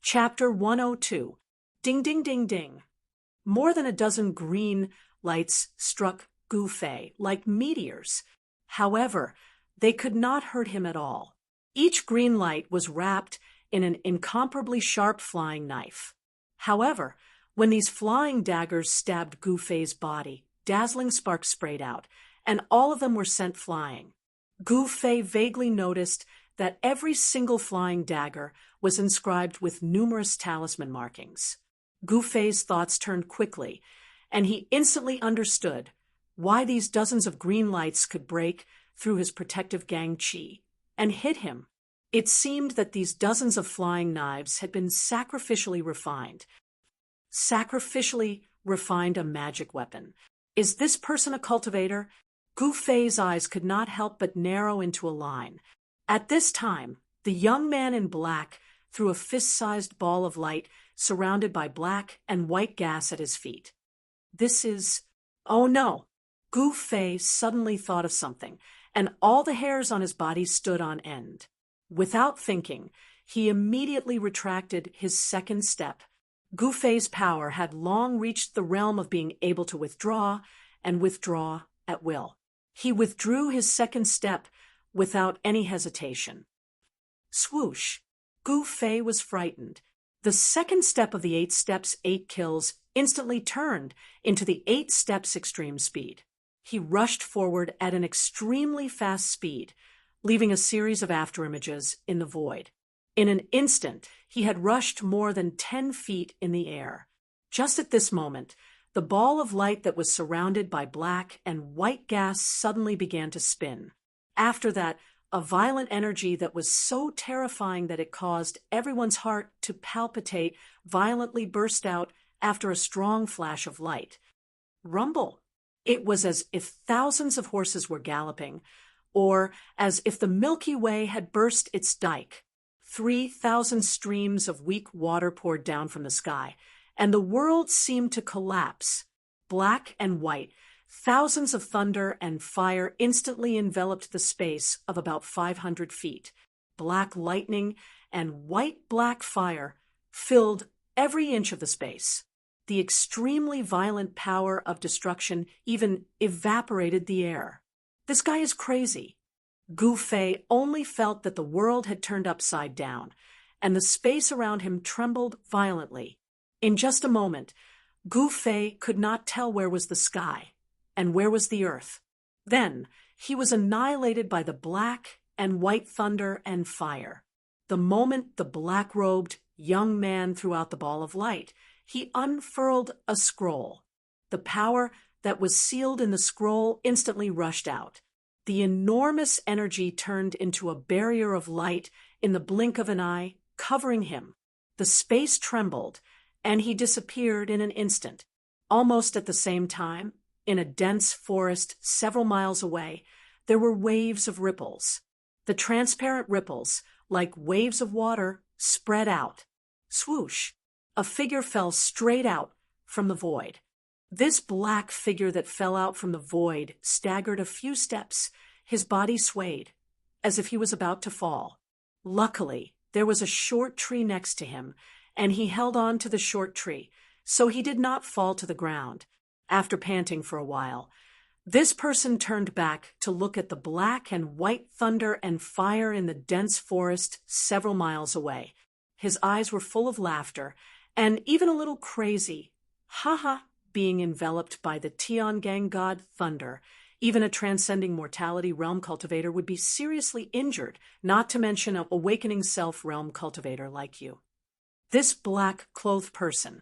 Chapter 102. Ding ding ding ding. More than a dozen green lights struck Gu Fei like meteors. However, they could not hurt him at all. Each green light was wrapped in an incomparably sharp flying knife. However, when these flying daggers stabbed Gu Fei's body, dazzling sparks sprayed out, and all of them were sent flying. Gu Fei vaguely noticed that every single flying dagger was inscribed with numerous talisman markings. Gu Fei's thoughts turned quickly, and he instantly understood why these dozens of green lights could break through his protective gang chi and hit him. It seemed that these dozens of flying knives had been sacrificially refined. Sacrificially refined a magic weapon. Is this person a cultivator? Gu Fei's eyes could not help but narrow into a line. At this time, the young man in black threw a fist-sized ball of light surrounded by black and white gas at his feet. This is... Oh no! Gu Fei suddenly thought of something, and all the hairs on his body stood on end. Without thinking, he immediately retracted his second step. Gu Fei's power had long reached the realm of being able to withdraw and withdraw at will. He withdrew his second step without any hesitation. Swoosh! Gu Fei was frightened. The second step of the 8 steps, 8 kills instantly turned into the 8 steps extreme speed. He rushed forward at an extremely fast speed, leaving a series of afterimages in the void. In an instant, he had rushed more than 10 feet in the air. Just at this moment, the ball of light that was surrounded by black and white gas suddenly began to spin. After that, a violent energy that was so terrifying that it caused everyone's heart to palpitate violently burst out after a strong flash of light. Rumble! It was as if thousands of horses were galloping, or as if the Milky Way had burst its dike. 3,000 streams of weak water poured down from the sky, and the world seemed to collapse. Black and white, thousands of thunder and fire instantly enveloped the space of about 500 feet. Black lightning and white-black fire filled every inch of the space. The extremely violent power of destruction even evaporated the air. This guy is crazy. Gu Fei only felt that the world had turned upside down, and the space around him trembled violently. In just a moment, Gu Fei could not tell where was the sky and where was the earth. Then he was annihilated by the black and white thunder and fire. The moment the black-robed young man threw out the ball of light, he unfurled a scroll. The power that was sealed in the scroll instantly rushed out. The enormous energy turned into a barrier of light in the blink of an eye, covering him. The space trembled, and he disappeared in an instant. Almost at the same time, in a dense forest several miles away, there were waves of ripples. The transparent ripples, like waves of water, spread out. Swoosh! A figure fell straight out from the void. This black figure that fell out from the void staggered a few steps. His body swayed, as if he was about to fall. Luckily, there was a short tree next to him, and he held on to the short tree, so he did not fall to the ground. After panting for a while, this person turned back to look at the black and white thunder and fire in the dense forest several miles away. His eyes were full of laughter, and even a little crazy. Ha! Being enveloped by the Tiangang god Thunder, even a transcending mortality realm cultivator would be seriously injured, not to mention an awakening self-realm cultivator like you. This black-clothed person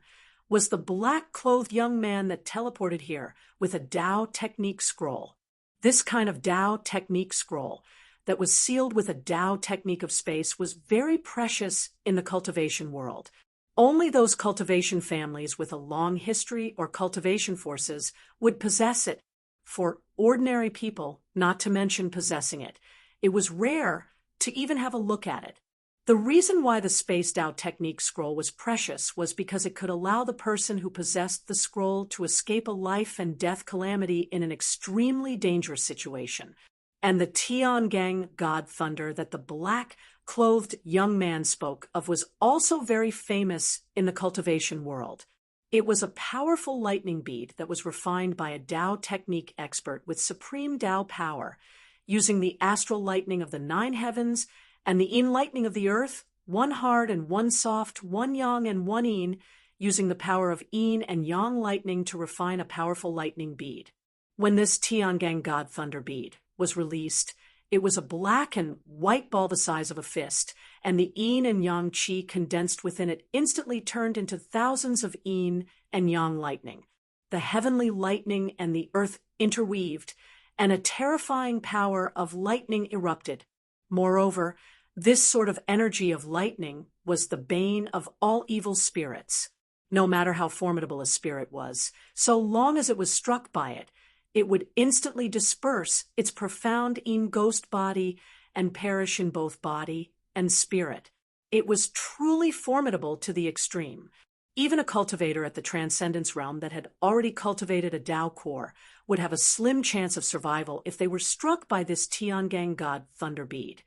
was the black-clothed young man that teleported here with a Dao technique scroll. This kind of Dao technique scroll that was sealed with a Dao technique of space was very precious in the cultivation world. Only those cultivation families with a long history or cultivation forces would possess it. For ordinary people, not to mention possessing it, it was rare to even have a look at it. The reason why the Space Dao Technique scroll was precious was because it could allow the person who possessed the scroll to escape a life and death calamity in an extremely dangerous situation. And the Tiangang god Thunder that the black black-clothed young man spoke of was also very famous in the cultivation world. It was a powerful lightning bead that was refined by a Tao technique expert with supreme Tao power, using the astral lightning of the 9 heavens and the yin lightning of the earth, one hard and one soft, one yang and one yin, using the power of yin and yang lightning to refine a powerful lightning bead. When this Tiangong God Thunder bead was released, it was a black and white ball the size of a fist, and the yin and yang qi condensed within it instantly turned into thousands of yin and yang lightning. The heavenly lightning and the earth interweaved, and a terrifying power of lightning erupted. Moreover, this sort of energy of lightning was the bane of all evil spirits. No matter how formidable a spirit was, so long as it was struck by it, it would instantly disperse its profound ghost body and perish in both body and spirit. It was truly formidable to the extreme. Even a cultivator at the Transcendence realm that had already cultivated a Tao core would have a slim chance of survival if they were struck by this Tiangong God Thunder bead.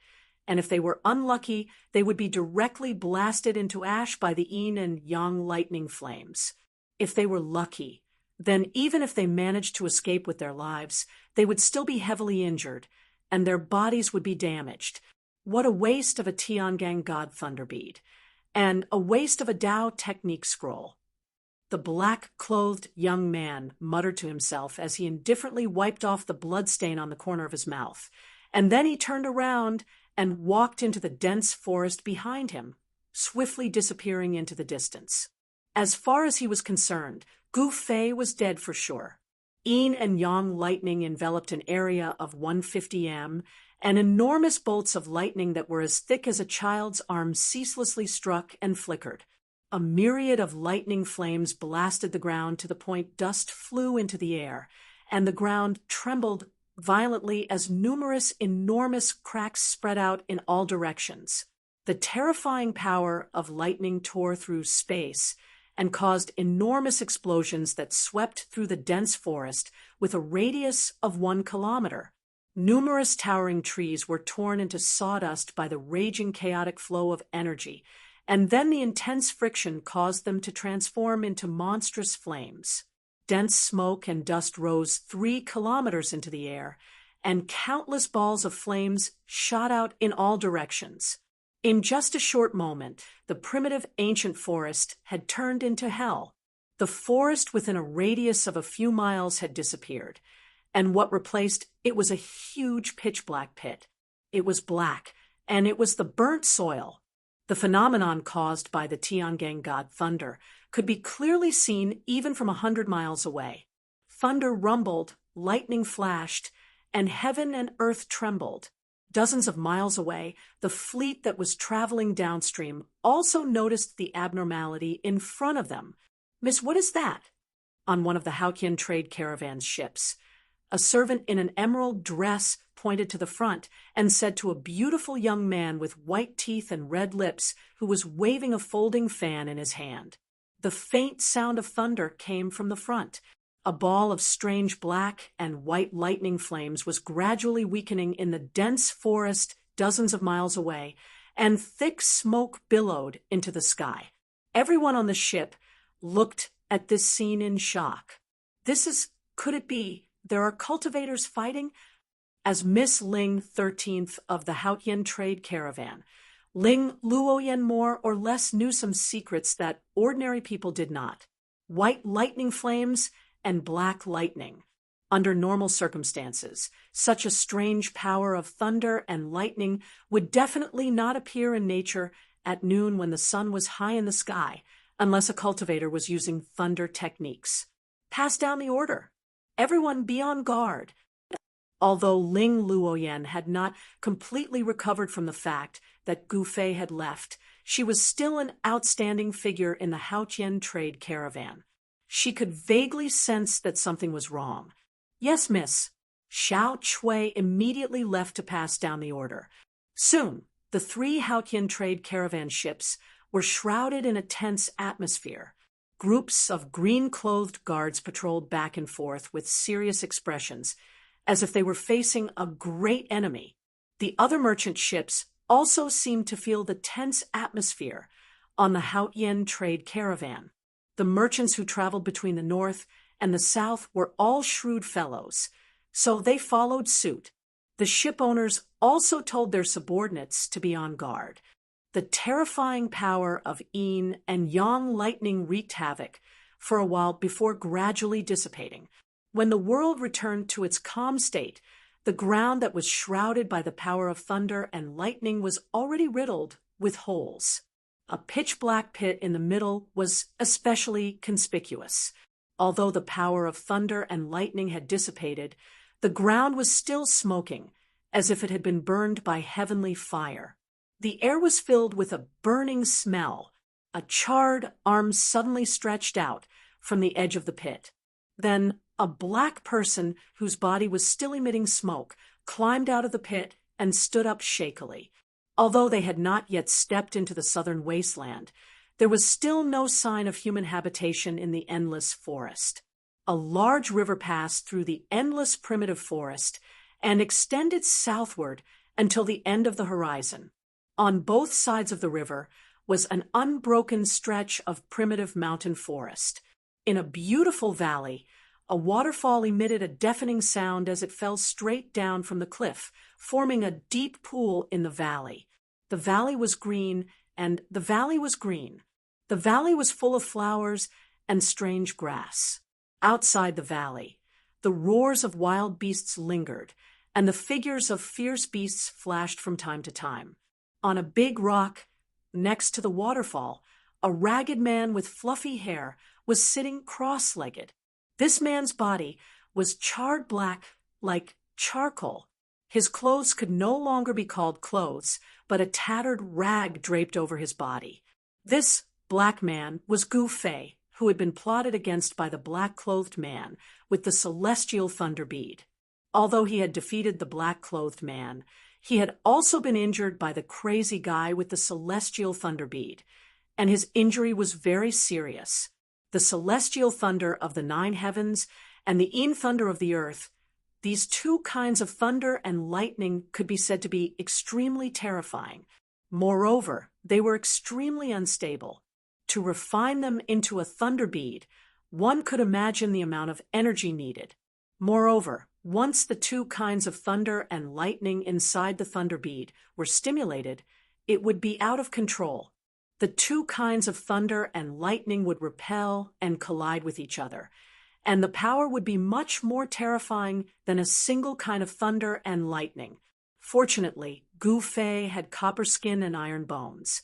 And if they were unlucky, they would be directly blasted into ash by the yin and yang lightning flames. If they were lucky, then even if they managed to escape with their lives, they would still be heavily injured, and their bodies would be damaged. What a waste of a Tiangong God Thunder bead, and a waste of a Tao technique scroll. The black-clothed young man muttered to himself as he indifferently wiped off the bloodstain on the corner of his mouth, and then he turned around and walked into the dense forest behind him, swiftly disappearing into the distance. As far as he was concerned, Gu Fei was dead for sure. Yin and yang lightning enveloped an area of 150 m, and enormous bolts of lightning that were as thick as a child's arm ceaselessly struck and flickered. A myriad of lightning flames blasted the ground to the point dust flew into the air, and the ground trembled violently as numerous enormous cracks spread out in all directions. The terrifying power of lightning tore through space and caused enormous explosions that swept through the dense forest with a radius of 1 kilometer. Numerous towering trees were torn into sawdust by the raging chaotic flow of energy, and then the intense friction caused them to transform into monstrous flames. Dense smoke and dust rose 3 kilometers into the air, and countless balls of flames shot out in all directions. In just a short moment, the primitive ancient forest had turned into hell. The forest within a radius of a few miles had disappeared, and what replaced it was a huge pitch-black pit. It was black, and it was the burnt soil. The phenomenon caused by the Tiangong God Thunder could be clearly seen even from 100 miles away. Thunder rumbled, lightning flashed, and heaven and earth trembled. Dozens of miles away, the fleet that was traveling downstream also noticed the abnormality in front of them. "Miss, what is that?" On one of the Haotian trade caravan's ships. A servant in an emerald dress pointed to the front and said to a beautiful young man with white teeth and red lips who was waving a folding fan in his hand. The faint sound of thunder came from the front. A ball of strange black and white lightning flames was gradually weakening in the dense forest dozens of miles away, and thick smoke billowed into the sky. Everyone on the ship looked at this scene in shock. Could it be, there are cultivators fighting? As Miss Ling 13th of the Haotian trade caravan, Ling Luoyen more or less knew some secrets that ordinary people did not. White lightning flames and black lightning. Under normal circumstances, such a strange power of thunder and lightning would definitely not appear in nature at noon when the sun was high in the sky, unless a cultivator was using thunder techniques. Pass down the order. Everyone be on guard. Although Ling Luoyen had not completely recovered from the fact that Gu Fei had left, she was still an outstanding figure in the Haotian trade caravan. She could vaguely sense that something was wrong. "Yes, miss." Xiao Chui immediately left to pass down the order. Soon, the 3 Haotian trade caravan ships were shrouded in a tense atmosphere. Groups of green-clothed guards patrolled back and forth with serious expressions, as if they were facing a great enemy. The other merchant ships also seemed to feel the tense atmosphere on the Haotian trade caravan. The merchants who traveled between the north and the south were all shrewd fellows, so they followed suit. The ship owners also told their subordinates to be on guard. The terrifying power of yin and yang lightning wreaked havoc for a while before gradually dissipating. When the world returned to its calm state, the ground that was shrouded by the power of thunder and lightning was already riddled with holes. A pitch-black pit in the middle was especially conspicuous. Although the power of thunder and lightning had dissipated, the ground was still smoking, as if it had been burned by heavenly fire. The air was filled with a burning smell. A charred arm suddenly stretched out from the edge of the pit. Then a black person whose body was still emitting smoke climbed out of the pit and stood up shakily. Although they had not yet stepped into the southern wasteland, there was still no sign of human habitation in the endless forest. A large river passed through the endless primitive forest and extended southward until the end of the horizon. On both sides of the river was an unbroken stretch of primitive mountain forest. In a beautiful valley, a waterfall emitted a deafening sound as it fell straight down from the cliff, forming a deep pool in the valley. The valley was green, and the valley was green. The valley was full of flowers and strange grass. Outside the valley, the roars of wild beasts lingered, and the figures of fierce beasts flashed from time to time. On a big rock next to the waterfall, a ragged man with fluffy hair was sitting cross-legged. This man's body was charred black like charcoal. His clothes could no longer be called clothes, but a tattered rag draped over his body. This black man was Gu Fei, who had been plotted against by the black-clothed man with the celestial thunder bead. Although he had defeated the black-clothed man, he had also been injured by the crazy guy with the celestial thunder bead, and his injury was very serious. The celestial thunder of the 9 heavens and the yin thunder of the earth, these two kinds of thunder and lightning could be said to be extremely terrifying. Moreover, they were extremely unstable. To refine them into a thunder bead, one could imagine the amount of energy needed. Moreover, once the two kinds of thunder and lightning inside the thunder bead were stimulated, it would be out of control. The two kinds of thunder and lightning would repel and collide with each other, and the power would be much more terrifying than a single kind of thunder and lightning. Fortunately, Gu Fei had copper skin and iron bones,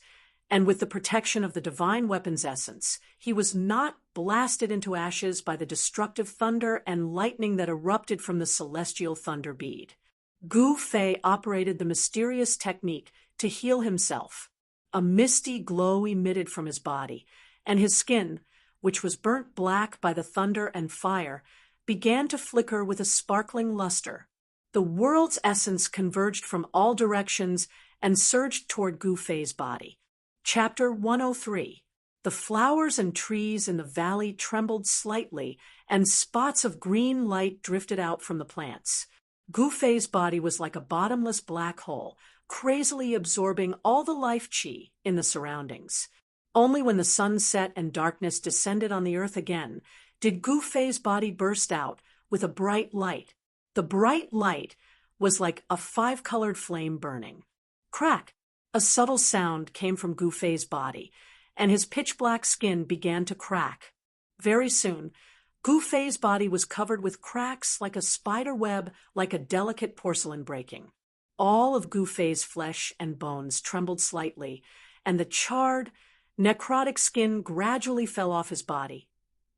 and with the protection of the divine weapon's essence, he was not blasted into ashes by the destructive thunder and lightning that erupted from the celestial thunder bead. Gu Fei operated the mysterious technique to heal himself. A misty glow emitted from his body, and his skin, which was burnt black by the thunder and fire, began to flicker with a sparkling luster. The world's essence converged from all directions and surged toward Gu Fei's body. Chapter 103. The flowers and trees in the valley trembled slightly, and spots of green light drifted out from the plants. Gu Fei's body was like a bottomless black hole, crazily absorbing all the life qi in the surroundings. Only when the sun set and darkness descended on the earth again did Gu Fei's body burst out with a bright light. The bright light was like a 5-colored flame burning. Crack! A subtle sound came from Gu Fei's body, and his pitch-black skin began to crack. Very soon, Gu Fei's body was covered with cracks like a spider web, like a delicate porcelain breaking. All of Gu Fei's flesh and bones trembled slightly, and the charred, necrotic skin gradually fell off his body,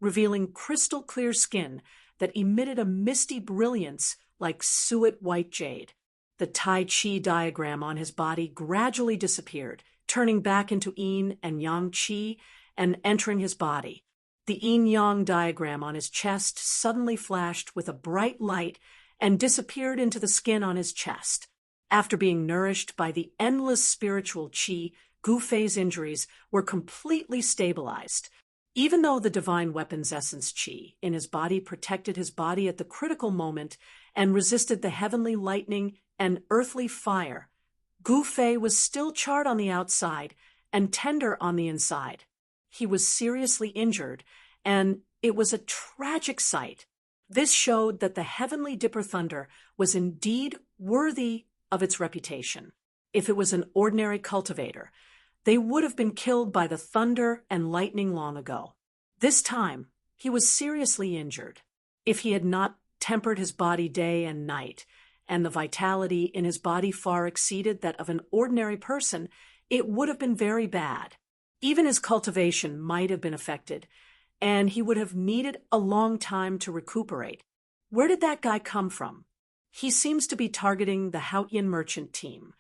revealing crystal-clear skin that emitted a misty brilliance like suet white jade. The Tai Chi diagram on his body gradually disappeared, turning back into yin and yang qi and entering his body. The yin-yang diagram on his chest suddenly flashed with a bright light and disappeared into the skin on his chest. After being nourished by the endless spiritual qi, Gu Fei's injuries were completely stabilized. Even though the divine weapon's essence qi in his body protected his body at the critical moment and resisted the heavenly lightning and earthly fire, Gu Fei was still charred on the outside and tender on the inside. He was seriously injured, and it was a tragic sight. This showed that the heavenly Dipper Thunder was indeed worthy of its reputation. If it was an ordinary cultivator, they would have been killed by the thunder and lightning long ago. This time, he was seriously injured. If he had not tempered his body day and night, and the vitality in his body far exceeded that of an ordinary person, it would have been very bad. Even his cultivation might have been affected, and he would have needed a long time to recuperate. Where did that guy come from? He seems to be targeting the Haotian merchant team.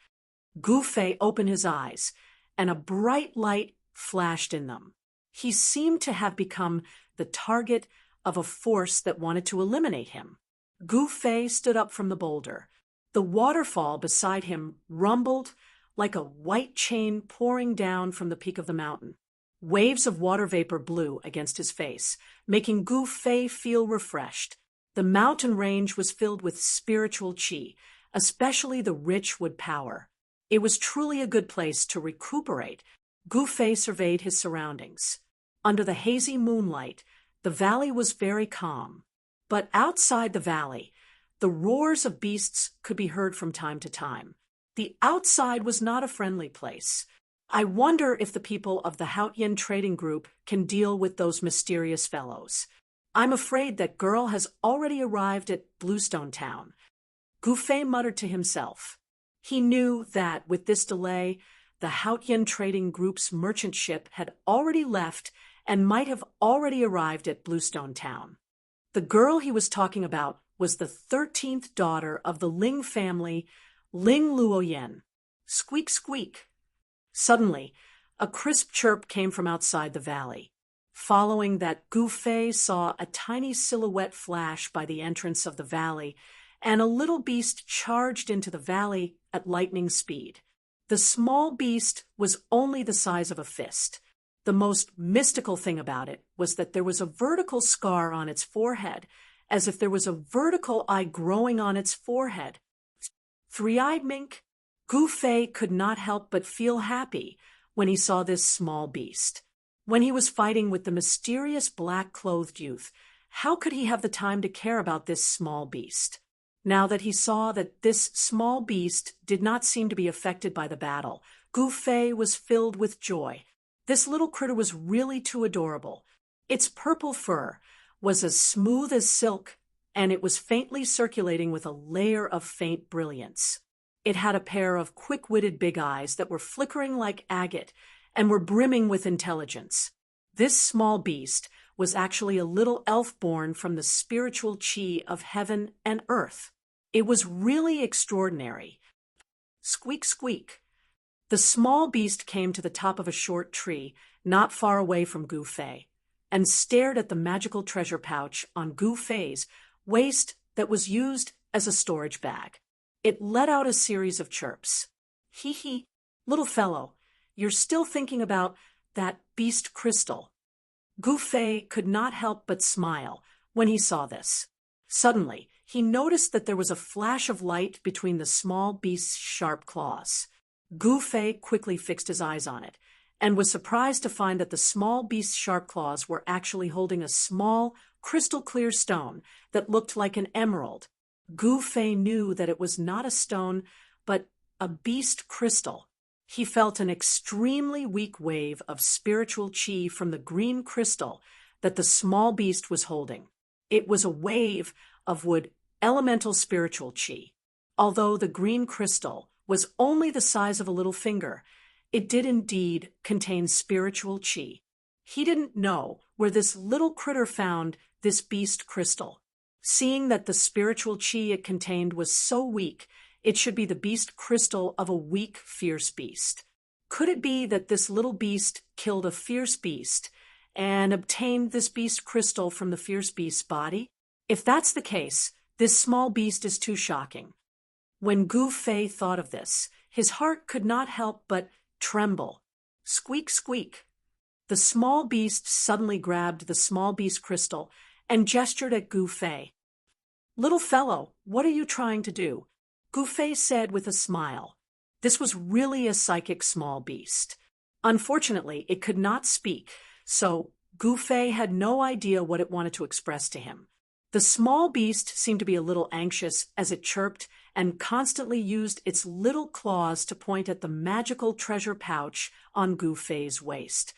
Gu Fei opened his eyes, and a bright light flashed in them. He seemed to have become the target of a force that wanted to eliminate him. Gu Fei stood up from the boulder. The waterfall beside him rumbled like a white chain pouring down from the peak of the mountain. Waves of water vapor blew against his face, making Gu Fei feel refreshed. The mountain range was filled with spiritual qi, especially the rich wood power. It was truly a good place to recuperate. Gu Fei surveyed his surroundings. Under the hazy moonlight, the valley was very calm. But outside the valley, the roars of beasts could be heard from time to time. The outside was not a friendly place. I wonder if the people of the Haotian trading group can deal with those mysterious fellows. I'm afraid that girl has already arrived at Bluestone Town. Gu Fei muttered to himself. He knew that, with this delay, the Haotian trading group's merchant ship had already left and might have already arrived at Bluestone Town. The girl he was talking about was the 13th daughter of the Ling family, Ling Luoyen. Squeak, squeak. Suddenly, a crisp chirp came from outside the valley. Following that, Gu Fei saw a tiny silhouette flash by the entrance of the valley, and a little beast charged into the valley at lightning speed. The small beast was only the size of a fist. The most mystical thing about it was that there was a vertical scar on its forehead, as if there was a vertical eye growing on its forehead. Three-eyed mink? Gu Fei could not help but feel happy when he saw this small beast. When he was fighting with the mysterious black-clothed youth, how could he have the time to care about this small beast? Now that he saw that this small beast did not seem to be affected by the battle, Gu Fei was filled with joy. This little critter was really too adorable. Its purple fur was as smooth as silk, and it was faintly circulating with a layer of faint brilliance. It had a pair of quick-witted big eyes that were flickering like agate and were brimming with intelligence. This small beast was actually a little elf born from the spiritual qi of heaven and earth. It was really extraordinary. Squeak, squeak. The small beast came to the top of a short tree, not far away from Gu Fei, and stared at the magical treasure pouch on Gu Fei's waist that was used as a storage bag. It let out a series of chirps. Hee hee, little fellow, you're still thinking about that beast crystal. Gu Fei could not help but smile when he saw this. Suddenly, he noticed that there was a flash of light between the small beast's sharp claws. Gu Fei quickly fixed his eyes on it, and was surprised to find that the small beast's sharp claws were actually holding a small, crystal-clear stone that looked like an emerald. Gu Fei knew that it was not a stone, but a beast crystal. He felt an extremely weak wave of spiritual qi from the green crystal that the small beast was holding. It was a wave of wood elemental spiritual qi. Although the green crystal was only the size of a little finger, it did indeed contain spiritual qi. He didn't know where this little critter found this beast crystal. Seeing that the spiritual qi it contained was so weak, it should be the beast crystal of a weak, fierce beast. Could it be that this little beast killed a fierce beast and obtained this beast crystal from the fierce beast's body? If that's the case, this small beast is too shocking. When Gu Fei thought of this, his heart could not help but tremble. Squeak, squeak. The small beast suddenly grabbed the small beast crystal and gestured at Gu Fei. Little fellow, what are you trying to do? Gu Fei said with a smile. This was really a psychic small beast. Unfortunately, it could not speak, so Gu Fei had no idea what it wanted to express to him. The small beast seemed to be a little anxious as it chirped and constantly used its little claws to point at the magical treasure pouch on Gu Fei's waist.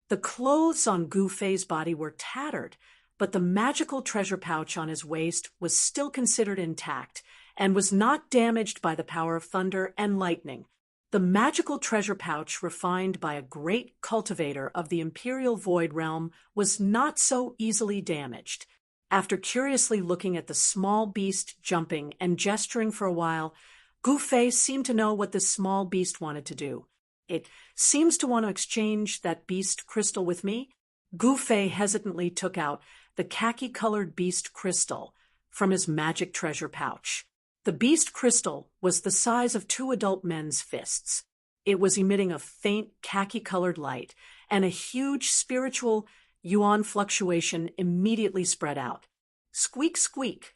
The clothes on Gu Fei's body were tattered, but the magical treasure pouch on his waist was still considered intact and was not damaged by the power of thunder and lightning. The magical treasure pouch, refined by a great cultivator of the Imperial Void Realm, was not so easily damaged. After curiously looking at the small beast jumping and gesturing for a while, Gu Fei seemed to know what this small beast wanted to do. It seems to want to exchange that beast crystal with me. Gu Fei hesitantly took out the khaki-colored beast crystal from his magic treasure pouch. The beast crystal was the size of 2 adult men's fists. It was emitting a faint khaki-colored light, and a huge spiritual yuan fluctuation immediately spread out. Squeak, squeak.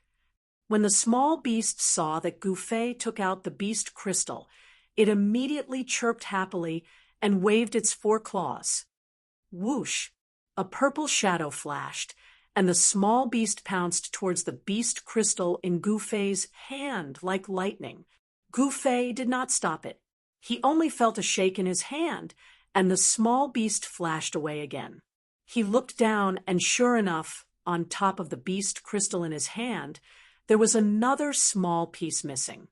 When the small beast saw that Gu Fei took out the beast crystal, it immediately chirped happily and waved its 4 claws. Whoosh! A purple shadow flashed, and the small beast pounced towards the beast crystal in Gu Fei's hand like lightning. Gu Fei did not stop it. He only felt a shake in his hand, and the small beast flashed away again. He looked down, and sure enough, on top of the beast crystal in his hand, there was another small piece missing.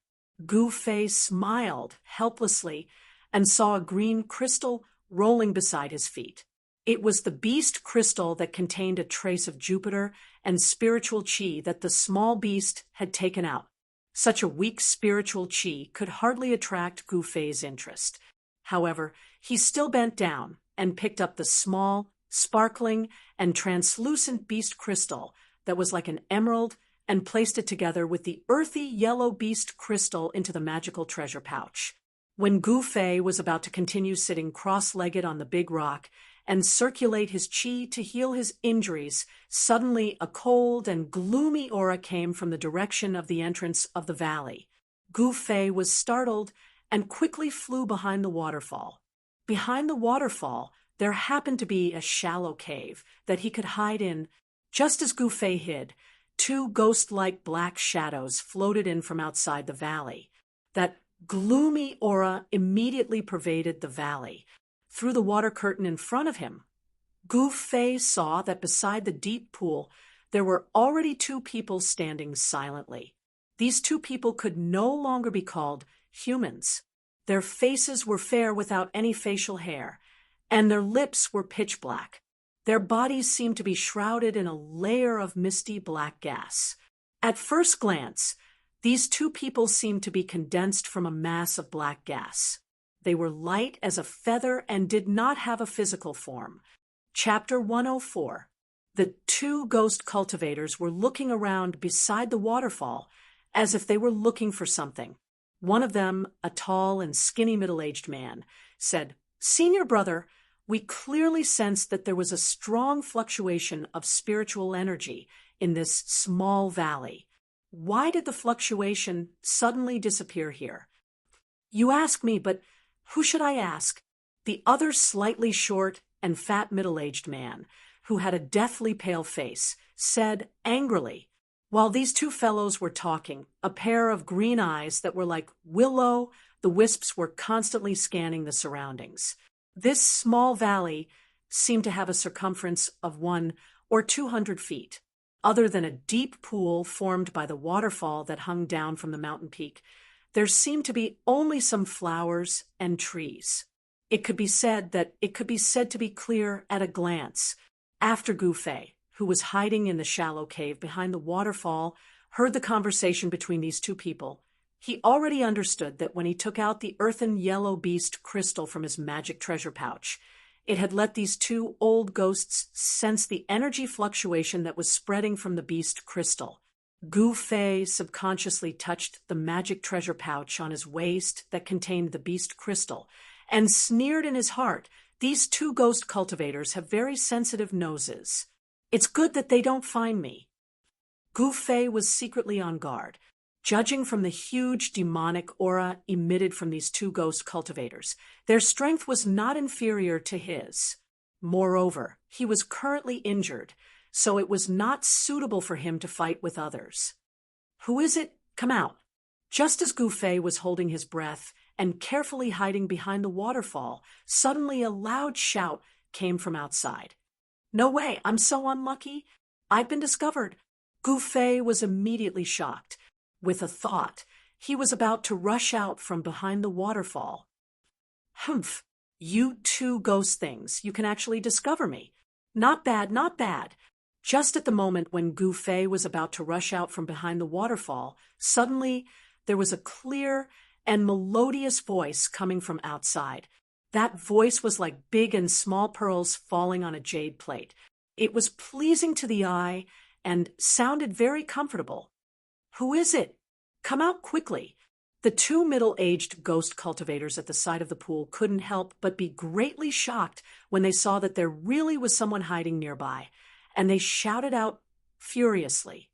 Gu Fei smiled helplessly and saw a green crystal rolling beside his feet. It was the beast crystal that contained a trace of Jupiter and spiritual chi that the small beast had taken out. Such a weak spiritual chi could hardly attract Gu Fei's interest. However, he still bent down and picked up the small, sparkling, and translucent beast crystal that was like an emerald and placed it together with the earthy yellow beast crystal into the magical treasure pouch. When Gu Fei was about to continue sitting cross-legged on the big rock and circulate his chi to heal his injuries, suddenly a cold and gloomy aura came from the direction of the entrance of the valley. Gu Fei was startled and quickly flew behind the waterfall. Behind the waterfall, there happened to be a shallow cave that he could hide in. Just as Gu Fei hid, 2 ghost-like black shadows floated in from outside the valley. That gloomy aura immediately pervaded the valley. Through the water curtain in front of him, Gu Fei saw that beside the deep pool there were already 2 people standing silently. These 2 people could no longer be called humans. Their faces were fair without any facial hair, and their lips were pitch black. Their bodies seemed to be shrouded in a layer of misty black gas. At first glance, these 2 people seemed to be condensed from a mass of black gas. They were light as a feather and did not have a physical form. Chapter 104. The 2 ghost cultivators were looking around beside the waterfall as if they were looking for something. One of them, a tall and skinny middle-aged man, said, "Senior brother, we clearly sensed that there was a strong fluctuation of spiritual energy in this small valley. Why did the fluctuation suddenly disappear here?" "You ask me, but who should I ask?" The other slightly short and fat middle-aged man, who had a deathly pale face, said angrily. While these 2 fellows were talking, a pair of green eyes that were like willow, the wisps were constantly scanning the surroundings. This small valley seemed to have a circumference of 1 or 200 feet. Other than a deep pool formed by the waterfall that hung down from the mountain peak, there seemed to be only some flowers and trees. It could be said to be clear at a glance. After Gu Fei, who was hiding in the shallow cave behind the waterfall, heard the conversation between these 2 people, he already understood that when he took out the earthen yellow beast crystal from his magic treasure pouch, it had let these 2 old ghosts sense the energy fluctuation that was spreading from the beast crystal. Gu Fei subconsciously touched the magic treasure pouch on his waist that contained the beast crystal, and sneered in his heart, "These 2 ghost cultivators have very sensitive noses. It's good that they don't find me." Gu Fei was secretly on guard. Judging from the huge demonic aura emitted from these two ghost cultivators, their strength was not inferior to his. Moreover, he was currently injured, so it was not suitable for him to fight with others. "Who is it? Come out." Just as Gouffet was holding his breath and carefully hiding behind the waterfall, suddenly a loud shout came from outside. "No way, I'm so unlucky. I've been discovered." Gouffet was immediately shocked. With a thought, he was about to rush out from behind the waterfall. "Humph, you two ghost things, you can actually discover me. Not bad, not bad." Just at the moment when Gouffet was about to rush out from behind the waterfall, suddenly there was a clear and melodious voice coming from outside. That voice was like big and small pearls falling on a jade plate. It was pleasing to the eye and sounded very comfortable. "Who is it? Come out quickly." The two middle-aged ghost cultivators at the side of the pool couldn't help but be greatly shocked when they saw that there really was someone hiding nearby, and they shouted out furiously,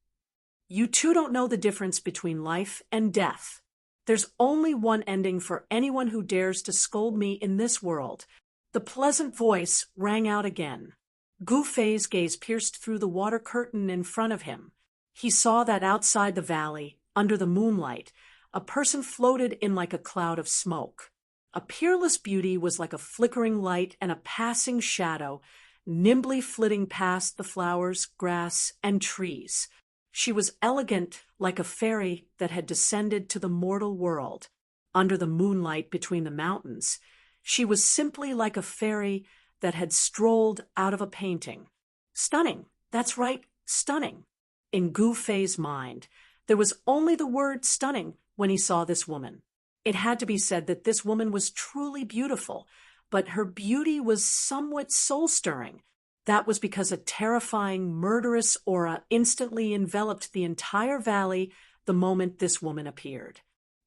"You two don't know the difference between life and death. There's only one ending for anyone who dares to scold me in this world." The pleasant voice rang out again. Gouffet's gaze pierced through the water curtain in front of him. He saw that outside the valley, under the moonlight, a person floated in like a cloud of smoke. A peerless beauty was like a flickering light and a passing shadow, nimbly flitting past the flowers, grass, and trees. She was elegant like a fairy that had descended to the mortal world. Under the moonlight between the mountains, she was simply like a fairy that had strolled out of a painting. Stunning, that's right, stunning. In Gouffet's mind, there was only the word stunning when he saw this woman. It had to be said that this woman was truly beautiful, but her beauty was somewhat soul-stirring. That was because a terrifying, murderous aura instantly enveloped the entire valley the moment this woman appeared.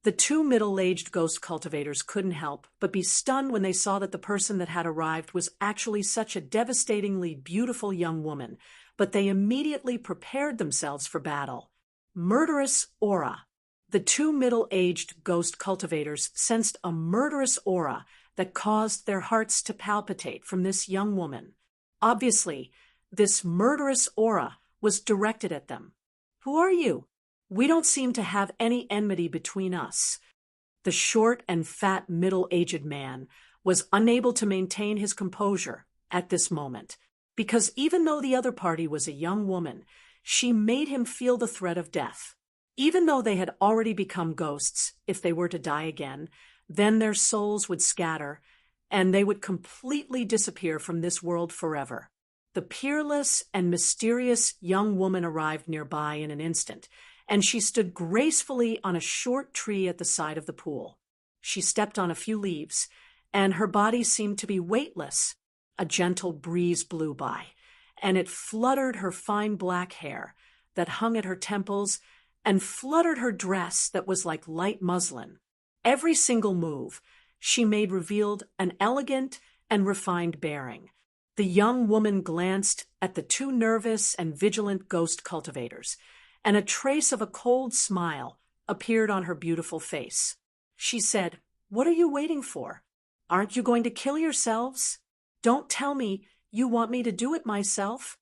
The two middle-aged ghost cultivators couldn't help but be stunned when they saw that the person that had arrived was actually such a devastatingly beautiful young woman, but they immediately prepared themselves for battle. Murderous aura. The two middle-aged ghost cultivators sensed a murderous aura that caused their hearts to palpitate from this young woman. Obviously, this murderous aura was directed at them. "Who are you? We don't seem to have any enmity between us." The short and fat middle-aged man was unable to maintain his composure at this moment, because even though the other party was a young woman, she made him feel the threat of death. Even though they had already become ghosts, if they were to die again, then their souls would scatter, and they would completely disappear from this world forever. The peerless and mysterious young woman arrived nearby in an instant, and she stood gracefully on a short tree at the side of the pool. She stepped on a few leaves, and her body seemed to be weightless. A gentle breeze blew by, and it fluttered her fine black hair that hung at her temples and fluttered her dress that was like light muslin. Every single move she made revealed an elegant and refined bearing. The young woman glanced at the two nervous and vigilant ghost cultivators, and a trace of a cold smile appeared on her beautiful face. She said, "What are you waiting for? Aren't you going to kill yourselves? Don't tell me you want me to do it myself."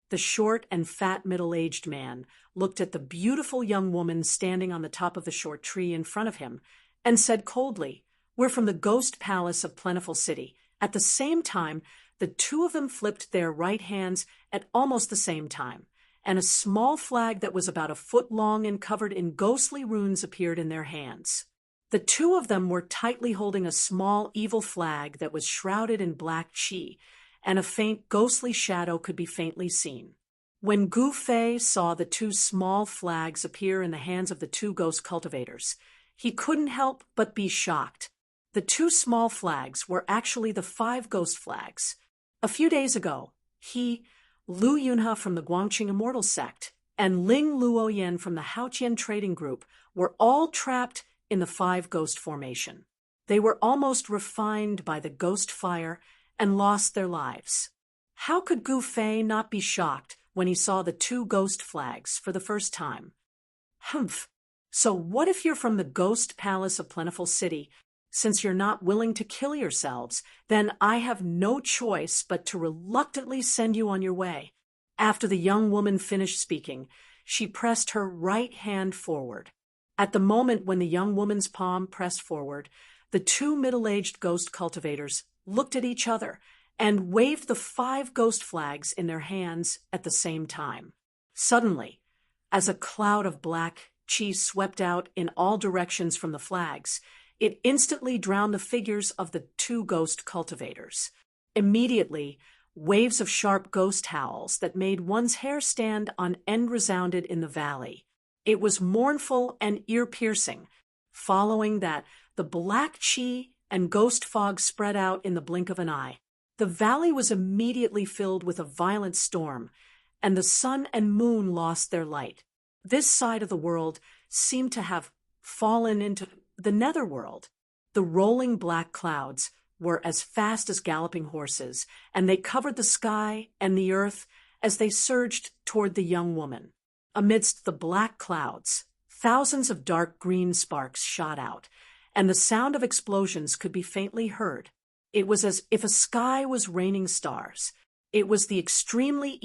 The short and fat middle-aged man looked at the beautiful young woman standing on the top of the short tree in front of him and said coldly, "We're from the ghost palace of Plentiful City." At the same time, the two of them flipped their right hands at almost the same time, and a small flag that was about a foot long and covered in ghostly runes appeared in their hands. The two of them were tightly holding a small evil flag that was shrouded in black chi, and a faint ghostly shadow could be faintly seen. When Gouffet saw the two small flags appear in the hands of the two ghost cultivators, he couldn't help but be shocked. The two small flags were actually the 5 ghost flags. A few days ago, he, Lu Yunhe from the Guangqing Immortal Sect, and Ling Luoyan from the Haotian Trading Group were all trapped in the 5 ghost formation. They were almost refined by the ghost fire and lost their lives. How could Gouffet not be shocked when he saw the 2 ghost flags for the first time? "Humph, So what if you're from the ghost palace of Plentiful City? Since you're not willing to kill yourselves, then I have no choice but to reluctantly send you on your way. After the young woman finished speaking, she pressed her right hand forward. At the moment when the young woman's palm pressed forward, the two middle-aged ghost cultivators looked at each other and waved the 5 ghost flags in their hands at the same time. Suddenly, as a cloud of black chi swept out in all directions from the flags, it instantly drowned the figures of the 2 ghost cultivators. Immediately, waves of sharp ghost howls that made one's hair stand on end resounded in the valley. It was mournful and ear-piercing. Following that, the black chi and ghost fog spread out in the blink of an eye. The valley was immediately filled with a violent storm, and the sun and moon lost their light. This side of the world seemed to have fallen into the netherworld. The rolling black clouds were as fast as galloping horses, and they covered the sky and the earth as they surged toward the young woman. Amidst the black clouds, thousands of dark green sparks shot out, and the sound of explosions could be faintly heard. It was as if a sky was raining stars. It was the extremely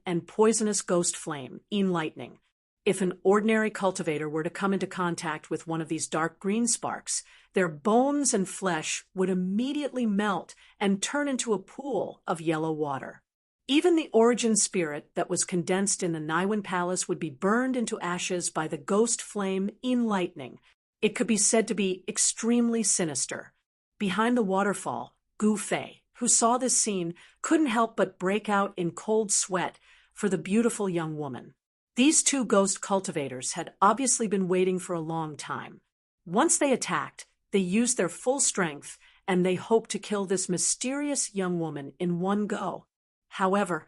and poisonous ghost flame, lightning. If an ordinary cultivator were to come into contact with one of these dark green sparks, their bones and flesh would immediately melt and turn into a pool of yellow water. Even the origin spirit that was condensed in the Naiwan Palace would be burned into ashes by the ghost flame lightning. It could be said to be extremely sinister. Behind the waterfall, Gu Fei, who saw this scene, couldn't help but break out in cold sweat for the beautiful young woman. These 2 ghost cultivators had obviously been waiting for a long time. Once they attacked, they used their full strength, and they hoped to kill this mysterious young woman in one go. However,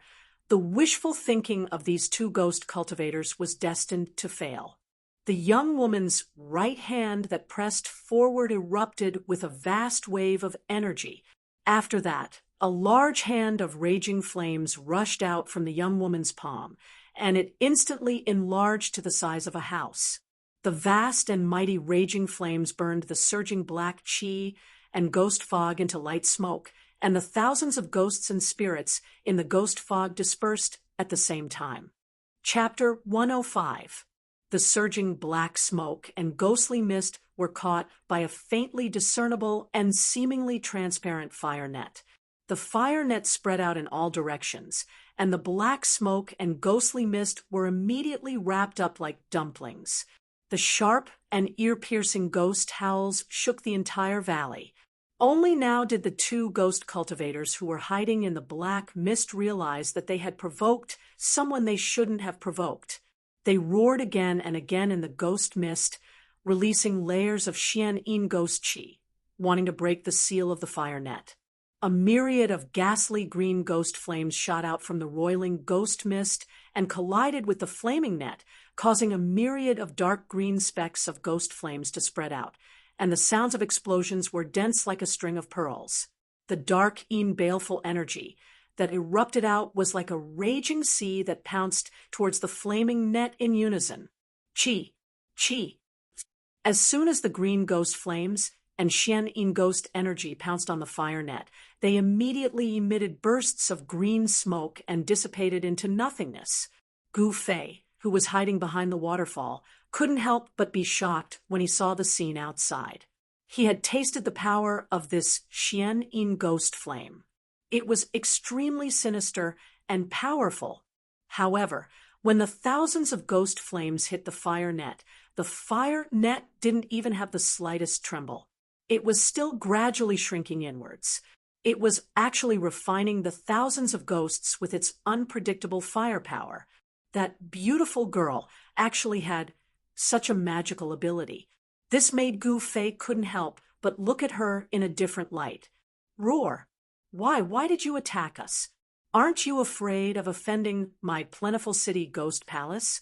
the wishful thinking of these 2 ghost cultivators was destined to fail. The young woman's right hand that pressed forward erupted with a vast wave of energy. After that, a large hand of raging flames rushed out from the young woman's palm, and it instantly enlarged to the size of a house. The vast and mighty raging flames burned the surging black chi and ghost fog into light smoke, and the thousands of ghosts and spirits in the ghost fog dispersed at the same time. Chapter 105. The surging black smoke and ghostly mist were caught by a faintly discernible and seemingly transparent fire net. The fire net spread out in all directions, and the black smoke and ghostly mist were immediately wrapped up like dumplings. The sharp and ear-piercing ghost howls shook the entire valley. Only now did the 2 ghost cultivators who were hiding in the black mist realize that they had provoked someone they shouldn't have provoked. They roared again and again in the ghost mist, releasing layers of Xian ghost chi, wanting to break the seal of the fire net. A myriad of ghastly green ghost flames shot out from the roiling ghost mist and collided with the flaming net, causing a myriad of dark green specks of ghost flames to spread out, and the sounds of explosions were dense like a string of pearls. The dark, baleful energy that erupted out was like a raging sea that pounced towards the flaming net in unison. Chi, chi. As soon as the green ghost flames and Xian ghost energy pounced on the fire net, they immediately emitted bursts of green smoke and dissipated into nothingness. Gu Fei, who was hiding behind the waterfall, couldn't help but be shocked when he saw the scene outside. He had tasted the power of this Xian ghost flame. It was extremely sinister and powerful. However, when the thousands of ghost flames hit the fire net didn't even have the slightest tremble. It was still gradually shrinking inwards. It was actually refining the thousands of ghosts with its unpredictable firepower. That beautiful girl actually had such a magical ability. This made Gu Fei couldn't help but look at her in a different light. Roar. Why did you attack us? Aren't you afraid of offending my Plentiful City ghost palace?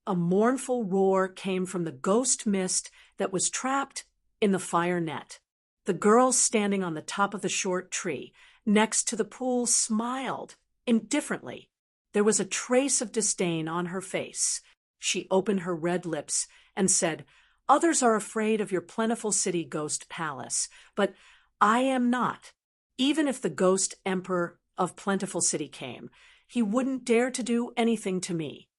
A mournful roar came from the ghost mist that was trapped in the fire net. The girl standing on the top of the short tree next to the pool smiled indifferently. There was a trace of disdain on her face. She opened her red lips and said, "Others are afraid of your plentiful city ghost palace, but I am not. Even if the ghost emperor of plentiful city came, he wouldn't dare to do anything to me."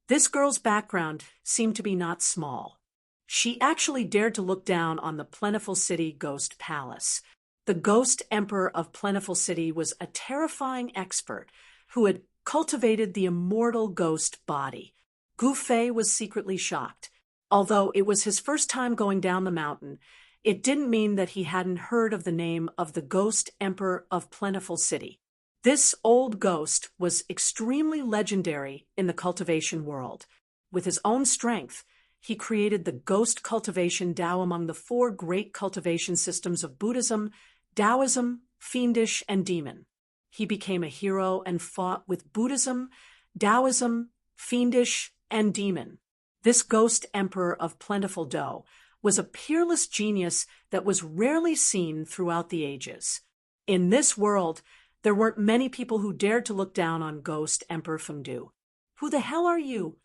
This girl's background seemed to be not small. She actually dared to look down on the plentiful city ghost palace. The ghost emperor of plentiful city was a terrifying expert who had cultivated the immortal ghost body. Gu Fei was secretly shocked. Although it was his first time going down the mountain, it didn't mean that he hadn't heard of the name of the ghost emperor of plentiful city. This old ghost was extremely legendary in the cultivation world. With his own strength, he created the ghost cultivation Tao among the four great cultivation systems of Buddhism, Taoism, Fiendish, and Demon. He became a hero and fought with Buddhism, Taoism, Fiendish, and Demon. This ghost emperor of plentiful Dao was a peerless genius that was rarely seen throughout the ages. In this world, there weren't many people who dared to look down on Ghost Emperor Fengdu. "Who the hell are you?"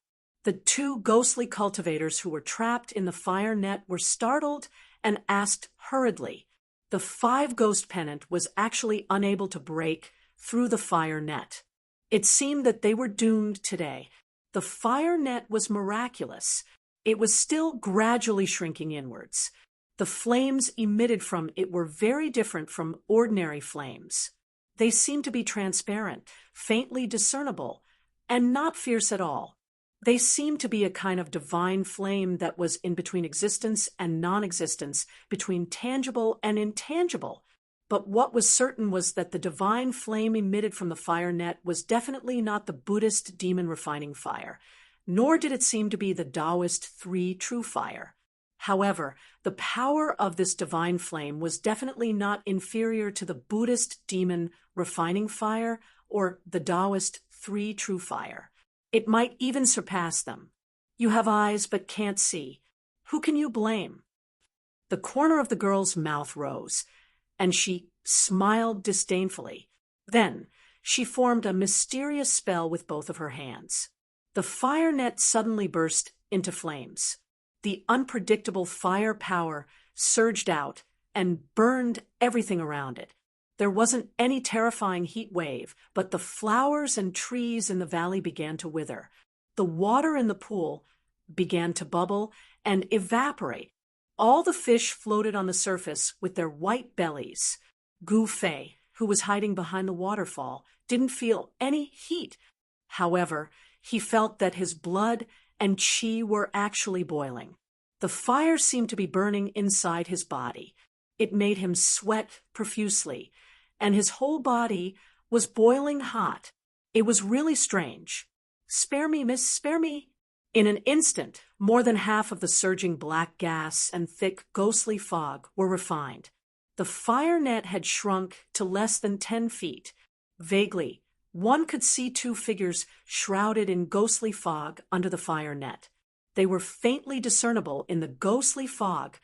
The two ghostly cultivators who were trapped in the fire net were startled and asked hurriedly. The 5 ghost pennant was actually unable to break through the fire net. It seemed that they were doomed today. The fire net was miraculous. It was still gradually shrinking inwards. The flames emitted from it were very different from ordinary flames. They seemed to be transparent, faintly discernible, and not fierce at all. They seemed to be a kind of divine flame that was in between existence and non-existence, between tangible and intangible. But what was certain was that the divine flame emitted from the fire net was definitely not the Buddhist demon refining fire, nor did it seem to be the Taoist 3 true fire. However, the power of this divine flame was definitely not inferior to the Buddhist demon refining fire or the Taoist 3 true fire. It might even surpass them. You have eyes but can't see. Who can you blame? The corner of the girl's mouth rose, and she smiled disdainfully. Then she formed a mysterious spell with both of her hands. The fire net suddenly burst into flames. The unpredictable fire power surged out and burned everything around it. There wasn't any terrifying heat wave, but the flowers and trees in the valley began to wither. The water in the pool began to bubble and evaporate. All the fish floated on the surface with their white bellies. Gu Fei, who was hiding behind the waterfall, didn't feel any heat. However, he felt that his blood and qi were actually boiling. The fire seemed to be burning inside his body. It made him sweat profusely, and his whole body was boiling hot. It was really strange. "Spare me, miss, spare me." In an instant, more than half of the surging black gas and thick, ghostly fog were refined. The fire net had shrunk to less than 10 feet. Vaguely, one could see 2 figures shrouded in ghostly fog under the fire net. They were faintly discernible in the ghostly fog,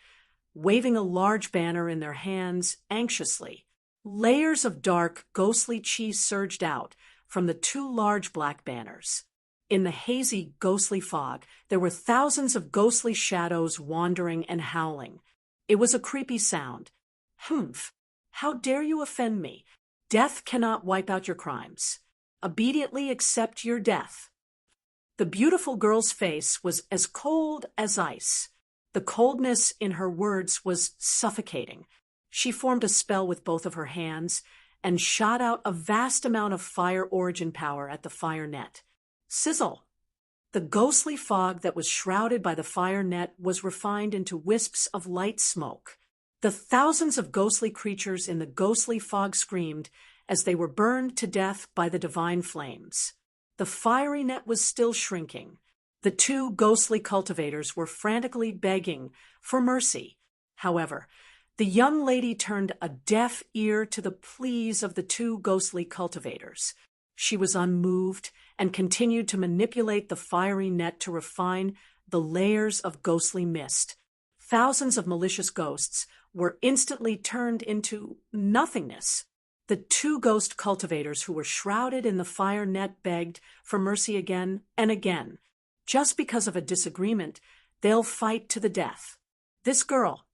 waving a large banner in their hands anxiously. Layers of dark, ghostly qi surged out from the 2 large black banners. In the hazy, ghostly fog, there were thousands of ghostly shadows wandering and howling. It was a creepy sound. "Humph! How dare you offend me? Death cannot wipe out your crimes. Obediently accept your death." The beautiful girl's face was as cold as ice. The coldness in her words was suffocating. She formed a spell with both of her hands and shot out a vast amount of fire origin power at the fire net. Sizzle! The ghostly fog that was shrouded by the fire net was refined into wisps of light smoke. The thousands of ghostly creatures in the ghostly fog screamed as they were burned to death by the divine flames. The fiery net was still shrinking. The 2 ghostly cultivators were frantically begging for mercy. However, the young lady turned a deaf ear to the pleas of the 2 ghostly cultivators. She was unmoved and continued to manipulate the fiery net to refine the layers of ghostly mist. Thousands of malicious ghosts were instantly turned into nothingness. The 2 ghost cultivators who were shrouded in the fire net begged for mercy again and again. Just because of a disagreement, They'll fight to the death. This girl,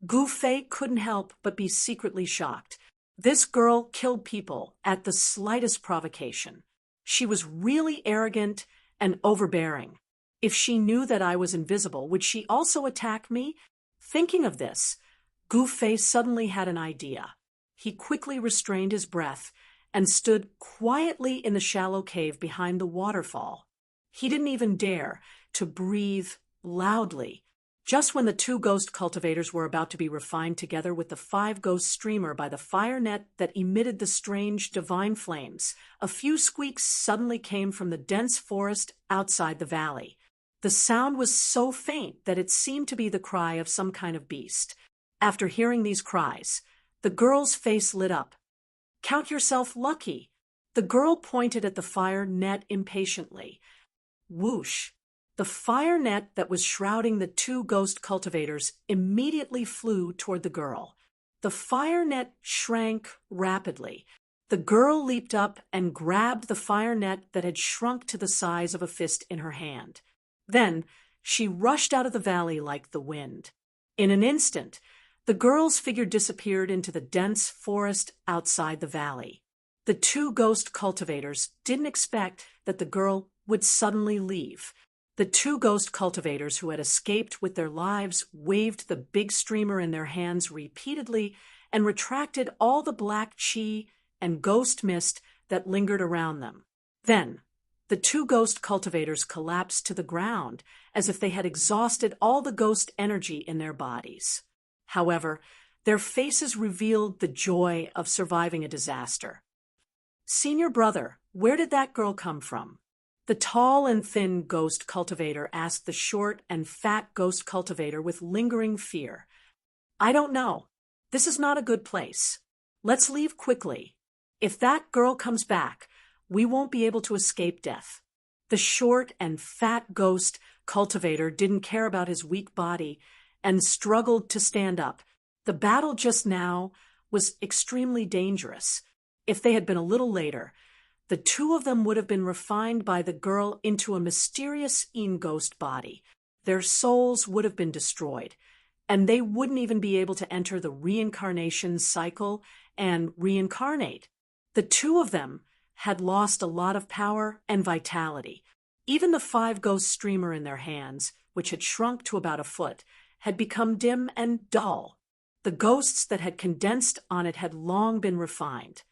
Gu Fei couldn't help but be secretly shocked. This girl killed people at the slightest provocation. She was really arrogant and overbearing. If she knew that I was invisible, would she also attack me? Thinking of this, Gu Fei suddenly had an idea. He quickly restrained his breath and stood quietly in the shallow cave behind the waterfall. He didn't even dare to breathe loudly. Just when the two ghost cultivators were about to be refined together with the 5 ghost streamer by the fire net that emitted the strange divine flames, a few squeaks suddenly came from the dense forest outside the valley. The sound was so faint that it seemed to be the cry of some kind of beast. After hearing these cries, the girl's face lit up. "Count yourself lucky." The girl pointed at the fire net impatiently. Whoosh! The fire net that was shrouding the 2 ghost cultivators immediately flew toward the girl. The fire net shrank rapidly. The girl leaped up and grabbed the fire net that had shrunk to the size of a fist in her hand. Then she rushed out of the valley like the wind. In an instant, the girl's figure disappeared into the dense forest outside the valley. The 2 ghost cultivators didn't expect that the girl would suddenly leave. The 2 ghost cultivators who had escaped with their lives waved the big streamer in their hands repeatedly and retracted all the black chi and ghost mist that lingered around them. Then, the 2 ghost cultivators collapsed to the ground as if they had exhausted all the ghost energy in their bodies. However, their faces revealed the joy of surviving a disaster. "Senior brother, where did that girl come from?" The tall and thin ghost cultivator asked the short and fat ghost cultivator with lingering fear. "I don't know. This is not a good place. Let's leave quickly. If that girl comes back, we won't be able to escape death." The short and fat ghost cultivator didn't care about his weak body and struggled to stand up. The battle just now was extremely dangerous. If they had been a little later, the 2 of them would have been refined by the girl into a mysterious ghost body. Their souls would have been destroyed, and they wouldn't even be able to enter the reincarnation cycle and reincarnate. The 2 of them had lost a lot of power and vitality. Even the 5 ghost streamer in their hands, which had shrunk to about a foot, had become dim and dull. The ghosts that had condensed on it had long been refined.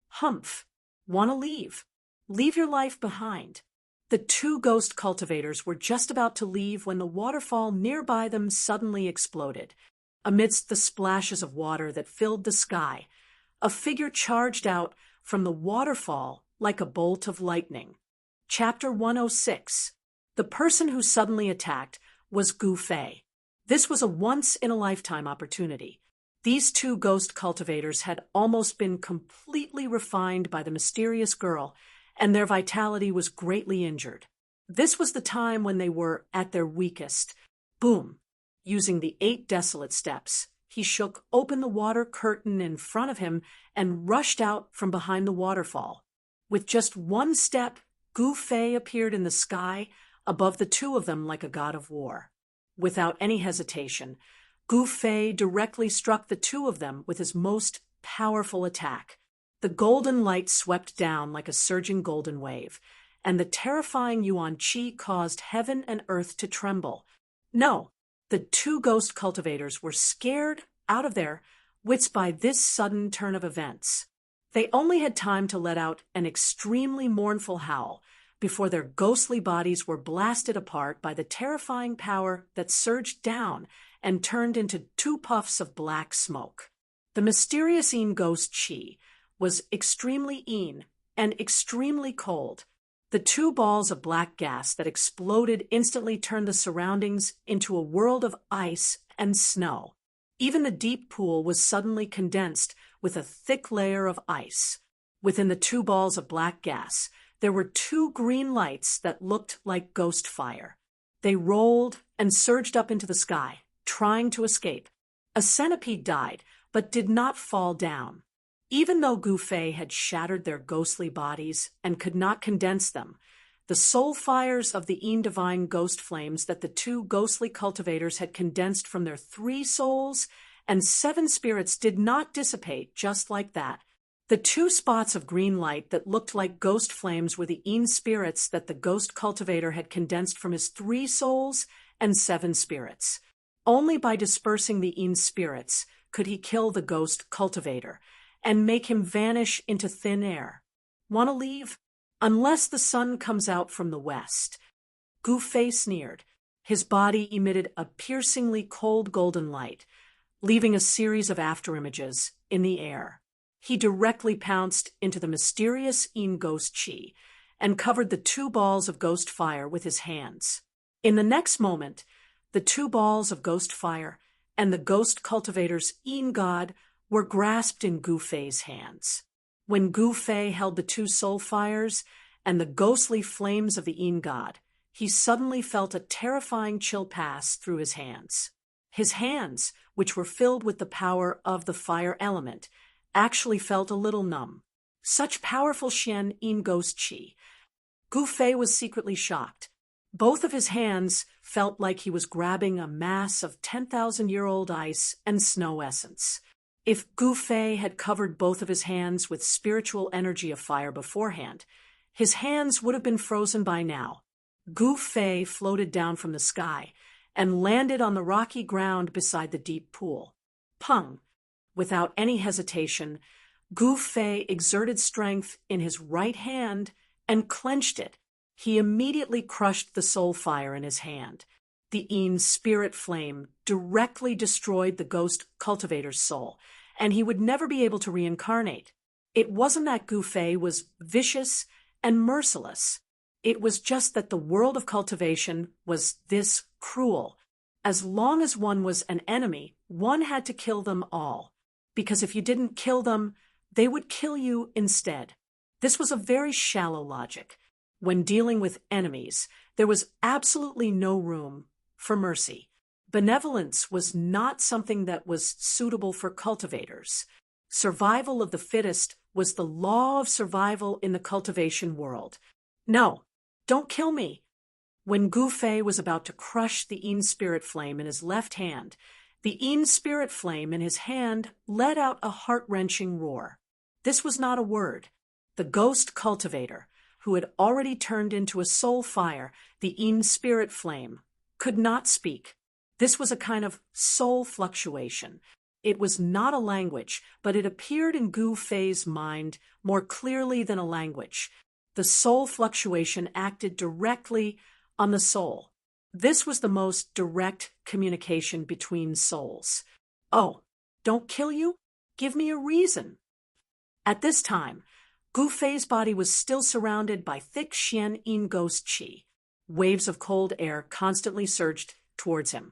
"Humph. Want to leave? Leave your life behind." The 2 ghost cultivators were just about to leave when the waterfall nearby them suddenly exploded. Amidst the splashes of water that filled the sky, a figure charged out from the waterfall like a bolt of lightning. Chapter 106. The person who suddenly attacked was Gu Fei. This was a once-in-a-lifetime opportunity. These 2 ghost cultivators had almost been completely refined by the mysterious girl, and their vitality was greatly injured. This was the time when they were at their weakest. Boom! Using the 8 desolate steps, he shook open the water curtain in front of him and rushed out from behind the waterfall. With just 1 step, Gu Fei appeared in the sky above the 2 of them like a god of war. Without any hesitation, Gu Fei directly struck the 2 of them with his most powerful attack. The golden light swept down like a surging golden wave, and the terrifying Yuan Qi caused heaven and earth to tremble. No, the 2 ghost cultivators were scared out of their wits by this sudden turn of events. They only had time to let out an extremely mournful howl before their ghostly bodies were blasted apart by the terrifying power that surged down and turned into 2 puffs of black smoke. The mysterious ghost Qi was extremely and extremely cold. The 2 balls of black gas that exploded instantly turned the surroundings into a world of ice and snow. Even the deep pool was suddenly condensed with a thick layer of ice. Within the 2 balls of black gas, there were 2 green lights that looked like ghost fire. They rolled and surged up into the sky, trying to escape. A centipede died, but did not fall down. Even though Gu Fei had shattered their ghostly bodies and could not condense them, the soul fires of the divine ghost flames that the two ghostly cultivators had condensed from their 3 souls and 7 spirits did not dissipate just like that. The 2 spots of green light that looked like ghost flames were the spirits that the ghost cultivator had condensed from his 3 souls and 7 spirits. Only by dispersing the spirits could he kill the ghost cultivator and make him vanish into thin air. Want to leave? Unless the sun comes out from the west. Gu Fei sneered. His body emitted a piercingly cold golden light, leaving a series of afterimages in the air. He directly pounced into the mysterious ghost chi and covered the 2 balls of ghost fire with his hands. In the next moment, the 2 balls of ghost fire and the ghost cultivator's god were grasped in Gu Fei's hands. When Gu Fei held the 2 soul fires and the ghostly flames of the god, he suddenly felt a terrifying chill pass through his hands. His hands, which were filled with the power of the fire element, actually felt a little numb. Such powerful Xian ghost chi. Gu Fei was secretly shocked. Both of his hands felt like he was grabbing a mass of 10,000-year-old ice and snow essence. If Gu Fei had covered both of his hands with spiritual energy of fire beforehand, his hands would have been frozen by now. Gu Fei floated down from the sky and landed on the rocky ground beside the deep pool. Pung! Without any hesitation, Gu Fei exerted strength in his right hand and clenched it. He immediately crushed the soul fire in his hand. The spirit flame directly destroyed the ghost cultivator's soul, and he would never be able to reincarnate. It wasn't that Gu Fei was vicious and merciless. It was just that the world of cultivation was this cruel. As long as one was an enemy, one had to kill them all, because if you didn't kill them, they would kill you instead. This was a very shallow logic. When dealing with enemies, there was absolutely no room for mercy. Benevolence was not something that was suitable for cultivators. Survival of the fittest was the law of survival in the cultivation world. No, don't kill me. When Gu Fei was about to crush the spirit flame in his left hand, the spirit flame in his hand let out a heart-wrenching roar. This was not a word. The ghost cultivator, who had already turned into a soul fire, the spirit flame, could not speak. This was a kind of soul fluctuation. It was not a language, but it appeared in Gu Fei's mind more clearly than a language. The soul fluctuation acted directly on the soul. This was the most direct communication between souls. Oh, don't kill you? Give me a reason. At this time, Gu Fei's body was still surrounded by thick Xian ghost chi. Waves of cold air constantly surged towards him,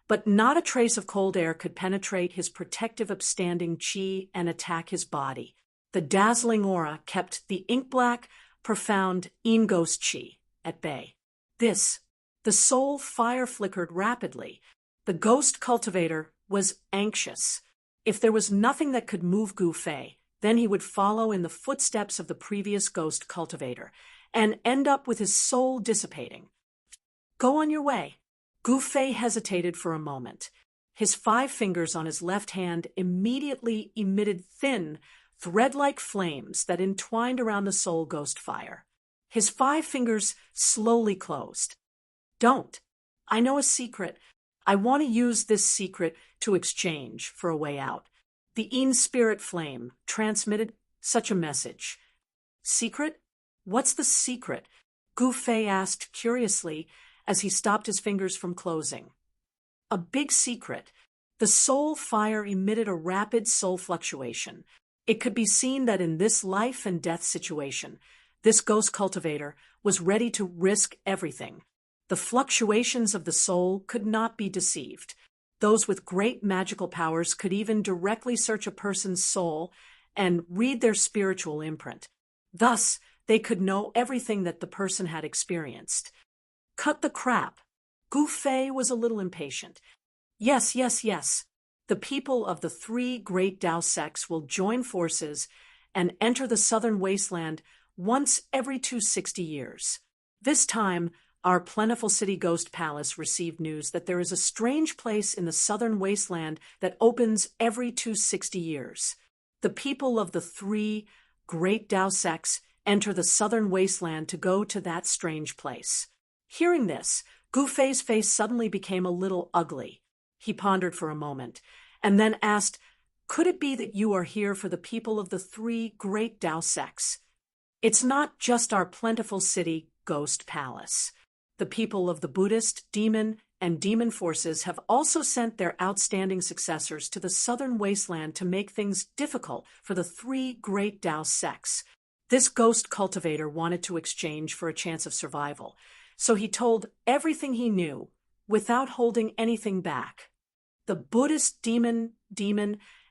but not a trace of cold air could penetrate his protective upstanding chi and attack his body. The dazzling aura kept the ink-black, profound ghost chi at bay. The soul fire flickered rapidly. The ghost cultivator was anxious. If there was nothing that could move Gu Fei, then he would follow in the footsteps of the previous ghost cultivator and end up with his soul dissipating. Go on your way. Gu Fei hesitated for a moment. His 5 fingers on his left hand immediately emitted thin, thread-like flames that entwined around the soul ghost fire. His 5 fingers slowly closed. Don't. I know a secret. I want to use this secret to exchange for a way out. The spirit flame transmitted such a message. Secret? What's the secret? Gu Fei asked curiously as he stopped his fingers from closing. A big secret. The soul fire emitted a rapid soul fluctuation. It could be seen that in this life and death situation, this ghost cultivator was ready to risk everything. The fluctuations of the soul could not be deceived. Those with great magical powers could even directly search a person's soul and read their spiritual imprint. Thus, they could know everything that the person had experienced. Cut the crap. Gu Fei was a little impatient. Yes. The people of the 3 great Tao sects will join forces and enter the southern wasteland once every 260 years. This time, our plentiful city ghost palace received news that there is a strange place in the southern wasteland that opens every 260 years. The people of the three great Dao sects enter the southern wasteland to go to that strange place. Hearing this, Gu Fei's face suddenly became a little ugly. He pondered for a moment, and then asked, "Could it be that you are here for the people of the three great Dao sects? It's not just our plentiful city ghost palace. The people of the Buddhist, demon, and demon forces have also sent their outstanding successors to the southern wasteland to make things difficult for the three great Dao sects. This ghost cultivator wanted to exchange for a chance of survival, so he told everything he knew without holding anything back. The Buddhist, demon,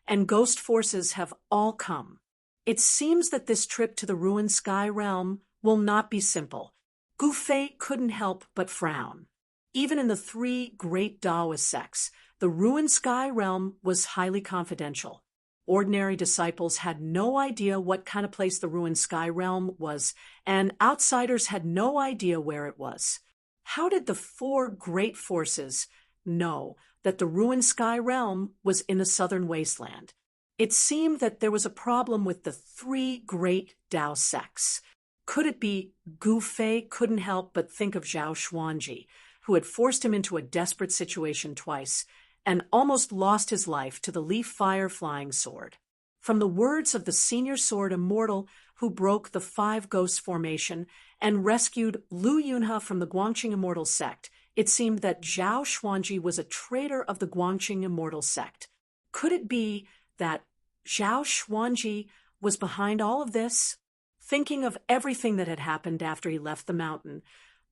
and ghost forces have all come. It seems that this trip to the ruined sky realm will not be simple." Gu Fei couldn't help but frown. Even in the three great Taoist sects, the ruined sky realm was highly confidential. Ordinary disciples had no idea what kind of place the ruined sky realm was, and outsiders had no idea where it was. How did the four great forces know that the ruined sky realm was in the southern wasteland? It seemed that there was a problem with the three great Dao sects. Could it be Gu Fei couldn't help but think of Zhao Xuanji, who had forced him into a desperate situation twice and almost lost his life to the leaf fire flying sword? From the words of the senior sword immortal who broke the five ghosts formation and rescued Lu Yunhe from the Guangqing immortal sect, it seemed that Zhao Xuanji was a traitor of the Guangqing immortal sect. Could it be that Zhao Xuanji was behind all of this? Thinking of everything that had happened after he left the mountain,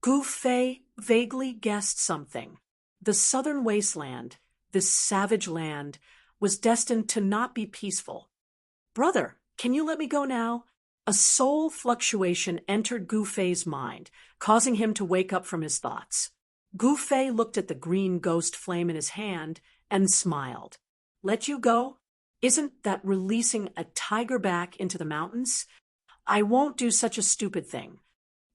Gu Fei vaguely guessed something. The southern wasteland, this savage land, was destined to not be peaceful. "Brother, can you let me go now?" A soul fluctuation entered Gu Fei's mind, causing him to wake up from his thoughts. Gu Fei looked at the green ghost flame in his hand and smiled. "Let you go? Isn't that releasing a tiger back into the mountains? I won't do such a stupid thing."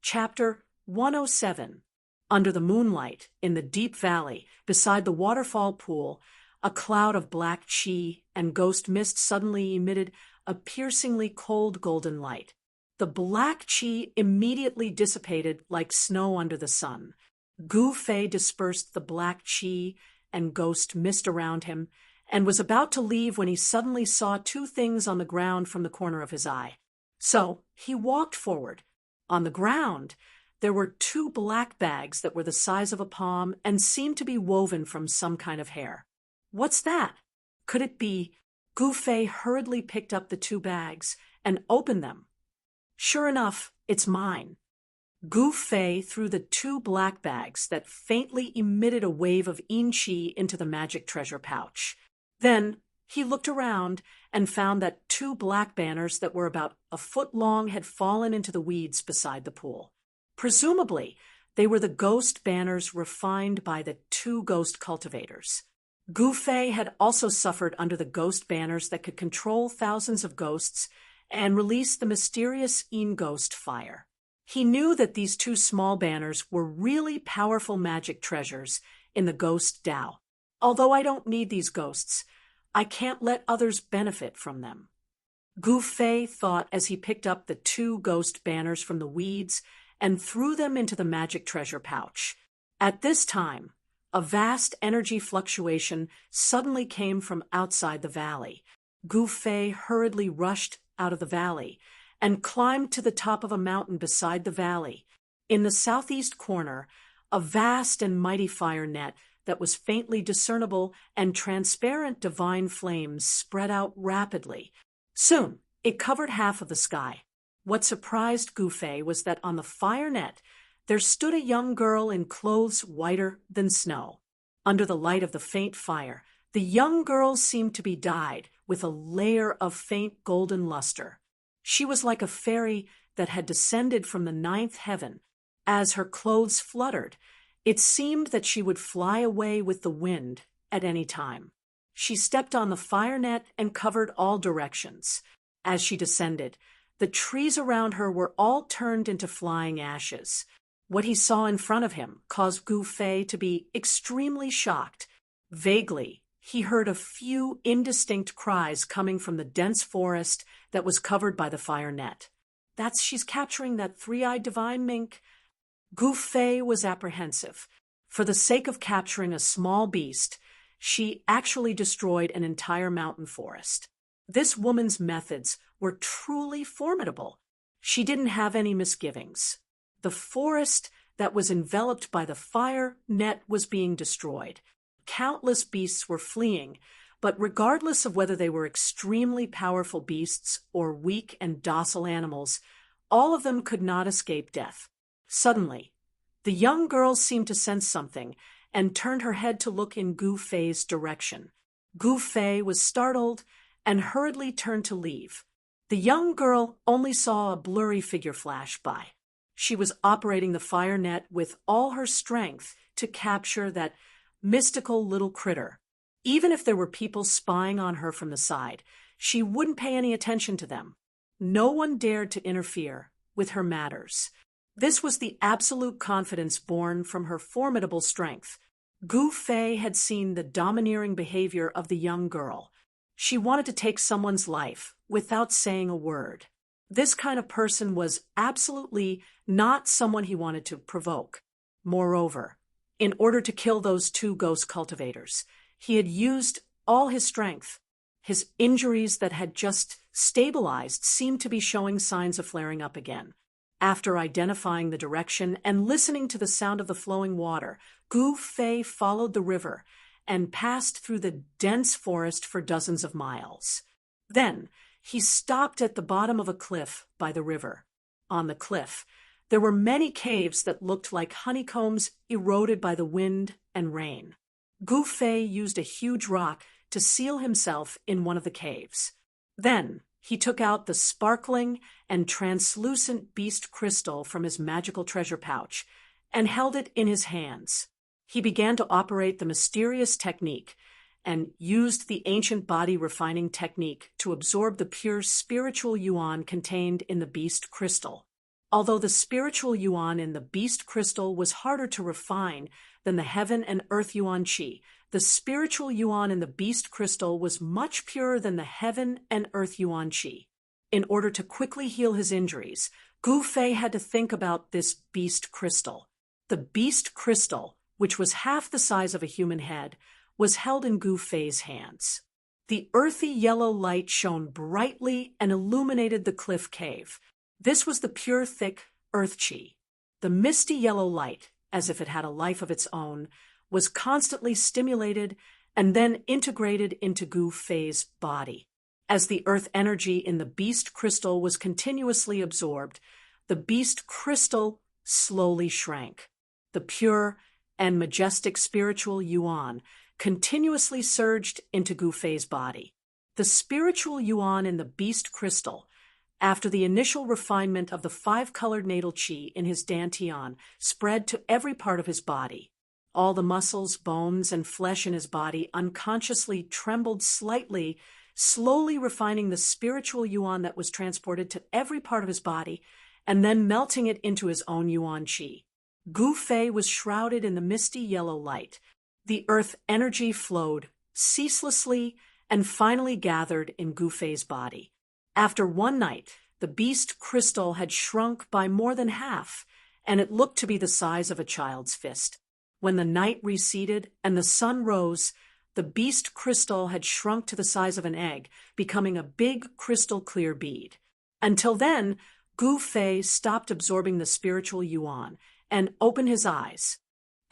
Chapter 107. Under the moonlight, in the deep valley, beside the waterfall pool, a cloud of black qi and ghost mist suddenly emitted a piercingly cold golden light. The black qi immediately dissipated like snow under the sun. Gu Fei dispersed the black qi and ghost mist around him and was about to leave when he suddenly saw two things on the ground from the corner of his eye. So he walked forward. On the ground, there were two black bags that were the size of a palm and seemed to be woven from some kind of hair. "What's that?" Could it be? Gu Fei hurriedly picked up the two bags and opened them. "Sure enough, it's mine." Gu Fei threw the two black bags that faintly emitted a wave of yin qi into the magic treasure pouch. Then he looked around and found that two black banners that were about a foot long had fallen into the weeds beside the pool. Presumably, they were the ghost banners refined by the two ghost cultivators. Gu Fei had also suffered under the ghost banners that could control thousands of ghosts and release the mysterious yin ghost fire. He knew that these two small banners were really powerful magic treasures in the ghost Dao. "Although I don't need these ghosts, I can't let others benefit from them," Gu Fei thought as he picked up the two ghost banners from the weeds and threw them into the magic treasure pouch. At this time, a vast energy fluctuation suddenly came from outside the valley. Gu Fei hurriedly rushed out of the valley and climbed to the top of a mountain beside the valley. In the southeast corner, a vast and mighty fire net that was faintly discernible and transparent divine flames spread out rapidly. Soon, it covered half of the sky. What surprised Gu Fei was that on the fire net, there stood a young girl in clothes whiter than snow. Under the light of the faint fire, the young girl seemed to be dyed with a layer of faint golden luster. She was like a fairy that had descended from the ninth heaven. As her clothes fluttered, it seemed that she would fly away with the wind at any time. She stepped on the fire net and covered all directions. As she descended, the trees around her were all turned into flying ashes. What he saw in front of him caused Gu Fei to be extremely shocked. Vaguely, he heard a few indistinct cries coming from the dense forest that was covered by the fire net. She's capturing that three-eyed divine mink. Gu Fei was apprehensive. For the sake of capturing a small beast, she actually destroyed an entire mountain forest. This woman's methods were truly formidable. She didn't have any misgivings. The forest that was enveloped by the fire net was being destroyed. Countless beasts were fleeing, but regardless of whether they were extremely powerful beasts or weak and docile animals, all of them could not escape death. Suddenly, the young girl seemed to sense something and turned her head to look in Gu Fei's direction. Gu Fei was startled and hurriedly turned to leave. The young girl only saw a blurry figure flash by. She was operating the fire net with all her strength to capture that mystical little critter. Even if there were people spying on her from the side, she wouldn't pay any attention to them. No one dared to interfere with her matters. This was the absolute confidence born from her formidable strength. Gu Fei had seen the domineering behavior of the young girl. She wanted to take someone's life without saying a word. This kind of person was absolutely not someone he wanted to provoke. Moreover, in order to kill those two ghost cultivators, he had used all his strength. His injuries that had just stabilized seemed to be showing signs of flaring up again. After identifying the direction and listening to the sound of the flowing water, Gu Fei followed the river and passed through the dense forest for dozens of miles. Then, he stopped at the bottom of a cliff by the river. On the cliff, there were many caves that looked like honeycombs eroded by the wind and rain. Gu Fei used a huge rock to seal himself in one of the caves. Then, he took out the sparkling and translucent beast crystal from his magical treasure pouch and held it in his hands. He began to operate the mysterious technique and used the ancient body refining technique to absorb the pure spiritual yuan contained in the beast crystal. Although the spiritual yuan in the beast crystal was harder to refine than the heaven and earth yuan qi, the spiritual yuan in the beast crystal was much purer than the heaven and earth yuan qi. In order to quickly heal his injuries, Gu Fei had to think about this beast crystal. The beast crystal, which was half the size of a human head, was held in Gu Fei's hands. The earthy yellow light shone brightly and illuminated the cliff cave. This was the pure, thick earth qi. The misty yellow light, as if it had a life of its own, was constantly stimulated and then integrated into Gu Fei's body. As the earth energy in the beast crystal was continuously absorbed, the beast crystal slowly shrank. The pure and majestic spiritual yuan continuously surged into Gu Fei's body. The spiritual yuan in the beast crystal, after the initial refinement of the five-colored natal qi in his dantian, spread to every part of his body. All the muscles, bones, and flesh in his body unconsciously trembled slightly, slowly refining the spiritual yuan that was transported to every part of his body, and then melting it into his own yuan qi. Gu Fei was shrouded in the misty yellow light. The earth energy flowed ceaselessly and finally gathered in Gu Fei's body. After one night, the beast crystal had shrunk by more than half, and it looked to be the size of a child's fist. When the night receded and the sun rose, the beast crystal had shrunk to the size of an egg, becoming a big crystal-clear bead. Until then, Gu Fei stopped absorbing the spiritual yuan and opened his eyes.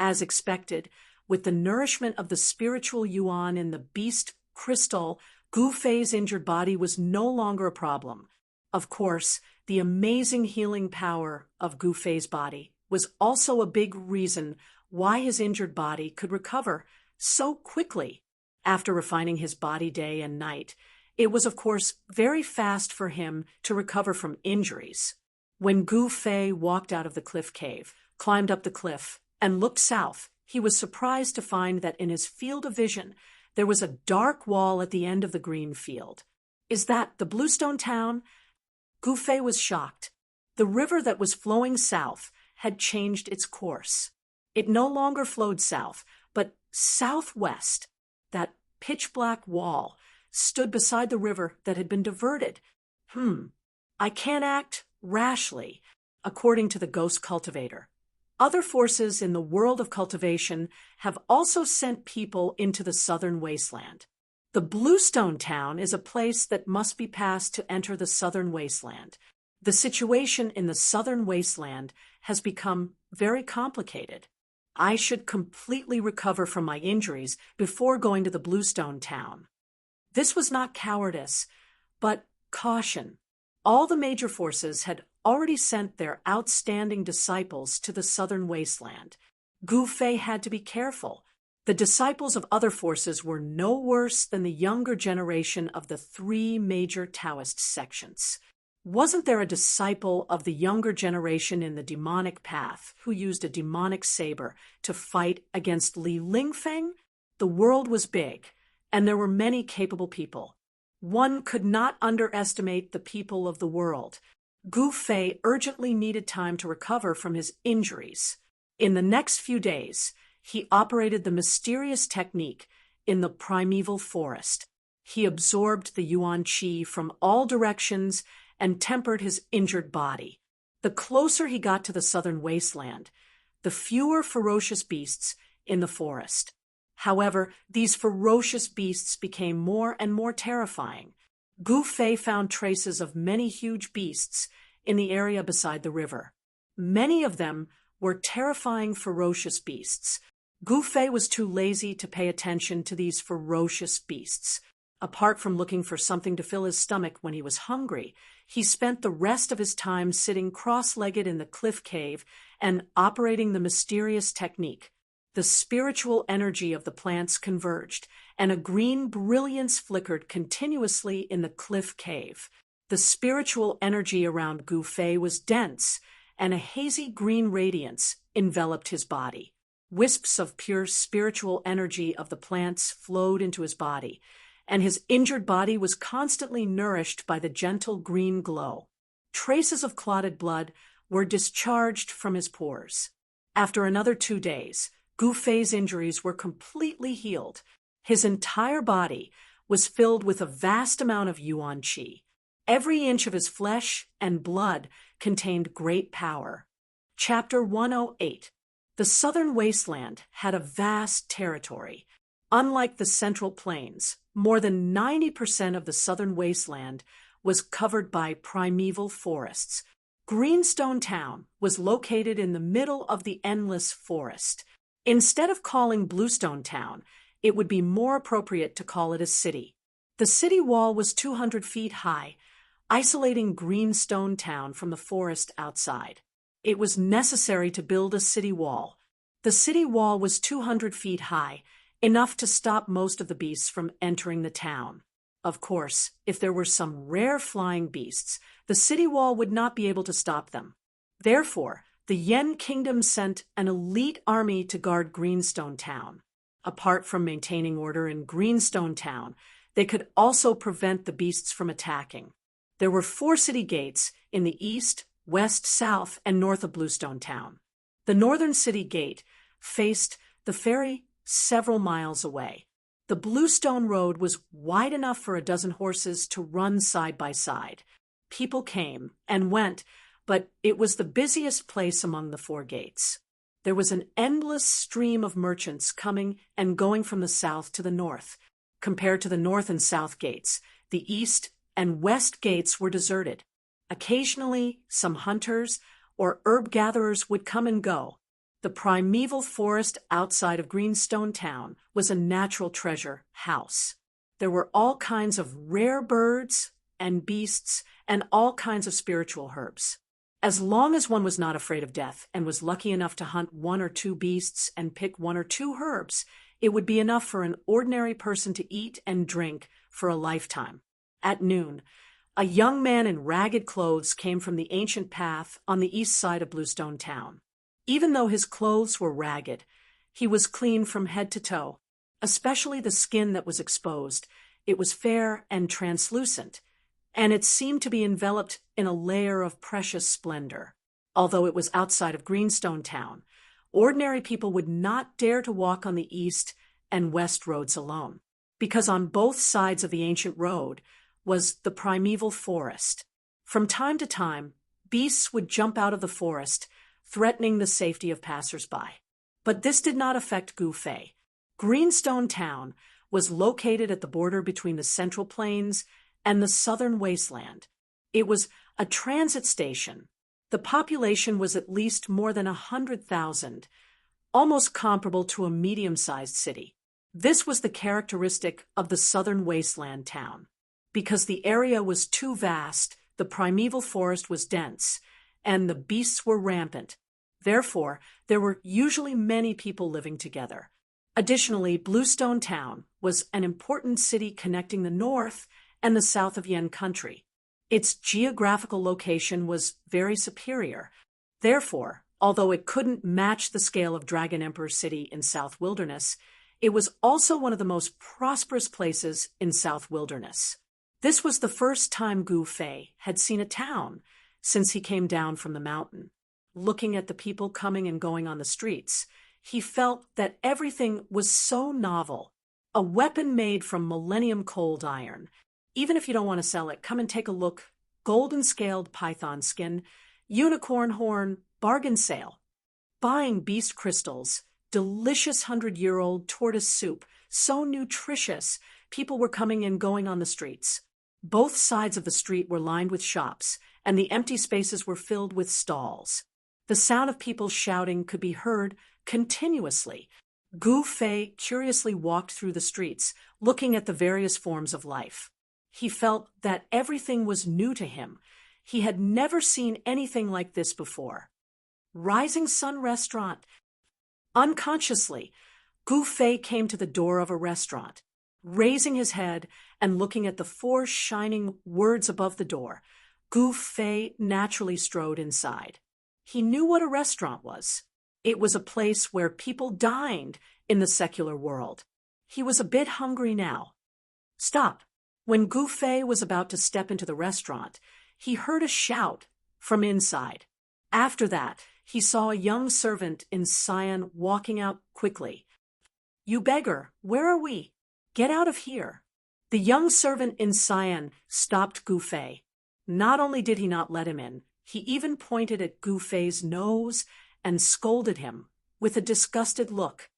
As expected, with the nourishment of the spiritual yuan in the beast crystal, Gu Fei's injured body was no longer a problem. Of course, the amazing healing power of Gu Fei's body was also a big reason why his injured body could recover so quickly. After refining his body day and night, it was, of course, very fast for him to recover from injuries. When Gu Fei walked out of the cliff cave, climbed up the cliff, and looked south, he was surprised to find that in his field of vision, there was a dark wall at the end of the green field. Is that the Bluestone town? Gu Fei was shocked. The river that was flowing south had changed its course. It no longer flowed south, but southwest. That pitch-black wall stood beside the river that had been diverted. I can't act rashly, according to the ghost cultivator. Other forces in the world of cultivation have also sent people into the southern wasteland. The Bluestone Town is a place that must be passed to enter the southern wasteland. The situation in the southern wasteland has become very complicated. I should completely recover from my injuries before going to the Bluestone Town. This was not cowardice, but caution. All the major forces had already sent their outstanding disciples to the southern wasteland. Gu Fei had to be careful. The disciples of other forces were no worse than the younger generation of the three major Taoist sections. Wasn't there a disciple of the younger generation in the demonic path who used a demonic saber to fight against Li Lingfeng? The world was big, and there were many capable people. One could not underestimate the people of the world. Gu Fei urgently needed time to recover from his injuries. In the next few days, he operated the mysterious technique in the primeval forest. He absorbed the Yuan Qi from all directions and tempered his injured body. The closer he got to the southern wasteland, the fewer ferocious beasts in the forest. However, these ferocious beasts became more and more terrifying. Gu Fei found traces of many huge beasts in the area beside the river. Many of them were terrifying, ferocious beasts. Gu Fei was too lazy to pay attention to these ferocious beasts. Apart from looking for something to fill his stomach when he was hungry, he spent the rest of his time sitting cross-legged in the cliff cave and operating the mysterious technique. The spiritual energy of the plants converged, and a green brilliance flickered continuously in the cliff cave. The spiritual energy around Gu Fei was dense, and a hazy green radiance enveloped his body. Wisps of pure spiritual energy of the plants flowed into his body, and his injured body was constantly nourished by the gentle green glow. Traces of clotted blood were discharged from his pores. After another 2 days, Gu Fei's injuries were completely healed. His entire body was filled with a vast amount of Yuan Qi. Every inch of his flesh and blood contained great power. Chapter 108. The southern wasteland had a vast territory. Unlike the central plains, more than 90% of the southern wasteland was covered by primeval forests. Greenstone Town was located in the middle of the endless forest. Instead of calling Bluestone Town, it would be more appropriate to call it a city. The city wall was 200 feet high, isolating Greenstone Town from the forest outside. It was necessary to build a city wall. The city wall was 200 feet high, enough to stop most of the beasts from entering the town. Of course, if there were some rare flying beasts, the city wall would not be able to stop them. Therefore, the Yen Kingdom sent an elite army to guard Greenstone Town. Apart from maintaining order in Greenstone Town, they could also prevent the beasts from attacking. There were 4 city gates in the east, west, south, and north of Bluestone Town. The northern city gate faced the ferry several miles away. The Bluestone Road was wide enough for a dozen horses to run side by side. People came and went, but it was the busiest place among the 4 gates. There was an endless stream of merchants coming and going from the south to the north. Compared to the north and south gates, the east and west gates were deserted. Occasionally, some hunters or herb gatherers would come and go. The primeval forest outside of Greenstone Town was a natural treasure house. There were all kinds of rare birds and beasts and all kinds of spiritual herbs. As long as one was not afraid of death and was lucky enough to hunt 1 or 2 beasts and pick 1 or 2 herbs, it would be enough for an ordinary person to eat and drink for a lifetime. At noon, a young man in ragged clothes came from the ancient path on the east side of Bluestone Town. Even though his clothes were ragged, he was clean from head to toe, especially the skin that was exposed. It was fair and translucent, and it seemed to be enveloped in a layer of precious splendor. although it was outside of Greenstone Town. Ordinary people would not dare to walk on the east and west roads alone, because on both sides of the ancient road was the primeval forest. From time to time, beasts would jump out of the forest, threatening the safety of passers-by. But this did not affect Gu Fei. Greenstone Town was located at the border between the Central Plains and the Southern Wasteland. It was a transit station. The population was at least more than 100,000, almost comparable to a medium-sized city. This was the characteristic of the Southern Wasteland town. Because the area was too vast, the primeval forest was dense, and the beasts were rampant. Therefore, there were usually many people living together. Additionally, Bluestone Town was an important city connecting the north and the south of Yen Country. Its geographical location was very superior. Therefore, although it couldn't match the scale of Dragon Emperor City in South Wilderness, it was also one of the most prosperous places in South Wilderness. This was the first time Gu Fei had seen a town since he came down from the mountain. Looking at the people coming and going on the streets, he felt that everything was so novel. A weapon made from millennium cold iron. Even if you don't want to sell it, come and take a look. Golden scaled python skin, unicorn horn, bargain sale. Buying beast crystals, delicious 100-year-old tortoise soup, so nutritious, people were coming and going on the streets. Both sides of the street were lined with shops, and the empty spaces were filled with stalls. The sound of people shouting could be heard continuously. Gu Fei curiously walked through the streets, looking at the various forms of life. He felt that everything was new to him. He had never seen anything like this before. Rising Sun Restaurant. Unconsciously, Gu Fei came to the door of a restaurant. Raising his head and looking at the 4 shining words above the door, Gu Fei naturally strode inside. He knew what a restaurant was. It was a place where people dined in the secular world. He was a bit hungry now. Stop. When Gu Fei was about to step into the restaurant, he heard a shout from inside. After that, he saw a young servant in cyan walking out quickly. "You beggar, where are we? Get out of here." The young servant in cyan stopped Gu Fei. Not only did he not let him in, he even pointed at Gu Fei's nose and scolded him with a disgusted look.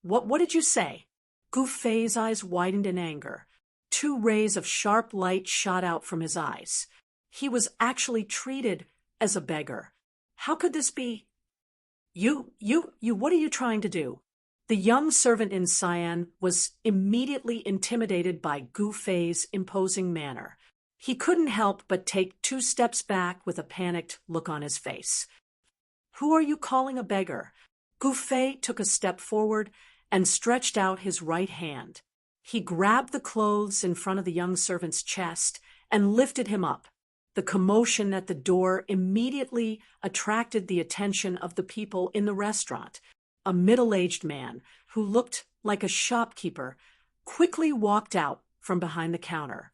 What did you say?" Gu Fei's eyes widened in anger. 2 rays of sharp light shot out from his eyes. He was actually treated as a beggar. How could this be? You, what are you trying to do?" The young servant in cyan was immediately intimidated by Gu Fei's imposing manner. He couldn't help but take 2 steps back with a panicked look on his face. "Who are you calling a beggar?" Gu Fei took a step forward and stretched out his right hand. He grabbed the clothes in front of the young servant's chest and lifted him up. The commotion at the door immediately attracted the attention of the people in the restaurant. A middle-aged man, who looked like a shopkeeper, quickly walked out from behind the counter.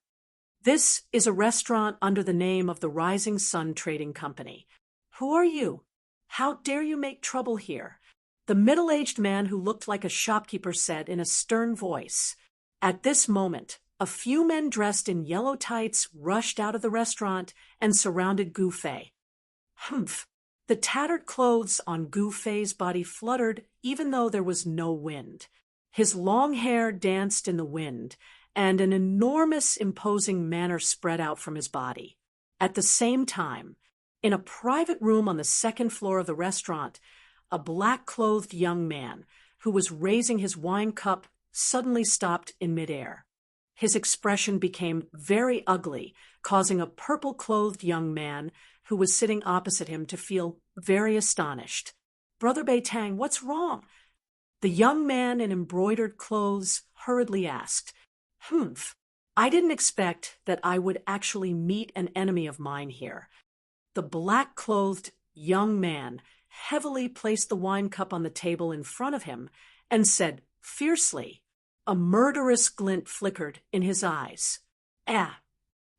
"This is a restaurant under the name of the Rising Sun Trading Company. Who are you? How dare you make trouble here?" The middle-aged man who looked like a shopkeeper said in a stern voice. At this moment, a few men dressed in yellow tights rushed out of the restaurant and surrounded Gu Fei. Humph! The tattered clothes on Gu Fei's body fluttered even though there was no wind. His long hair danced in the wind, and an enormous, imposing manner spread out from his body. At the same time, in a private room on the 2nd floor of the restaurant, a black-clothed young man who was raising his wine cup suddenly stopped in midair. His expression became very ugly, causing a purple-clothed young man who was sitting opposite him to feel very astonished. "Brother Beitang, what's wrong?" The young man in embroidered clothes hurriedly asked. "Humph! I didn't expect that I would actually meet an enemy of mine here." The black-clothed young man heavily placed the wine cup on the table in front of him and said fiercely, a murderous glint flickered in his eyes, "Ah,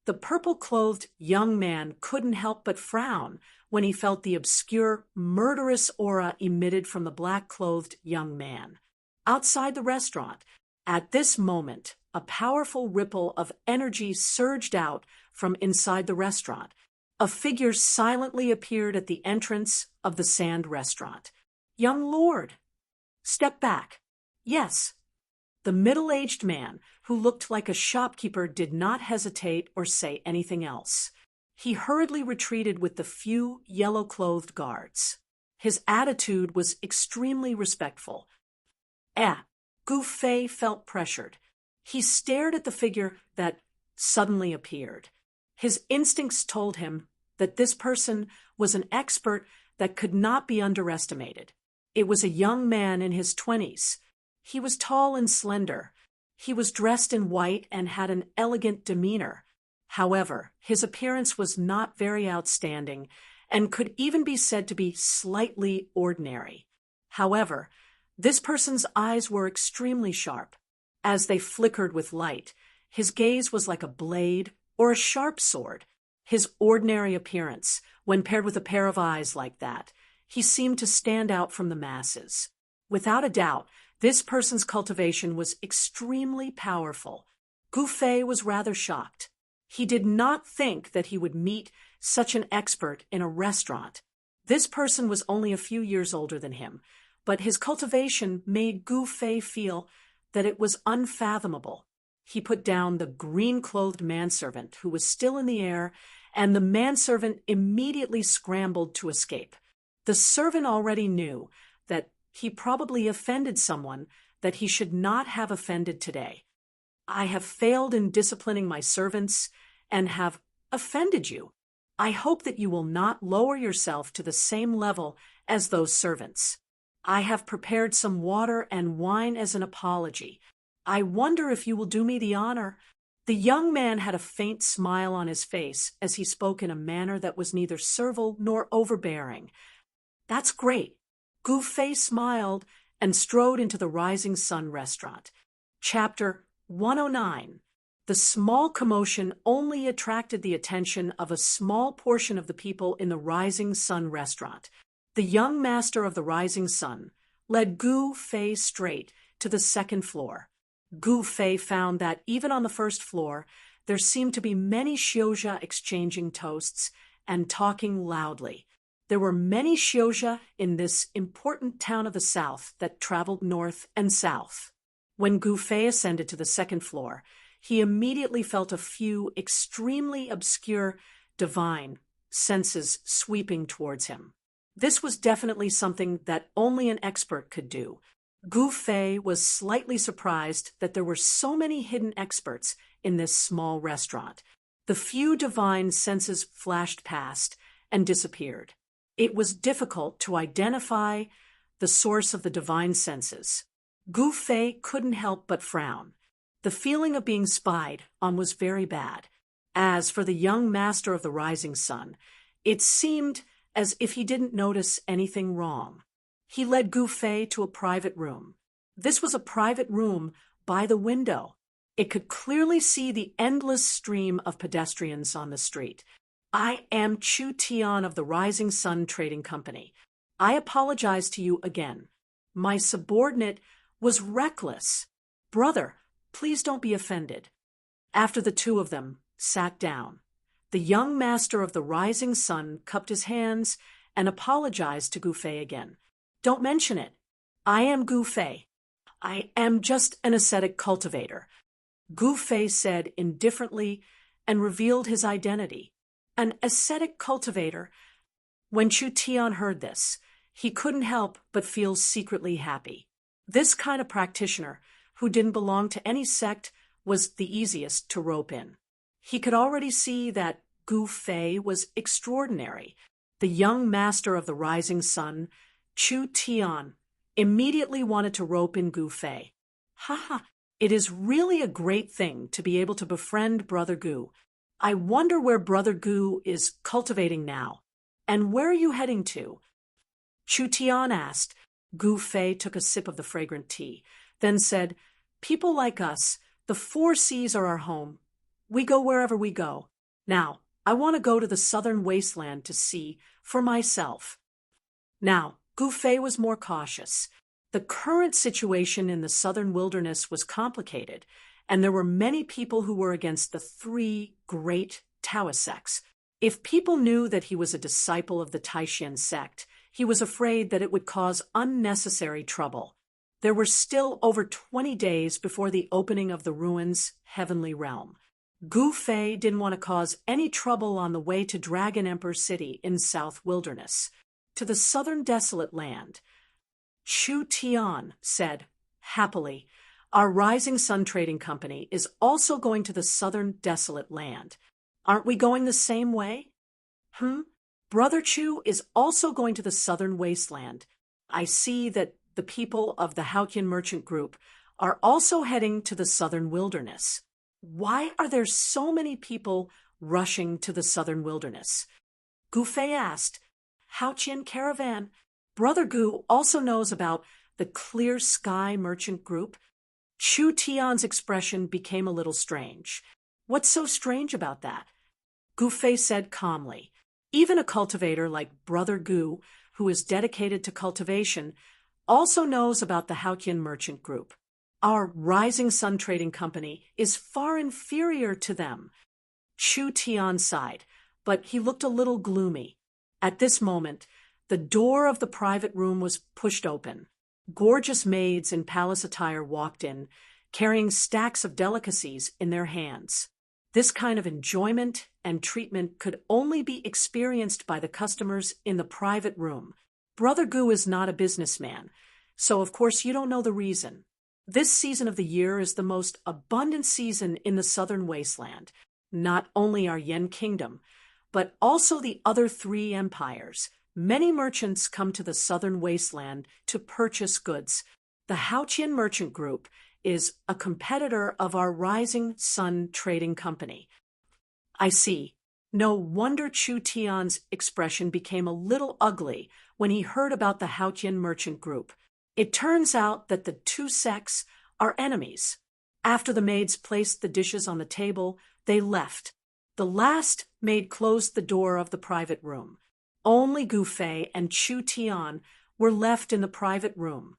The purple-clothed young man couldn't help but frown when he felt the obscure, murderous aura emitted from the black-clothed young man. Outside the restaurant, at this moment, a powerful ripple of energy surged out from inside the restaurant. A figure silently appeared at the entrance of the sand restaurant. "Young lord!" "Step back." "Yes." The middle-aged man, who looked like a shopkeeper, did not hesitate or say anything else. He hurriedly retreated with the few yellow-clothed guards. His attitude was extremely respectful. Gu Fei felt pressured. He stared at the figure that suddenly appeared. His instincts told him that this person was an expert that could not be underestimated. It was a young man in his 20s. He was tall and slender. He was dressed in white and had an elegant demeanor. However, his appearance was not very outstanding and could even be said to be slightly ordinary. However, this person's eyes were extremely sharp. As they flickered with light, his gaze was like a blade or a sharp sword. His ordinary appearance, when paired with a pair of eyes like that, he seemed to stand out from the masses. Without a doubt, this person's cultivation was extremely powerful. Gu Fei was rather shocked. He did not think that he would meet such an expert in a restaurant. This person was only a few years older than him, but his cultivation made Gu Fei feel that it was unfathomable. He put down the green-clothed manservant who was still in the air, and the manservant immediately scrambled to escape. The servant already knew that he probably offended someone that he should not have offended today. "I have failed in disciplining my servants and have offended you. I hope that you will not lower yourself to the same level as those servants. I have prepared some water and wine as an apology. I wonder if you will do me the honor." The young man had a faint smile on his face as he spoke in a manner that was neither servile nor overbearing. "That's great." Gu Fei smiled and strode into the Rising Sun restaurant. Chapter 109. The small commotion only attracted the attention of a small portion of the people in the Rising Sun restaurant. The young master of the Rising Sun led Gu Fei straight to the second floor. Gu Fei found that even on the first floor, there seemed to be many xiuzha exchanging toasts and talking loudly. There were many xiuzha in this important town of the south that traveled north and south. When Gu Fei ascended to the second floor, he immediately felt a few extremely obscure divine senses sweeping towards him. This was definitely something that only an expert could do. Gu Fei was slightly surprised that there were so many hidden experts in this small restaurant. The few divine senses flashed past and disappeared. It was difficult to identify the source of the divine senses. Gu Fei couldn't help but frown. The feeling of being spied on was very bad. As for the young master of the Rising Sun, it seemed as if he didn't notice anything wrong. He led Gu Fei to a private room. This was a private room by the window. It could clearly see the endless stream of pedestrians on the street. "I am Chu Tian of the Rising Sun Trading Company. I apologize to you again. My subordinate was reckless. Brother, please don't be offended." After the two of them sat down, the young master of the Rising Sun cupped his hands and apologized to Gu Fei again. "Don't mention it. I am Gu Fei. I am just an ascetic cultivator," Gu Fei said indifferently and revealed his identity. An ascetic cultivator. When Chu Tian heard this, he couldn't help but feel secretly happy. This kind of practitioner, who didn't belong to any sect, was the easiest to rope in. He could already see that Gu Fei was extraordinary. The young master of the Rising Sun, Chu Tian, immediately wanted to rope in Gu Fei. "Ha! It is really a great thing to be able to befriend Brother Gu. I wonder where Brother Gu is cultivating now. And where are you heading to?" Chu Tian asked. Gu Fei took a sip of the fragrant tea, then said, "People like us, the 4 seas are our home. We go wherever we go. Now, I want to go to the southern wasteland to see for myself. Now, Gu Fei was more cautious. The current situation in the southern wilderness was complicated, and there were many people who were against the three great Taoist sects. If people knew that he was a disciple of the Taishan sect, he was afraid that it would cause unnecessary trouble. There were still over 20 days before the opening of the ruins' heavenly realm. Gu Fei didn't want to cause any trouble on the way to Dragon Emperor City in South Wilderness. To the southern desolate land, Chu Tian said, happily, our Rising Sun Trading Company is also going to the southern desolate land. Aren't we going the same way? Brother Chu is also going to the southern wasteland. I see that the people of the Haotian merchant group are also heading to the southern wilderness. Why are there so many people rushing to the southern wilderness? Gu Fei asked. Haotian caravan. Brother Gu also knows about the Clear Sky merchant group. Chu Tian's expression became a little strange. What's so strange about that? Gu Fei said calmly. Even a cultivator like Brother Gu, who is dedicated to cultivation, also knows about the Haotian merchant group. Our Rising Sun Trading Company is far inferior to them. Chu Tian sighed, but he looked a little gloomy. At this moment, the door of the private room was pushed open. Gorgeous maids in palace attire walked in, carrying stacks of delicacies in their hands. This kind of enjoyment and treatment could only be experienced by the customers in the private room. Brother Gu is not a businessman, so of course you don't know the reason. This season of the year is the most abundant season in the southern wasteland, not only our Yen kingdom, but also the other three empires. Many merchants come to the southern wasteland to purchase goods. The Haotian merchant group is a competitor of our Rising Sun Trading Company. I see. No wonder Chu Tian's expression became a little ugly when he heard about the Haotian merchant group. It turns out that the two sects are enemies. After the maids placed the dishes on the table, they left. The last maid closed the door of the private room. Only Gu Fei and Chu Tian were left in the private room.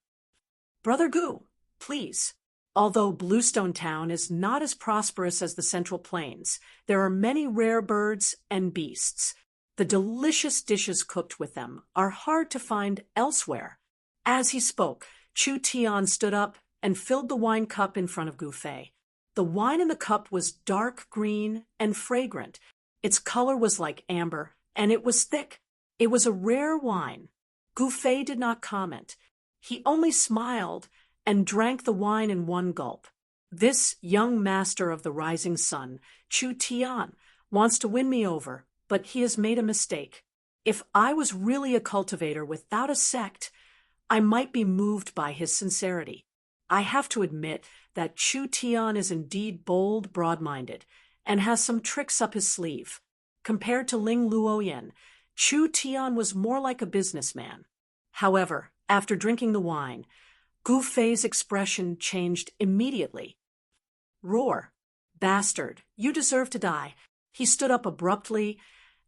Brother Gu, please. Although Bluestone Town is not as prosperous as the Central Plains, there are many rare birds and beasts. The delicious dishes cooked with them are hard to find elsewhere. As he spoke, Chu Tian stood up and filled the wine cup in front of Gu Fei. The wine in the cup was dark green and fragrant. Its color was like amber, and it was thick. It was a rare wine. Gu Fei did not comment. He only smiled and drank the wine in one gulp. This young master of the rising sun, Chu Tian, wants to win me over, but he has made a mistake. If I was really a cultivator without a sect, I might be moved by his sincerity. I have to admit that Chu Tian is indeed bold, broad-minded, and has some tricks up his sleeve. Compared to Ling Luoyan, Chu Tian was more like a businessman. However, after drinking the wine, Gu Fei's expression changed immediately. Roar. Bastard, you deserve to die. He stood up abruptly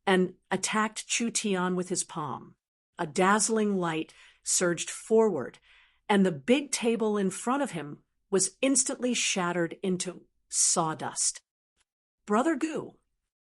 and attacked Chu Tian with his palm. A dazzling light surged forward, and the big table in front of him was instantly shattered into sawdust. Brother Gu.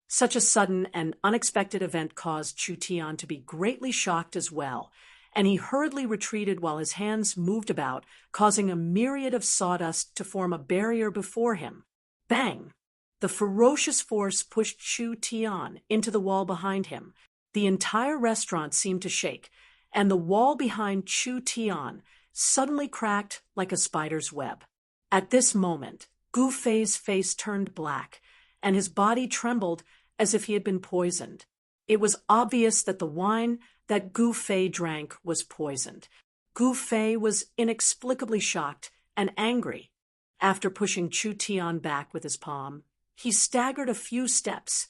Such a sudden and unexpected event caused Chu Tian to be greatly shocked as well, and he hurriedly retreated while his hands moved about, causing a myriad of sawdust to form a barrier before him. Bang! The ferocious force pushed Chu Tian into the wall behind him. The entire restaurant seemed to shake, and the wall behind Chu Tian suddenly cracked like a spider's web. At this moment, Gu Fei's face turned black, and his body trembled as if he had been poisoned. It was obvious that the wine that Gu Fei drank was poisoned. Gu Fei was inexplicably shocked and angry. After pushing Chu Tian back with his palm, he staggered a few steps,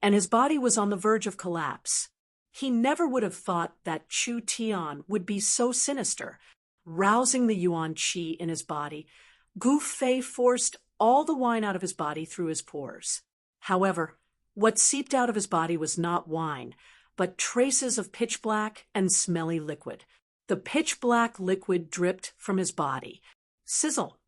and his body was on the verge of collapse. He never would have thought that Chu Tian would be so sinister. Rousing the Yuan Qi in his body, Gu Fei forced all the wine out of his body through his pores. However, What seeped out of his body was not wine, but traces of pitch black and smelly liquid. The pitch black liquid dripped from his body. Sizzle!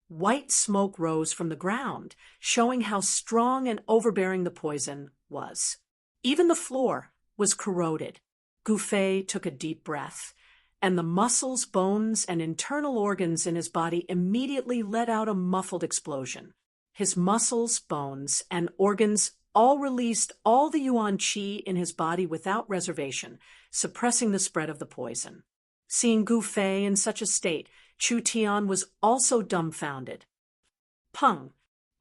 White smoke rose from the ground, showing how strong and overbearing the poison was. Even the floor was corroded. Gouffet took a deep breath, and the muscles, bones, and internal organs in his body immediately let out a muffled explosion. His muscles, bones, and organs all released all the yuan qi in his body without reservation, suppressing the spread of the poison. Seeing Gouffet in such a state, Chu Tian was also dumbfounded. Pung!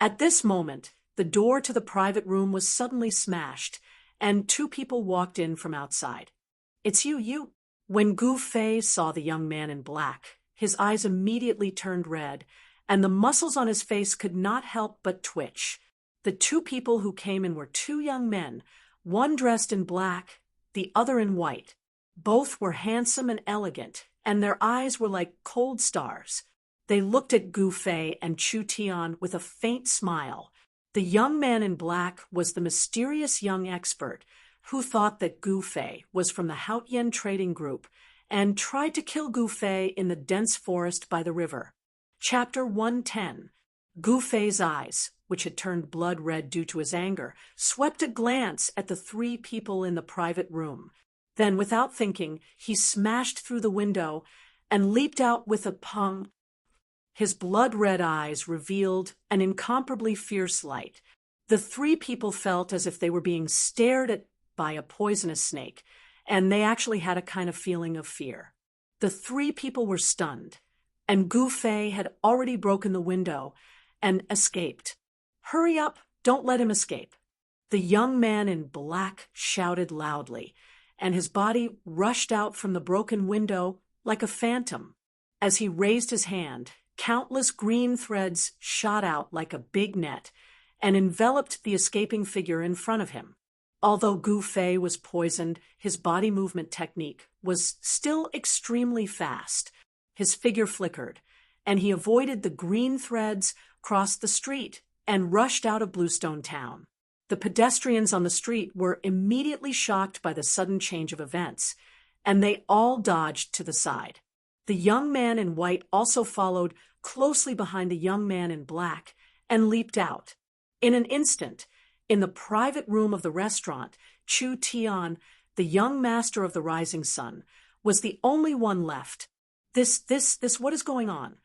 At this moment, the door to the private room was suddenly smashed, and two people walked in from outside. It's you. When Gouffet saw the young man in black, his eyes immediately turned red, and the muscles on his face could not help but twitch. The two people who came in were two young men, one dressed in black, the other in white. Both were handsome and elegant, and their eyes were like cold stars. They looked at Gouffet and Chu Tian with a faint smile. The young man in black was the mysterious young expert who thought that Gouffet was from the Haotian trading group and tried to kill Gouffet in the dense forest by the river. Chapter 110. Gouffet's eyes, which had turned blood red due to his anger, swept a glance at the three people in the private room. Then, without thinking, he smashed through the window and leaped out with a pung. His blood-red eyes revealed an incomparably fierce light. The three people felt as if they were being stared at by a poisonous snake, and they actually had a kind of feeling of fear. The three people were stunned, and Gouffet had already broken the window and escaped. "Hurry up! Don't let him escape!" The young man in black shouted loudly, and his body rushed out from the broken window like a phantom. As he raised his hand, countless green threads shot out like a big net and enveloped the escaping figure in front of him. Although Gouffet was poisoned, his body movement technique was still extremely fast. His figure flickered, and he avoided the green threads, crossed the street, and rushed out of Bluestone Town. The pedestrians on the street were immediately shocked by the sudden change of events, and they all dodged to the side. The young man in white also followed closely behind the young man in black and leaped out. In an instant, in the private room of the restaurant, Chu Tian, the young master of the rising sun, was the only one left. What is going on?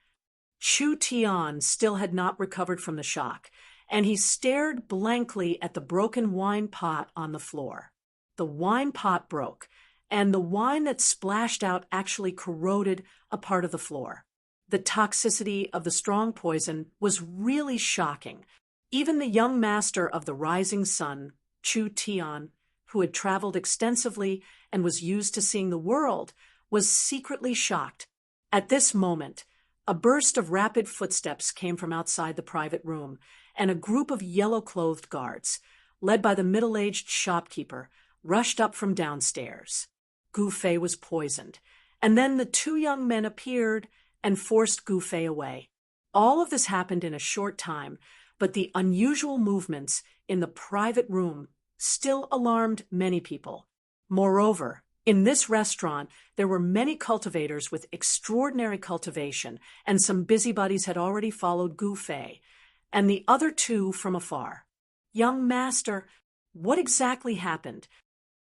Chu Tian still had not recovered from the shock, and he stared blankly at the broken wine pot on the floor. The wine pot broke, and the wine that splashed out actually corroded a part of the floor. The toxicity of the strong poison was really shocking. Even the young master of the rising sun, Chu Tian, who had traveled extensively and was used to seeing the world, was secretly shocked. At this moment, a burst of rapid footsteps came from outside the private room, and a group of yellow-clothed guards, led by the middle-aged shopkeeper, rushed up from downstairs. Gouffet was poisoned, and then the two young men appeared and forced Gouffet away. All of this happened in a short time, but the unusual movements in the private room still alarmed many people. Moreover, in this restaurant, there were many cultivators with extraordinary cultivation, and some busybodies had already followed Gouffet, and the other two from afar. "Young master, what exactly happened?"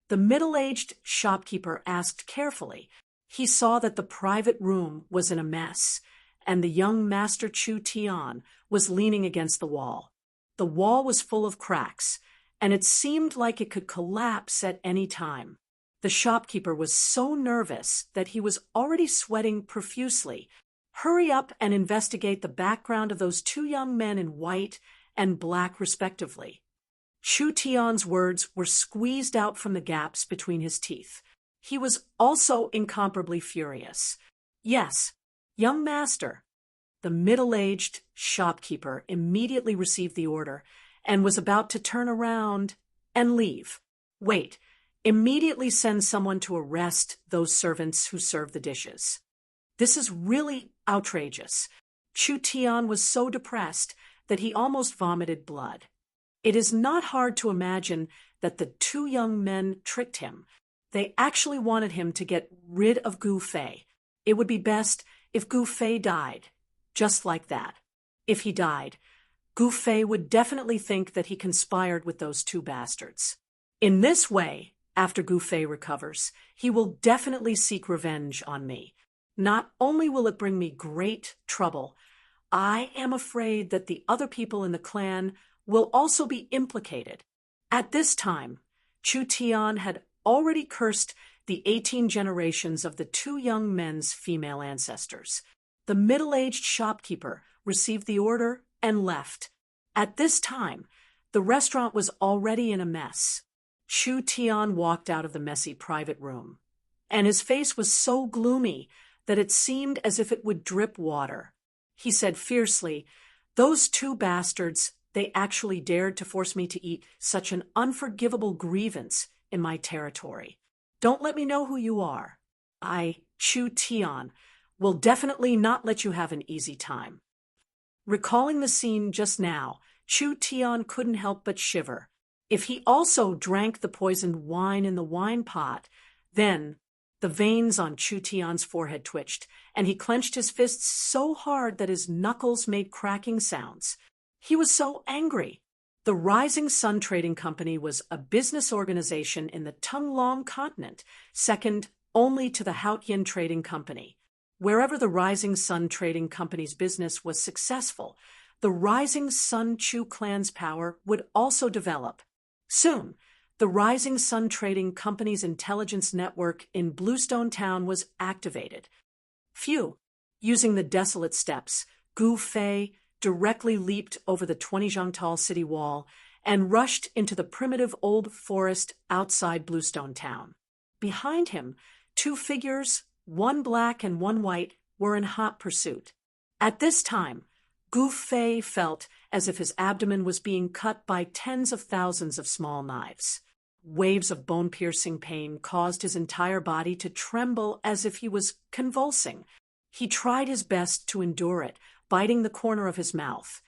The middle-aged shopkeeper asked carefully. He saw that the private room was in a mess, and the young master Chu Tian was leaning against the wall. The wall was full of cracks, and it seemed like it could collapse at any time. The shopkeeper was so nervous that he was already sweating profusely. "Hurry up and investigate the background of those two young men in white and black respectively." Chu Tian's words were squeezed out from the gaps between his teeth. He was also incomparably furious. "Yes, young master." The middle-aged shopkeeper immediately received the order and was about to turn around and leave. "Wait, immediately send someone to arrest those servants who serve the dishes. This is really outrageous." Chu Tian was so depressed that he almost vomited blood. It is not hard to imagine that the two young men tricked him. They actually wanted him to get rid of Gu Fei. It would be best if Gu Fei died, just like that. If he died, Gu Fei would definitely think that he conspired with those two bastards. In this way, after Gu Fei recovers, he will definitely seek revenge on me. Not only will it bring me great trouble, I am afraid that the other people in the clan will also be implicated. At this time, Chu Tian had already cursed the 18 generations of the two young men's female ancestors. The middle-aged shopkeeper received the order and left. At this time, the restaurant was already in a mess. Chu Tian walked out of the messy private room, and his face was so gloomy that it seemed as if it would drip water. He said fiercely, "Those two bastards, they actually dared to force me to eat such an unforgivable grievance in my territory. Don't let me know who you are. I, Chu Tian, will definitely not let you have an easy time." Recalling the scene just now, Chu Tian couldn't help but shiver. If he also drank the poisoned wine in the wine pot, then the veins on Chu Tian's forehead twitched, and he clenched his fists so hard that his knuckles made cracking sounds. He was so angry. The Rising Sun Trading Company was a business organization in the Tunglong continent, second only to the Haotian Trading Company. Wherever the Rising Sun Trading Company's business was successful, the Rising Sun Chu clan's power would also develop. Soon, the Rising Sun Trading Company's intelligence network in Bluestone Town was activated. Phew! Using the desolate steps, Gu Fei directly leaped over the 20-zhang-tall city wall and rushed into the primitive old forest outside Bluestone Town. Behind him, two figures, one black and one white, were in hot pursuit. At this time, Gu Fei felt as if his abdomen was being cut by tens of thousands of small knives. Waves of bone-piercing pain caused his entire body to tremble as if he was convulsing. He tried his best to endure it, biting the corner of his mouth,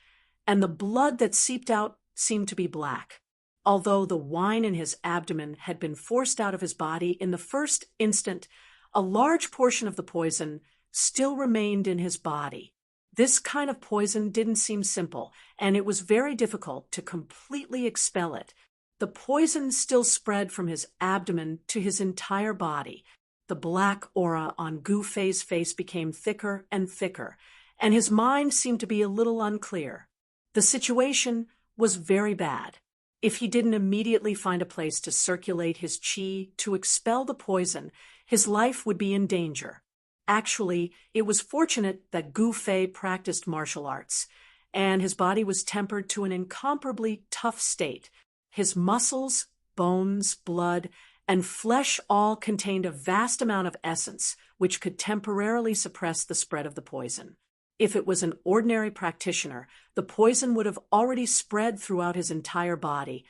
and the blood that seeped out seemed to be black. Although the wine in his abdomen had been forced out of his body in the first instant, a large portion of the poison still remained in his body. This kind of poison didn't seem simple, and it was very difficult to completely expel it. The poison still spread from his abdomen to his entire body. The black aura on Gu Fei's face became thicker and thicker, and his mind seemed to be a little unclear. The situation was very bad. If he didn't immediately find a place to circulate his qi to expel the poison, his life would be in danger. Actually, it was fortunate that Gu Fei practiced martial arts, and his body was tempered to an incomparably tough state. His muscles, bones, blood, and flesh all contained a vast amount of essence, which could temporarily suppress the spread of the poison. If it was an ordinary practitioner, the poison would have already spread throughout his entire body,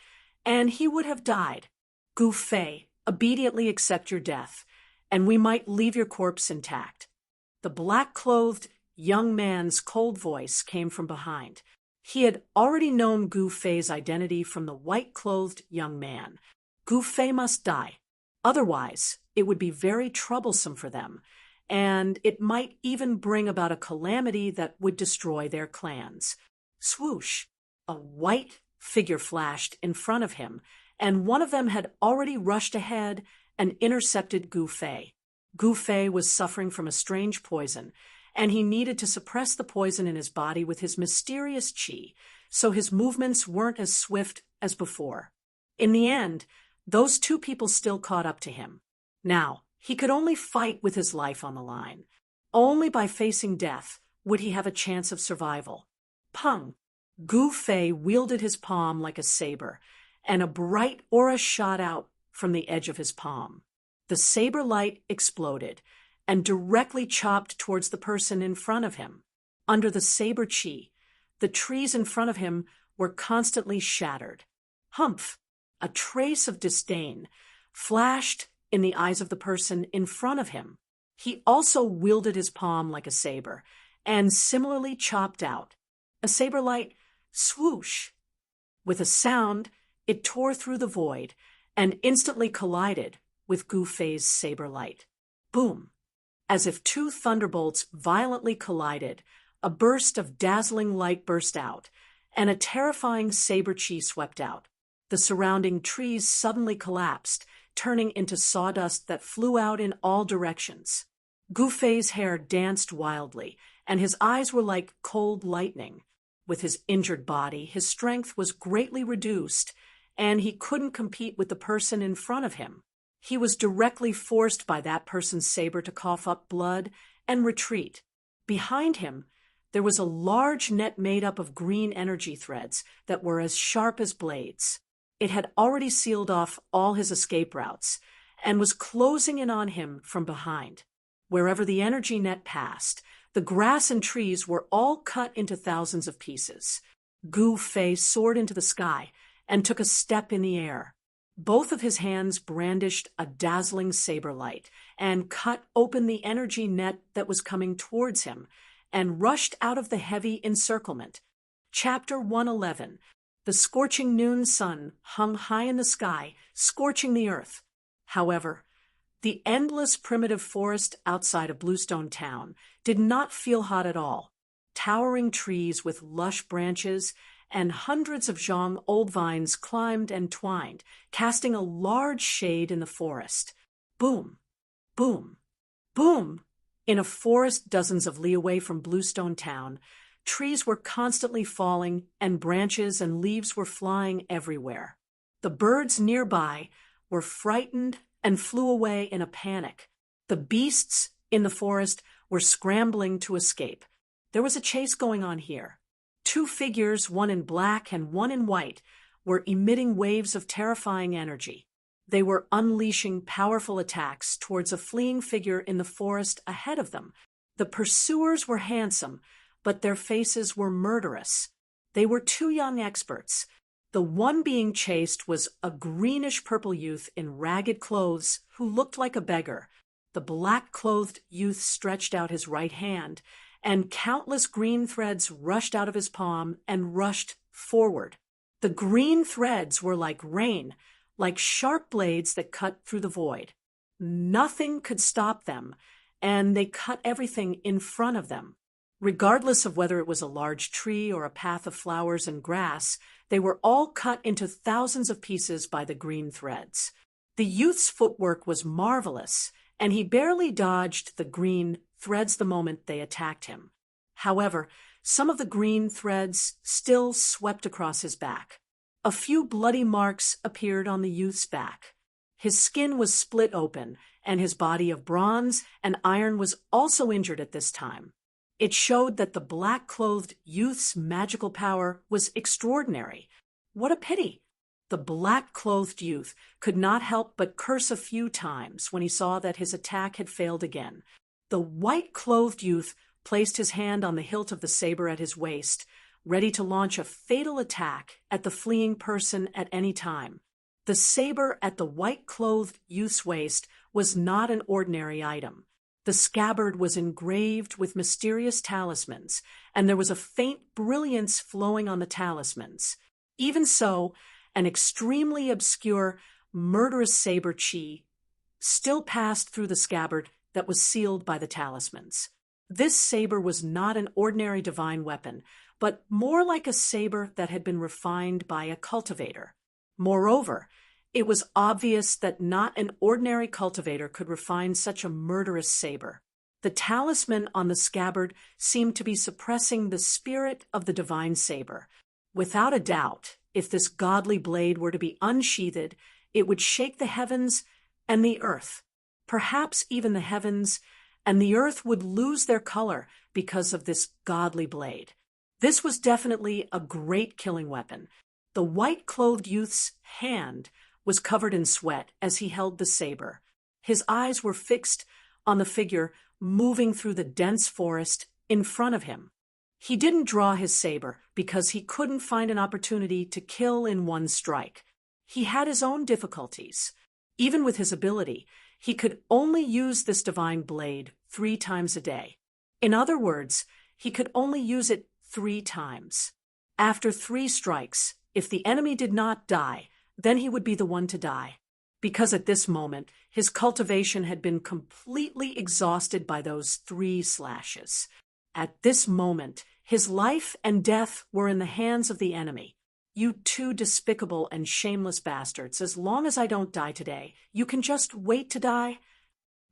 and he would have died. Gu Fei, obediently accept your death, and we might leave your corpse intact. The black-clothed young man's cold voice came from behind. He had already known Gu Fei's identity from the white-clothed young man. Gu Fei must die. Otherwise, it would be very troublesome for them, and it might even bring about a calamity that would destroy their clans. Swoosh! A white figure flashed in front of him, and one of them had already rushed ahead and intercepted Gu Fei. Gu Fei was suffering from a strange poison, and he needed to suppress the poison in his body with his mysterious qi, so his movements weren't as swift as before. In the end, those two people still caught up to him. Now, he could only fight with his life on the line. Only by facing death would he have a chance of survival. Pung! Gu Fei wielded his palm like a saber, and a bright aura shot out from the edge of his palm. The saber light exploded and directly chopped towards the person in front of him. Under the saber qi, the trees in front of him were constantly shattered. Humph! A trace of disdain flashed in the eyes of the person in front of him. He also wielded his palm like a saber, and similarly chopped out. A saber light swoosh! With a sound, it tore through the void and instantly collided with Gu Fei's saber light. Boom! As if two thunderbolts violently collided, a burst of dazzling light burst out, and a terrifying saber chi swept out. The surrounding trees suddenly collapsed, turning into sawdust that flew out in all directions. Gu Fei's hair danced wildly, and his eyes were like cold lightning. With his injured body, his strength was greatly reduced, and he couldn't compete with the person in front of him. He was directly forced by that person's saber to cough up blood and retreat. Behind him, there was a large net made up of green energy threads that were as sharp as blades. It had already sealed off all his escape routes and was closing in on him from behind. Wherever the energy net passed, the grass and trees were all cut into thousands of pieces. Gu Fei soared into the sky and took a step in the air. Both of his hands brandished a dazzling saber light and cut open the energy net that was coming towards him and rushed out of the heavy encirclement. Chapter 111. The scorching noon sun hung high in the sky, scorching the earth. However, the endless primitive forest outside of Bluestone Town did not feel hot at all. Towering trees with lush branches and hundreds of zhang old vines climbed and twined, casting a large shade in the forest. Boom, boom, boom! In a forest dozens of li away from Bluestone Town, trees were constantly falling and branches and leaves were flying everywhere. The birds nearby were frightened and flew away in a panic. The beasts in the forest were scrambling to escape. There was a chase going on here. Two figures, one in black and one in white, were emitting waves of terrifying energy. They were unleashing powerful attacks towards a fleeing figure in the forest ahead of them. The pursuers were handsome, but their faces were murderous. They were two young experts. The one being chased was a greenish-purple youth in ragged clothes who looked like a beggar. The black-clothed youth stretched out his right hand, and countless green threads rushed out of his palm and rushed forward. The green threads were like rain, like sharp blades that cut through the void. Nothing could stop them, and they cut everything in front of them. Regardless of whether it was a large tree or a path of flowers and grass, they were all cut into thousands of pieces by the green threads. The youth's footwork was marvelous, and he barely dodged the green threads the moment they attacked him. However, some of the green threads still swept across his back. A few bloody marks appeared on the youth's back. His skin was split open, and his body of bronze and iron was also injured at this time. It showed that the black-clothed youth's magical power was extraordinary. What a pity! The black-clothed youth could not help but curse a few times when he saw that his attack had failed again. The white-clothed youth placed his hand on the hilt of the saber at his waist, ready to launch a fatal attack at the fleeing person at any time. The saber at the white-clothed youth's waist was not an ordinary item. The scabbard was engraved with mysterious talismans, and there was a faint brilliance flowing on the talismans. Even so, an extremely obscure, murderous saber chi still passed through the scabbard that was sealed by the talismans. This saber was not an ordinary divine weapon, but more like a saber that had been refined by a cultivator. Moreover, it was obvious that not an ordinary cultivator could refine such a murderous saber. The talisman on the scabbard seemed to be suppressing the spirit of the divine saber. Without a doubt, if this godly blade were to be unsheathed, it would shake the heavens and the earth. Perhaps even the heavens and the earth would lose their color because of this godly blade. This was definitely a great killing weapon. The white-clothed youth's hand was covered in sweat as he held the saber. His eyes were fixed on the figure moving through the dense forest in front of him. He didn't draw his saber because he couldn't find an opportunity to kill in one strike. He had his own difficulties. Even with his ability, he could only use this divine blade 3 times a day. In other words, he could only use it 3 times. After 3 strikes, If the enemy did not die, then he would be the one to die. Because at this moment, his cultivation had been completely exhausted by those 3 slashes. At this moment, his life and death were in the hands of the enemy. You 2 despicable and shameless bastards, as long as I don't die today, you can just wait to die?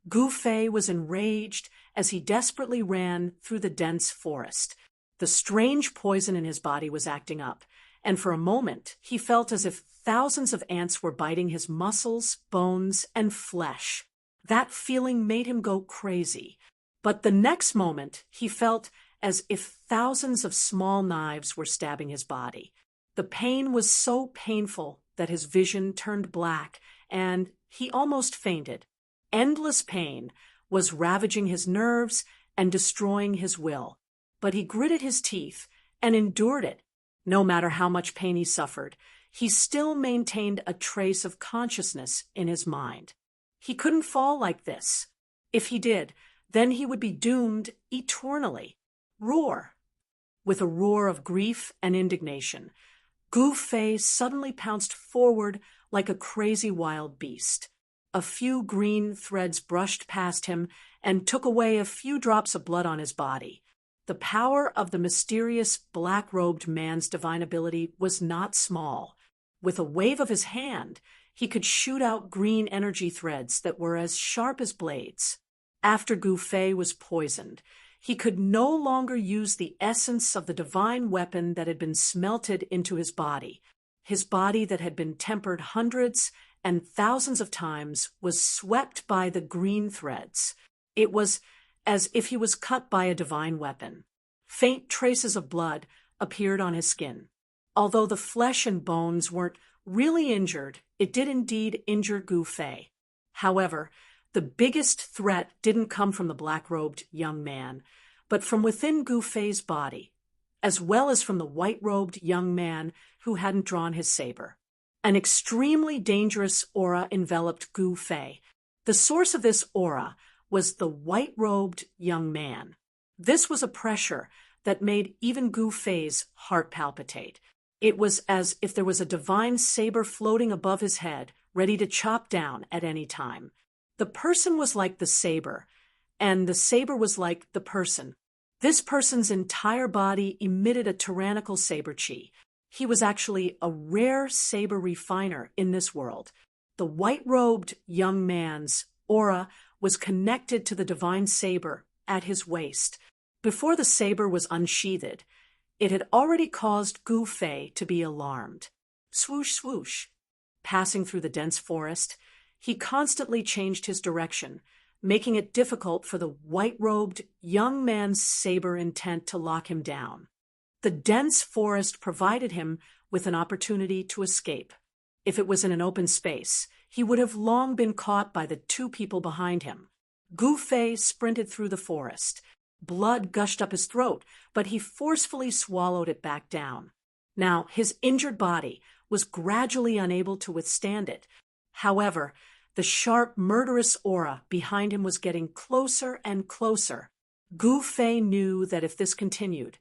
Gu Fei was enraged as he desperately ran through the dense forest. The strange poison in his body was acting up, and for a moment he felt as if thousands of ants were biting his muscles, bones, and flesh. That feeling made him go crazy. But the next moment he felt as if thousands of small knives were stabbing his body. The pain was so painful that his vision turned black, and he almost fainted. Endless pain was ravaging his nerves and destroying his will. But he gritted his teeth and endured it. No matter how much pain he suffered, he still maintained a trace of consciousness in his mind. He couldn't fall like this. If he did, then he would be doomed eternally. Roar! With a roar of grief and indignation, Gu Fei suddenly pounced forward like a crazy wild beast. A few green threads brushed past him and took away a few drops of blood on his body. The power of the mysterious black-robed man's divine ability was not small. With a wave of his hand, he could shoot out green energy threads that were as sharp as blades. After Gu Fei was poisoned, he could no longer use the essence of the divine weapon that had been smelted into his body. His body that had been tempered hundreds and thousands of times was swept by the green threads. It was as if he was cut by a divine weapon. Faint traces of blood appeared on his skin. Although the flesh and bones weren't really injured, it did indeed injure Gu Fei. However, the biggest threat didn't come from the black-robed young man, but from within Gu Fei's body, as well as from the white-robed young man who hadn't drawn his saber. An extremely dangerous aura enveloped Gu Fei. The source of this aura was the white-robed young man. This was a pressure that made even Gu Fei's heart palpitate. It was as if there was a divine saber floating above his head, ready to chop down at any time. The person was like the saber, and the saber was like the person. This person's entire body emitted a tyrannical saber chi. He was actually a rare saber refiner in this world. The white-robed young man's aura was connected to the divine saber at his waist. Before the saber was unsheathed, it had already caused Gu Fei to be alarmed. Swoosh, swoosh. Passing through the dense forest, he constantly changed his direction, making it difficult for the white-robed young man's saber intent to lock him down. The dense forest provided him with an opportunity to escape. If it was in an open space, he would have long been caught by the 2 people behind him. Gu Fei sprinted through the forest. Blood gushed up his throat, but he forcefully swallowed it back down. Now, his injured body was gradually unable to withstand it. However, the sharp, murderous aura behind him was getting closer and closer. Gu Fei knew that if this continued,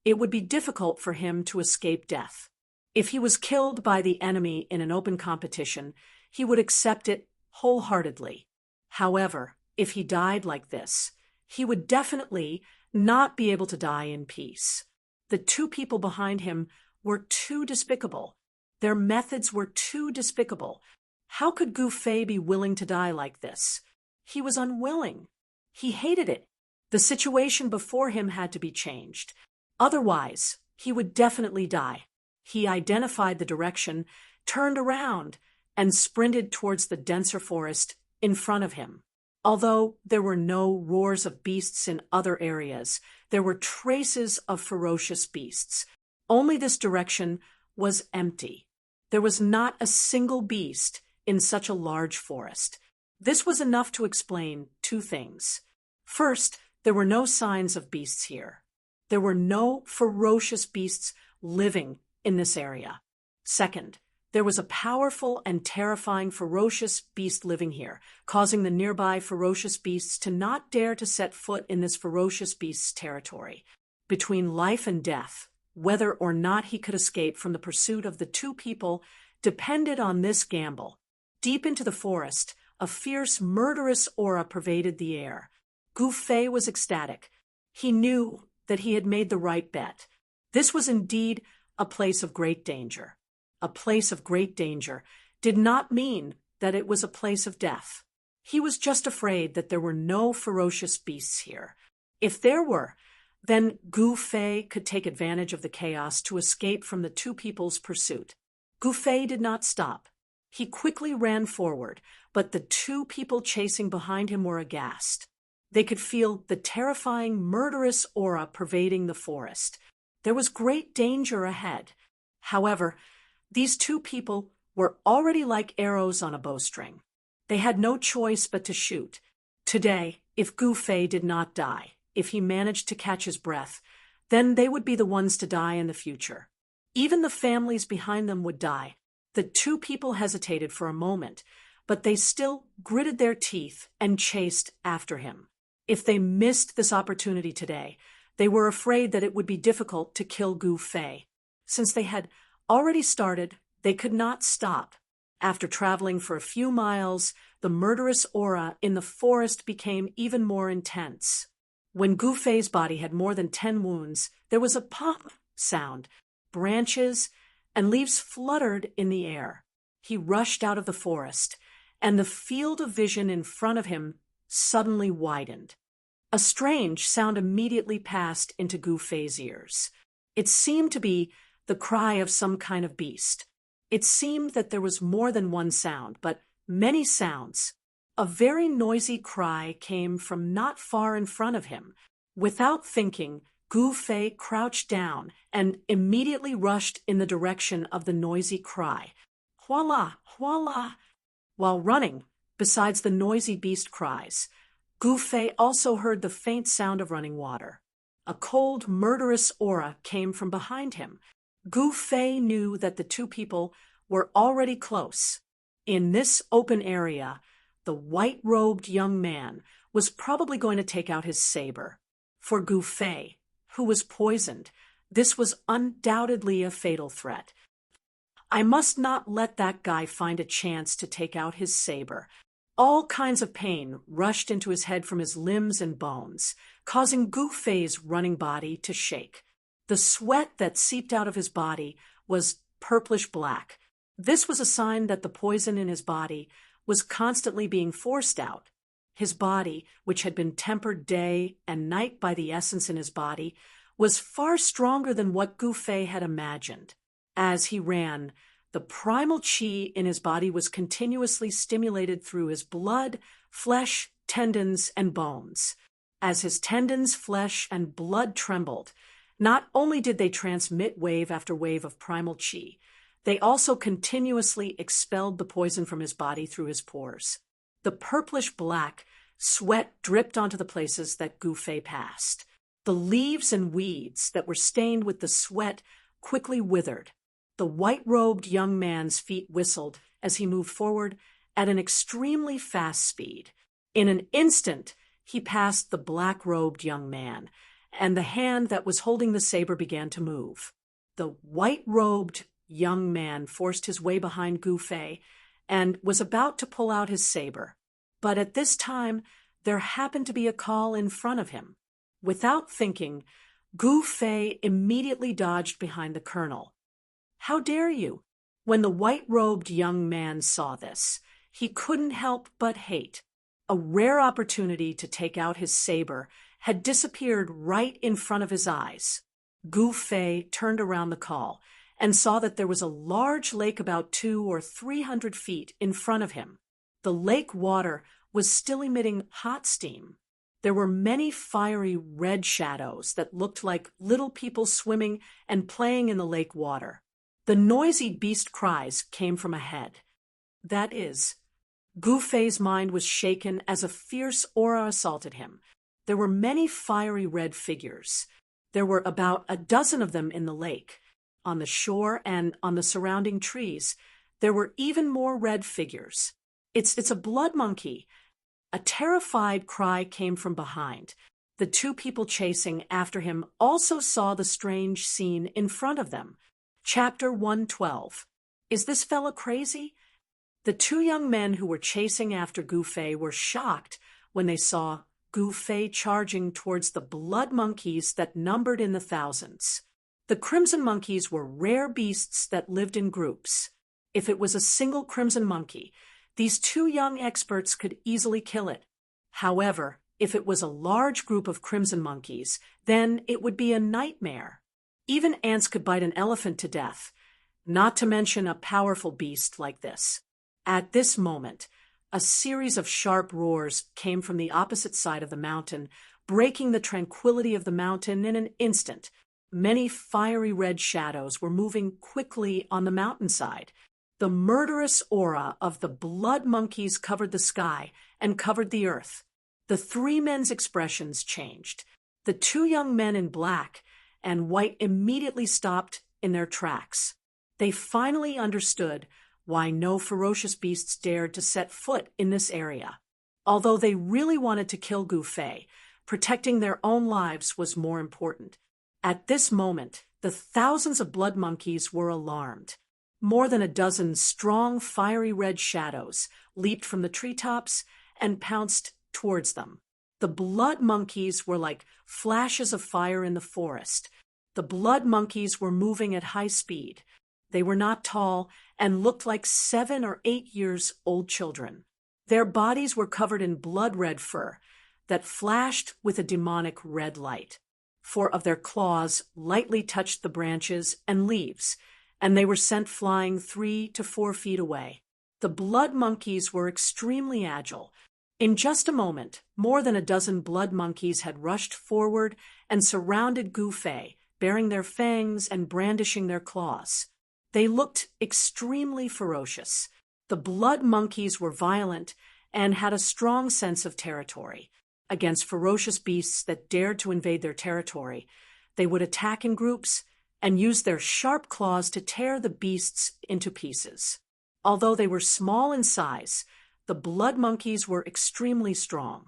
it would be difficult for him to escape death. If he was killed by the enemy in an open competition, he would accept it wholeheartedly. However, if he died like this, he would definitely not be able to die in peace. The 2 people behind him were too despicable. Their methods were too despicable. How could Gu Fei be willing to die like this? He was unwilling. He hated it. The situation before him had to be changed. Otherwise, he would definitely die. He identified the direction, turned around, and sprinted towards the denser forest in front of him. Although there were no roars of beasts in other areas, there were traces of ferocious beasts. Only this direction was empty. There was not a single beast in such a large forest. This was enough to explain 2 things. First, there were no signs of beasts here. There were no ferocious beasts living in this area. Second, there was a powerful and terrifying ferocious beast living here, causing the nearby ferocious beasts to not dare to set foot in this ferocious beast's territory. Between life and death Whether or not he could escape from the pursuit of the two people depended on this gamble. Deep into the forest, a fierce, murderous aura pervaded the air. Gu Fei was ecstatic. He knew that he had made the right bet. This was indeed a place of great danger. A place of great danger did not mean that it was a place of death. He was just afraid that there were no ferocious beasts here. If there were, then Gu Fei could take advantage of the chaos to escape from the two people's pursuit. Gu Fei did not stop. He quickly ran forward, but the two people chasing behind him were aghast. They could feel the terrifying, murderous aura pervading the forest. There was great danger ahead. However, these two people were already like arrows on a bowstring. They had no choice but to shoot. Today, if Gu Fei did not die, if he managed to catch his breath, then they would be the ones to die in the future. Even the families behind them would die. The two people hesitated for a moment, but they still gritted their teeth and chased after him. If they missed this opportunity today, they were afraid that it would be difficult to kill Gu Fei. Since they had already started, they could not stop. After traveling for a few miles, the murderous aura in the forest became even more intense. When Gu Fei's body had more than 10 wounds, there was a pop sound. Branches and leaves fluttered in the air. He rushed out of the forest, and the field of vision in front of him suddenly widened. A strange sound immediately passed into Gu Fei's ears. It seemed to be the cry of some kind of beast. It seemed that there was more than one sound, but many sounds. A very noisy cry came from not far in front of him. Without thinking, Gu Fei crouched down and immediately rushed in the direction of the noisy cry. Voila! Voila! While running, besides the noisy beast cries, Gu Fei also heard the faint sound of running water. A cold, murderous aura came from behind him. Gu Fei knew that the two people were already close. In this open area, the white-robed young man was probably going to take out his saber. For Gu Fei, who was poisoned, this was undoubtedly a fatal threat. I must not let that guy find a chance to take out his saber. All kinds of pain rushed into his head from his limbs and bones, causing Gu Fei's running body to shake. The sweat that seeped out of his body was purplish black. This was a sign that the poison in his body was constantly being forced out. His body, which had been tempered day and night by the essence in his body, was far stronger than what Gu Fei had imagined. As he ran, the primal qi in his body was continuously stimulated through his blood, flesh, tendons, and bones. As his tendons, flesh, and blood trembled, not only did they transmit wave after wave of primal qi, they also continuously expelled the poison from his body through his pores. The purplish-black sweat dripped onto the places that Gu Fei passed. The leaves and weeds that were stained with the sweat quickly withered. The white-robed young man's feet whistled as he moved forward at an extremely fast speed. In an instant, he passed the black-robed young man, and the hand that was holding the saber began to move. The white-robed young man forced his way behind Gu Fei and was about to pull out his saber. But at this time, there happened to be a call in front of him. Without thinking, Gu Fei immediately dodged behind the colonel. "How dare you?" When the white-robed young man saw this, he couldn't help but hate. A rare opportunity to take out his saber had disappeared right in front of his eyes. Gu Fei turned around the call and saw that there was a large lake about 200 or 300 feet in front of him. The lake water was still emitting hot steam. There were many fiery red shadows that looked like little people swimming and playing in the lake water. The noisy beast cries came from ahead. That is, Gu Fei's mind was shaken as a fierce aura assaulted him. There were many fiery red figures. There were about a dozen of them in the lake. On the shore and on the surrounding trees, there were even more red figures. It's a blood monkey. A terrified cry came from behind. The two people chasing after him also saw the strange scene in front of them. Chapter 112. Is this fella crazy? The two young men who were chasing after Gufei were shocked when they saw Gufei charging towards the blood monkeys that numbered in the thousands. The crimson monkeys were rare beasts that lived in groups. If it was a single crimson monkey, these two young experts could easily kill it. However, if it was a large group of crimson monkeys, then it would be a nightmare. Even ants could bite an elephant to death, not to mention a powerful beast like this. At this moment, a series of sharp roars came from the opposite side of the mountain, breaking the tranquility of the mountain in an instant. Many fiery red shadows were moving quickly on the mountainside. The murderous aura of the blood monkeys covered the sky and covered the earth. The three men's expressions changed. The two young men in black and white immediately stopped in their tracks. They finally understood why no ferocious beasts dared to set foot in this area. Although they really wanted to kill Gufei, protecting their own lives was more important. At this moment, the thousands of blood monkeys were alarmed. More than a dozen strong, fiery red shadows leaped from the treetops and pounced towards them. The blood monkeys were like flashes of fire in the forest. The blood monkeys were moving at high speed. They were not tall and looked like 7 or 8 years old children. Their bodies were covered in blood-red fur that flashed with a demonic red light. 4 of their claws lightly touched the branches and leaves, and they were sent flying 3 to 4 feet away. The blood monkeys were extremely agile. In just a moment, more than a dozen blood monkeys had rushed forward and surrounded Gufei, baring their fangs and brandishing their claws. They looked extremely ferocious. The blood monkeys were violent and had a strong sense of territory. Against ferocious beasts that dared to invade their territory, they would attack in groups and use their sharp claws to tear the beasts into pieces. Although they were small in size, the blood monkeys were extremely strong.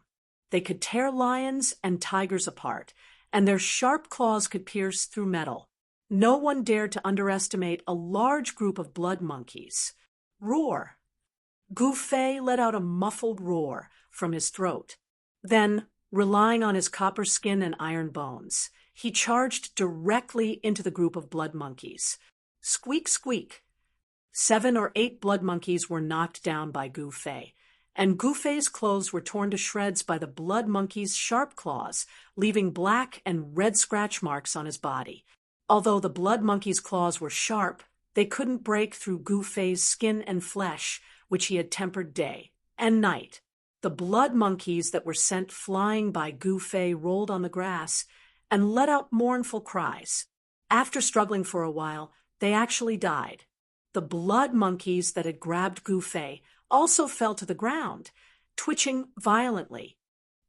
They could tear lions and tigers apart, and their sharp claws could pierce through metal. No one dared to underestimate a large group of blood monkeys. Roar! Gufei let out a muffled roar from his throat. Then, relying on his copper skin and iron bones, he charged directly into the group of blood monkeys. Squeak, squeak! 7 or 8 blood monkeys were knocked down by Gufei, and Gufei's clothes were torn to shreds by the blood monkey's sharp claws, leaving black and red scratch marks on his body. Although the blood monkey's claws were sharp, they couldn't break through Gufei's skin and flesh, which he had tempered day and night. The blood monkeys that were sent flying by Gufei rolled on the grass and let out mournful cries. After struggling for a while, they actually died. The blood monkeys that had grabbed Gufei also fell to the ground, twitching violently.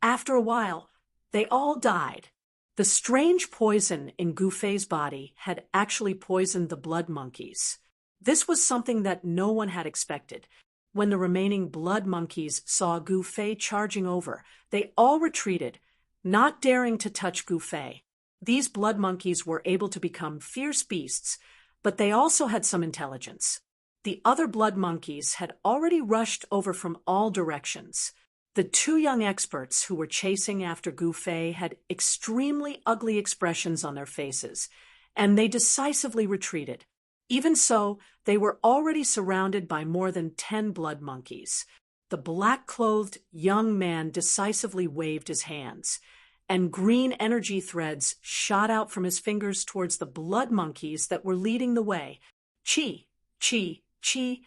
After a while, they all died. The strange poison in Gufei's body had actually poisoned the blood monkeys. This was something that no one had expected. When the remaining blood monkeys saw Gufei charging over, they all retreated, not daring to touch Gufei. These blood monkeys were able to become fierce beasts, but they also had some intelligence. The other blood monkeys had already rushed over from all directions. The two young experts who were chasing after Gufei had extremely ugly expressions on their faces, and they decisively retreated. Even so, they were already surrounded by more than 10 blood monkeys. The black-clothed young man decisively waved his hands, and green energy threads shot out from his fingers towards the blood monkeys that were leading the way. Chi, chi, chi.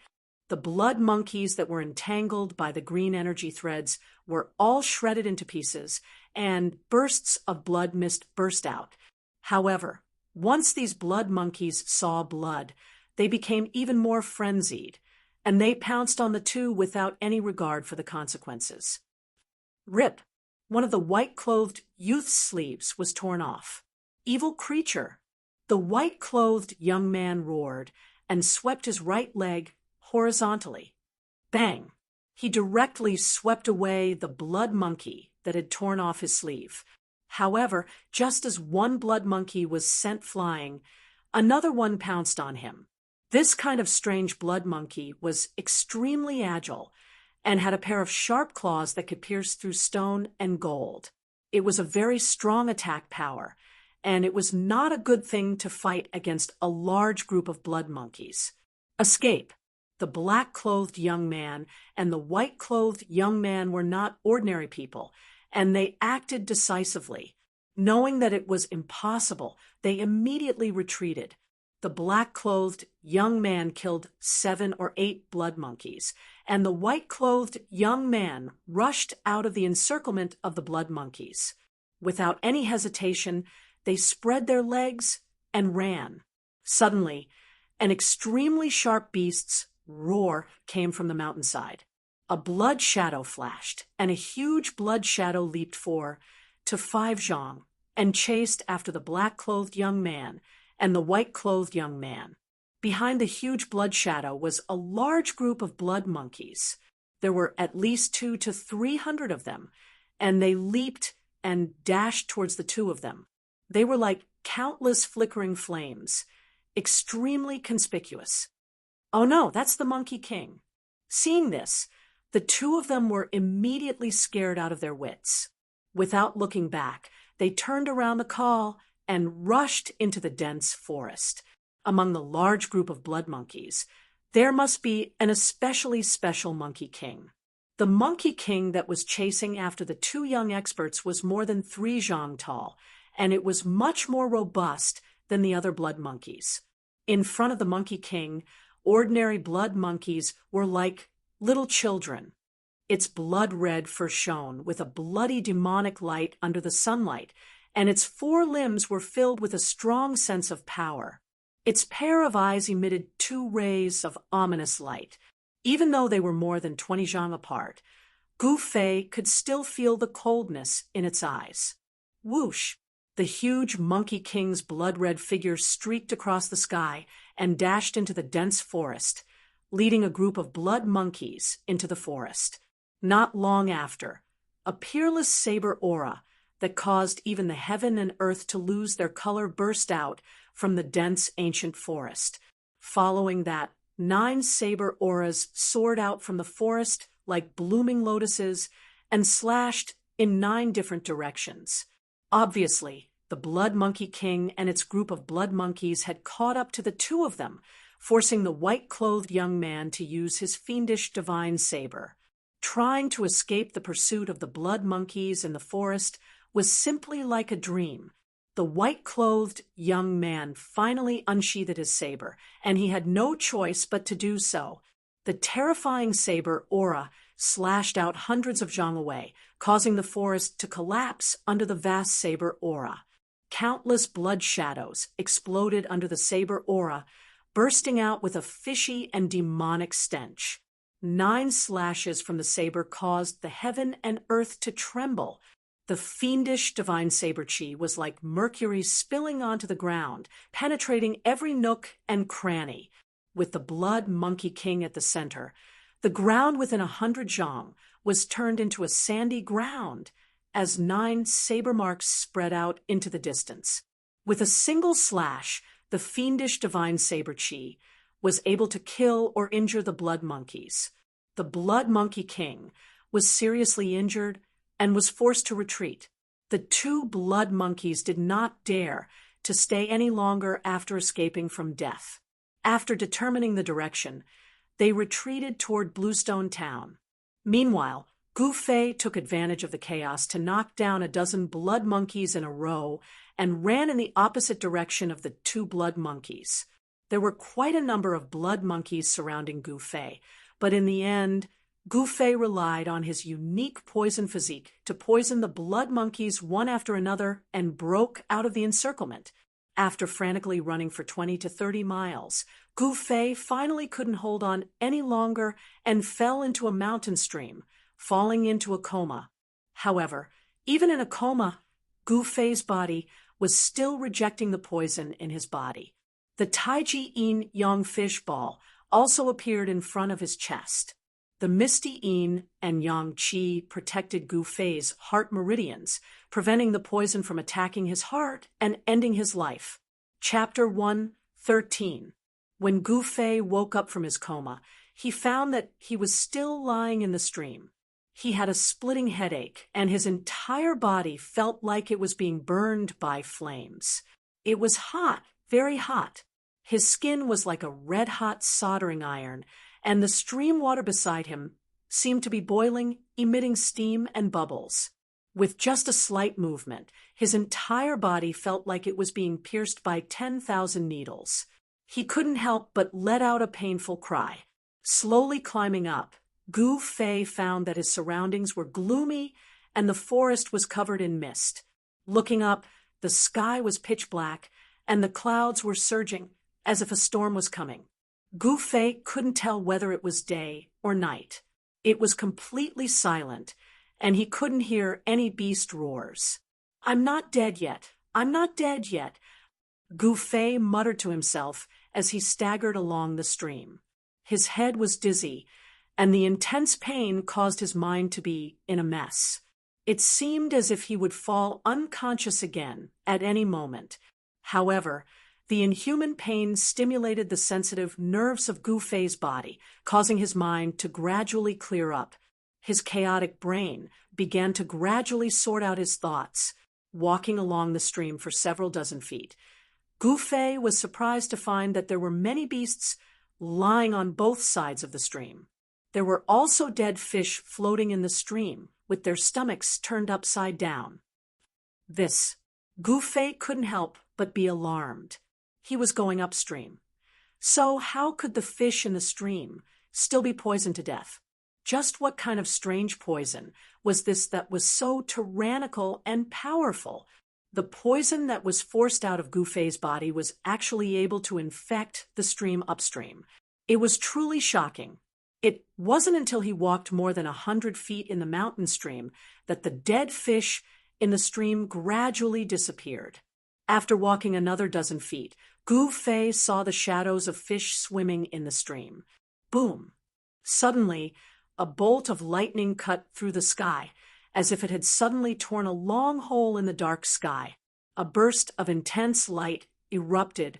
The blood monkeys that were entangled by the green energy threads were all shredded into pieces, and bursts of blood mist burst out. However, once these blood monkeys saw blood, they became even more frenzied, and they pounced on the two without any regard for the consequences. Rip! One of the white-clothed youth's sleeves was torn off. Evil creature! The white-clothed young man roared and swept his right leg horizontally. Bang! He directly swept away the blood monkey that had torn off his sleeve. However, just as one blood monkey was sent flying, another one pounced on him. This kind of strange blood monkey was extremely agile and had a pair of sharp claws that could pierce through stone and gold. It was a very strong attack power, and it was not a good thing to fight against a large group of blood monkeys. Escape. The black-clothed young man and the white-clothed young man were not ordinary people, and they acted decisively. Knowing that it was impossible, they immediately retreated. The black-clothed young man killed 7 or 8 blood monkeys, and the white-clothed young man rushed out of the encirclement of the blood monkeys. Without any hesitation, they spread their legs and ran. Suddenly, an extremely sharp beast's roar came from the mountainside. A blood shadow flashed, and a huge blood shadow leaped 4 to 5 zhang and chased after the black-clothed young man and the white-clothed young man. Behind the huge blood shadow was a large group of blood monkeys. There were at least 200 to 300 of them, and they leaped and dashed towards the 2 of them. They were like countless flickering flames, extremely conspicuous. Oh no, that's the Monkey King. Seeing this, the 2 of them were immediately scared out of their wits. Without looking back, they turned around the call and rushed into the dense forest. Among the large group of blood monkeys, there must be an especially special Monkey King. The Monkey King that was chasing after the 2 young experts was more than 3 zhang tall, and it was much more robust than the other blood monkeys. In front of the Monkey King, ordinary blood monkeys were like little children. Its blood red fur shone with a bloody demonic light under the sunlight, and its 4 limbs were filled with a strong sense of power. Its pair of eyes emitted 2 rays of ominous light. Even though they were more than 20 zhang apart, Gu Fei could still feel the coldness in its eyes. Whoosh! The huge Monkey King's blood-red figure streaked across the sky and dashed into the dense forest, leading a group of blood monkeys into the forest. Not long after, a peerless saber aura that caused even the heaven and earth to lose their color burst out from the dense ancient forest. Following that, 9 saber auras soared out from the forest like blooming lotuses and slashed in 9 different directions. Obviously, the Blood Monkey King and its group of blood monkeys had caught up to the 2 of them, forcing the white-clothed young man to use his fiendish divine saber. Trying to escape the pursuit of the blood monkeys in the forest was simply like a dream. The white-clothed young man finally unsheathed his saber, and he had no choice but to do so. The terrifying saber aura slashed out hundreds of zhang away, causing the forest to collapse under the vast saber aura. Countless blood shadows exploded under the saber aura, bursting out with a fishy and demonic stench. 9 slashes from the saber caused the heaven and earth to tremble. The fiendish divine saber chi was like mercury spilling onto the ground, penetrating every nook and cranny. With the Blood Monkey King at the center, the ground within 100 zhang was turned into a sandy ground as 9 saber marks spread out into the distance. With a single slash, the fiendish divine saber chi was able to kill or injure the blood monkeys. The Blood Monkey King was seriously injured and was forced to retreat. The 2 blood monkeys did not dare to stay any longer after escaping from death. After determining the direction, they retreated toward Bluestone Town. Meanwhile, Gu Fei took advantage of the chaos to knock down a dozen blood monkeys in a row and ran in the opposite direction of the 2 blood monkeys. There were quite a number of blood monkeys surrounding Gu Fei, but in the end, Gu Fei relied on his unique poison physique to poison the blood monkeys one after another and broke out of the encirclement. After frantically running for 20 to 30 miles, Gu Fei finally couldn't hold on any longer and fell into a mountain stream, falling into a coma. However, even in a coma, Gu Fei's body was still rejecting the poison in his body. The Taiji Yin Yang fish ball also appeared in front of his chest. The misty yin and yang qi protected Gu Fei's heart meridians, preventing the poison from attacking his heart and ending his life. Chapter 1:13. When Gu Fei woke up from his coma, he found that he was still lying in the stream. He had a splitting headache, and his entire body felt like it was being burned by flames. It was hot, very hot. His skin was like a red-hot soldering iron, and the stream water beside him seemed to be boiling, emitting steam and bubbles. With just a slight movement, his entire body felt like it was being pierced by 10,000 needles. He couldn't help but let out a painful cry. Slowly climbing up, Gu Fei found that his surroundings were gloomy and the forest was covered in mist. Looking up, the sky was pitch black and the clouds were surging as if a storm was coming. Gu Fei couldn't tell whether it was day or night. It was completely silent, and he couldn't hear any beast roars. "I'm not dead yet. I'm not dead yet," Gu Fei muttered to himself as he staggered along the stream. His head was dizzy, and the intense pain caused his mind to be in a mess. It seemed as if he would fall unconscious again at any moment. However, the inhuman pain stimulated the sensitive nerves of Gu Fei's body, causing his mind to gradually clear up. His chaotic brain began to gradually sort out his thoughts. Walking along the stream for several dozen feet, Gu Fei was surprised to find that there were many beasts lying on both sides of the stream. There were also dead fish floating in the stream, with their stomachs turned upside down. Gu Fei couldn't help but be alarmed. He was going upstream. So how could the fish in the stream still be poisoned to death? Just what kind of strange poison was this that was so tyrannical and powerful? The poison that was forced out of Gu Fei's body was actually able to infect the stream upstream. It was truly shocking. It wasn't until he walked more than 100 feet in the mountain stream that the dead fish in the stream gradually disappeared. After walking another dozen feet, Gu Fei saw the shadows of fish swimming in the stream. Boom! Suddenly, a bolt of lightning cut through the sky, as if it had suddenly torn a long hole in the dark sky. A burst of intense light erupted,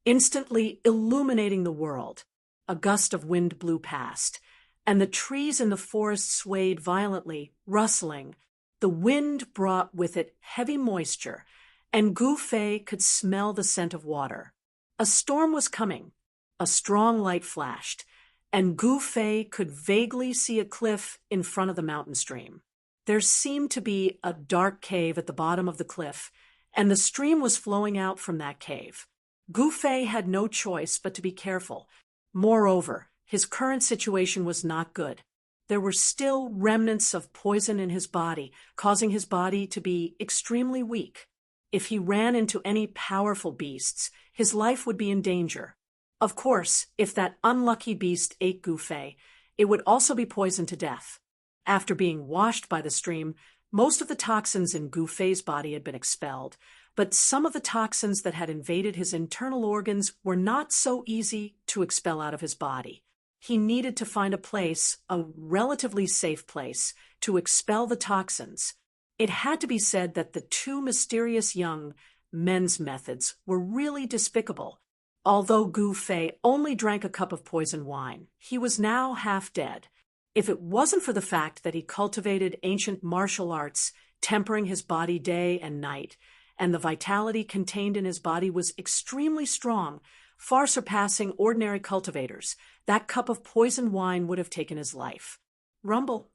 instantly illuminating the world. A gust of wind blew past, and the trees in the forest swayed violently, rustling. The wind brought with it heavy moisture, and Gu Fei could smell the scent of water. A storm was coming. A strong light flashed, and Gu Fei could vaguely see a cliff in front of the mountain stream. There seemed to be a dark cave at the bottom of the cliff, and the stream was flowing out from that cave. Gu Fei had no choice but to be careful. Moreover, his current situation was not good. There were still remnants of poison in his body, causing his body to be extremely weak. If he ran into any powerful beasts, his life would be in danger. Of course, if that unlucky beast ate Gu Fei, it would also be poisoned to death. After being washed by the stream, most of the toxins in Gu Fei's body had been expelled, but some of the toxins that had invaded his internal organs were not so easy to expel out of his body. He needed to find a place, a relatively safe place, to expel the toxins. It had to be said that the two mysterious young men's methods were really despicable. Although Gu Fei only drank a cup of poison wine, he was now half dead. If it wasn't for the fact that he cultivated ancient martial arts, tempering his body day and night, and the vitality contained in his body was extremely strong, far surpassing ordinary cultivators, that cup of poison wine would have taken his life. Rumble.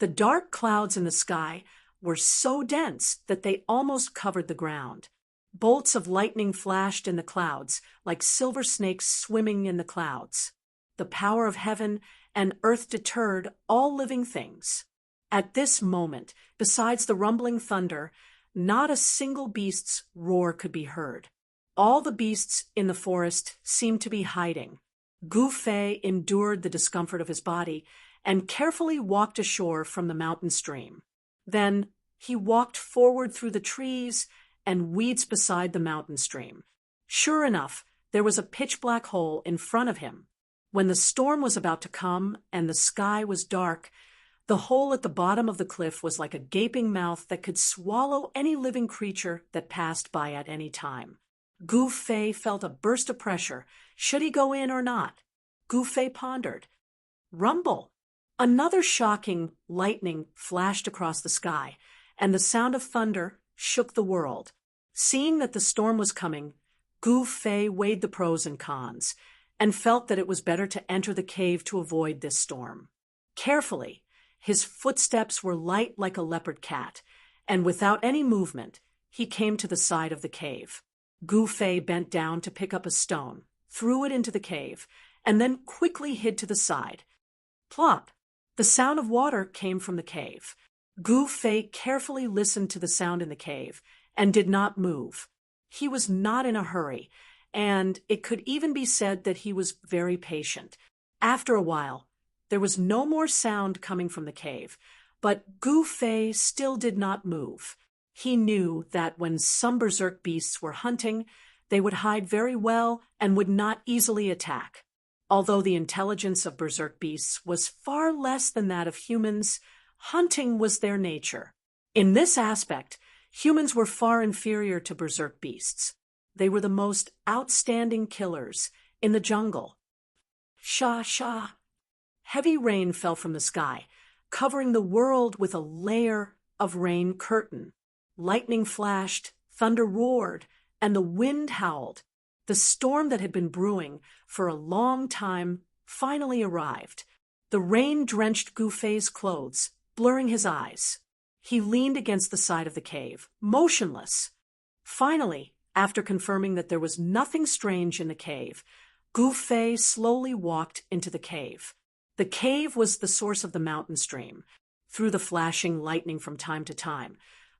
The dark clouds in the sky were so dense that they almost covered the ground. Bolts of lightning flashed in the clouds, like silver snakes swimming in the clouds. The power of heaven and earth deterred all living things. At this moment, besides the rumbling thunder, not a single beast's roar could be heard. All the beasts in the forest seemed to be hiding. Gu Fei endured the discomfort of his body and carefully walked ashore from the mountain stream. Then he walked forward through the trees and weeds beside the mountain stream. Sure enough, there was a pitch-black hole in front of him. When the storm was about to come and the sky was dark, the hole at the bottom of the cliff was like a gaping mouth that could swallow any living creature that passed by at any time. Gu Fei felt a burst of pressure. Should he go in or not? Gu Fei pondered. Rumble! Another shocking lightning flashed across the sky, and the sound of thunder shook the world. Seeing that the storm was coming, Gu Fei weighed the pros and cons, and felt that it was better to enter the cave to avoid this storm. Carefully, his footsteps were light like a leopard cat, and without any movement, he came to the side of the cave. Gu Fei bent down to pick up a stone, threw it into the cave, and then quickly hid to the side. Plop! The sound of water came from the cave. Gu Fei carefully listened to the sound in the cave and did not move. He was not in a hurry, and it could even be said that he was very patient. After a while, there was no more sound coming from the cave, but Gu Fei still did not move. He knew that when some berserk beasts were hunting, they would hide very well and would not easily attack. Although the intelligence of berserk beasts was far less than that of humans, hunting was their nature. In this aspect, humans were far inferior to berserk beasts. They were the most outstanding killers in the jungle. Sha sha! Heavy rain fell from the sky, covering the world with a layer of rain curtain. Lightning flashed, thunder roared, and the wind howled. The storm that had been brewing for a long time finally arrived. The rain drenched Gu Fei's clothes, blurring his eyes. He leaned against the side of the cave, motionless. Finally, after confirming that there was nothing strange in the cave, Gu Fei slowly walked into the cave. The cave was the source of the mountain stream. Through the flashing lightning from time to time,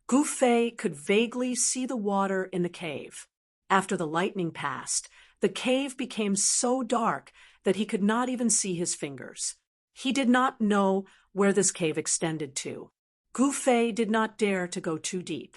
Gu Fei could vaguely see the water in the cave. After the lightning passed, the cave became so dark that he could not even see his fingers. He did not know where this cave extended to. Gu Fei did not dare to go too deep.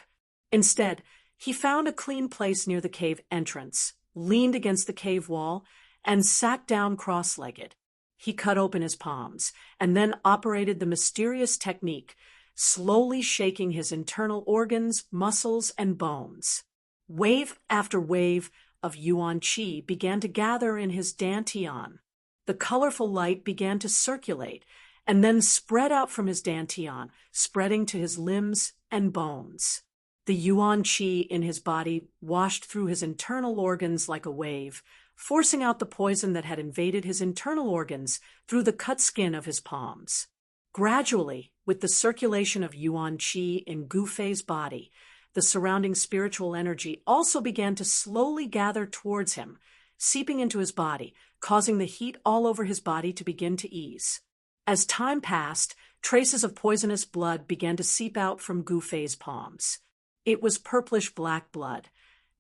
Instead, he found a clean place near the cave entrance, leaned against the cave wall, and sat down cross-legged. He cut open his palms, and then operated the mysterious technique, slowly shaking his internal organs, muscles, and bones. Wave after wave of yuan qi began to gather in his dantian. The colorful light began to circulate, and then spread out from his dantian, spreading to his limbs and bones. The yuan qi in his body washed through his internal organs like a wave, forcing out the poison that had invaded his internal organs through the cut skin of his palms. Gradually, with the circulation of yuan qi in Gu Fei's body, the surrounding spiritual energy also began to slowly gather towards him, seeping into his body, causing the heat all over his body to begin to ease. As time passed, traces of poisonous blood began to seep out from Gu Fei's palms. It was purplish-black blood,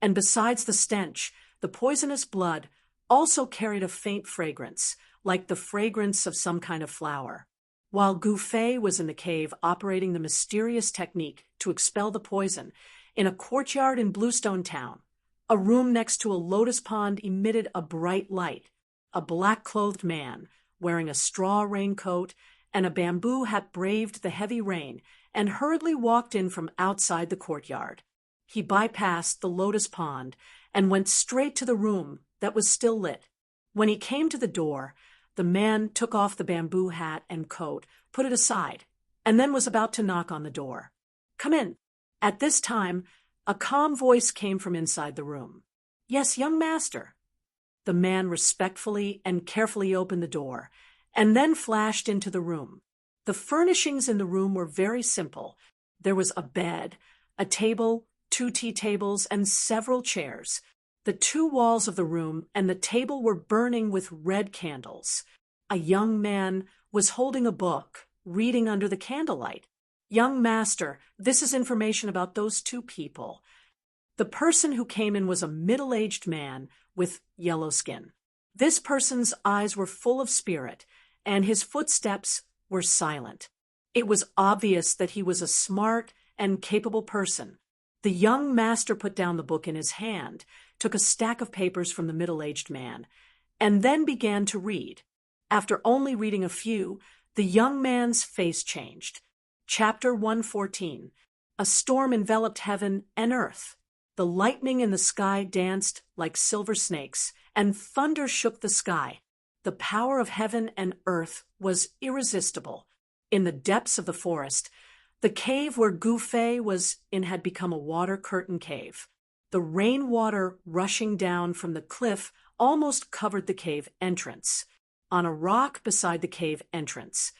and besides the stench, the poisonous blood also carried a faint fragrance, like the fragrance of some kind of flower. While Gu Fei was in the cave operating the mysterious technique to expel the poison, in a courtyard in Bluestone Town, a room next to a lotus pond emitted a bright light. A black-clothed man, wearing a straw raincoat and a bamboo hat, braved the heavy rain and hurriedly walked in from outside the courtyard. He bypassed the lotus pond and went straight to the room that was still lit. When he came to the door, the man took off the bamboo hat and coat, put it aside, and then was about to knock on the door. "Come in." At this time, a calm voice came from inside the room. "Yes, young master." The man respectfully and carefully opened the door, and then flashed into the room. The furnishings in the room were very simple. There was a bed, a table, 2 tea tables, and several chairs. The 2 walls of the room and the table were burning with red candles. A young man was holding a book, reading under the candlelight. "Young master, this is information about those 2 people." The person who came in was a middle-aged man with yellow skin. This person's eyes were full of spirit, and his footsteps were silent. It was obvious that he was a smart and capable person. The young master put down the book in his hand, took a stack of papers from the middle-aged man, and then began to read. After only reading a few, the young man's face changed. Chapter 114. A storm enveloped heaven and earth. The lightning in the sky danced like silver snakes, and thunder shook the sky. The power of heaven and earth was irresistible. In the depths of the forest, the cave where Gufei was in had become a water curtain cave. The rainwater rushing down from the cliff almost covered the cave entrance. On a rock beside the cave entrance,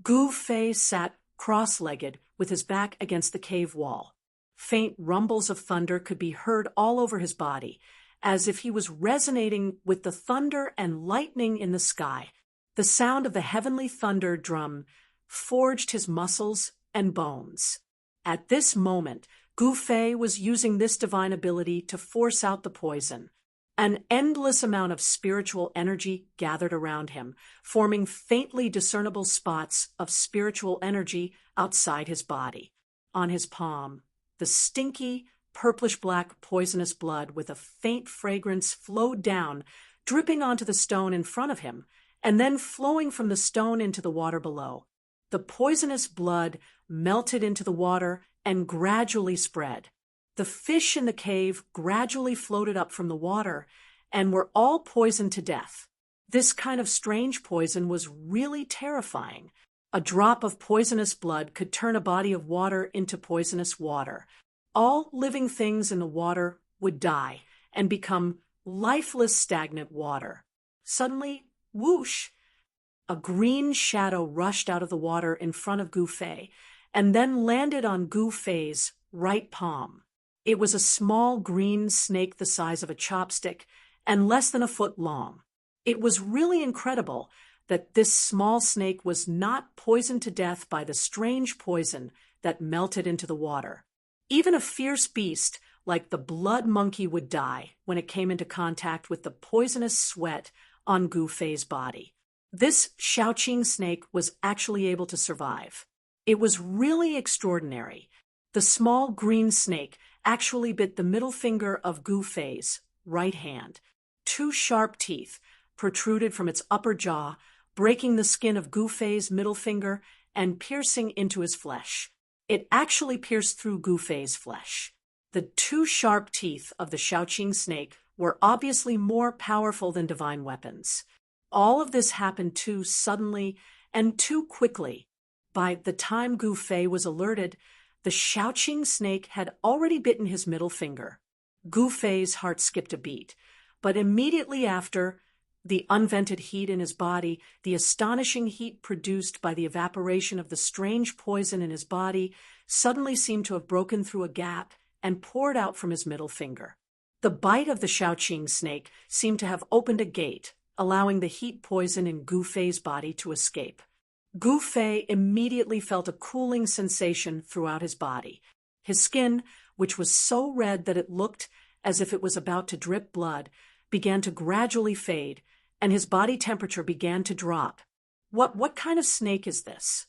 Gufei sat cross-legged with his back against the cave wall. Faint rumbles of thunder could be heard all over his body, as if he was resonating with the thunder and lightning in the sky. The sound of the heavenly thunder drum forged his muscles and bones. At this moment, Gufei was using this divine ability to force out the poison. An endless amount of spiritual energy gathered around him, forming faintly discernible spots of spiritual energy outside his body. On his palm, the stinky, purplish-black poisonous blood with a faint fragrance flowed down, dripping onto the stone in front of him, and then flowing from the stone into the water below. The poisonous blood melted into the water and gradually spread. The fish in the cave gradually floated up from the water and were all poisoned to death. This kind of strange poison was really terrifying. A drop of poisonous blood could turn a body of water into poisonous water. All living things in the water would die and become lifeless, stagnant water. Suddenly, whoosh! A green shadow rushed out of the water in front of Gufei and then landed on Gufei's right palm. It was a small green snake the size of a chopstick and less than a foot long. It was really incredible that this small snake was not poisoned to death by the strange poison that melted into the water. Even a fierce beast like the blood monkey would die when it came into contact with the poisonous sweat on Gufei's body. This Shaoqing snake was actually able to survive. It was really extraordinary. The small green snake actually bit the middle finger of Gufei's right hand. 2 sharp teeth protruded from its upper jaw, breaking the skin of Gufei's middle finger and piercing into his flesh. It actually pierced through Gufei's flesh. The 2 sharp teeth of the Shaoqing snake were obviously more powerful than divine weapons. All of this happened too suddenly and too quickly. By the time Gufei was alerted, the Shaoqing snake had already bitten his middle finger. Gufei's heart skipped a beat, but immediately after, the unvented heat in his body, the astonishing heat produced by the evaporation of the strange poison in his body, suddenly seemed to have broken through a gap and poured out from his middle finger. The bite of the Shaoqing snake seemed to have opened a gate, allowing the heat poison in Gufei's body to escape. Gufei immediately felt a cooling sensation throughout his body. His skin, which was so red that it looked as if it was about to drip blood, began to gradually fade, and his body temperature began to drop. What kind of snake is this?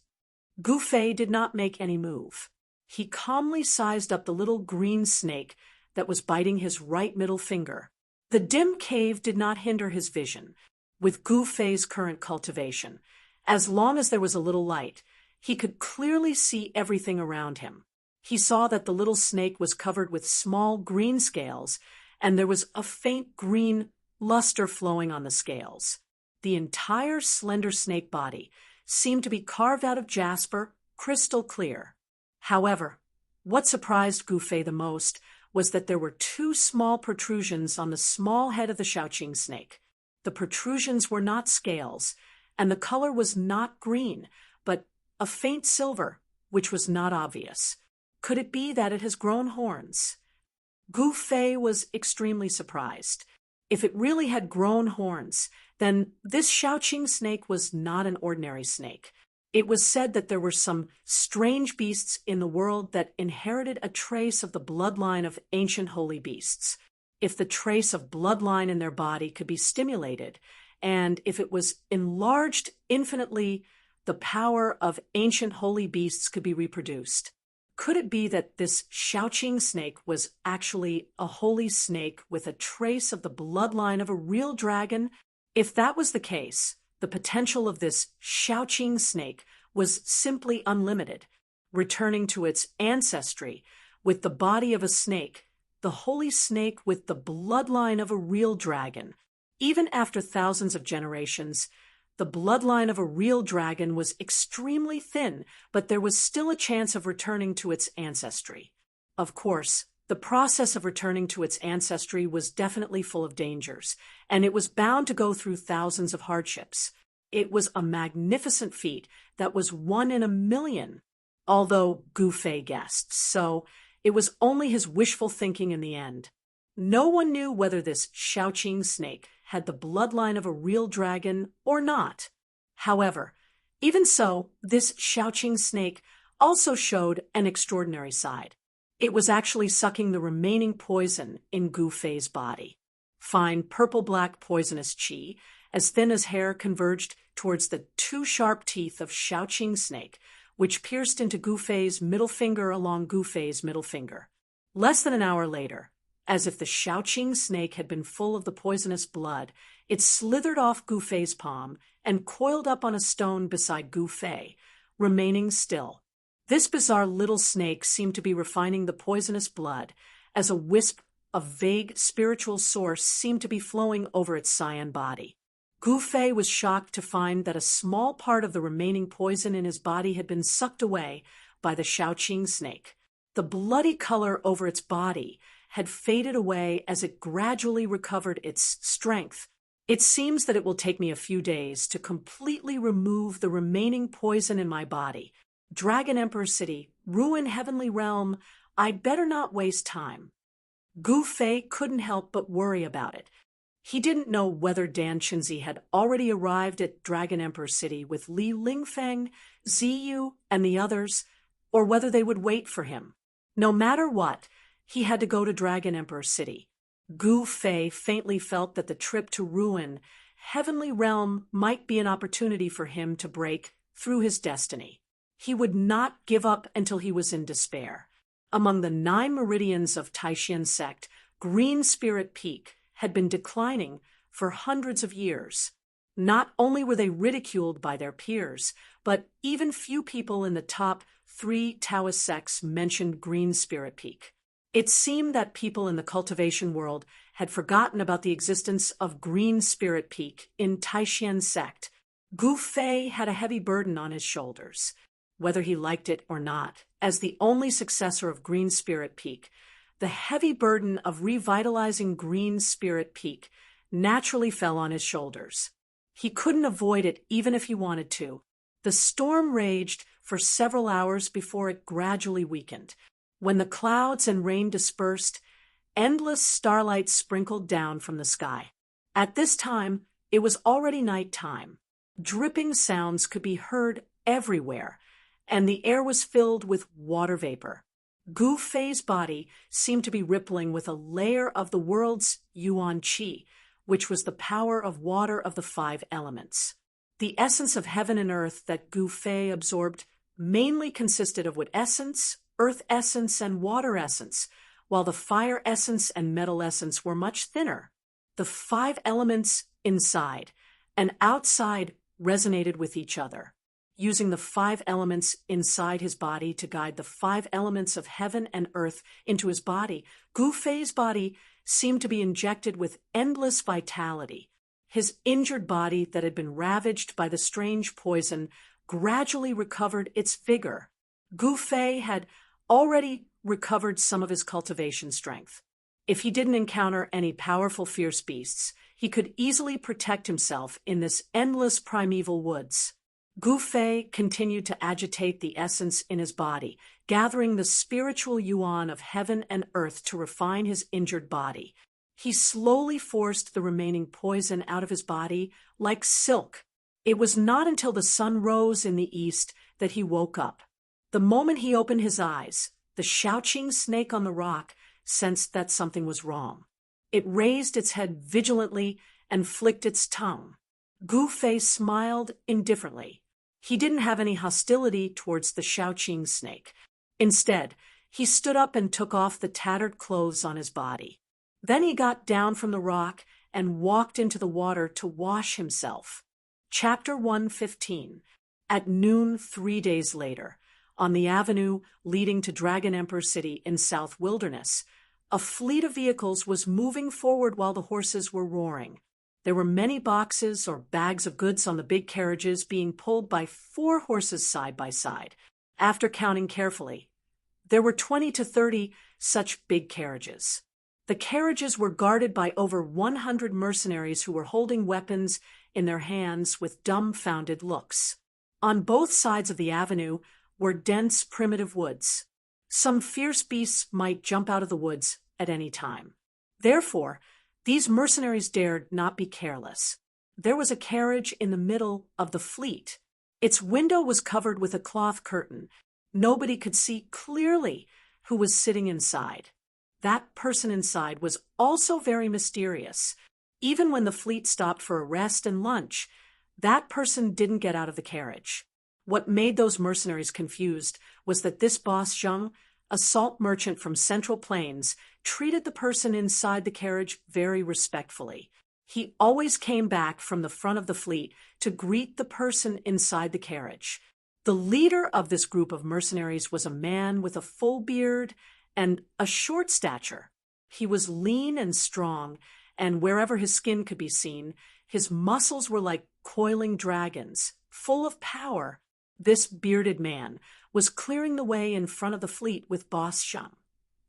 Gufei did not make any move. He calmly sized up the little green snake that was biting his right middle finger. The dim cave did not hinder his vision. With Gufei's current cultivation, as long as there was a little light, he could clearly see everything around him. He saw that the little snake was covered with small green scales, and there was a faint green luster flowing on the scales. The entire slender snake body seemed to be carved out of jasper, crystal clear. However, what surprised Gufei the most was that there were 2 small protrusions on the small head of the Shaoqing snake. The protrusions were not scales, and the color was not green, but a faint silver, which was not obvious. Could it be that it has grown horns? Gufei was extremely surprised. If it really had grown horns, then this Shaoqing snake was not an ordinary snake. It was said that there were some strange beasts in the world that inherited a trace of the bloodline of ancient holy beasts. If the trace of bloodline in their body could be stimulated, and if it was enlarged infinitely, the power of ancient holy beasts could be reproduced. Could it be that this Shaoqing snake was actually a holy snake with a trace of the bloodline of a real dragon If that was the case, the potential of this Xiaoqing snake was simply unlimited. Returning to its ancestry, with the body of a snake, the holy snake with the bloodline of a real dragon. Even after thousands of generations, the bloodline of a real dragon was extremely thin, but there was still a chance of returning to its ancestry. Of course, the process of returning to its ancestry was definitely full of dangers, and it was bound to go through thousands of hardships. It was a magnificent feat that was 1 in a million, although Gu Fei guessed, so it was only his wishful thinking in the end. No one knew whether this Xiaoqing snake had the bloodline of a real dragon or not. However, even so, this Xiaoqing snake also showed an extraordinary side. It was actually sucking the remaining poison in Gu Fei's body. Fine purple-black poisonous qi, as thin as hair, converged towards the 2 sharp teeth of Xiaoqing snake, which pierced into Gu Fei's middle finger along Gu Fei's middle finger. Less than an hour later, as if the Xiaoqing snake had been full of the poisonous blood, it slithered off Gu Fei's palm and coiled up on a stone beside Gu Fei, remaining still. This bizarre little snake seemed to be refining the poisonous blood, as a wisp of vague spiritual source seemed to be flowing over its cyan body. Gu Fei was shocked to find that a small part of the remaining poison in his body had been sucked away by the Xiaoqing snake. The bloody color over its body had faded away as it gradually recovered its strength. It seems that it will take me a few days to completely remove the remaining poison in my body. Dragon Emperor City, ruin Heavenly Realm, I'd better not waste time. Gu Fei couldn't help but worry about it. He didn't know whether Dan Qinzi had already arrived at Dragon Emperor City with Li Lingfeng, Ziyu, and the others, or whether they would wait for him. No matter what, he had to go to Dragon Emperor City. Gu Fei faintly felt that the trip to ruin Heavenly Realm might be an opportunity for him to break through his destiny. He would not give up until he was in despair. Among the 9 meridians of Taishan sect, Green Spirit Peak had been declining for hundreds of years. Not only were they ridiculed by their peers, but even few people in the top 3 Taoist sects mentioned Green Spirit Peak. It seemed that people in the cultivation world had forgotten about the existence of Green Spirit Peak in Taishan sect. Gu Fei had a heavy burden on his shoulders. Whether he liked it or not, as the only successor of Green Spirit Peak, the heavy burden of revitalizing Green Spirit Peak naturally fell on his shoulders. He couldn't avoid it even if he wanted to. The storm raged for several hours before it gradually weakened. When the clouds and rain dispersed, endless starlight sprinkled down from the sky. At this time, it was already night time. Dripping sounds could be heard everywhere, and the air was filled with water vapor. Gu Fei's body seemed to be rippling with a layer of the world's yuan qi, which was the power of water of the 5 elements. The essence of heaven and earth that Gu Fei absorbed mainly consisted of wood essence, earth essence, and water essence, while the fire essence and metal essence were much thinner. The 5 elements inside and outside resonated with each other, using the 5 elements inside his body to guide the 5 elements of heaven and earth into his body. Gu Fei's body seemed to be injected with endless vitality. His injured body that had been ravaged by the strange poison gradually recovered its vigor. Gu Fei had already recovered some of his cultivation strength. If he didn't encounter any powerful fierce beasts, he could easily protect himself in this endless primeval woods. Gu Fei continued to agitate the essence in his body, gathering the spiritual yuan of heaven and earth to refine his injured body. He slowly forced the remaining poison out of his body like silk. It was not until the sun rose in the east that he woke up. The moment he opened his eyes, the Xiaoqing snake on the rock sensed that something was wrong. It raised its head vigilantly and flicked its tongue. Gu Fei smiled indifferently. He didn't have any hostility towards the Xiaoqing snake. Instead, he stood up and took off the tattered clothes on his body. Then he got down from the rock and walked into the water to wash himself. Chapter 115. At noon 3 days later, on the avenue leading to Dragon Emperor City in South Wilderness, a fleet of vehicles was moving forward while the horses were roaring. There were many boxes or bags of goods on the big carriages being pulled by 4 horses side by side. After counting carefully, there were 20 to 30 such big carriages. The carriages were guarded by over 100 mercenaries who were holding weapons in their hands with dumbfounded looks. On both sides of the avenue were dense primitive woods. Some fierce beasts might jump out of the woods at any time. Therefore, these mercenaries dared not be careless. There was a carriage in the middle of the fleet. Its window was covered with a cloth curtain. Nobody could see clearly who was sitting inside. That person inside was also very mysterious. Even when the fleet stopped for a rest and lunch, that person didn't get out of the carriage. What made those mercenaries confused was that this boss Zheng, a salt merchant from Central Plains, treated the person inside the carriage very respectfully. He always came back from the front of the fleet to greet the person inside the carriage. The leader of this group of mercenaries was a man with a full beard and a short stature. He was lean and strong, and wherever his skin could be seen, his muscles were like coiling dragons, full of power. This bearded man was clearing the way in front of the fleet with Boss Zheng,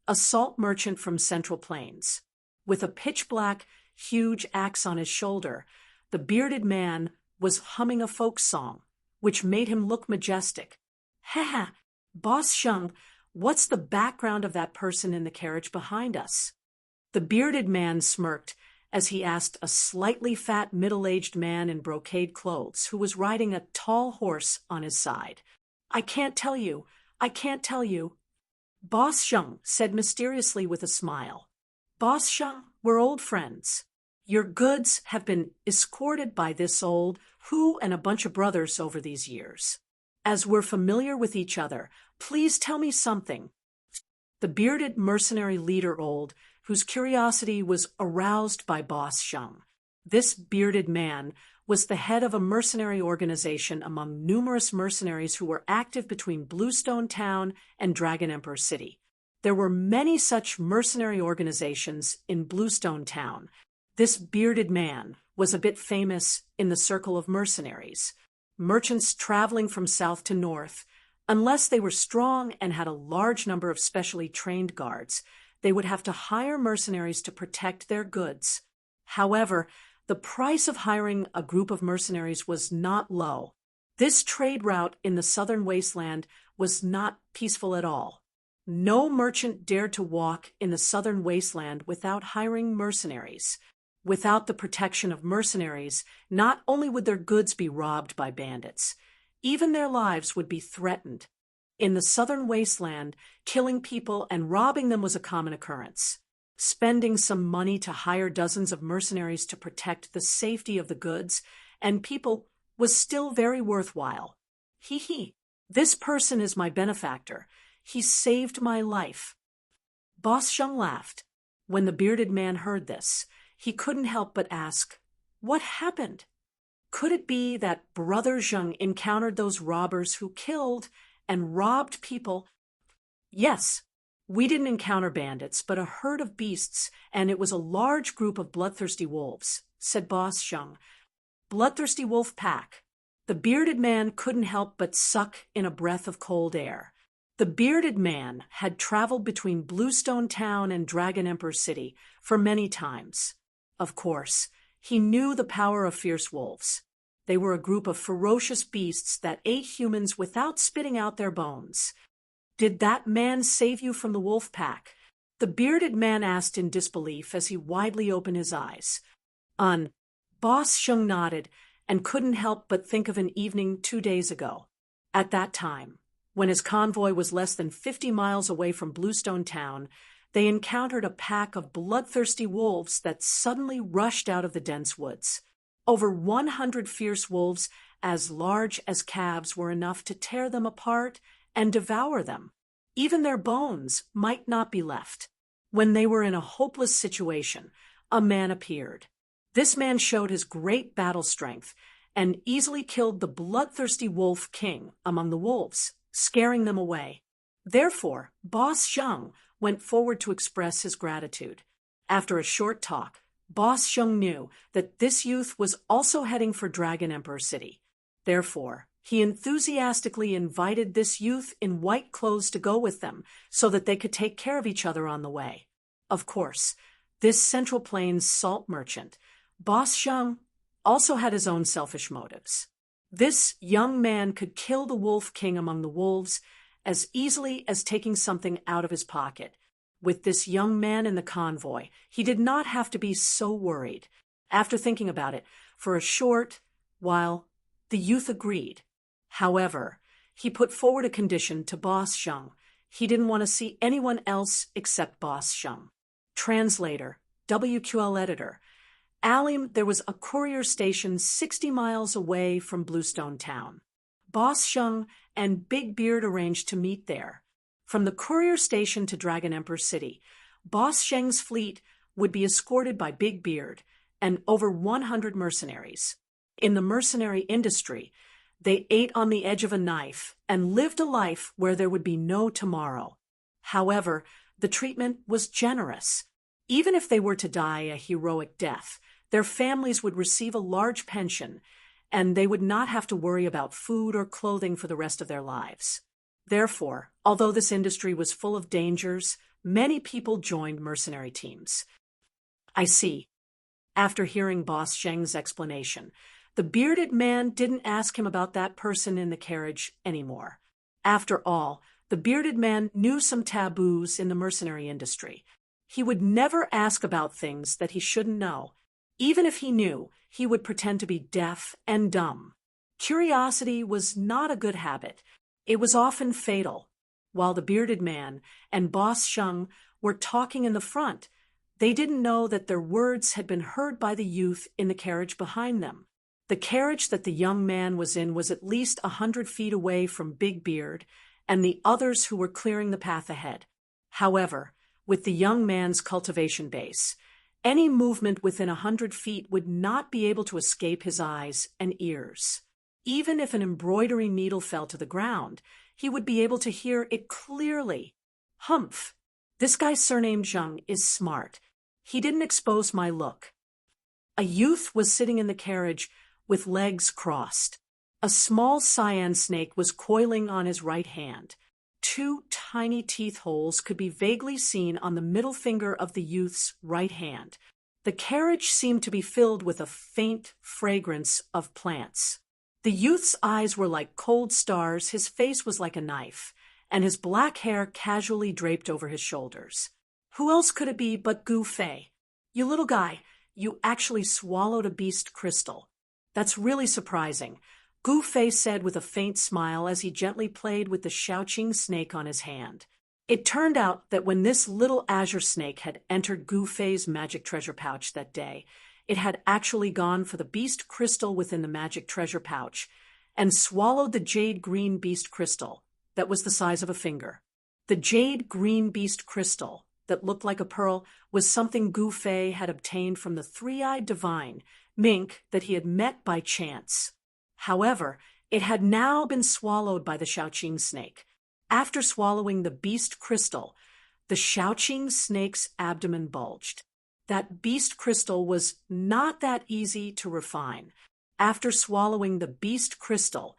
a salt merchant from Central Plains. With a pitch-black, huge axe on his shoulder, the bearded man was humming a folk song, which made him look majestic. "Ha, Boss Zheng, what's the background of that person in the carriage behind us?" The bearded man smirked as he asked a slightly fat middle-aged man in brocade clothes who was riding a tall horse on his side. I can't tell you. Boss Zheng said mysteriously with a smile. "Boss Zheng, we're old friends. Your goods have been escorted by this old who and a bunch of brothers over these years. As we're familiar with each other, please tell me something." The bearded mercenary leader whose curiosity was aroused by Boss Zheng. This bearded man was the head of a mercenary organization among numerous mercenaries who were active between Bluestone Town and Dragon Emperor City. There were many such mercenary organizations in Bluestone Town. This bearded man was a bit famous in the circle of mercenaries. Merchants traveling from south to north, unless they were strong and had a large number of specially trained guards, they would have to hire mercenaries to protect their goods. However, the price of hiring a group of mercenaries was not low. This trade route in the southern wasteland was not peaceful at all. No merchant dared to walk in the southern wasteland without hiring mercenaries. Without the protection of mercenaries, not only would their goods be robbed by bandits, even their lives would be threatened. In the southern wasteland, killing people and robbing them was a common occurrence. Spending some money to hire dozens of mercenaries to protect the safety of the goods and people was still very worthwhile. This person is my benefactor. He saved my life. Boss Zheng laughed. When the bearded man heard this, he couldn't help but ask, "What happened?" Could it be that Brother Zheng encountered those robbers who killed and robbed people? "Yes, we didn't encounter bandits, but a herd of beasts, and it was a large group of bloodthirsty wolves," said Boss Zheng. "Bloodthirsty wolf pack." The bearded man couldn't help but suck in a breath of cold air. The bearded man had traveled between Bluestone Town and Dragon Emperor City for many times. Of course, he knew the power of fierce wolves. They were a group of ferocious beasts that ate humans without spitting out their bones. "Did that man save you from the wolf pack?" The bearded man asked in disbelief as he widely opened his eyes. Boss Zheng nodded and couldn't help but think of an evening 2 days ago. At that time, when his convoy was less than 50 miles away from Bluestone Town, they encountered a pack of bloodthirsty wolves that suddenly rushed out of the dense woods. Over 100 fierce wolves, as large as calves, were enough to tear them apart and devour them. Even their bones might not be left. When they were in a hopeless situation, a man appeared. This man showed his great battle strength and easily killed the bloodthirsty wolf king among the wolves, scaring them away. Therefore, Boss Xiang went forward to express his gratitude. After a short talk, Boss Xiang knew that this youth was also heading for Dragon Emperor City. Therefore, he enthusiastically invited this youth in white clothes to go with them so that they could take care of each other on the way. Of course, this Central Plains salt merchant, Boss Xiang, also had his own selfish motives. This young man could kill the wolf king among the wolves as easily as taking something out of his pocket. With this young man in the convoy, he did not have to be so worried. After thinking about it for a short while, the youth agreed. However, he put forward a condition to Boss Xiang. He didn't want to see anyone else except Boss Xiang. Translator, WQL editor. Alim, there was a courier station 60 miles away from Bluestone Town. Boss Xiang and Big Beard arranged to meet there. From the courier station to Dragon Emperor City, Boss Xiang's fleet would be escorted by Big Beard and over 100 mercenaries. In the mercenary industry, they ate on the edge of a knife and lived a life where there would be no tomorrow. However, the treatment was generous. Even if they were to die a heroic death, their families would receive a large pension, and they would not have to worry about food or clothing for the rest of their lives. Therefore, although this industry was full of dangers, many people joined mercenary teams. I see. After hearing Boss Xiang's explanation, the bearded man didn't ask him about that person in the carriage anymore. After all, the bearded man knew some taboos in the mercenary industry. He would never ask about things that he shouldn't know. Even if he knew, he would pretend to be deaf and dumb. Curiosity was not a good habit. It was often fatal. While the bearded man and Boss Xiang were talking in the front, they didn't know that their words had been heard by the youth in the carriage behind them. The carriage that the young man was in was at least 100 feet away from Big Beard and the others who were clearing the path ahead. However, with the young man's cultivation base, any movement within 100 feet would not be able to escape his eyes and ears. Even if an embroidery needle fell to the ground, he would be able to hear it clearly. Humph! This guy surnamed Zheng is smart. He didn't expose my look. A youth was sitting in the carriage with legs crossed. A small cyan snake was coiling on his right hand. 2 tiny teeth holes could be vaguely seen on the middle finger of the youth's right hand. The carriage seemed to be filled with a faint fragrance of plants. The youth's eyes were like cold stars, his face was like a knife, and his black hair casually draped over his shoulders. Who else could it be but Gu Fei? You little guy, you actually swallowed a beast crystal. That's really surprising, Gu Fei said with a faint smile as he gently played with the Xiaoqing snake on his hand. It turned out that when this little azure snake had entered Gu Fei's magic treasure pouch that day, it had actually gone for the beast crystal within the magic treasure pouch and swallowed the jade green beast crystal that was the size of a finger. The jade green beast crystal that looked like a pearl was something Gu Fei had obtained from the three-eyed divine, mink, that he had met by chance. However, it had now been swallowed by the Xiaoqing snake. After swallowing the beast crystal, the Xiaoqing snake's abdomen bulged. That beast crystal was not that easy to refine. After swallowing the beast crystal,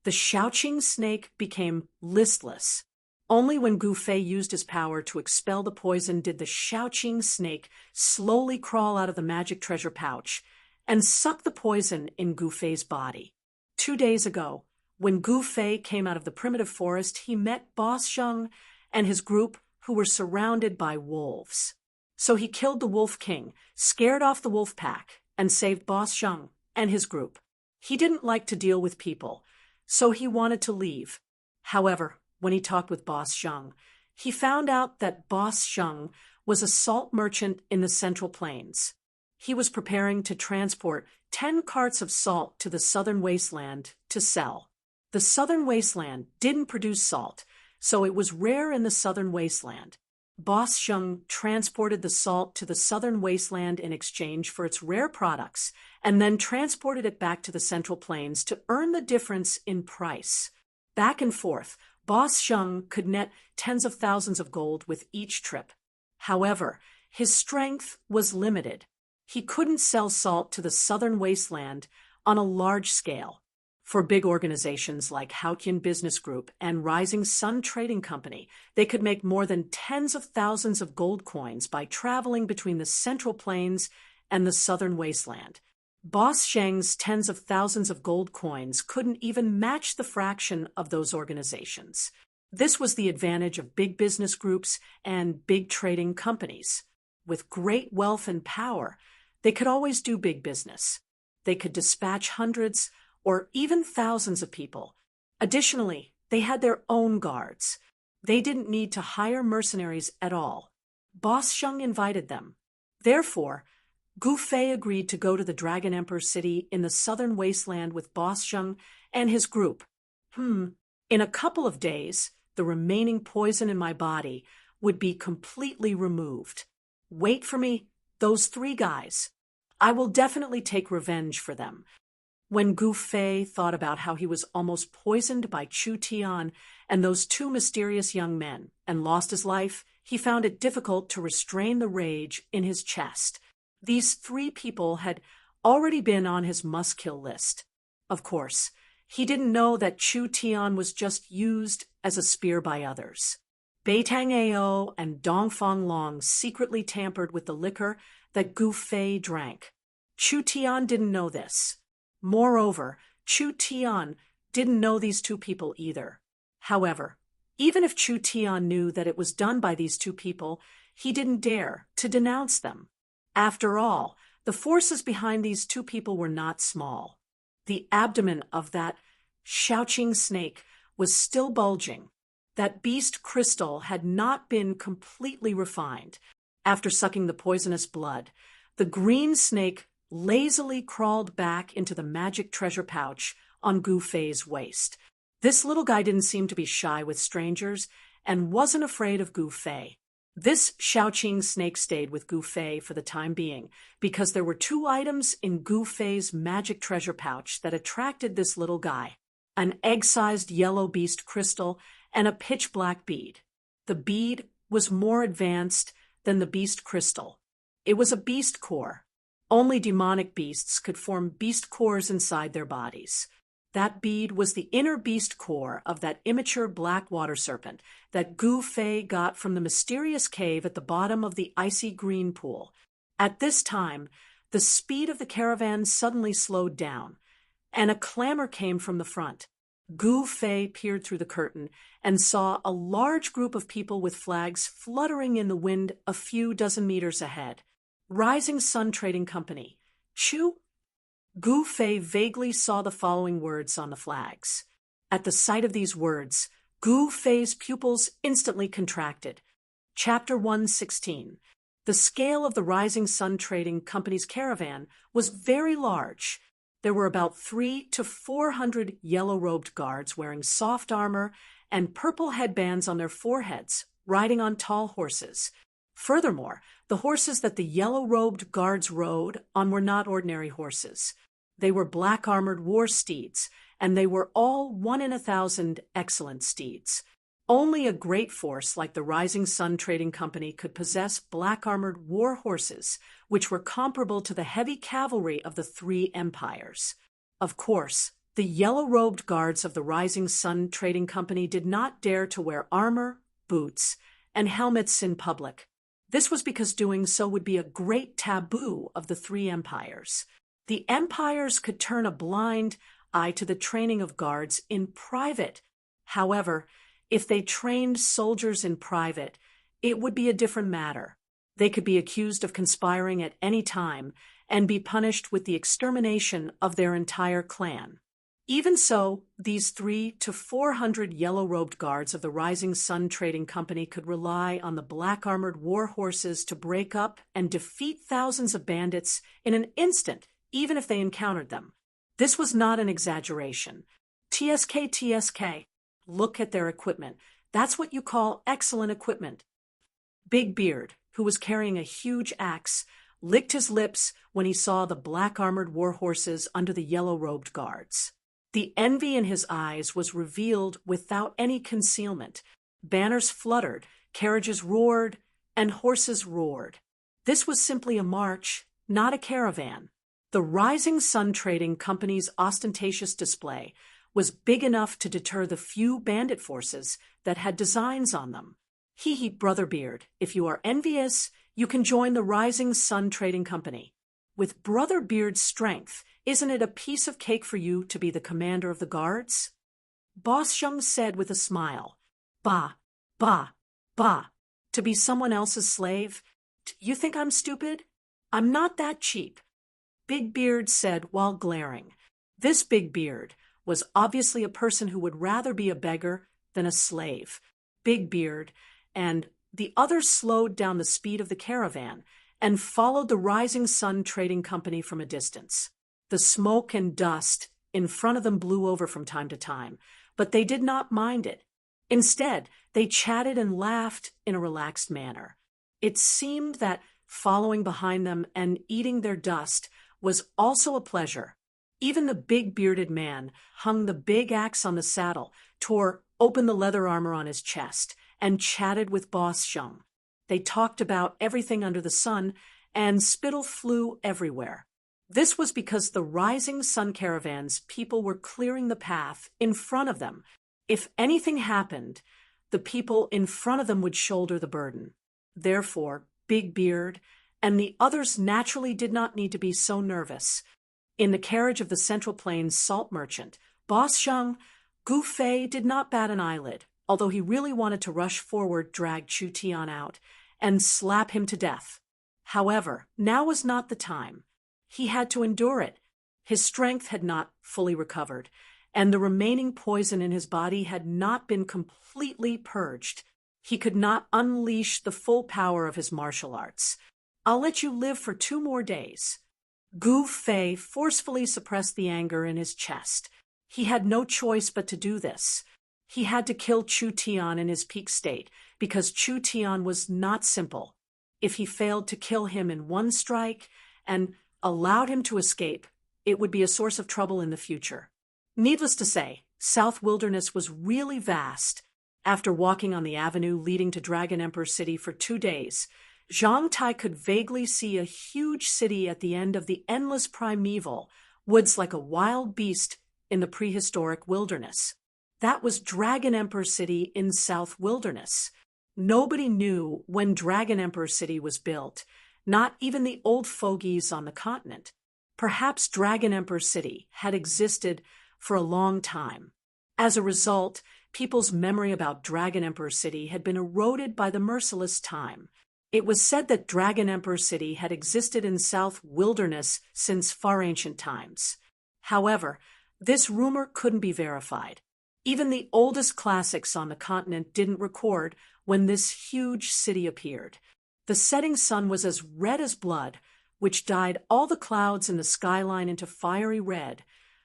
the Xiaoqing snake became listless. Only when Gu Fei used his power to expel the poison did the Xiaoqing snake slowly crawl out of the magic treasure pouch and suck the poison in Gu Fei's body. 2 days ago, when Gu Fei came out of the primitive forest, he met Boss Xiang and his group who were surrounded by wolves. So he killed the Wolf King, scared off the wolf pack, and saved Boss Xiang and his group. He didn't like to deal with people, so he wanted to leave. However, when he talked with Boss Xiang, he found out that Boss Xiang was a salt merchant in the Central Plains. He was preparing to transport 10 carts of salt to the southern wasteland to sell. The southern wasteland didn't produce salt, so it was rare in the southern wasteland. Boss Sheng transported the salt to the southern wasteland in exchange for its rare products, and then transported it back to the Central Plains to earn the difference in price. Back and forth, Boss Sheng could net tens of thousands of gold with each trip. However, his strength was limited. He couldn't sell salt to the southern wasteland on a large scale. For big organizations like Haotian Business Group and Rising Sun Trading Company, they could make more than tens of thousands of gold coins by traveling between the Central Plains and the southern wasteland. Boss Sheng's tens of thousands of gold coins couldn't even match the fraction of those organizations. This was the advantage of big business groups and big trading companies. With great wealth and power, they could always do big business. They could dispatch hundreds or even thousands of people. Additionally, they had their own guards. They didn't need to hire mercenaries at all. Boss Sheng invited them. Therefore, Gu Fei agreed to go to the Dragon Emperor city in the southern wasteland with Boss Sheng and his group. In a couple of days, the remaining poison in my body would be completely removed. Wait for me, those 3 guys. I will definitely take revenge for them. When Gu Fei thought about how he was almost poisoned by Chu Tian and those 2 mysterious young men and lost his life, he found it difficult to restrain the rage in his chest. These 3 people had already been on his must-kill list. Of course, he didn't know that Chu Tian was just used as a spear by others. Beitang Ao and Dongfang Long secretly tampered with the liquor that Gu Fei drank. Chu Tian didn't know this. Moreover, Chu Tian didn't know these 2 people either. However, even if Chu Tian knew that it was done by these 2 people, he didn't dare to denounce them. After all, the forces behind these 2 people were not small. The abdomen of that Shaoqing snake was still bulging. That beast crystal had not been completely refined. After sucking the poisonous blood, the green snake lazily crawled back into the magic treasure pouch on Gu Fei's waist. This little guy didn't seem to be shy with strangers and wasn't afraid of Gu Fei. This Shaoqing snake stayed with Gu Fei for the time being because there were 2 items in Gu Fei's magic treasure pouch that attracted this little guy: an egg-sized yellow beast crystal and a pitch-black bead. The bead was more advanced than the beast crystal. It was a beast core. Only demonic beasts could form beast cores inside their bodies. That bead was the inner beast core of that immature black water serpent that Gu Fei got from the mysterious cave at the bottom of the icy green pool. At this time, the speed of the caravan suddenly slowed down, and a clamor came from the front. Gu Fei peered through the curtain and saw a large group of people with flags fluttering in the wind a few dozen meters ahead. Rising Sun Trading Company. Chu? Gu Fei vaguely saw the following words on the flags. At the sight of these words, Gu Fei's pupils instantly contracted. Chapter 116. The scale of the Rising Sun Trading Company's caravan was very large. There were about 300 to 400 yellow-robed guards wearing soft armor and purple headbands on their foreheads, riding on tall horses. Furthermore, the horses that the yellow-robed guards rode on were not ordinary horses. They were black-armored war steeds, and they were all 1 in 1,000 excellent steeds. Only a great force like the Rising Sun Trading Company could possess black-armored war horses, which were comparable to the heavy cavalry of the 3 empires. Of course, the yellow-robed guards of the Rising Sun Trading Company did not dare to wear armor, boots, and helmets in public. This was because doing so would be a great taboo of the 3 empires. The empires could turn a blind eye to the training of guards in private. However, if they trained soldiers in private, it would be a different matter. They could be accused of conspiring at any time and be punished with the extermination of their entire clan. Even so, these 300 to 400 yellow-robed guards of the Rising Sun Trading Company could rely on the black-armored war horses to break up and defeat thousands of bandits in an instant, even if they encountered them. This was not an exaggeration. TSK. Look at their equipment. That's what you call excellent equipment. Big Beard, who was carrying a huge axe, licked his lips when he saw the black-armored war horses under the yellow-robed guards. The envy in his eyes was revealed without any concealment. Banners fluttered, carriages roared, and horses roared. This was simply a march, not a caravan. The Rising Sun Trading Company's ostentatious display was big enough to deter the few bandit forces that had designs on them. Hee, Brother Beard, if you are envious, you can join the Rising Sun Trading Company. With Brother Beard's strength, isn't it a piece of cake for you to be the commander of the guards? Boss Shung said with a smile, Bah, bah, bah, to be someone else's slave? You think I'm stupid? I'm not that cheap. Big Beard said while glaring. This Big Beard was obviously a person who would rather be a beggar than a slave. Big Beard and the others slowed down the speed of the caravan and followed the Rising Sun Trading Company from a distance. The smoke and dust in front of them blew over from time to time, but they did not mind it. Instead, they chatted and laughed in a relaxed manner. It seemed that following behind them and eating their dust was also a pleasure. Even the big bearded man hung the big axe on the saddle, tore open the leather armor on his chest, and chatted with Boss Shung. They talked about everything under the sun, and spittle flew everywhere. This was because the Rising Sun Caravan's people were clearing the path in front of them. If anything happened, the people in front of them would shoulder the burden. Therefore, Big Beard and the others naturally did not need to be so nervous. In the carriage of the Central Plains salt merchant, Boss Shung, Gu Fei did not bat an eyelid, although he really wanted to rush forward, drag Chu Tian out, and slap him to death. However, now was not the time. He had to endure it. His strength had not fully recovered, and the remaining poison in his body had not been completely purged. He could not unleash the full power of his martial arts. I'll let you live for 2 more days. Gu Fei forcefully suppressed the anger in his chest. He had no choice but to do this. He had to kill Chu Tian in his peak state, because Chu Tian was not simple. If he failed to kill him in one strike and allowed him to escape, it would be a source of trouble in the future. Needless to say, South Wilderness was really vast. After walking on the avenue leading to Dragon Emperor City for 2 days, Zhang Tai could vaguely see a huge city at the end of the endless primeval woods like a wild beast in the prehistoric wilderness. That was Dragon Emperor City in South Wilderness. Nobody knew when Dragon Emperor City was built, not even the old fogies on the continent. Perhaps Dragon Emperor City had existed for a long time. As a result, people's memory about Dragon Emperor City had been eroded by the merciless time. It was said that Dragon Emperor City had existed in South Wilderness since far ancient times. However, this rumor couldn't be verified. Even the oldest classics on the continent didn't record when this huge city appeared. The setting sun was as red as blood, which dyed all the clouds in the skyline into fiery red,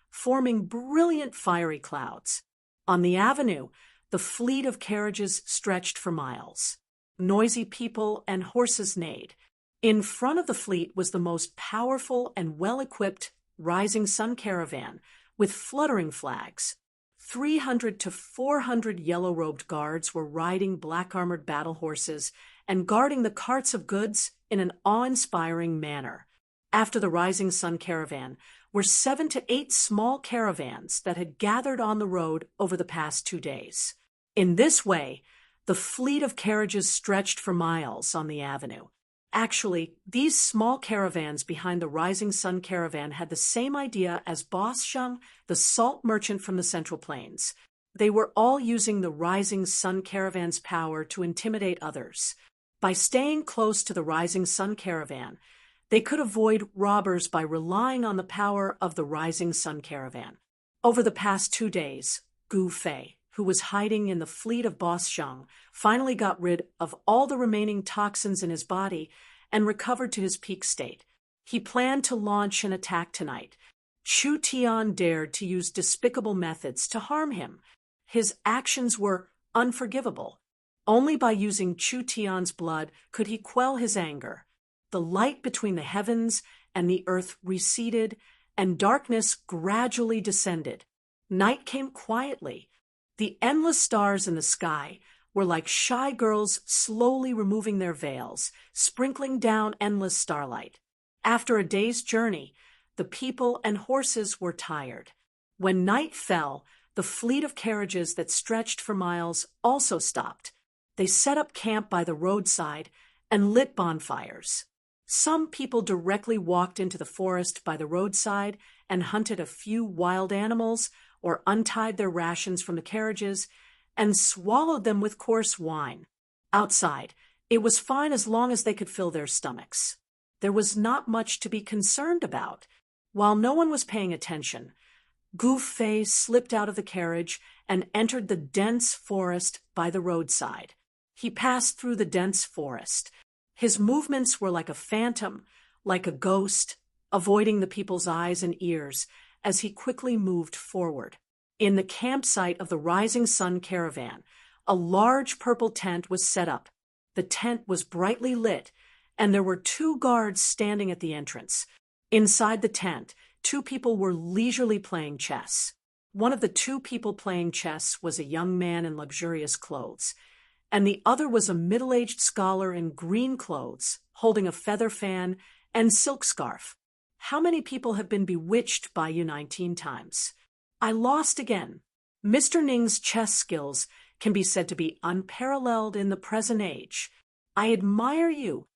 forming brilliant fiery clouds. On the avenue, the fleet of carriages stretched for miles. Noisy people and horses neighed. In front of the fleet was the most powerful and well-equipped Rising Sun caravan, with fluttering flags. 300 to 400 yellow-robed guards were riding black-armored battle horses and guarding the carts of goods in an awe-inspiring manner. After the Rising Sun caravan were 7 to 8 small caravans that had gathered on the road over the past 2 days. In this way, the fleet of carriages stretched for miles on the avenue. Actually, these small caravans behind the Rising Sun caravan had the same idea as Boss Shung, the salt merchant from the Central Plains. They were all using the Rising Sun caravan's power to intimidate others. By staying close to the Rising Sun caravan, they could avoid robbers by relying on the power of the Rising Sun caravan. Over the past 2 days, Gu Fei, who was hiding in the fleet of Boss Shung, finally got rid of all the remaining toxins in his body and recovered to his peak state. He planned to launch an attack tonight. Chu Tian dared to use despicable methods to harm him. His actions were unforgivable. Only by using Chu Tian's blood could he quell his anger. The light between the heavens and the earth receded, and darkness gradually descended. Night came quietly. The endless stars in the sky were like shy girls slowly removing their veils, sprinkling down endless starlight. After a day's journey, the people and horses were tired. When night fell, the fleet of carriages that stretched for miles also stopped. They set up camp by the roadside and lit bonfires. Some people directly walked into the forest by the roadside and hunted a few wild animals or untied their rations from the carriages and swallowed them with coarse wine. Outside, it was fine as long as they could fill their stomachs. There was not much to be concerned about. While no one was paying attention, Gu Fei slipped out of the carriage and entered the dense forest by the roadside. He passed through the dense forest. His movements were like a phantom, like a ghost, avoiding the people's eyes and ears as he quickly moved forward. In the campsite of the Rising Sun caravan, a large purple tent was set up. The tent was brightly lit, and there were 2 guards standing at the entrance. Inside the tent, 2 people were leisurely playing chess. One of the 2 people playing chess was a young man in luxurious clothes, and the other was a middle-aged scholar in green clothes, holding a feather fan and silk scarf. How many people have been bewitched by you 19 times? I lost again. Mr. Ning's chess skills can be said to be unparalleled in the present age. I admire you.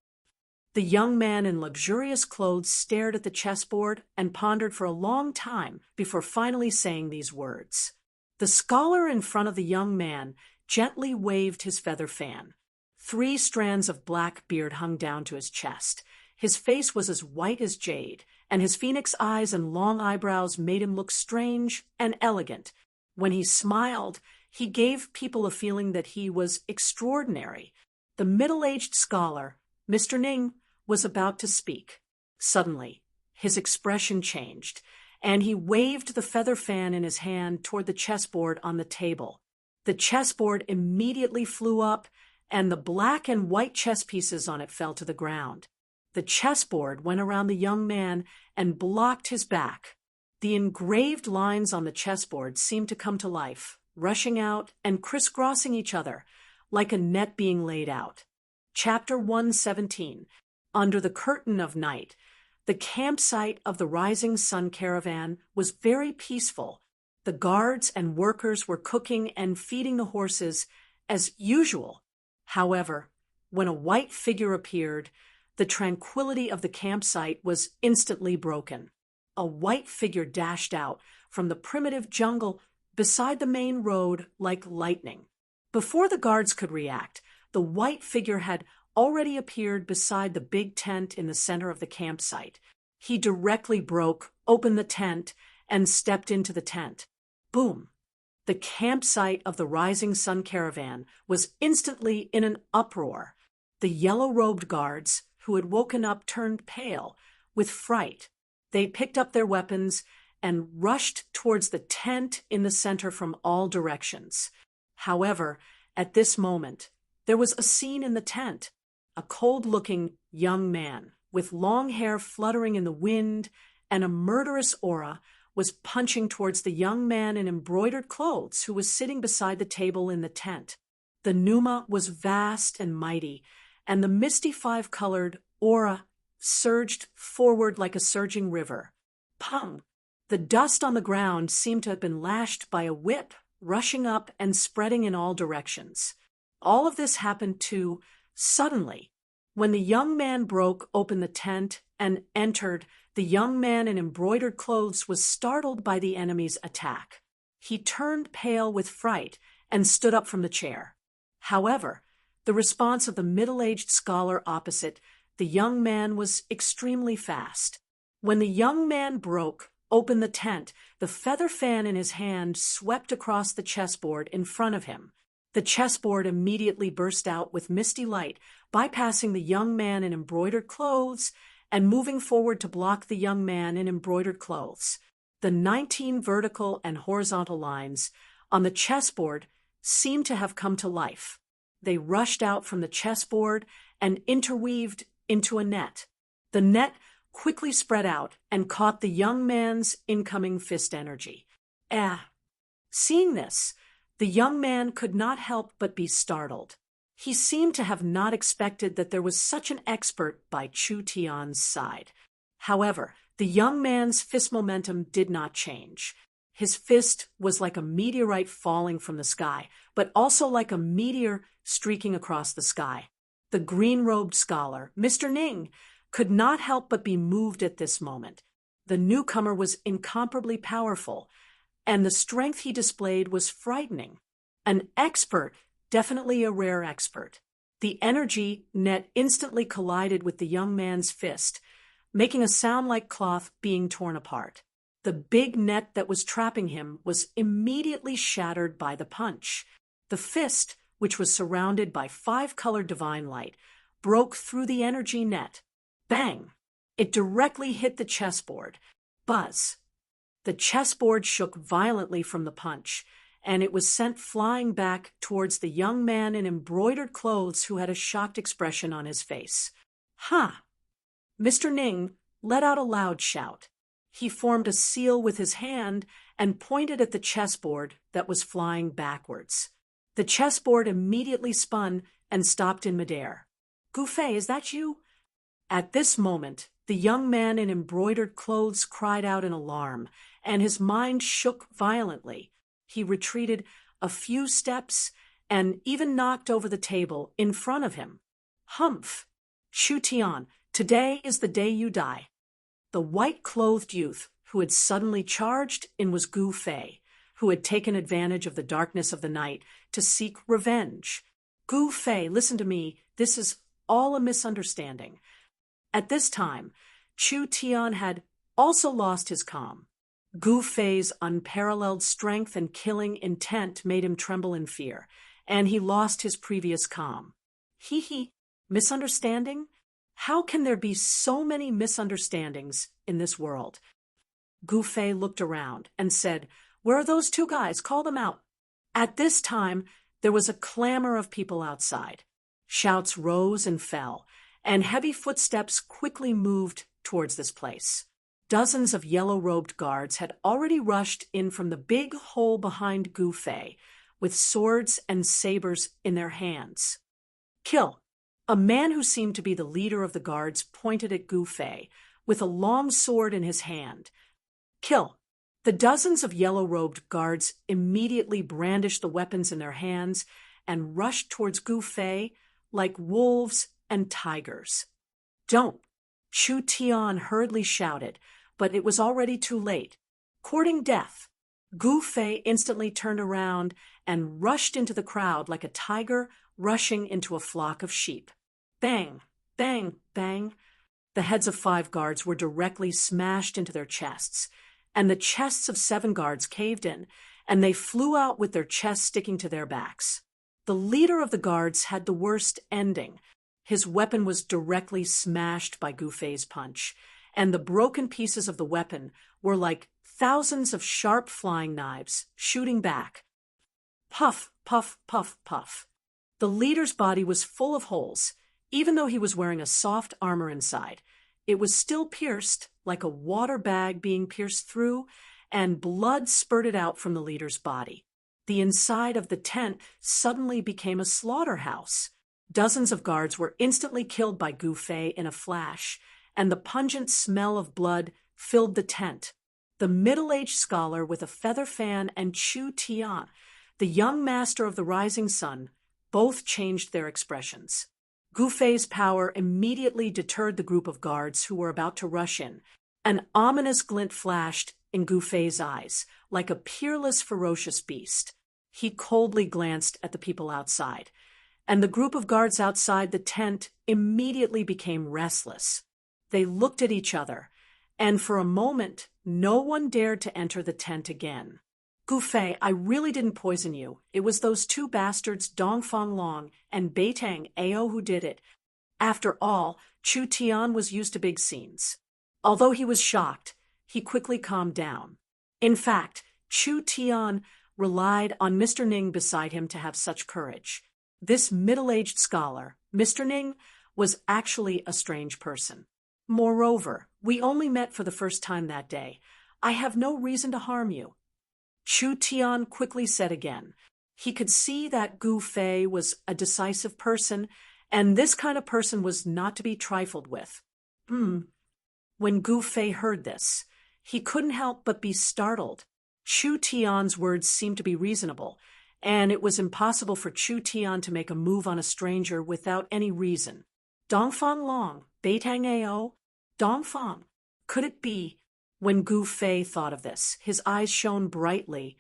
The young man in luxurious clothes stared at the chessboard and pondered for a long time before finally saying these words. The scholar in front of the young man gently waved his feather fan. 3 strands of black beard hung down to his chest. His face was as white as jade, and his phoenix eyes and long eyebrows made him look strange and elegant. When he smiled, he gave people a feeling that he was extraordinary. The middle-aged scholar, Mr. Ning, was about to speak. Suddenly, his expression changed, and he waved the feather fan in his hand toward the chessboard on the table. The chessboard immediately flew up, and the black and white chess pieces on it fell to the ground. The chessboard went around the young man and blocked his back. The engraved lines on the chessboard seemed to come to life, rushing out and crisscrossing each other, like a net being laid out. Chapter 117. Under the curtain of night, the campsite of the Rising Sun caravan was very peaceful. The guards and workers were cooking and feeding the horses as usual. However, when a white figure appeared, the tranquility of the campsite was instantly broken. A white figure dashed out from the primitive jungle beside the main road like lightning. Before the guards could react, the white figure had already appeared beside the big tent in the center of the campsite. He directly broke open the tent and stepped into the tent. Boom! The campsite of the Rising Sun caravan was instantly in an uproar. The yellow-robed guards, who had woken up, turned pale with fright. They picked up their weapons and rushed towards the tent in the center from all directions. However, at this moment, there was a scene in the tent. A cold-looking young man, with long hair fluttering in the wind and a murderous aura, was punching towards the young man in embroidered clothes who was sitting beside the table in the tent. The pneuma was vast and mighty, and the misty 5-colored aura surged forward like a surging river. Pung! The dust on the ground seemed to have been lashed by a whip, rushing up and spreading in all directions. All of this happened too suddenly. When the young man broke open the tent and entered, the young man in embroidered clothes was startled by the enemy's attack. He turned pale with fright and stood up from the chair. However, the response of the middle-aged scholar opposite the young man was extremely fast. When the young man broke open the tent, the feather fan in his hand swept across the chessboard in front of him. The chessboard immediately burst out with misty light, bypassing the young man in embroidered clothes and moving forward to block the young man in embroidered clothes. The 19 vertical and horizontal lines on the chessboard seemed to have come to life. they rushed out from the chessboard and interweaved into a net. The net quickly spread out and caught the young man's incoming fist energy. Seeing this, the young man could not help but be startled. He seemed to have not expected that there was such an expert by Chu Tian's side. However, the young man's fist momentum did not change. His fist was like a meteorite falling from the sky, but also like a meteor streaking across the sky. The green-robed scholar, Mr. Ning, could not help but be moved at this moment. The newcomer was incomparably powerful, and the strength he displayed was frightening. An expert, definitely a rare expert. The energy net instantly collided with the young man's fist, making a sound like cloth being torn apart. The big net that was trapping him was immediately shattered by the punch. The fist, which was surrounded by 5-colored divine light, broke through the energy net. Bang! It directly hit the chessboard. Buzz! The chessboard shook violently from the punch, and it was sent flying back towards the young man in embroidered clothes who had a shocked expression on his face. Ha! Mr. Ning let out a loud shout. He formed a seal with his hand and pointed at the chessboard that was flying backwards. The chessboard immediately spun and stopped in midair. "Gu Fei, is that you?" At this moment, the young man in embroidered clothes cried out in alarm, and his mind shook violently. He retreated a few steps and even knocked over the table in front of him. "Humph! Chu Tian, today is the day you die." The white-clothed youth who had suddenly charged in was Gu Fei, who had taken advantage of the darkness of the night to seek revenge. "Gu Fei, listen to me. This is all a misunderstanding." At this time, Chu Tian had also lost his calm. Gu Fei's unparalleled strength and killing intent made him tremble in fear, and he lost his previous calm. Misunderstanding? How can there be so many misunderstandings in this world? Gu Fei looked around and said, "Where are those 2 guys? Call them out." At this time, there was a clamor of people outside. Shouts rose and fell, and heavy footsteps quickly moved towards this place. Dozens of yellow-robed guards had already rushed in from the big hole behind Gu Fei, with swords and sabers in their hands. "Kill!" A man who seemed to be the leader of the guards pointed at Gu Fei, with a long sword in his hand. "Kill!" The dozens of yellow-robed guards immediately brandished the weapons in their hands and rushed towards Gu Fei like wolves and tigers. "Don't!" Chu Tian hurriedly shouted, but it was already too late. Courting death, Gu Fei instantly turned around and rushed into the crowd like a tiger rushing into a flock of sheep. Bang! Bang! Bang! The heads of 5 guards were directly smashed into their chests, and the chests of 7 guards caved in, and they flew out with their chests sticking to their backs. The leader of the guards had the worst ending. His weapon was directly smashed by Gu Fei's punch, and the broken pieces of the weapon were like thousands of sharp flying knives shooting back. Puff, puff, puff, puff. The leader's body was full of holes. Even though he was wearing a soft armor inside, it was still pierced like a water bag being pierced through, and blood spurted out from the leader's body. The inside of the tent suddenly became a slaughterhouse. Dozens of guards were instantly killed by Gu Fei in a flash, and the pungent smell of blood filled the tent. The middle-aged scholar with a feather fan and Chu Tian, the young master of the rising sun, both changed their expressions. Gu Fei's power immediately deterred the group of guards who were about to rush in. An ominous glint flashed in Gu Fei's eyes, like a peerless, ferocious beast. He coldly glanced at the people outside, and the group of guards outside the tent immediately became restless. They looked at each other, and for a moment, no one dared to enter the tent again. "Gu Fei, I really didn't poison you. It was those 2 bastards, Dongfang Long and Beitang Ao, who did it." After all, Chu Tian was used to big scenes. Although he was shocked, he quickly calmed down. In fact, Chu Tian relied on Mr. Ning beside him to have such courage. This middle-aged scholar, Mr. Ning, was actually a strange person. Moreover, we only met for the first time that day. I have no reason to harm you. Chu Tian quickly said again. He could see that Gu Fei was a decisive person, and this kind of person was not to be trifled with. When Gu Fei heard this, he couldn't help but be startled. Chu Tian's words seemed to be reasonable, and it was impossible for Chu Tian to make a move on a stranger without any reason. Dongfang Long, Beitang Ao, Dongfang. Could it be? When Gu Fei thought of this, his eyes shone brightly,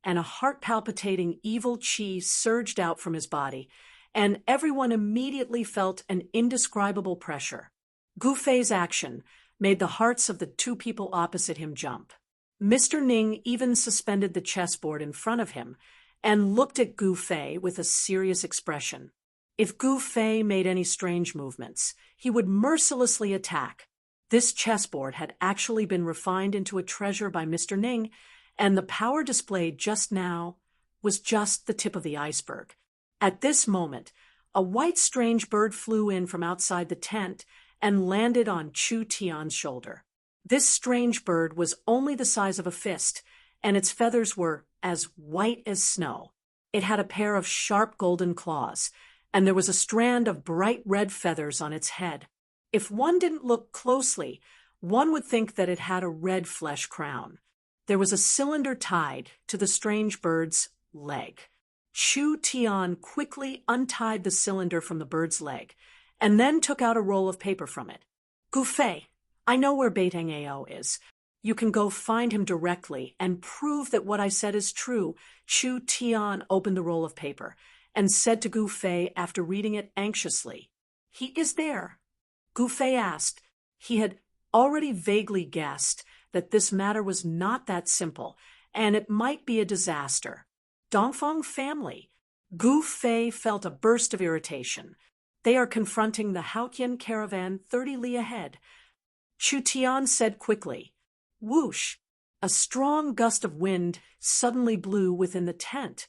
and a heart-palpitating evil qi surged out from his body, and everyone immediately felt an indescribable pressure. Gu Fei's action made the hearts of the two people opposite him jump. Mr. Ning even suspended the chessboard in front of him and looked at Gu Fei with a serious expression. If Gu Fei made any strange movements, he would mercilessly attack. This chessboard had actually been refined into a treasure by Mr. Ning, and the power displayed just now was just the tip of the iceberg. At this moment, a white strange bird flew in from outside the tent and landed on Chu Tian's shoulder. This strange bird was only the size of a fist, and its feathers were as white as snow. It had a pair of sharp golden claws, and there was a strand of bright red feathers on its head. If one didn't look closely, one would think that it had a red flesh crown. There was a cylinder tied to the strange bird's leg. Chu Tian quickly untied the cylinder from the bird's leg, and then took out a roll of paper from it. Gu Fei, I know where Beitang Ao is. You can go find him directly and prove that what I said is true. Chu Tian opened the roll of paper and said to Gu Fei after reading it anxiously, "He is there." Gu Fei asked. He had already vaguely guessed that this matter was not that simple, and it might be a disaster. Dongfang family. Gu Fei felt a burst of irritation. They are confronting the Haotian caravan 30 li ahead. Chu Tian said quickly. Whoosh! A strong gust of wind suddenly blew within the tent.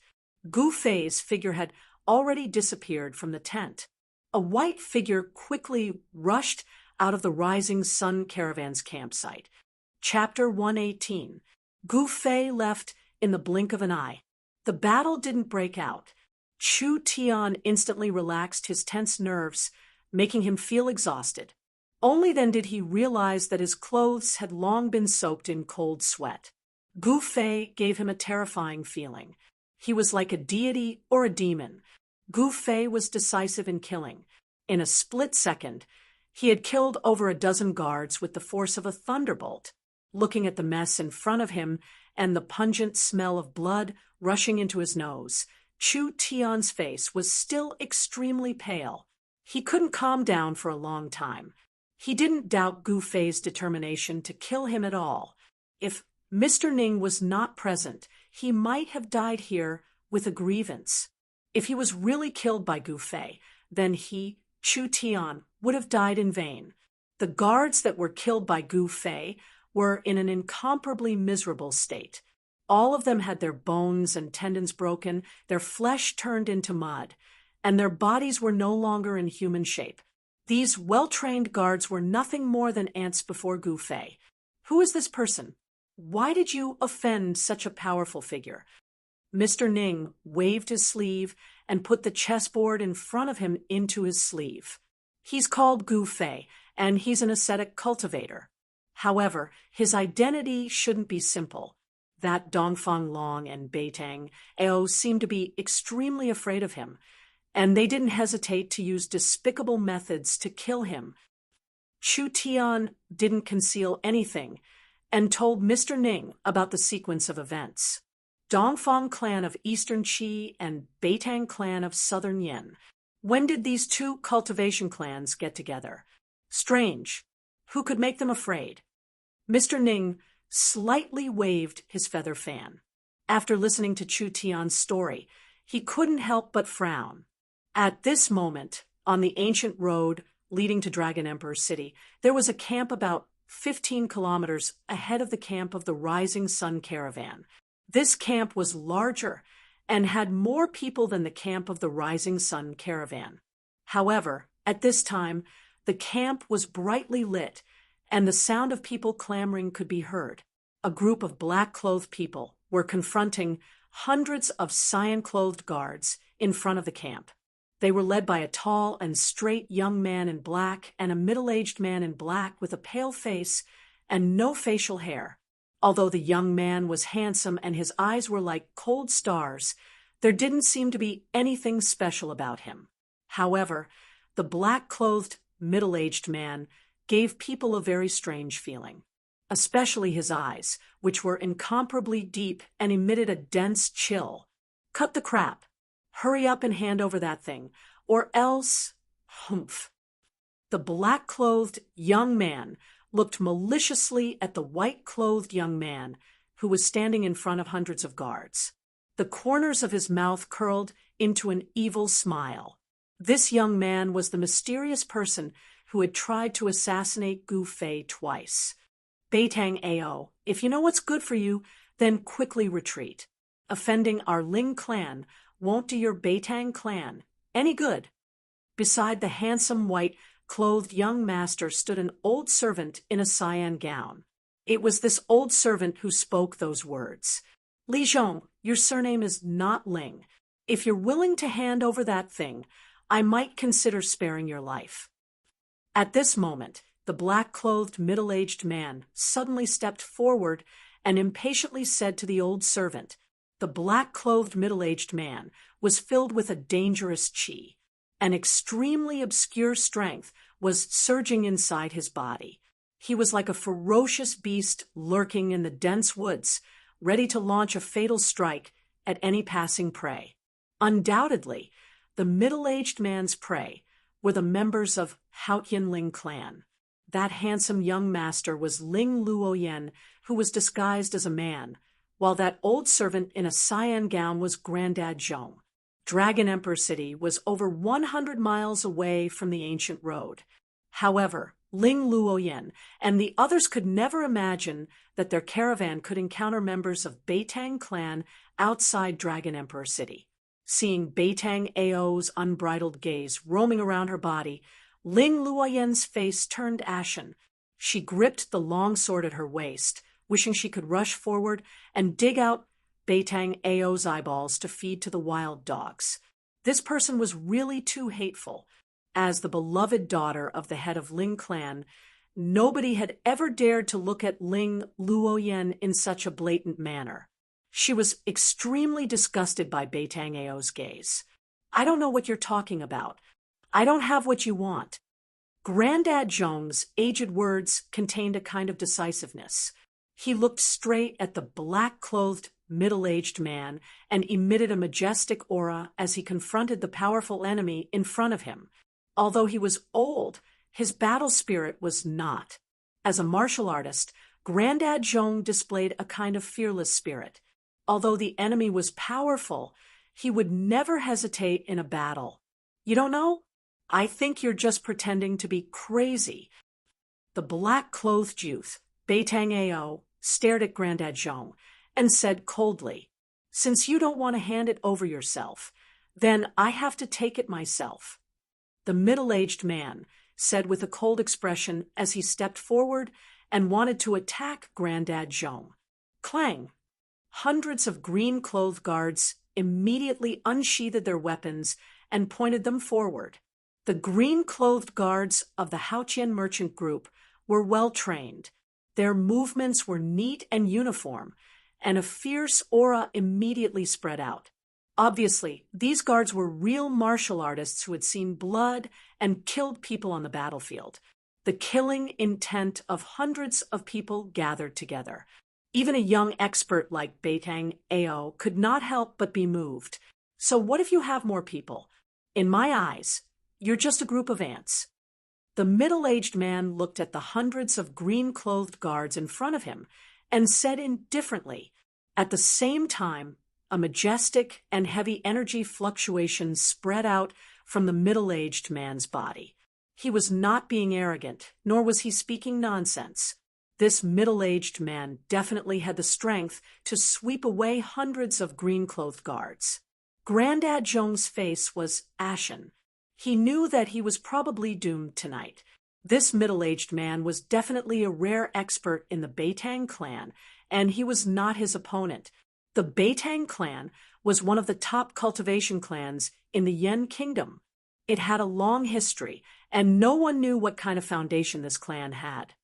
Gu Fei's figure had already disappeared from the tent. A white figure quickly rushed out of the Rising Sun Caravan's campsite. Chapter 118. Gu Fei left in the blink of an eye. The battle didn't break out. Chu Tian instantly relaxed his tense nerves, making him feel exhausted. Only then did he realize that his clothes had long been soaked in cold sweat. Gu Fei gave him a terrifying feeling. He was like a deity or a demon. Gu Fei was decisive in killing. In a split second, he had killed over a dozen guards with the force of a thunderbolt. Looking at the mess in front of him and the pungent smell of blood rushing into his nose, Chu Tian's face was still extremely pale. He couldn't calm down for a long time. He didn't doubt Gu Fei's determination to kill him at all. If Mr. Ning was not present, he might have died here with a grievance. If he was really killed by Gu Fei, then he, Chu Tian, would have died in vain. The guards that were killed by Gu Fei were in an incomparably miserable state. All of them had their bones and tendons broken, their flesh turned into mud, and their bodies were no longer in human shape. These well-trained guards were nothing more than ants before Gu Fei. Who is this person? Why did you offend such a powerful figure? Mr. Ning waved his sleeve and put the chessboard in front of him into his sleeve. He's called Gu Fei, and he's an ascetic cultivator. However, his identity shouldn't be simple. That Dongfang Long and Beitang Ao seemed to be extremely afraid of him, and they didn't hesitate to use despicable methods to kill him. Chu Tian didn't conceal anything and told Mr. Ning about the sequence of events. Dongfang clan of Eastern Qi and Beitang clan of Southern Yin. When did these two cultivation clans get together? Strange. Who could make them afraid? Mr. Ning slightly waved his feather fan. After listening to Chu Tian's story, he couldn't help but frown. At this moment, on the ancient road leading to Dragon Emperor City, there was a camp about 15 kilometers ahead of the camp of the Rising Sun Caravan. This camp was larger and had more people than the camp of the Rising Sun caravan. However, at this time, the camp was brightly lit, and the sound of people clamoring could be heard. A group of black-clothed people were confronting hundreds of cyan-clothed guards in front of the camp. They were led by a tall and straight young man in black and a middle-aged man in black with a pale face and no facial hair. Although the young man was handsome and his eyes were like cold stars, there didn't seem to be anything special about him. However, the black-clothed, middle-aged man gave people a very strange feeling, especially his eyes, which were incomparably deep and emitted a dense chill. "Cut the crap. Hurry up and hand over that thing, or else—" humph. The black-clothed young man looked maliciously at the white-clothed young man who was standing in front of hundreds of guards. The corners of his mouth curled into an evil smile. This young man was the mysterious person who had tried to assassinate Gu Fei twice. "Beitang Ao, if you know what's good for you, then quickly retreat. Offending our Ling clan won't do your Beitang clan any good." Beside the handsome white-clothed young master stood an old servant in a cyan gown. It was this old servant who spoke those words. "Li Zhong, your surname is not Ling. If you're willing to hand over that thing, I might consider sparing your life." At this moment, the black-clothed middle-aged man suddenly stepped forward and impatiently said to the old servant. The black-clothed middle-aged man was filled with a dangerous qi. An extremely obscure strength was surging inside his body. He was like a ferocious beast lurking in the dense woods, ready to launch a fatal strike at any passing prey. Undoubtedly, the middle-aged man's prey were the members of Haotian Ling clan. That handsome young master was Ling Luoyen, who was disguised as a man, while that old servant in a cyan gown was Grandad Zhong. Dragon Emperor City was over 100 miles away from the ancient road. However, Ling Luoyen and the others could never imagine that their caravan could encounter members of Beitang clan outside Dragon Emperor City. Seeing Beitang Ao's unbridled gaze roaming around her body, Ling Luoyen's face turned ashen. She gripped the long sword at her waist, wishing she could rush forward and dig out Beitang Ao's eyeballs to feed to the wild dogs. This person was really too hateful. As the beloved daughter of the head of Ling clan, nobody had ever dared to look at Ling Luoyen in such a blatant manner. She was extremely disgusted by Beitang Ao's gaze. "I don't know what you're talking about. I don't have what you want." Grandad Zhong's aged words contained a kind of decisiveness. He looked straight at the black-clothed, middle-aged man and emitted a majestic aura as he confronted the powerful enemy in front of him. Although he was old, his battle spirit was not. As a martial artist, Grandad Zhong displayed a kind of fearless spirit. Although the enemy was powerful, he would never hesitate in a battle. "You don't know? I think you're just pretending to be crazy." The black-clothed youth, Beitang Ao, stared at Grandad Zhong and said coldly, "Since you don't want to hand it over yourself, then I have to take it myself." The middle-aged man said with a cold expression as he stepped forward and wanted to attack Grandad Zhong. Clang! Hundreds of green-clothed guards immediately unsheathed their weapons and pointed them forward. The green-clothed guards of the Haotian merchant group were well-trained. Their movements were neat and uniform, and a fierce aura immediately spread out. Obviously, these guards were real martial artists who had seen blood and killed people on the battlefield. The killing intent of hundreds of people gathered together. Even a young expert like Beitang Ao could not help but be moved. So what if you have more people? In my eyes, you're just a group of ants. The middle-aged man looked at the hundreds of green-clothed guards in front of him and said indifferently, at the same time, a majestic and heavy energy fluctuation spread out from the middle-aged man's body. He was not being arrogant, nor was he speaking nonsense. This middle-aged man definitely had the strength to sweep away hundreds of green-clothed guards. Grandad Zhong's face was ashen. He knew that he was probably doomed tonight. This middle-aged man was definitely a rare expert in the Beitang clan, and he was not his opponent. The Beitang clan was one of the top cultivation clans in the Yen Kingdom. It had a long history, and no one knew what kind of foundation this clan had.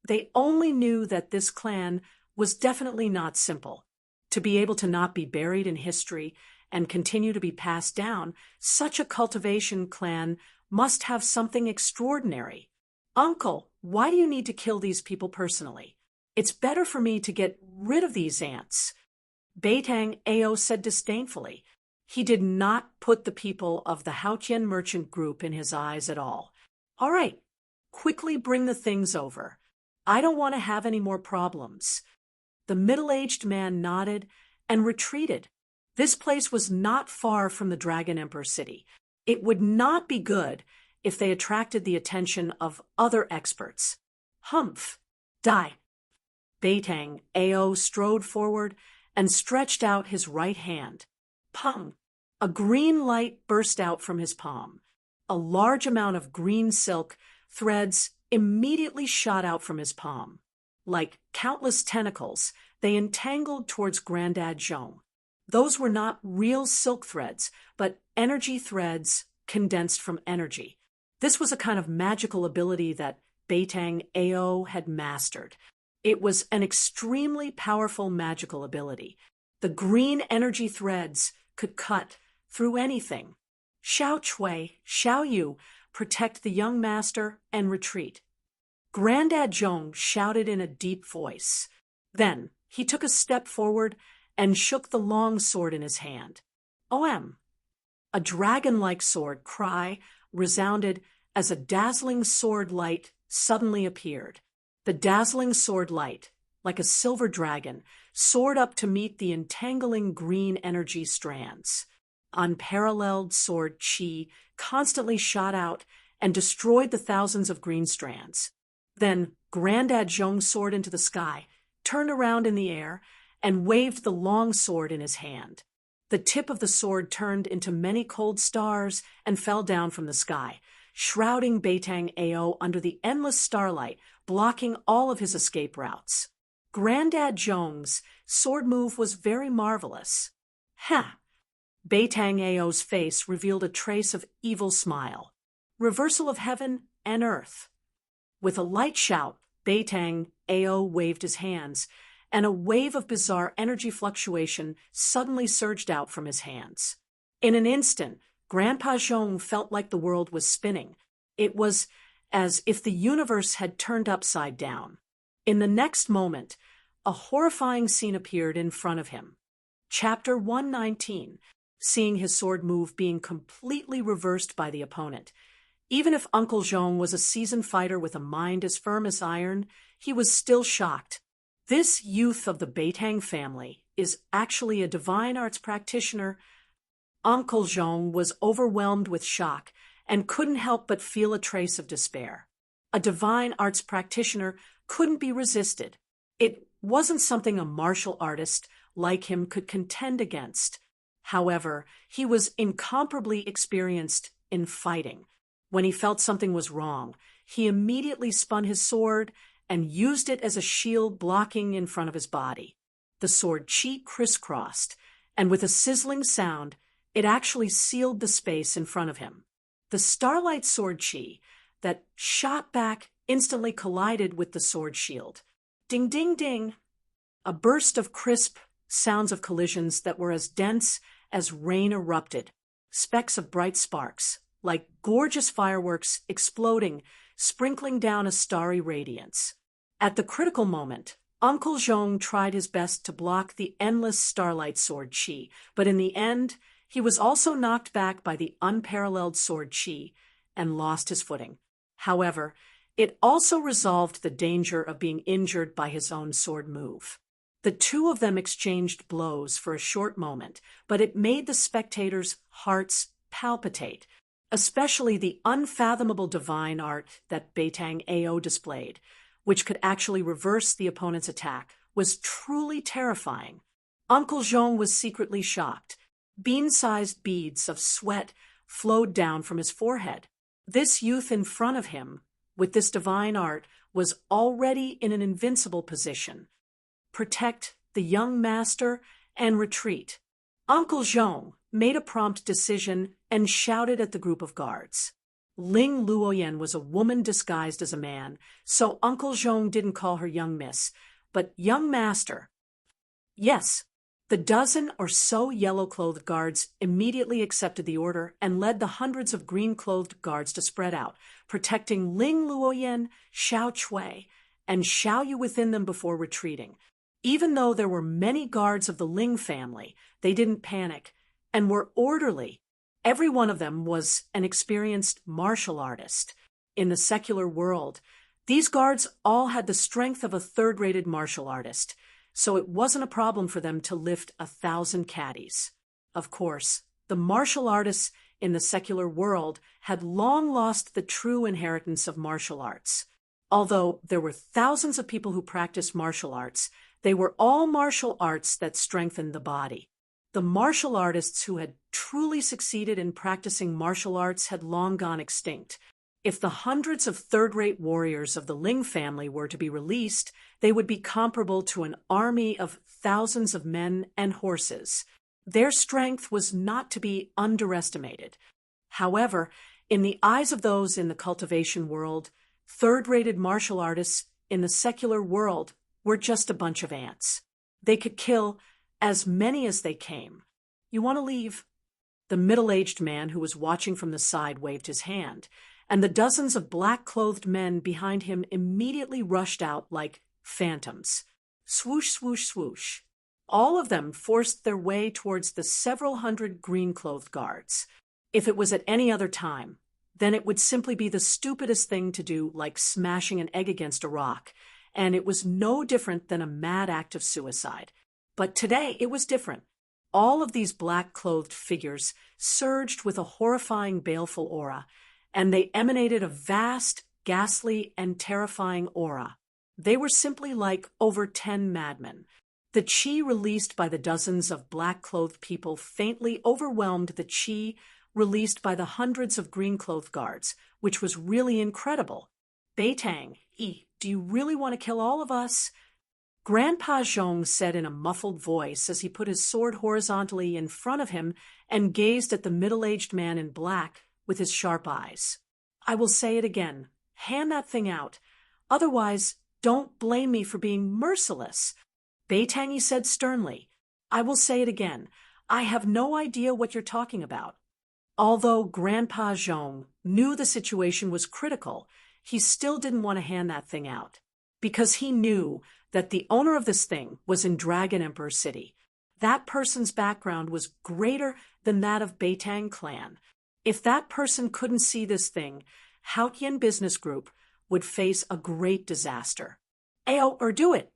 They only knew that this clan was definitely not simple. To be able to not be buried in history and continue to be passed down, such a cultivation clan must have something extraordinary. Uncle, why do you need to kill these people personally? It's better for me to get rid of these ants. Beitang Ao said disdainfully. He did not put the people of the Haotian merchant group in his eyes at all. All right, quickly bring the things over. I don't want to have any more problems. The middle-aged man nodded and retreated. This place was not far from the Dragon Emperor city. It would not be good if they attracted the attention of other experts. Humph! Die! Beitang Ao strode forward and stretched out his right hand. Pung! A green light burst out from his palm. A large amount of green silk threads immediately shot out from his palm. Like countless tentacles, they entangled towards Grandad Zhong. Those were not real silk threads, but energy threads condensed from energy. This was a kind of magical ability that Beitang Ao had mastered. It was an extremely powerful magical ability. The green energy threads could cut through anything. Xiao Chui, Xiao Yu, protect the young master and retreat. Grandad Zhong shouted in a deep voice. Then he took a step forward and shook the long sword in his hand. OM! A dragon-like sword cry resounded as a dazzling sword light suddenly appeared. The dazzling sword light, like a silver dragon, soared up to meet the entangling green energy strands. Unparalleled sword chi constantly shot out and destroyed the thousands of green strands. Then Grandad Zhong soared into the sky, turned around in the air, and waved the long sword in his hand. The tip of the sword turned into many cold stars and fell down from the sky, shrouding Beitang Ao under the endless starlight, blocking all of his escape routes. Grandad Zhong's sword move was very marvelous. Ha! Beitang Ao's face revealed a trace of evil smile. Reversal of heaven and earth. With a light shout, Beitang Ao waved his hands, and a wave of bizarre energy fluctuation suddenly surged out from his hands. In an instant, Grandpa Zhong felt like the world was spinning. It was as if the universe had turned upside down. In the next moment, a horrifying scene appeared in front of him. Chapter 119, seeing his sword move being completely reversed by the opponent. Even if Uncle Zhong was a seasoned fighter with a mind as firm as iron, he was still shocked. This youth of the Beitang family is actually a divine arts practitioner. Uncle Zhong was overwhelmed with shock and couldn't help but feel a trace of despair. A divine arts practitioner couldn't be resisted. It wasn't something a martial artist like him could contend against. However, he was incomparably experienced in fighting. When he felt something was wrong, he immediately spun his sword and used it as a shield blocking in front of his body. The sword chi crisscrossed, and with a sizzling sound, it actually sealed the space in front of him. The starlight sword chi that shot back instantly collided with the sword shield. Ding, ding, ding! A burst of crisp sounds of collisions that were as dense as rain erupted, specks of bright sparks, like gorgeous fireworks exploding, sprinkling down a starry radiance. At the critical moment, Uncle Zhong tried his best to block the endless starlight sword chi, but in the end, he was also knocked back by the unparalleled sword chi and lost his footing. However, it also resolved the danger of being injured by his own sword move. The two of them exchanged blows for a short moment, but it made the spectators' hearts palpitate, especially the unfathomable divine art that Beitang Ao displayed. which could actually reverse the opponent's attack, was truly terrifying. Uncle Jean was secretly shocked. Bean-sized beads of sweat flowed down from his forehead. This youth in front of him, with this divine art, was already in an invincible position. Protect the young master and retreat. Uncle Jean made a prompt decision and shouted at the group of guards. Ling Luoyan was a woman disguised as a man, so Uncle Jean didn't call her young miss, but young master. Yes, the dozen or so yellow-clothed guards immediately accepted the order and led the hundreds of green-clothed guards to spread out, protecting Ling Luoyan, Xiao Chui, and Xiao Yu within them before retreating. Even though there were many guards of the Ling family, they didn't panic and were orderly. Every one of them was an experienced martial artist. In the secular world, these guards all had the strength of a third-rated martial artist, so it wasn't a problem for them to lift 1,000 caddies. Of course, the martial artists in the secular world had long lost the true inheritance of martial arts. Although there were thousands of people who practiced martial arts, they were all martial arts that strengthened the body. The martial artists who had truly succeeded in practicing martial arts had long gone extinct. If the hundreds of third-rate warriors of the Ling family were to be released, they would be comparable to an army of thousands of men and horses. Their strength was not to be underestimated. However, in the eyes of those in the cultivation world, third-rated martial artists in the secular world were just a bunch of ants. They could kill as many as they came. You want to leave? The middle-aged man who was watching from the side waved his hand, and the dozens of black-clothed men behind him immediately rushed out like phantoms. Swoosh, swoosh, swoosh. All of them forced their way towards the several hundred green-clothed guards. If it was at any other time, then it would simply be the stupidest thing to do, like smashing an egg against a rock, and it was no different than a mad act of suicide. But today it was different. All of these black-clothed figures surged with a horrifying, baleful aura, and they emanated a vast, ghastly, and terrifying aura. They were simply like over 10 madmen. The chi released by the dozens of black-clothed people faintly overwhelmed the chi released by the hundreds of green-clothed guards, which was really incredible. Beitang, do you really want to kill all of us? Grandpa Zhong said in a muffled voice as he put his sword horizontally in front of him and gazed at the middle-aged man in black with his sharp eyes. I will say it again. Hand that thing out. Otherwise, don't blame me for being merciless. Beitang said sternly. I will say it again. I have no idea what you're talking about. Although Grandpa Zhong knew the situation was critical, he still didn't want to hand that thing out, because he knew that the owner of this thing was in Dragon Emperor City. That person's background was greater than that of Beitang clan. If that person couldn't see this thing, Haotian Business Group would face a great disaster. Ayo, or do it.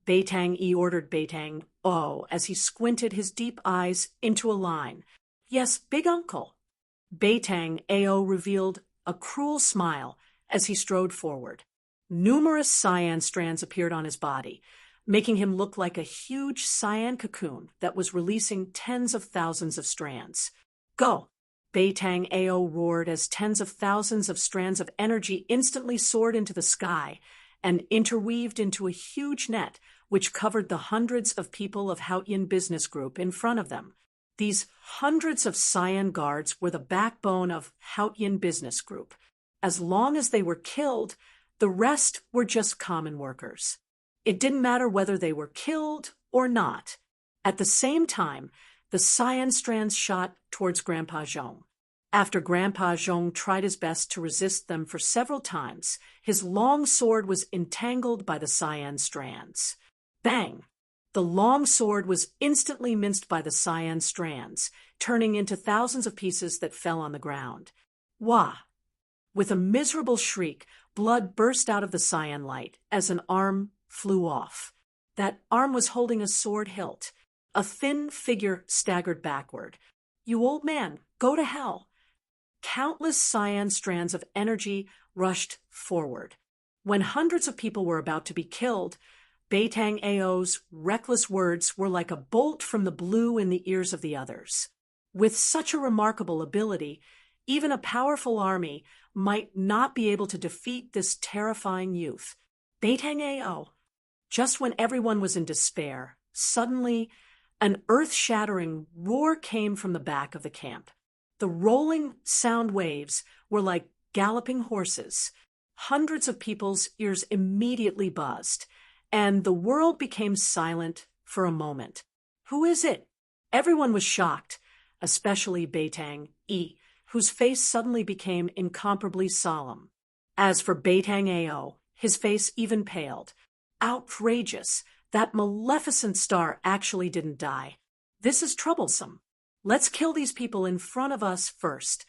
Beitang ordered Beitang as he squinted his deep eyes into a line. Yes, big uncle. Beitang revealed a cruel smile as he strode forward. Numerous cyan strands appeared on his body, making him look like a huge cyan cocoon that was releasing tens of thousands of strands. Go! Beitang roared as tens of thousands of strands of energy instantly soared into the sky and interweaved into a huge net which covered the hundreds of people of Haotian Business Group in front of them. These hundreds of cyan guards were the backbone of Haotian Business Group. As long as they were killed, the rest were just common workers. It didn't matter whether they were killed or not. At the same time, the cyan strands shot towards Grandpa Zhong. After Grandpa Zhong tried his best to resist them for several times, his long sword was entangled by the cyan strands. Bang! The long sword was instantly minced by the cyan strands, turning into thousands of pieces that fell on the ground. Wah! With a miserable shriek, blood burst out of the cyan light as an arm flew off. That arm was holding a sword hilt. A thin figure staggered backward. You old man, go to hell. Countless cyan strands of energy rushed forward. When hundreds of people were about to be killed, Beitang Ao's reckless words were like a bolt from the blue in the ears of the others. With such a remarkable ability, even a powerful army might not be able to defeat this terrifying youth. Beitang Ao. Just when everyone was in despair, suddenly an earth-shattering roar came from the back of the camp. The rolling sound waves were like galloping horses. Hundreds of people's ears immediately buzzed, and the world became silent for a moment. "Who is it?" Everyone was shocked, especially Beitang E, whose face suddenly became incomparably solemn. As for Beitang Ao, his face even paled. "Outrageous! That maleficent star actually didn't die. This is troublesome. Let's kill these people in front of us first."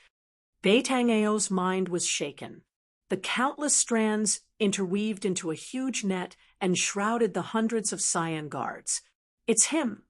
Beitang Ao's mind was shaken. The countless strands interweaved into a huge net and shrouded the hundreds of Cyan guards. "It's him!"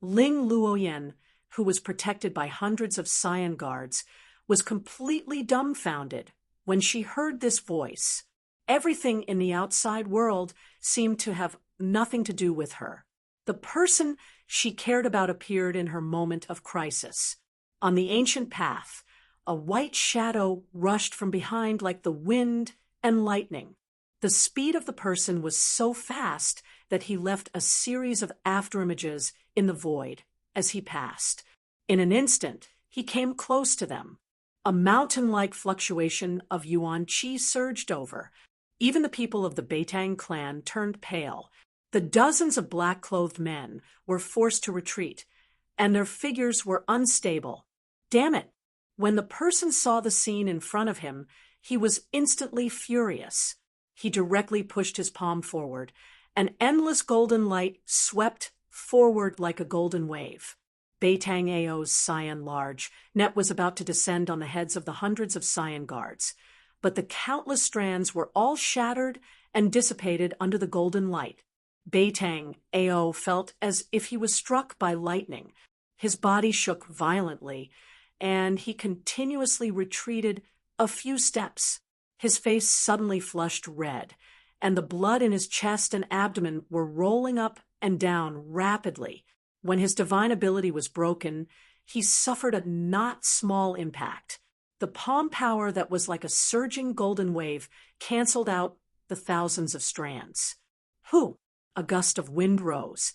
Ling Luoyen, who was protected by hundreds of Cyan guards, was completely dumbfounded when she heard this voice. Everything in the outside world seemed to have nothing to do with her. The person she cared about appeared in her moment of crisis. On the ancient path, a white shadow rushed from behind like the wind and lightning. The speed of the person was so fast that he left a series of afterimages in the void as he passed. In an instant, he came close to them. A mountain-like fluctuation of yuan qi surged over. Even the people of the Beitang clan turned pale. The dozens of black-clothed men were forced to retreat, and their figures were unstable. Damn it! When the person saw the scene in front of him, he was instantly furious. He directly pushed his palm forward. An endless golden light swept forward like a golden wave. Beitang Ao's Cyan large net was about to descend on the heads of the hundreds of Cyan guards, but the countless strands were all shattered and dissipated under the golden light. Beitang Ao felt as if he was struck by lightning. His body shook violently, and he continuously retreated a few steps. His face suddenly flushed red, and the blood in his chest and abdomen were rolling up and down rapidly. When his divine ability was broken, he suffered a not small impact. The palm power that was like a surging golden wave canceled out the thousands of strands. "Who?" A gust of wind rose,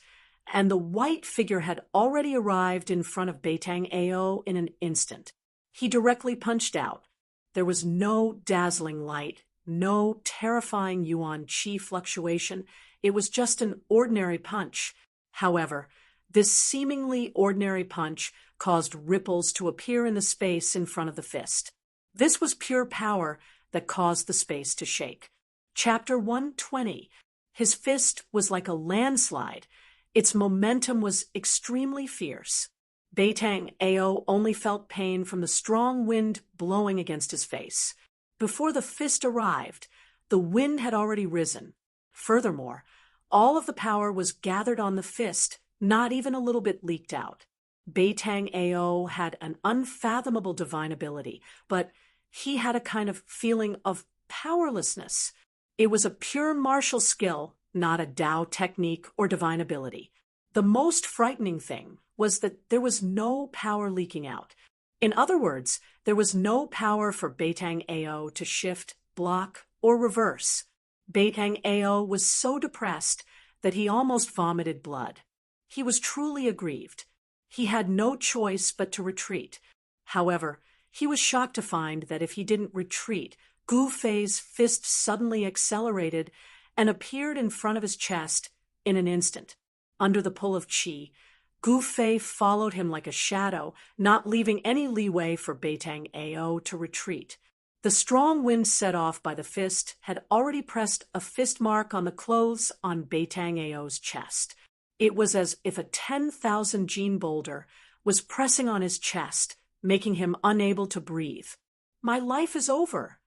and the white figure had already arrived in front of Beitang Ao in an instant. He directly punched out. There was no dazzling light, no terrifying yuan qi fluctuation. It was just an ordinary punch. However, this seemingly ordinary punch caused ripples to appear in the space in front of the fist. This was pure power that caused the space to shake. Chapter 120. His fist was like a landslide. Its momentum was extremely fierce. Beitang Ao only felt pain from the strong wind blowing against his face. Before the fist arrived, the wind had already risen. Furthermore, all of the power was gathered on the fist, not even a little bit leaked out. Beitang Ao had an unfathomable divine ability, but he had a kind of feeling of powerlessness. It was a pure martial skill, not a Tao technique or divine ability. The most frightening thing was that there was no power leaking out. In other words, there was no power for Beitang Ao to shift, block, or reverse. Beitang Ao was so depressed that he almost vomited blood. He was truly aggrieved. He had no choice but to retreat. However, he was shocked to find that if he didn't retreat, Gu Fei's fist suddenly accelerated and appeared in front of his chest in an instant. Under the pull of qi, Gu Fei followed him like a shadow, not leaving any leeway for Beitang Ao to retreat. The strong wind set off by the fist had already pressed a fist mark on the clothes on Beitang Ao's chest. It was as if a 10,000 gene boulder was pressing on his chest, making him unable to breathe. "My life is over."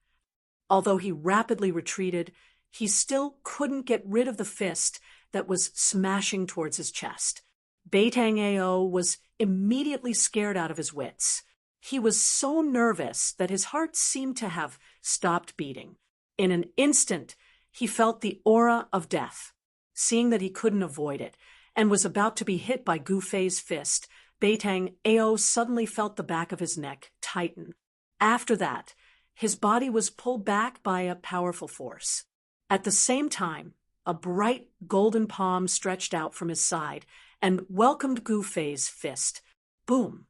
Although he rapidly retreated, he still couldn't get rid of the fist that was smashing towards his chest. Beitang Ao was immediately scared out of his wits. He was so nervous that his heart seemed to have stopped beating. In an instant, He felt the aura of death. Seeing that he couldn't avoid it, and was about to be hit by Gu Fei's fist, Beitang Ao suddenly felt the back of his neck tighten. After that, his body was pulled back by a powerful force. At the same time, a bright golden palm stretched out from his side and welcomed Gu Fei's fist. Boom!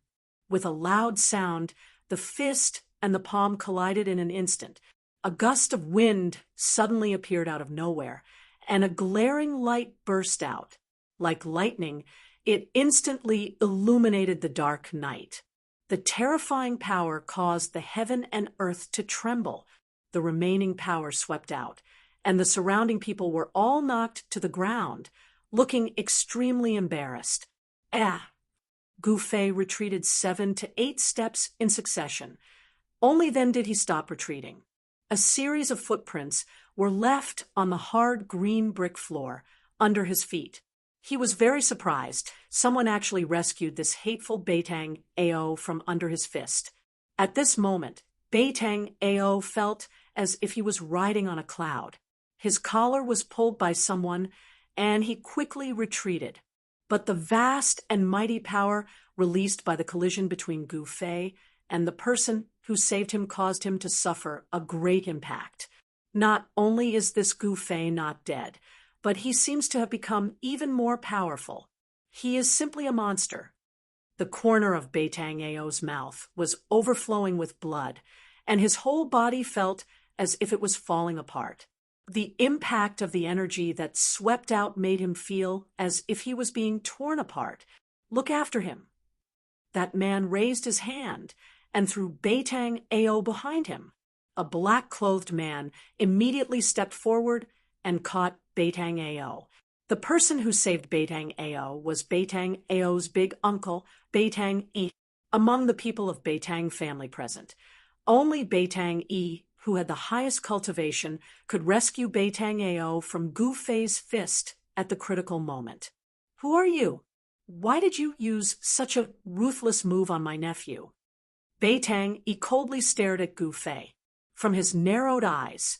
With a loud sound, the fist and the palm collided in an instant. A gust of wind suddenly appeared out of nowhere, and a glaring light burst out. Like lightning, it instantly illuminated the dark night. The terrifying power caused the heaven and earth to tremble. The remaining power swept out, and the surrounding people were all knocked to the ground, looking extremely embarrassed. Gu Fei retreated 7 to 8 steps in succession. Only then did he stop retreating. A series of footprints were left on the hard green brick floor under his feet. He was very surprised. Someone actually rescued this hateful Beitang Ao from under his fist. At this moment, Beitang Ao felt as if he was riding on a cloud. His collar was pulled by someone, and he quickly retreated. But the vast and mighty power released by the collision between Gu Fei and the person who saved him caused him to suffer a great impact. Not only is this Gu Fei not dead, but he seems to have become even more powerful. He is simply a monster. The corner of Beitang Ao's mouth was overflowing with blood, and his whole body felt as if it was falling apart. The impact of the energy that swept out made him feel as if he was being torn apart. Look after him. That man raised his hand and threw Beitang Ao behind him. A black-clothed man immediately stepped forward and caught Beitang Ao. The person who saved Beitang Ao was Beitang Ao's big uncle, Beitang Yi. Among the people of Beitang family present, only Beitang Yi, who had the highest cultivation, could rescue Beitang Ao from Gu Fei's fist at the critical moment. Who are you? Why did you use such a ruthless move on my nephew? Beitang Yi coldly stared at Gu Fei. From his narrowed eyes,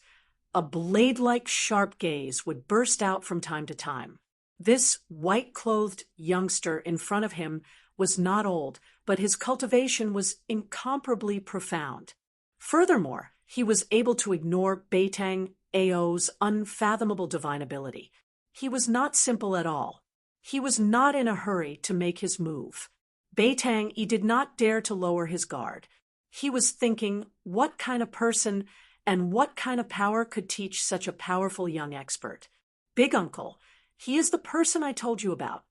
a blade-like sharp gaze would burst out from time to time. This white-clothed youngster in front of him was not old, but his cultivation was incomparably profound. Furthermore, he was able to ignore Beitang Ao's unfathomable divine ability. He was not simple at all. He was not in a hurry to make his move. Beitang Yi did not dare to lower his guard. He was thinking, what kind of person and what kind of power could teach such a powerful young expert? Big Uncle, he is the person I told you about.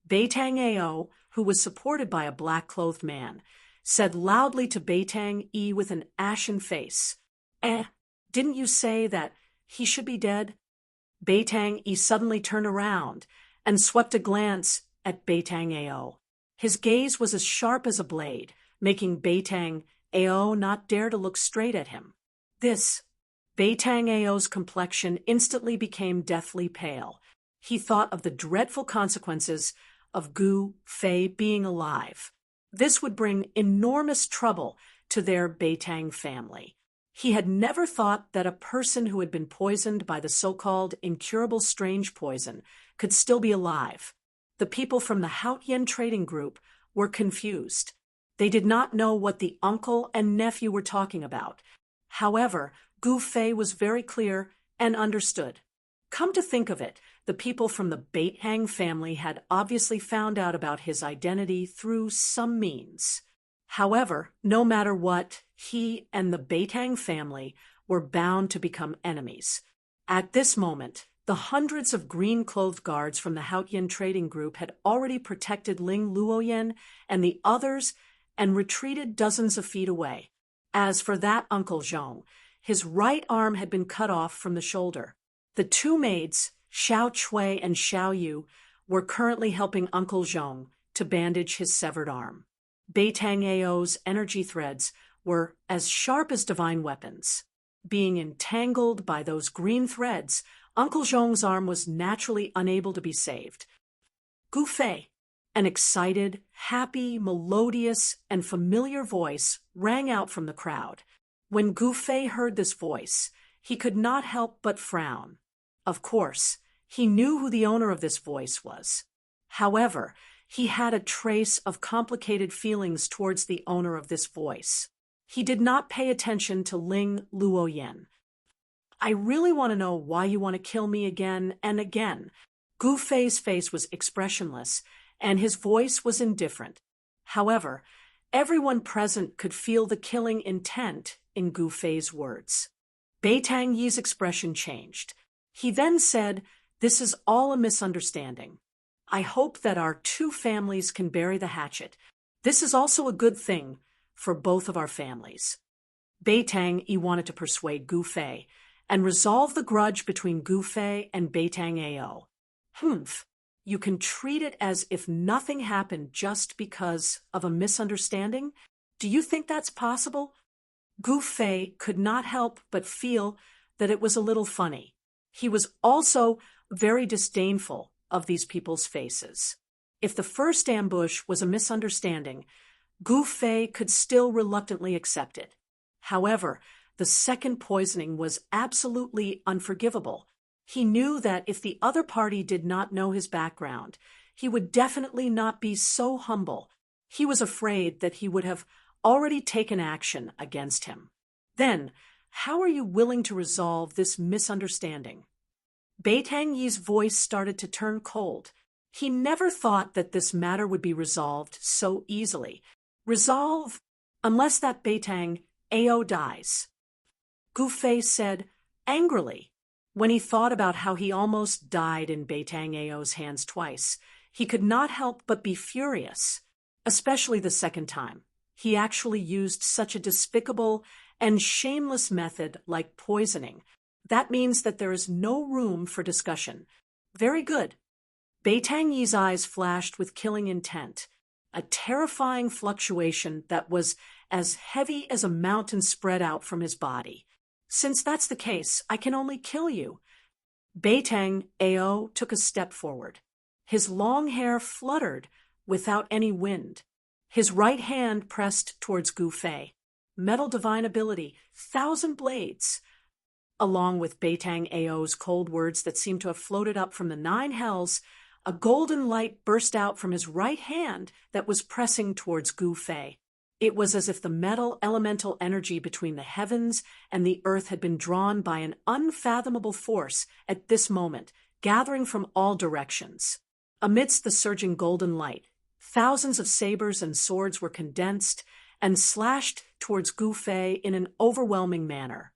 Beitang Ao, who was supported by a black-clothed man, said loudly to Beitang Yi with an ashen face, didn't you say that he should be dead? Beitang Yi suddenly turned around and swept a glance at Beitang Ao. His gaze was as sharp as a blade, making Beitang Ao not dare to look straight at him. Beitang Ao's complexion instantly became deathly pale. He thought of the dreadful consequences of Gu Fei being alive. This would bring enormous trouble to their Beitang family. He had never thought that a person who had been poisoned by the so-called incurable strange poison could still be alive. The people from the Haotian trading group were confused. They did not know what the uncle and nephew were talking about. However, Gu Fei was very clear and understood. Come to think of it, the people from the Beitang family had obviously found out about his identity through some means. However, no matter what, he and the Beitang family were bound to become enemies. At this moment, the hundreds of green-clothed guards from the Haotian trading group had already protected Ling Luoyan and the others and retreated dozens of feet away. As for that Uncle Zhong, his right arm had been cut off from the shoulder. The two maids, Xiao Chui and Xiao Yu, were currently helping Uncle Zhong to bandage his severed arm. Beitang Ao's energy threads were as sharp as divine weapons. Being entangled by those green threads, Uncle Zhong's arm was naturally unable to be saved. Gu Fei, an excited, happy, melodious, and familiar voice rang out from the crowd. When Gu Fei heard this voice, he could not help but frown. Of course, he knew who the owner of this voice was. However, he had a trace of complicated feelings towards the owner of this voice. He did not pay attention to Ling Luoyan. I really want to know why you want to kill me again and again. Gu Fei's face was expressionless, and his voice was indifferent. However, everyone present could feel the killing intent in Gu Fei's words. Bei Tangyi's expression changed. He then said, "This is all a misunderstanding. I hope that our two families can bury the hatchet. This is also a good thing for both of our families." Bei Tangyi wanted to persuade Gu Fei and resolve the grudge between Gu Fei and Bei Tangyi. You can treat it as if nothing happened just because of a misunderstanding? Do you think that's possible? Gu Fei could not help but feel that it was a little funny. He was also very disdainful of these people's faces. If the first ambush was a misunderstanding, Gu Fei could still reluctantly accept it. However, the second poisoning was absolutely unforgivable. He knew that if the other party did not know his background, he would definitely not be so humble. He was afraid that he would have already taken action against him. Then, how are you willing to resolve this misunderstanding? Bei Tangyi's voice started to turn cold. He never thought that this matter would be resolved so easily. Resolve? Unless that Bei Tangyi dies. Gu Fei said angrily. When he thought about how he almost died in Bei Tangyi's hands twice, he could not help but be furious, especially the second time. He actually used such a despicable and shameless method like poisoning. That means that there is no room for discussion. Very good. Bei Tangyi's eyes flashed with killing intent, a terrifying fluctuation that was as heavy as a mountain spread out from his body. Since that's the case, I can only kill you. Bei Tangyi took a step forward. His long hair fluttered without any wind. His right hand pressed towards Gu Fei. Metal divine ability, 1,000 blades. Along with Bei Tangyi's cold words that seemed to have floated up from the 9 hells, a golden light burst out from his right hand that was pressing towards Gu Fei. It was as if the metal elemental energy between the heavens and the earth had been drawn by an unfathomable force at this moment, gathering from all directions. Amidst the surging golden light, thousands of sabers and swords were condensed and slashed towards Gu Fei in an overwhelming manner.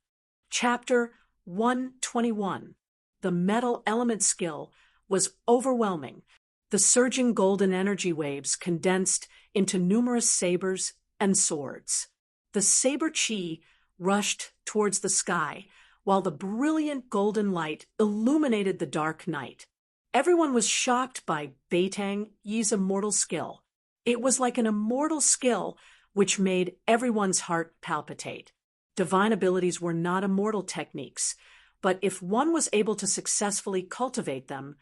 Chapter 121. The metal element skill was overwhelming. The surging golden energy waves condensed into numerous sabers and swords. The saber chi rushed towards the sky, while the brilliant golden light illuminated the dark night. Everyone was shocked by Bei Tangyi's immortal skill. It was like an immortal skill which made everyone's heart palpitate. Divine abilities were not immortal techniques, but if one was able to successfully cultivate them,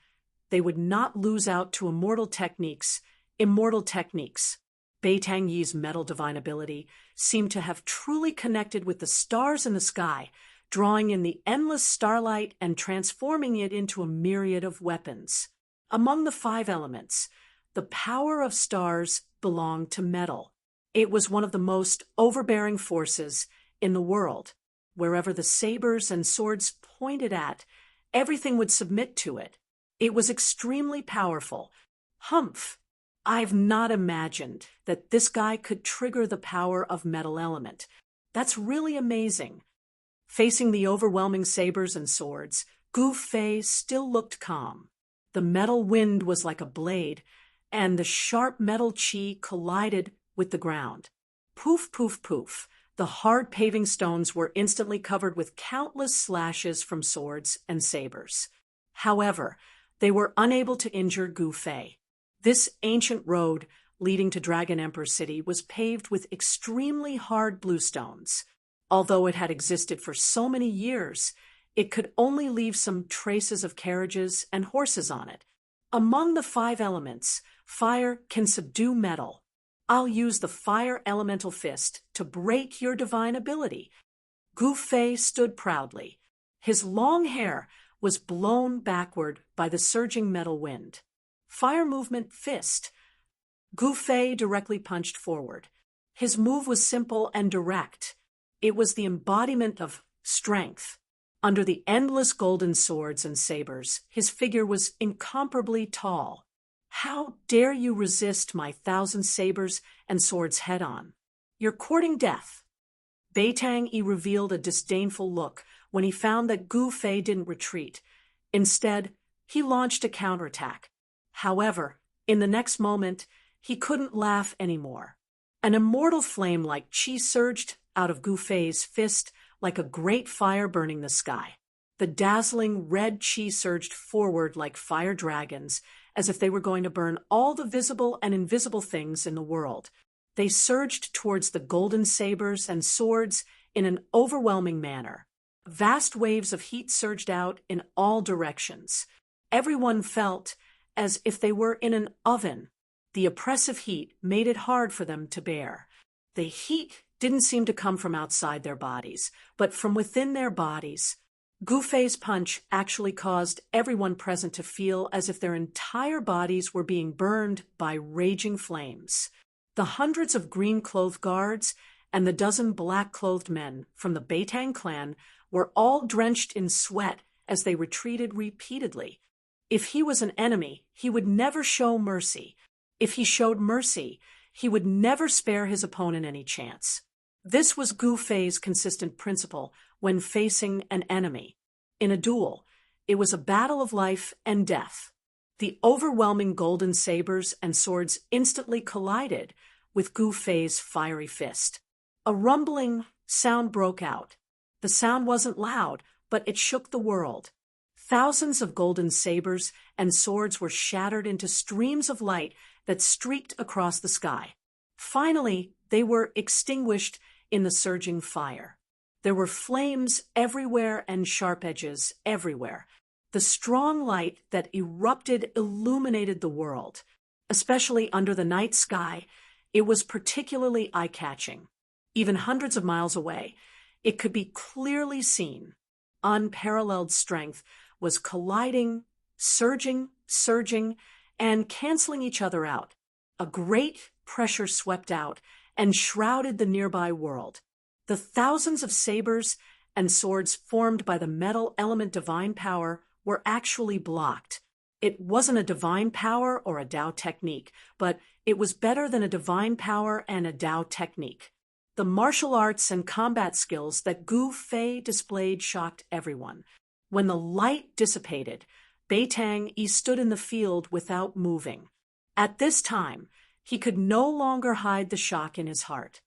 they would not lose out to immortal techniques. Bei Tangyi's metal divine ability seemed to have truly connected with the stars in the sky, drawing in the endless starlight and transforming it into a myriad of weapons. Among the 5 elements, the power of stars belonged to metal. It was one of the most overbearing forces in the world. Wherever the sabers and swords pointed at, everything would submit to it. It was extremely powerful. I've not imagined that this guy could trigger the power of metal element. That's really amazing. Facing the overwhelming sabers and swords, Gu Fei still looked calm. The metal wind was like a blade, and the sharp metal chi collided with the ground. Poof, poof, poof. The hard paving stones were instantly covered with countless slashes from swords and sabers. However, they were unable to injure Gu Fei. This ancient road leading to Dragon Emperor City was paved with extremely hard bluestones. Although it had existed for so many years, it could only leave some traces of carriages and horses on it. Among the 5 elements, fire can subdue metal. I'll use the fire elemental fist to break your divine ability. Gu Fei stood proudly. His long hair was blown backward by the surging metal wind. Fire movement fist. Gu Fei directly punched forward. His move was simple and direct. It was the embodiment of strength. Under the endless golden swords and sabers, his figure was incomparably tall. How dare you resist my 1,000 sabers and swords head-on? You're courting death. Beitang revealed a disdainful look when he found that Gu Fei didn't retreat. Instead, he launched a counterattack. However, in the next moment, he couldn't laugh anymore. An immortal flame like qi surged out of Gu Fei's fist like a great fire burning the sky. The dazzling red qi surged forward like fire dragons, as if they were going to burn all the visible and invisible things in the world. They surged towards the golden sabers and swords in an overwhelming manner. Vast waves of heat surged out in all directions. Everyone felt as if they were in an oven. The oppressive heat made it hard for them to bear. The heat didn't seem to come from outside their bodies, but from within their bodies. Gu Fei's punch actually caused everyone present to feel as if their entire bodies were being burned by raging flames. The hundreds of green-clothed guards and the dozen black-clothed men from the Beitang clan were all drenched in sweat as they retreated repeatedly. If he was an enemy, he would never show mercy. If he showed mercy, he would never spare his opponent any chance. This was Gu Fei's consistent principle when facing an enemy. In a duel, it was a battle of life and death. The overwhelming golden sabers and swords instantly collided with Gu Fei's fiery fist. A rumbling sound broke out. The sound wasn't loud, but it shook the world. Thousands of golden sabers and swords were shattered into streams of light that streaked across the sky. Finally, they were extinguished in the surging fire. There were flames everywhere and sharp edges everywhere. The strong light that erupted illuminated the world. Especially under the night sky, it was particularly eye-catching. Even hundreds of miles away, it could be clearly seen. Unparalleled strength was colliding, surging, and canceling each other out. A great pressure swept out and shrouded the nearby world. The thousands of sabers and swords formed by the metal element divine power were actually blocked. It wasn't a divine power or a Dao technique, but it was better than a divine power and a Dao technique. The martial arts and combat skills that Gu Fei displayed shocked everyone. When the light dissipated, Beitang stood in the field without moving. At this time, he could no longer hide the shock in his heart.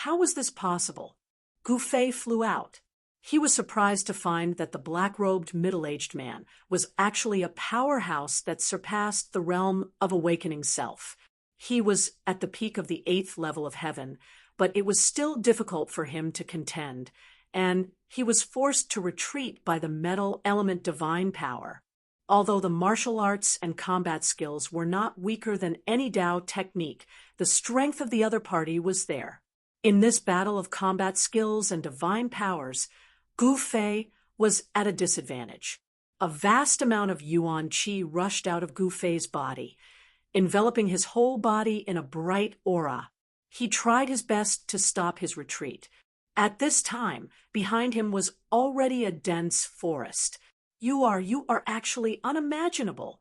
How was this possible? Gu Fei flew out. He was surprised to find that the black-robed middle-aged man was actually a powerhouse that surpassed the realm of awakening self. He was at the peak of the 8th level of heaven, but it was still difficult for him to contend, and he was forced to retreat by the metal element divine power. Although the martial arts and combat skills were not weaker than any Dao technique, the strength of the other party was there. In this battle of combat skills and divine powers, Gu Fei was at a disadvantage. A vast amount of Yuan Qi rushed out of Gu Fei's body, enveloping his whole body in a bright aura. He tried his best to stop his retreat. At this time, behind him was already a dense forest. You are actually unimaginable.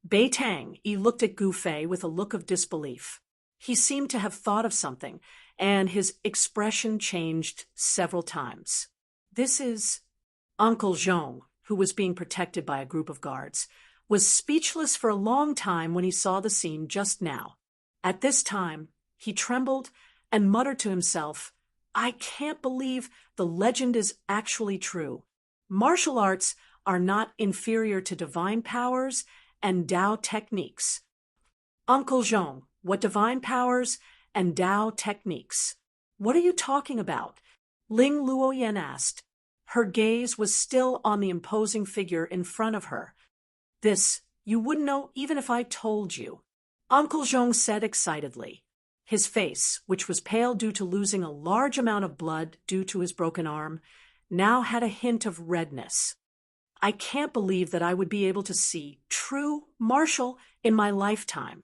Beitang looked at Gu Fei with a look of disbelief. He seemed to have thought of something, and his expression changed several times. This is Uncle Zhong, who was being protected by a group of guards, was speechless for a long time when he saw the scene just now. At this time, he trembled and muttered to himself, "I can't believe the legend is actually true. Martial arts are not inferior to divine powers and Dao techniques." "Uncle Zhong, what divine powers and Dao techniques? What are you talking about?" Ling Luoyan asked. Her gaze was still on the imposing figure in front of her. "This, you wouldn't know even if I told you," Uncle Zhong said excitedly. His face, which was pale due to losing a large amount of blood due to his broken arm, now had a hint of redness. I can't believe that I would be able to see true martial in my lifetime.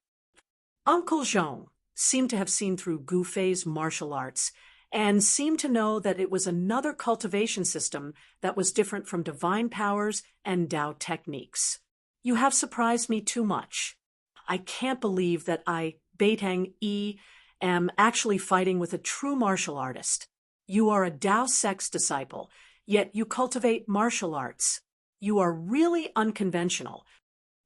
Uncle Jean seemed to have seen through Gu Fei's martial arts and seemed to know that it was another cultivation system that was different from divine powers and Tao techniques. You have surprised me too much. I can't believe that I, Beitang Yi, am actually fighting with a true martial artist. You are a Tao sex disciple, yet you cultivate martial arts. You are really unconventional.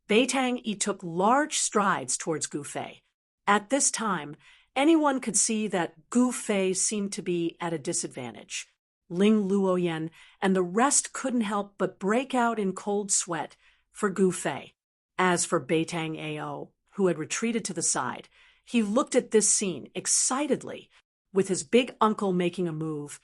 Beitang Yi took large strides towards Gu Fei. At this time, anyone could see that Gu Fei seemed to be at a disadvantage. Ling Luoyan and the rest couldn't help but break out in cold sweat for Gu Fei. As for Beitang Ao, who had retreated to the side, he looked at this scene excitedly. With his big uncle making a move,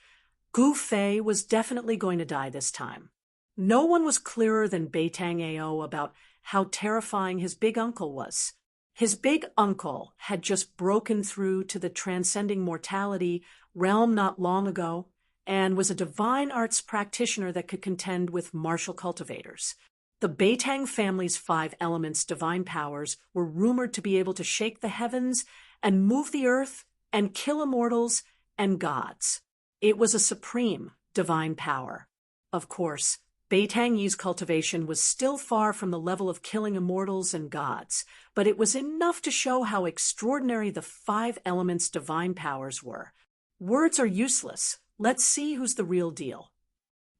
Gu Fei was definitely going to die this time. No one was clearer than Beitang Ao about how terrifying his big uncle was. His big uncle had just broken through to the transcending mortality realm not long ago and was a divine arts practitioner that could contend with martial cultivators. The Beitang family's 5 elements divine powers were rumored to be able to shake the heavens and move the earth and kill immortals and gods. It was a supreme divine power. Of course, Beitang Yi's cultivation was still far from the level of killing immortals and gods, but it was enough to show how extraordinary the 5 elements' divine powers were. Words are useless. Let's see who's the real deal.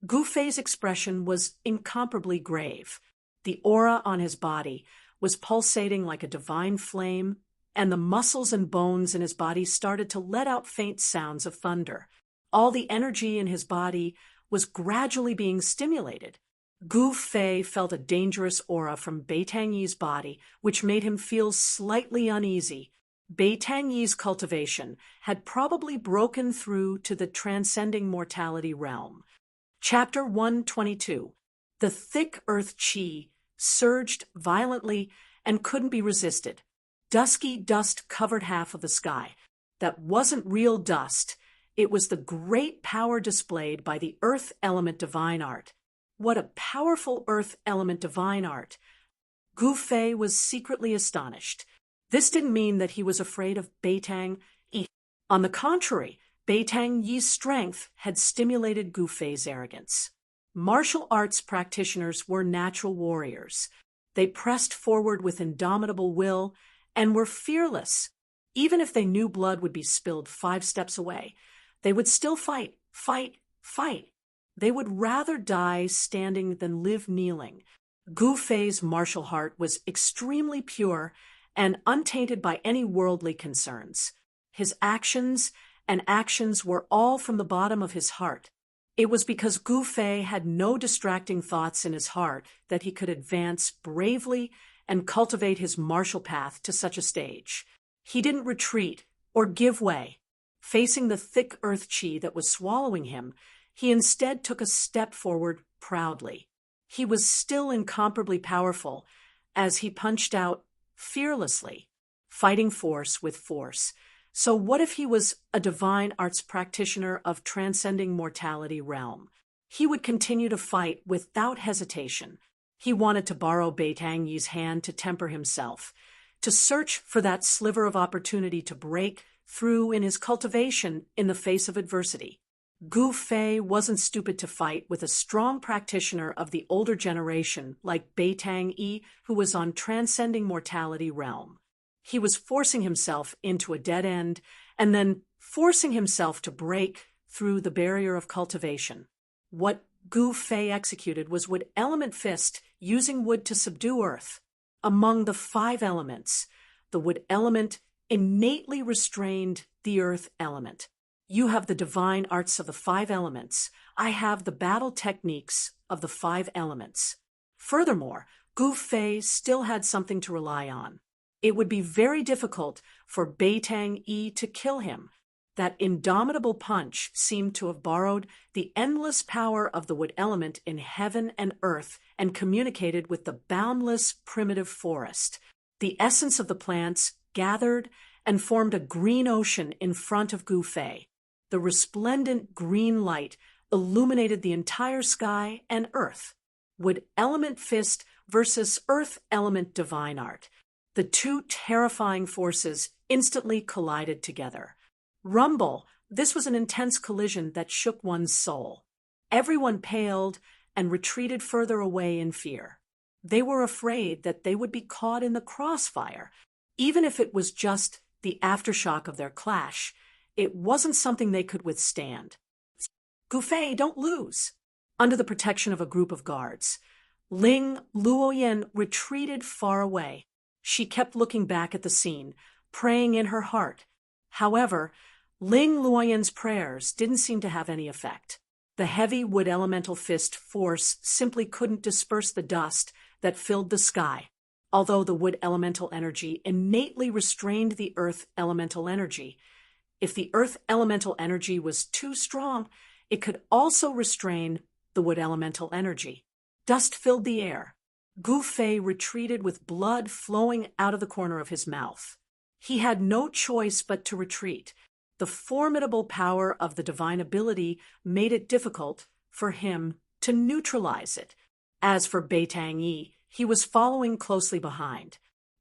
Gu Fei's expression was incomparably grave. The aura on his body was pulsating like a divine flame, and the muscles and bones in his body started to let out faint sounds of thunder. All the energy in his body was gradually being stimulated. Gu Fei felt a dangerous aura from Beitang Yi's body, which made him feel slightly uneasy. Beitang Yi's cultivation had probably broken through to the transcending mortality realm. Chapter 122. The thick earth qi surged violently and couldn't be resisted. Dusky dust covered half of the sky. That wasn't real dust. It was the great power displayed by the earth element divine art. What a powerful earth element divine art! Gu Fei was secretly astonished. This didn't mean that he was afraid of Beitang Yi. On the contrary, Beitang Yi's strength had stimulated Gu Fei's arrogance. Martial arts practitioners were natural warriors. They pressed forward with indomitable will and were fearless. Even if they knew blood would be spilled 5 steps away, they would still fight, fight, fight. They would rather die standing than live kneeling. Gu Fei's martial heart was extremely pure and untainted by any worldly concerns. His actions were all from the bottom of his heart. It was because Gu Fei had no distracting thoughts in his heart that he could advance bravely and cultivate his martial path to such a stage. He didn't retreat or give way. Facing the thick earth qi that was swallowing him, he instead took a step forward proudly. He was still incomparably powerful as he punched out fearlessly, fighting force with force. So what if he was a divine arts practitioner of transcending mortality realm? He would continue to fight without hesitation. He wanted to borrow Beitang Yi's hand to temper himself, to search for that sliver of opportunity to break through in his cultivation in the face of adversity. Gu Fei wasn't stupid to fight with a strong practitioner of the older generation like Beitang Yi, who was on transcending mortality realm. He was forcing himself into a dead end and then forcing himself to break through the barrier of cultivation. What Gu Fei executed was wood element fist, using wood to subdue earth. Among the 5 elements, the wood element innately restrained the earth element. You have the divine arts of the 5 elements. I have the battle techniques of the 5 elements. Furthermore, Gu Fei still had something to rely on. It would be very difficult for Beitang Yi to kill him. That indomitable punch seemed to have borrowed the endless power of the wood element in heaven and earth and communicated with the boundless primitive forest. The essence of the plants gathered and formed a green ocean in front of Gu Fei. The resplendent green light illuminated the entire sky and earth. Wood element fist versus earth element divine art. The two terrifying forces instantly collided together. Rumble, this was an intense collision that shook one's soul. Everyone paled and retreated further away in fear. They were afraid that they would be caught in the crossfire. Even if it was just the aftershock of their clash, it wasn't something they could withstand. Gufei, don't lose! Under the protection of a group of guards, Ling Luoyan retreated far away. She kept looking back at the scene, praying in her heart. However, Ling Luoyan's prayers didn't seem to have any effect. The heavy wood elemental fist force simply couldn't disperse the dust that filled the sky, although the wood elemental energy innately restrained the earth elemental energy. If the earth elemental energy was too strong, it could also restrain the wood elemental energy. Dust filled the air. Gufei retreated with blood flowing out of the corner of his mouth. He had no choice but to retreat. The formidable power of the divine ability made it difficult for him to neutralize it. As for Beitang Yi, he was following closely behind.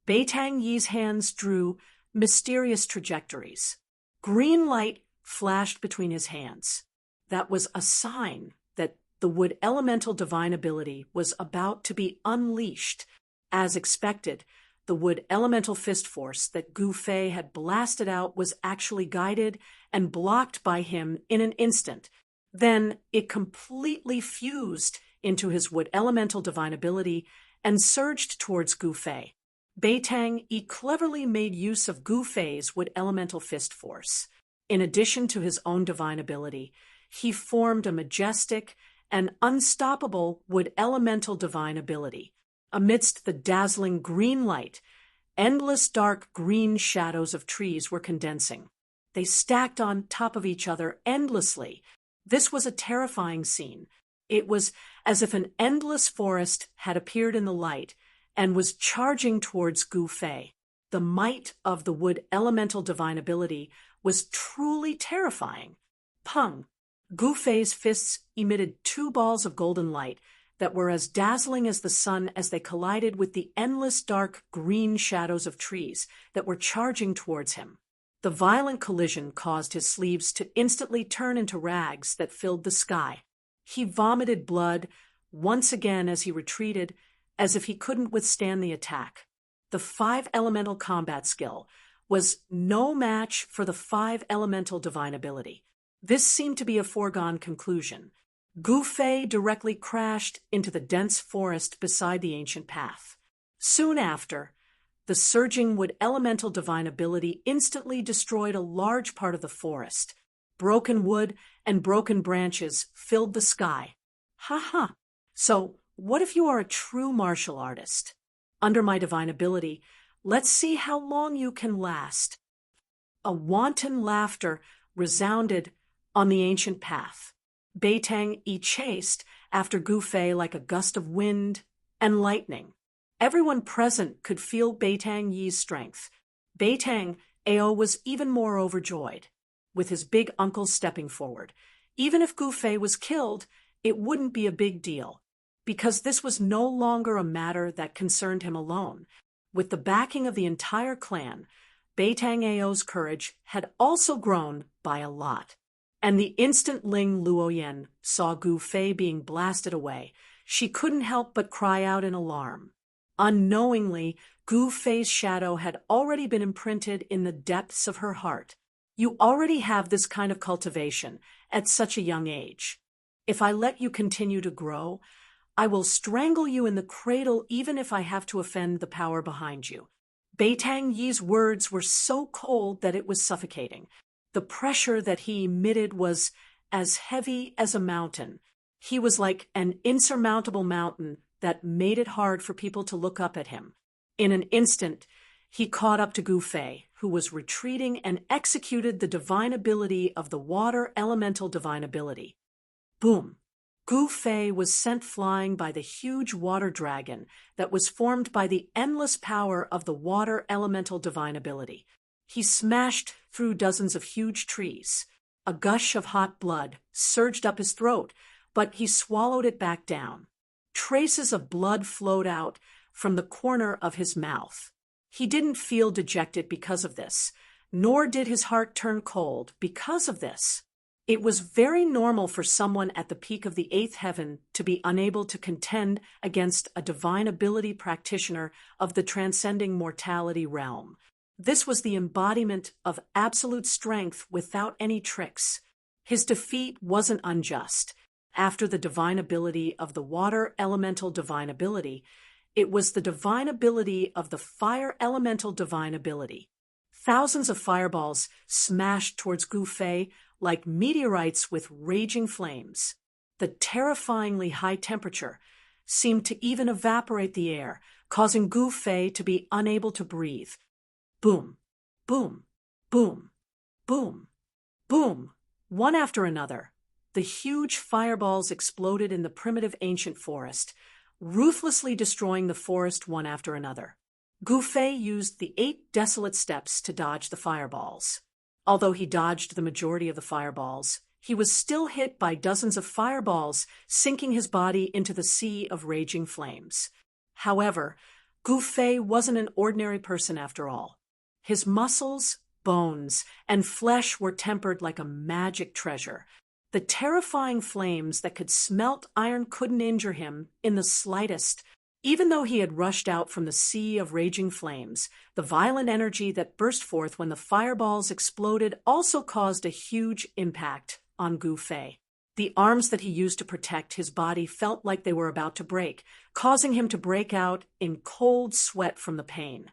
Beitang Yi's hands drew mysterious trajectories. Green light flashed between his hands. That was a sign that the wood elemental divine ability was about to be unleashed. As expected, the wood elemental fist force that Gufei had blasted out was actually guided and blocked by him in an instant. Then it completely fused into his wood elemental divine ability and surged towards Gufei. Beitang Yi cleverly made use of Gufei's wood elemental fist force. In addition to his own divine ability, he formed a majestic and unstoppable wood elemental divine ability. Amidst the dazzling green light, endless dark green shadows of trees were condensing. They stacked on top of each other endlessly. This was a terrifying scene. It was as if an endless forest had appeared in the light and was charging towards Gufei. The might of the wood elemental divine ability was truly terrifying. Pung! Gufei's fists emitted two balls of golden light that were as dazzling as the sun as they collided with the endless dark green shadows of trees that were charging towards him. The violent collision caused his sleeves to instantly turn into rags that filled the sky. He vomited blood once again as he retreated, as if he couldn't withstand the attack. The 5-elemental combat skill was no match for the 5-elemental divine ability. This seemed to be a foregone conclusion. Gufei directly crashed into the dense forest beside the ancient path. Soon after, the surging wood elemental divine ability instantly destroyed a large part of the forest. Broken wood and broken branches filled the sky. Ha! So, what if you are a true martial artist? Under my divine ability, let's see how long you can last. A wanton laughter resounded on the ancient path. Beitang Yi chased after Gufei like a gust of wind and lightning. Everyone present could feel Beitang Yi's strength. Beitang Ao was even more overjoyed, with his big uncle stepping forward. Even if Gufei was killed, it wouldn't be a big deal, because this was no longer a matter that concerned him alone. With the backing of the entire clan, Beitang Ao's courage had also grown by a lot. And the instant Ling Luoyan saw Gufei being blasted away, she couldn't help but cry out in alarm. Unknowingly, Gufei's shadow had already been imprinted in the depths of her heart. You already have this kind of cultivation at such a young age. If I let you continue to grow, I will strangle you in the cradle even if I have to offend the power behind you. Beitang Yi's words were so cold that it was suffocating. The pressure that he emitted was as heavy as a mountain. He was like an insurmountable mountain that made it hard for people to look up at him. In an instant, he caught up to Gufei, who was retreating, and executed the divine ability of the water elemental divine ability. Boom! Gufei was sent flying by the huge water dragon that was formed by the endless power of the water elemental divine ability. He smashed through dozens of huge trees. A gush of hot blood surged up his throat, but he swallowed it back down. Traces of blood flowed out from the corner of his mouth. He didn't feel dejected because of this, nor did his heart turn cold because of this. It was very normal for someone at the peak of the eighth heaven to be unable to contend against a divine ability practitioner of the transcending mortality realm. This was the embodiment of absolute strength without any tricks. His defeat wasn't unjust. After the divine ability of the water elemental divine ability, it was the divine ability of the fire elemental divine ability. Thousands of fireballs smashed towards Gu Fei like meteorites with raging flames. The terrifyingly high temperature seemed to even evaporate the air, causing Gu Fei to be unable to breathe. Boom, boom, boom, boom, boom, one after another. The huge fireballs exploded in the primitive ancient forest, ruthlessly destroying the forest one after another. Gu Fei used the 8 desolate steps to dodge the fireballs. Although he dodged the majority of the fireballs, he was still hit by dozens of fireballs, sinking his body into the sea of raging flames. However, Gu Fei wasn't an ordinary person after all. His muscles, bones, and flesh were tempered like a magic treasure. The terrifying flames that could smelt iron couldn't injure him in the slightest. Even though he had rushed out from the sea of raging flames, the violent energy that burst forth when the fireballs exploded also caused a huge impact on Gu Fei. The arms that he used to protect his body felt like they were about to break, causing him to break out in cold sweat from the pain.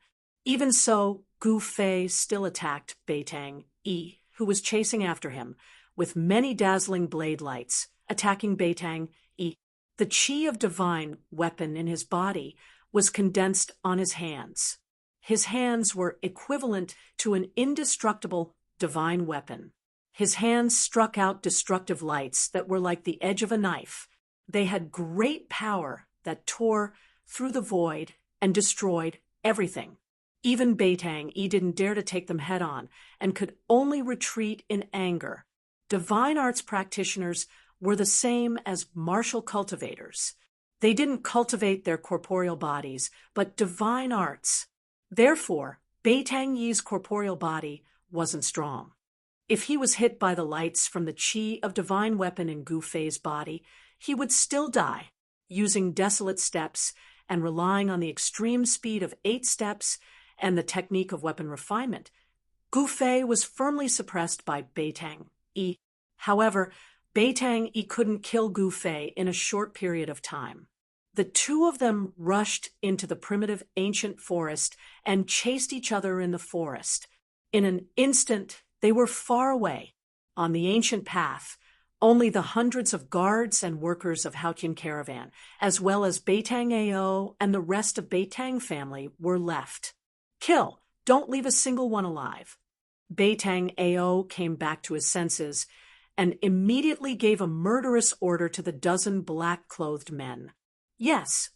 Even so, Gu Fei still attacked Beitang Yi, who was chasing after him, with many dazzling blade lights, attacking Beitang Yi. The chi of divine weapon in his body was condensed on his hands. His hands were equivalent to an indestructible divine weapon. His hands struck out destructive lights that were like the edge of a knife. They had great power that tore through the void and destroyed everything. Even Beitang Yi didn't dare to take them head on and could only retreat in anger. Divine arts practitioners were the same as martial cultivators. They didn't cultivate their corporeal bodies, but divine arts. Therefore, Beitang Yi's corporeal body wasn't strong. If he was hit by the lights from the chi of divine weapon in Gu Fei's body, he would still die. Using desolate steps and relying on the extreme speed of 8 steps and the technique of weapon refinement, Gu Fei was firmly suppressed by Beitang Yi. However, Beitang Yi couldn't kill Gu Fei in a short period of time. The two of them rushed into the primitive ancient forest and chased each other in the forest. In an instant, they were far away. On the ancient path, only the hundreds of guards and workers of Haotian caravan, as well as Beitang Ao and the rest of Beitang family, were left. Kill! Don't leave a single one alive. Beitang Ao came back to his senses and immediately gave a murderous order to the dozen black-clothed men. Yes,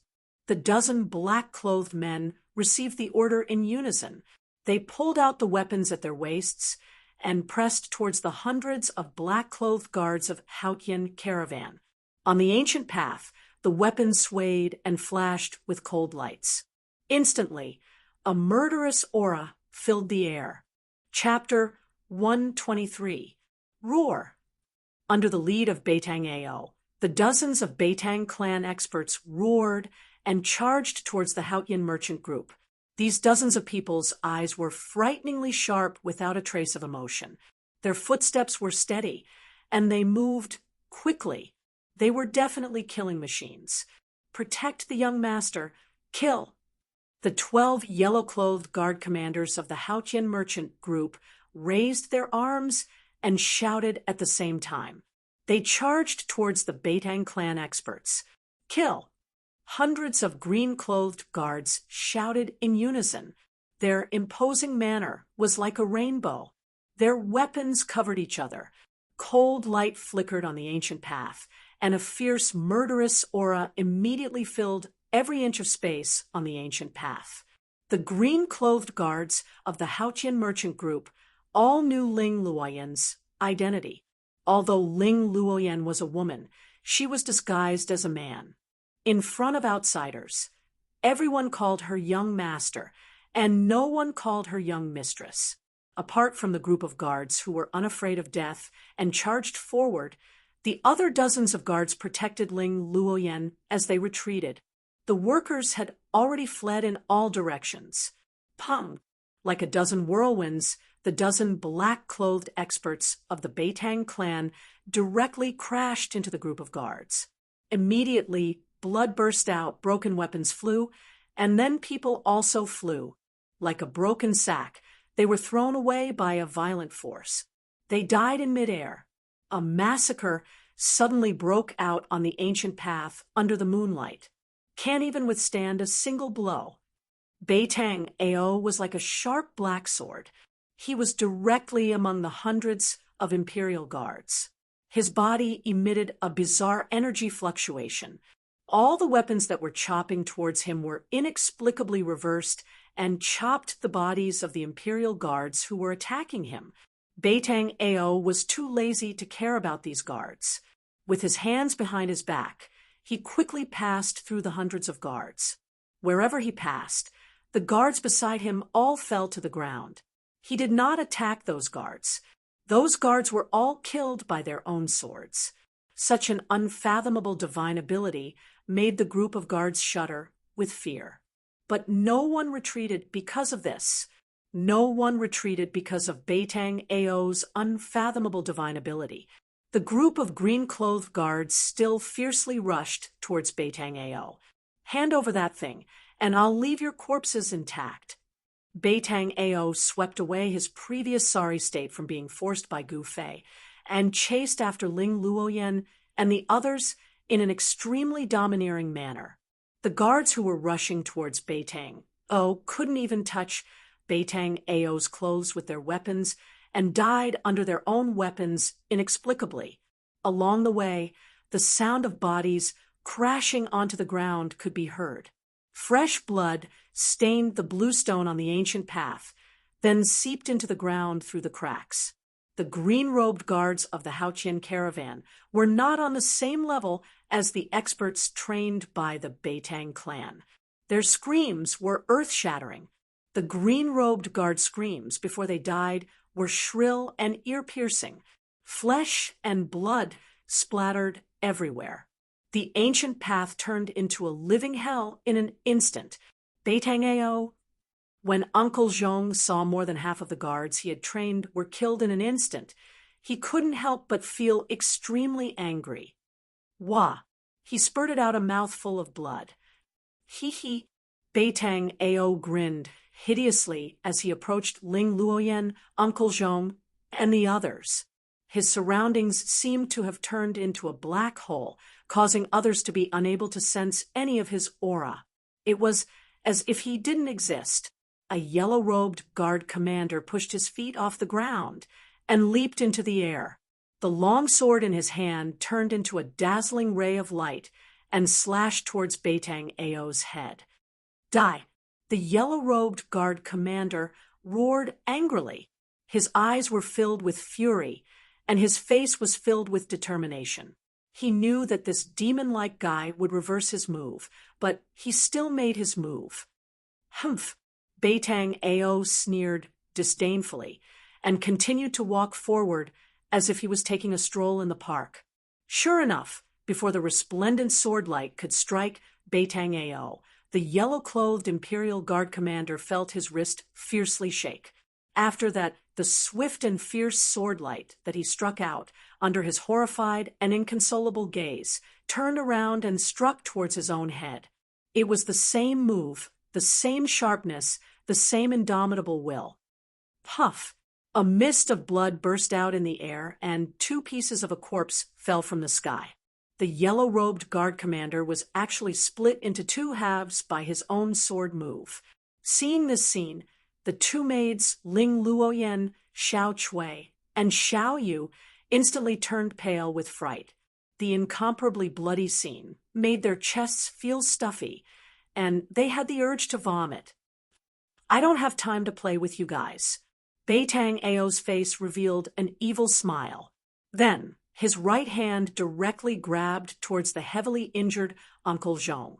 the dozen black-clothed men received the order in unison. They pulled out the weapons at their waists and pressed towards the hundreds of black-clothed guards of Haotian caravan. On the ancient path, the weapons swayed and flashed with cold lights. Instantly, a murderous aura filled the air. Chapter 123. Roar. Under the lead of Beitang Ao, the dozens of Beitang clan experts roared and charged towards the Haotian merchant group. These dozens of people's eyes were frighteningly sharp without a trace of emotion. Their footsteps were steady, and they moved quickly. They were definitely killing machines. Protect the young master. Kill. The 12 yellow-clothed guard commanders of the Haotian merchant group raised their arms and shouted at the same time. They charged towards the Beitang clan experts. Kill! Hundreds of green-clothed guards shouted in unison. Their imposing manner was like a rainbow. Their weapons covered each other. Cold light flickered on the ancient path, and a fierce, murderous aura immediately filled every inch of space on the ancient path. The green-clothed guards of the Haotian merchant group all knew Ling Luoyan's identity. Although Ling Luoyan was a woman, she was disguised as a man. In front of outsiders, everyone called her young master, and no one called her young mistress. Apart from the group of guards who were unafraid of death and charged forward, the other dozens of guards protected Ling Luoyan as they retreated. The workers had already fled in all directions. Pum! Like a dozen whirlwinds, the dozen black-clothed experts of the Beitang clan directly crashed into the group of guards. Immediately, blood burst out, broken weapons flew, and then people also flew. Like a broken sack, they were thrown away by a violent force. They died in midair. A massacre suddenly broke out on the ancient path under the moonlight. Can't even withstand a single blow. Beitang Ao was like a sharp black sword. He was directly among the hundreds of imperial guards. His body emitted a bizarre energy fluctuation. All the weapons that were chopping towards him were inexplicably reversed and chopped the bodies of the imperial guards who were attacking him. Beitang Ao was too lazy to care about these guards. With his hands behind his back, he quickly passed through the hundreds of guards. Wherever he passed, the guards beside him all fell to the ground. He did not attack those guards. Those guards were all killed by their own swords. Such an unfathomable divine ability made the group of guards shudder with fear. But no one retreated because of this. No one retreated because of Beitang Ao's unfathomable divine ability. The group of green-clothed guards still fiercely rushed towards Beitang Ao. "Hand over that thing, and I'll leave your corpses intact." Beitang Ao swept away his previous sorry state from being forced by Gu Fei and chased after Ling Luoyan and the others in an extremely domineering manner. The guards who were rushing towards Beitang Ao couldn't even touch Beitang Ao's clothes with their weapons and died under their own weapons inexplicably. Along the way, the sound of bodies crashing onto the ground could be heard. Fresh blood stained the blue stone on the ancient path, then seeped into the ground through the cracks. The green-robed guards of the Haoqian caravan were not on the same level as the experts trained by the Beitang clan. Their screams were earth-shattering. The green-robed guard screams before they died were shrill and ear-piercing. Flesh and blood splattered everywhere. The ancient path turned into a living hell in an instant. Beitang Ao, when Uncle Zhong saw more than half of the guards he had trained were killed in an instant, he couldn't help but feel extremely angry. Wah! He spurted out a mouthful of blood. Hee. Beitang Ao grinned hideously as he approached Ling Luoyan, Uncle Zhong, and the others. His surroundings seemed to have turned into a black hole, causing others to be unable to sense any of his aura. It was as if he didn't exist. A yellow-robed guard commander pushed his feet off the ground and leaped into the air. The long sword in his hand turned into a dazzling ray of light and slashed towards Beitang Ao's head. Die! The yellow-robed guard commander roared angrily. His eyes were filled with fury, and his face was filled with determination. He knew that this demon-like guy would reverse his move, but he still made his move. Humph! Beitang Ao sneered disdainfully and continued to walk forward as if he was taking a stroll in the park. Sure enough, before the resplendent swordlight could strike Beitang Ao, the yellow-clothed Imperial Guard commander felt his wrist fiercely shake. After that, the swift and fierce swordlight that he struck out under his horrified and inconsolable gaze turned around and struck towards his own head. It was the same move, the same sharpness, the same indomitable will. Puff! A mist of blood burst out in the air, and 2 pieces of a corpse fell from the sky. The yellow-robed guard commander was actually split into 2 halves by his own sword move. Seeing this scene, the 2 maids, Ling Luoyan, Xiao Chui, and Xiao Yu, instantly turned pale with fright. The incomparably bloody scene made their chests feel stuffy, and they had the urge to vomit. "I don't have time to play with you guys." Beitang Ao's face revealed an evil smile. Then, his right hand directly grabbed towards the heavily injured Uncle Zhong,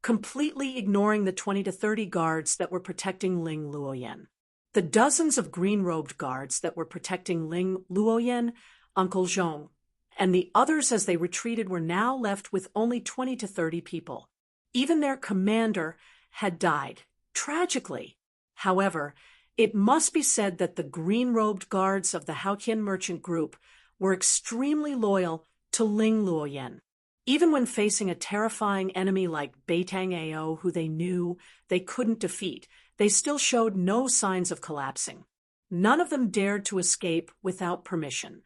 completely ignoring the 20 to 30 guards that were protecting Ling Luoyan. The dozens of green-robed guards that were protecting Ling Luoyan, Uncle Zhong, and the others as they retreated were now left with only 20 to 30 people. Even their commander had died, tragically. However, it must be said that the green-robed guards of the Haoqian merchant group were extremely loyal to Ling Luoyan. Even when facing a terrifying enemy like Beitang Ao, who they knew they couldn't defeat, they still showed no signs of collapsing. None of them dared to escape without permission.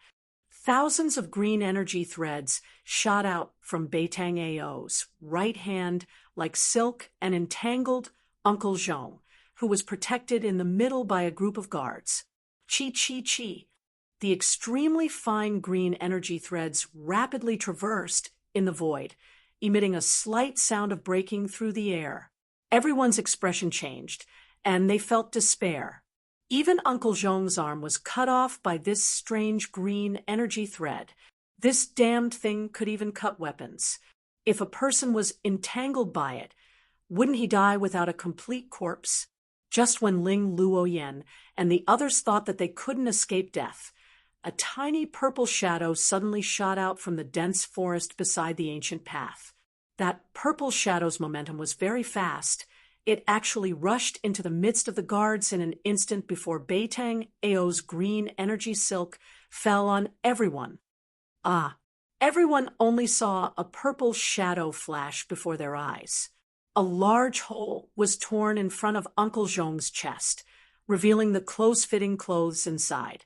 Thousands of green energy threads shot out from Beitang Ao's right hand like silk and entangled Uncle Zhong, who was protected in the middle by a group of guards. Chi chi chi. The extremely fine green energy threads rapidly traversed in the void, emitting a slight sound of breaking through the air. Everyone's expression changed, and they felt despair. Even Uncle Zhong's arm was cut off by this strange green energy thread. This damned thing could even cut weapons. If a person was entangled by it, wouldn't he die without a complete corpse? Just when Ling Luoyan and the others thought that they couldn't escape death, a tiny purple shadow suddenly shot out from the dense forest beside the ancient path. That purple shadow's momentum was very fast. It actually rushed into the midst of the guards in an instant before Beitang Ao's green energy silk fell on everyone. Everyone only saw a purple shadow flash before their eyes. A large hole was torn in front of Uncle Zhong's chest, revealing the close-fitting clothes inside.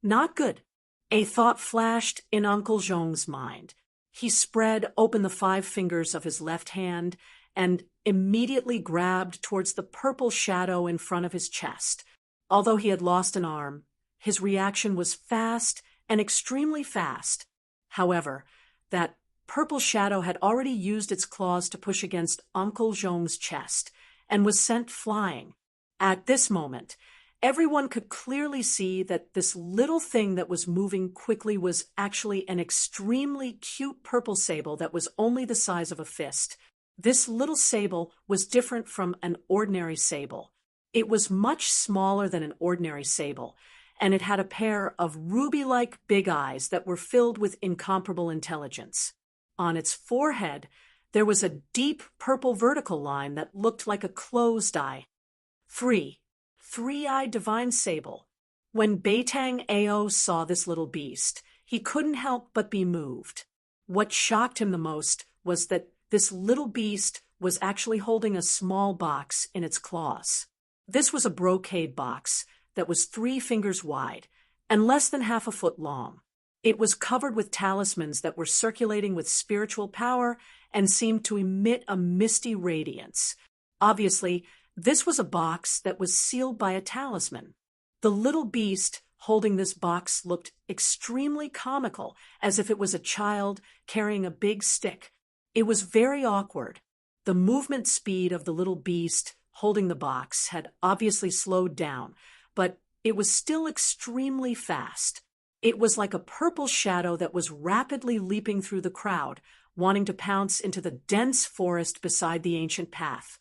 Not good. A thought flashed in Uncle Zhong's mind. He spread open the 5 fingers of his left hand and immediately grabbed towards the purple shadow in front of his chest. Although he had lost an arm, his reaction was fast and extremely fast. However, that purple shadow had already used its claws to push against Uncle Zhong's chest and was sent flying. At this moment, everyone could clearly see that this little thing that was moving quickly was actually an extremely cute purple sable that was only the size of a fist. This little sable was different from an ordinary sable. It was much smaller than an ordinary sable, and it had a pair of ruby-like big eyes that were filled with incomparable intelligence. On its forehead, there was a deep purple vertical line that looked like a closed eye. Three-eyed divine sable. When Beitang Ao saw this little beast, he couldn't help but be moved. What shocked him the most was that this little beast was actually holding a small box in its claws. This was a brocade box that was 3 fingers wide and less than half a foot long. It was covered with talismans that were circulating with spiritual power and seemed to emit a misty radiance. Obviously, this was a box that was sealed by a talisman. The little beast holding this box looked extremely comical, as if it was a child carrying a big stick. It was very awkward. The movement speed of the little beast holding the box had obviously slowed down, but it was still extremely fast. It was like a purple shadow that was rapidly leaping through the crowd, wanting to pounce into the dense forest beside the ancient path.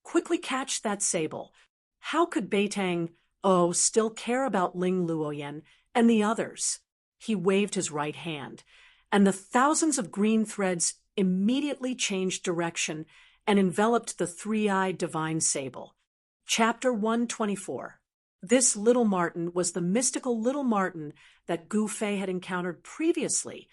Quickly catch that sable. How could Beitang Ao still care about Ling Luoyan and the others? He waved his right hand, and the thousands of green threads immediately changed direction and enveloped the 3-eyed divine sable. Chapter 124. This little marten was the mystical little marten that Gu Fei had encountered previously,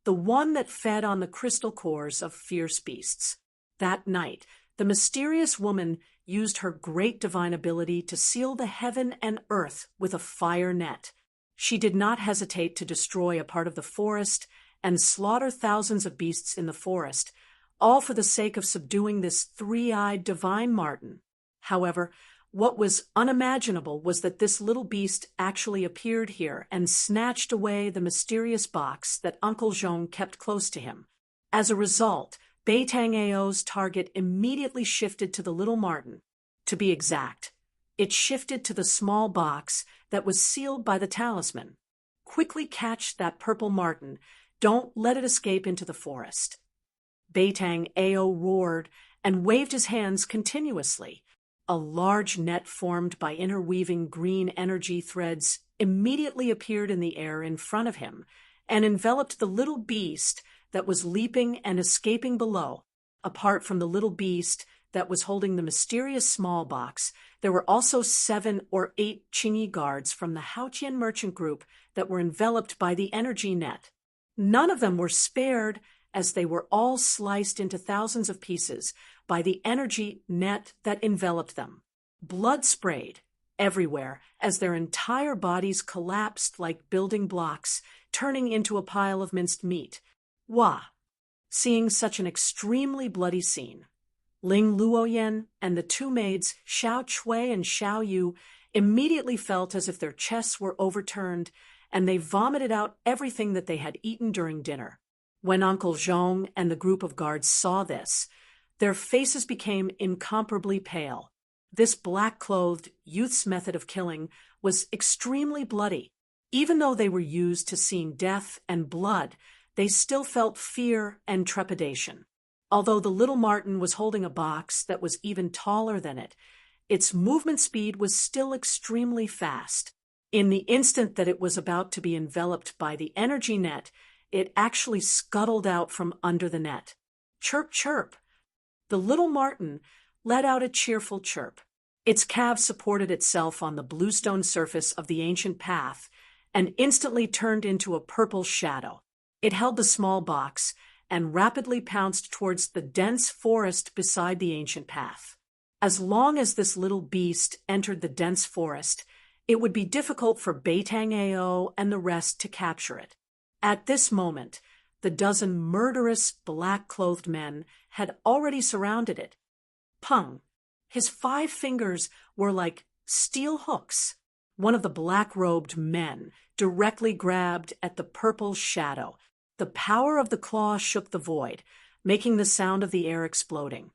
the one that fed on the crystal cores of fierce beasts. That night, the mysterious woman used her great divine ability to seal the heaven and earth with a fire net. She did not hesitate to destroy a part of the forest and slaughter thousands of beasts in the forest, all for the sake of subduing this 3-eyed divine marten. However, what was unimaginable was that this little beast actually appeared here and snatched away the mysterious box that Uncle Zhong kept close to him. As a result, Beitang Ao's target immediately shifted to the little marten. To be exact, It shifted to the small box that was sealed by the talisman. Quickly catch that purple marten. Don't let it escape into the forest. Beitang Ao roared and waved his hands continuously. A large net formed by interweaving green energy threads immediately appeared in the air in front of him and enveloped the little beast that was leaping and escaping below. Apart from the little beast that was holding the mysterious small box, there were also 7 or 8 Qingyi guards from the Haotian merchant group that were enveloped by the energy net. None of them were spared, as they were all sliced into thousands of pieces by the energy net that enveloped them. Blood sprayed everywhere as their entire bodies collapsed like building blocks, turning into a pile of minced meat. Wah! Seeing such an extremely bloody scene, Ling Luoyan and the 2 maids, Xiao Chui and Xiao Yu, immediately felt as if their chests were overturned, and they vomited out everything that they had eaten during dinner. When Uncle Zhong and the group of guards saw this, their faces became incomparably pale. This black-clothed youth's method of killing was extremely bloody. Even though they were used to seeing death and blood, they still felt fear and trepidation. Although the little marten was holding a box that was even taller than it, its movement speed was still extremely fast. In the instant that it was about to be enveloped by the energy net, it actually scuttled out from under the net. Chirp, chirp. The little marten let out a cheerful chirp. Its calves supported itself on the bluestone surface of the ancient path and instantly turned into a purple shadow. It held the small box and rapidly pounced towards the dense forest beside the ancient path. As long as this little beast entered the dense forest, it would be difficult for Beitang Ao and the rest to capture it. At this moment, the dozen murderous, black-clothed men had already surrounded it. Peng! His 5 fingers were like steel hooks. One of the black-robed men directly grabbed at the purple shadow. The power of the claw shook the void, making the sound of the air exploding.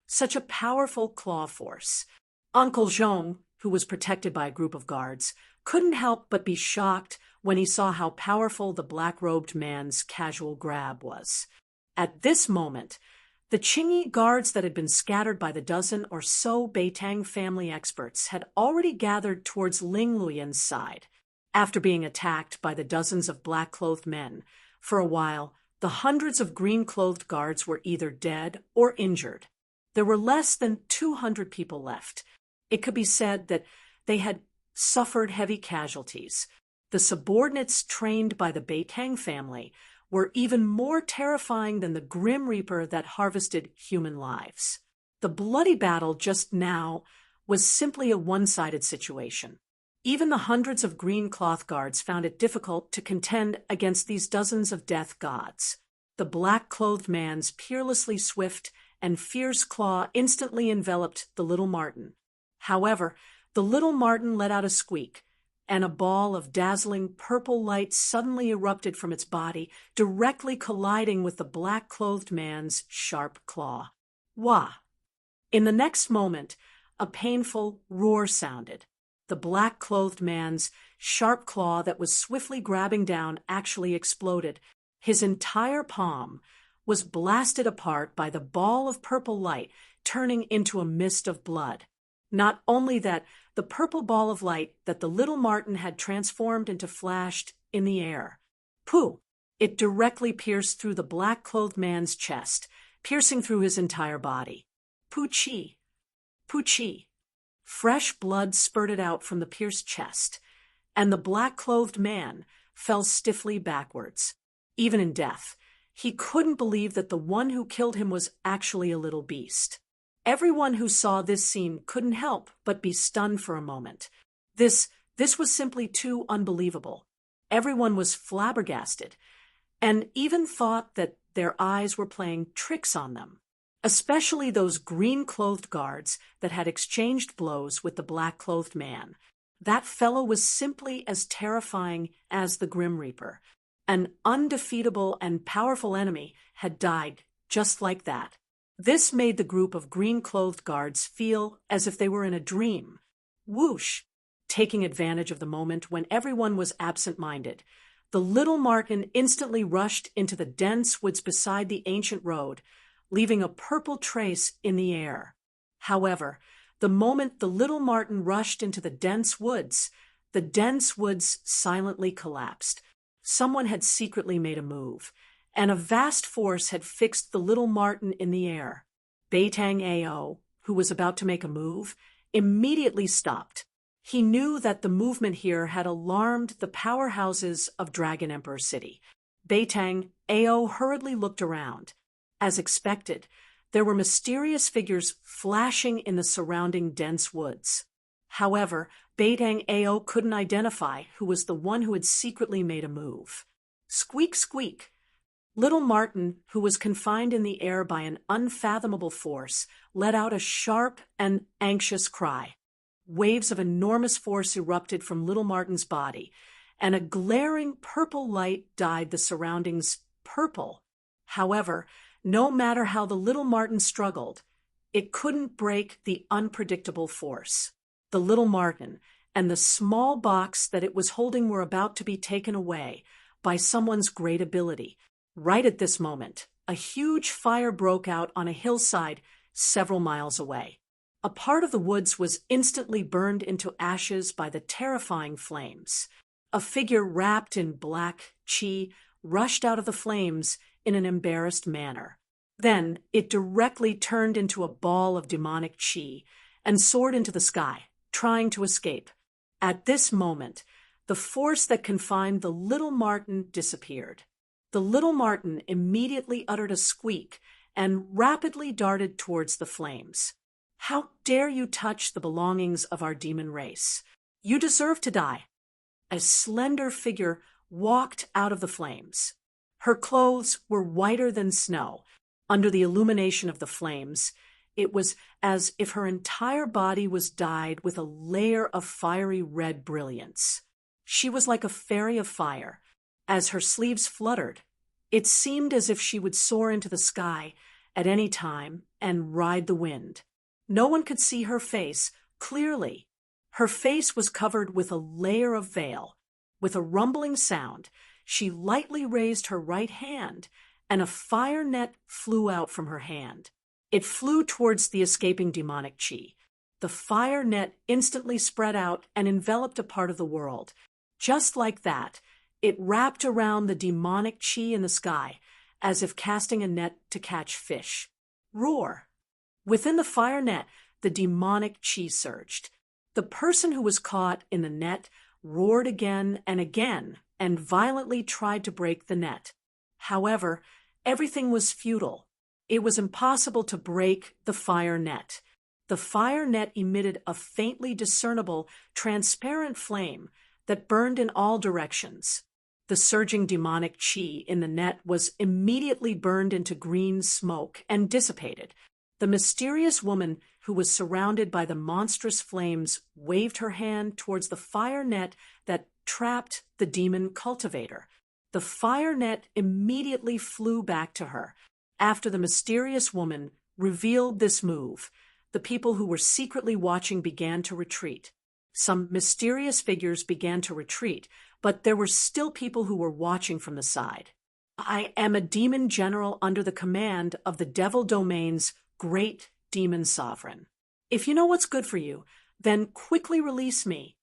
Such a powerful claw force. Uncle Zhong, who was protected by a group of guards, couldn't help but be shocked when he saw how powerful the black-robed man's casual grab was. At this moment, the Qingyi guards that had been scattered by the dozen or so Beitang family experts had already gathered towards Ling Luoyan's side. After being attacked by the dozens of black-clothed men, for a while, the hundreds of green-clothed guards were either dead or injured. There were less than 200 people left. It could be said that they had suffered heavy casualties. The subordinates trained by the Beitang family were even more terrifying than the Grim Reaper that harvested human lives. The bloody battle just now was simply a one-sided situation. Even the hundreds of green cloth guards found it difficult to contend against these dozens of death gods. The black-clothed man's peerlessly swift and fierce claw instantly enveloped the little marten. However, the little marten let out a squeak, and a ball of dazzling purple light suddenly erupted from its body, directly colliding with the black-clothed man's sharp claw. Wah! In the next moment, a painful roar sounded. The black-clothed man's sharp claw that was swiftly grabbing down actually exploded. His entire palm was blasted apart by the ball of purple light, turning into a mist of blood. Not only that, the purple ball of light that the little marten had transformed into flashed in the air. Pooh! It directly pierced through the black-clothed man's chest, piercing through his entire body. Poochie! Poochie! Fresh blood spurted out from the pierced chest, and the black-clothed man fell stiffly backwards. Even in death, he couldn't believe that the one who killed him was actually a little beast. Everyone who saw this scene couldn't help but be stunned for a moment. This was simply too unbelievable. Everyone was flabbergasted, and even thought that their eyes were playing tricks on them. Especially those green-clothed guards that had exchanged blows with the black-clothed man. That fellow was simply as terrifying as the Grim Reaper. An undefeatable and powerful enemy had died just like that. This made the group of green-clothed guards feel as if they were in a dream. Whoosh! Taking advantage of the moment when everyone was absent-minded, the little marten instantly rushed into the dense woods beside the ancient road, leaving a purple trace in the air. However, the moment the little marten rushed into the dense woods silently collapsed. Someone had secretly made a move, and a vast force had fixed the little marten in the air. Beitang Ao, who was about to make a move, immediately stopped. He knew that the movement here had alarmed the powerhouses of Dragon Emperor City. Beitang Ao hurriedly looked around. As expected, there were mysterious figures flashing in the surrounding dense woods. However, Beitang Ao couldn't identify who was the one who had secretly made a move. Squeak, squeak! Little Marten, who was confined in the air by an unfathomable force, let out a sharp and anxious cry. Waves of enormous force erupted from Little Marten's body, and a glaring purple light dyed the surroundings purple. However, no matter how the Little Marten struggled, it couldn't break the unpredictable force. The Little Marten and the small box that it was holding were about to be taken away by someone's great ability. Right at this moment, a huge fire broke out on a hillside several miles away. A part of the woods was instantly burned into ashes by the terrifying flames. A figure wrapped in black chi rushed out of the flames in an embarrassed manner. Then it directly turned into a ball of demonic chi and soared into the sky, trying to escape. At this moment, the force that confined the Little Marten disappeared. The Little Marten immediately uttered a squeak and rapidly darted towards the flames. "How dare you touch the belongings of our demon race? You deserve to die." A slender figure walked out of the flames. Her clothes were whiter than snow. Under the illumination of the flames, it was as if her entire body was dyed with a layer of fiery red brilliance. She was like a fairy of fire. As her sleeves fluttered, it seemed as if she would soar into the sky at any time and ride the wind. No one could see her face clearly. Her face was covered with a layer of veil. With a rumbling sound, she lightly raised her right hand, and a fire net flew out from her hand. It flew towards the escaping demonic chi. The fire net instantly spread out and enveloped a part of the world. Just like that, it wrapped around the demonic chi in the sky, as if casting a net to catch fish. Roar! Within the fire net, the demonic chi surged. The person who was caught in the net roared again and violently tried to break the net. However, everything was futile. It was impossible to break the fire net. The fire net emitted a faintly discernible, transparent flame that burned in all directions. The surging demonic chi in the net was immediately burned into green smoke and dissipated. The mysterious woman who was surrounded by the monstrous flames waved her hand towards the fire net that trapped the demon cultivator. The fire net immediately flew back to her. After the mysterious woman revealed this move, the people who were secretly watching began to retreat. Some mysterious figures began to retreat, but there were still people who were watching from the side. "I am a demon general under the command of the Devil Domain's great demon sovereign. If you know what's good for you, then quickly release me."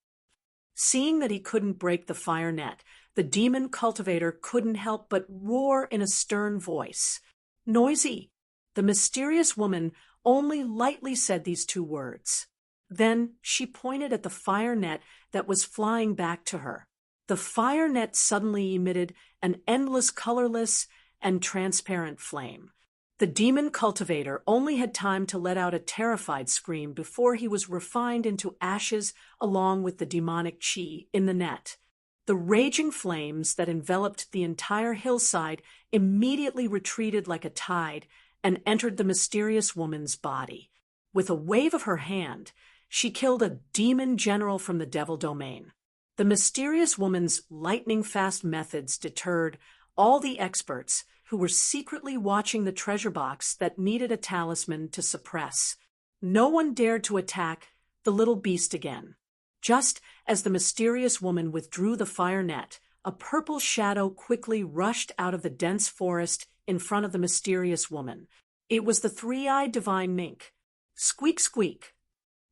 Seeing that he couldn't break the fire net, the demon cultivator couldn't help but roar in a stern voice. "Noisy!" The mysterious woman only lightly said these two words. Then she pointed at the fire net that was flying back to her. The fire net suddenly emitted an endless, colorless, and transparent flame. The demon cultivator only had time to let out a terrified scream before he was refined into ashes along with the demonic chi in the net. The raging flames that enveloped the entire hillside immediately retreated like a tide and entered the mysterious woman's body. With a wave of her hand, she killed a demon general from the Devil Domain. The mysterious woman's lightning-fast methods deterred all the experts who were secretly watching the treasure box that needed a talisman to suppress. No one dared to attack the little beast again. Just as the mysterious woman withdrew the fire net, a purple shadow quickly rushed out of the dense forest in front of the mysterious woman. It was the three-eyed divine mink. Squeak, squeak.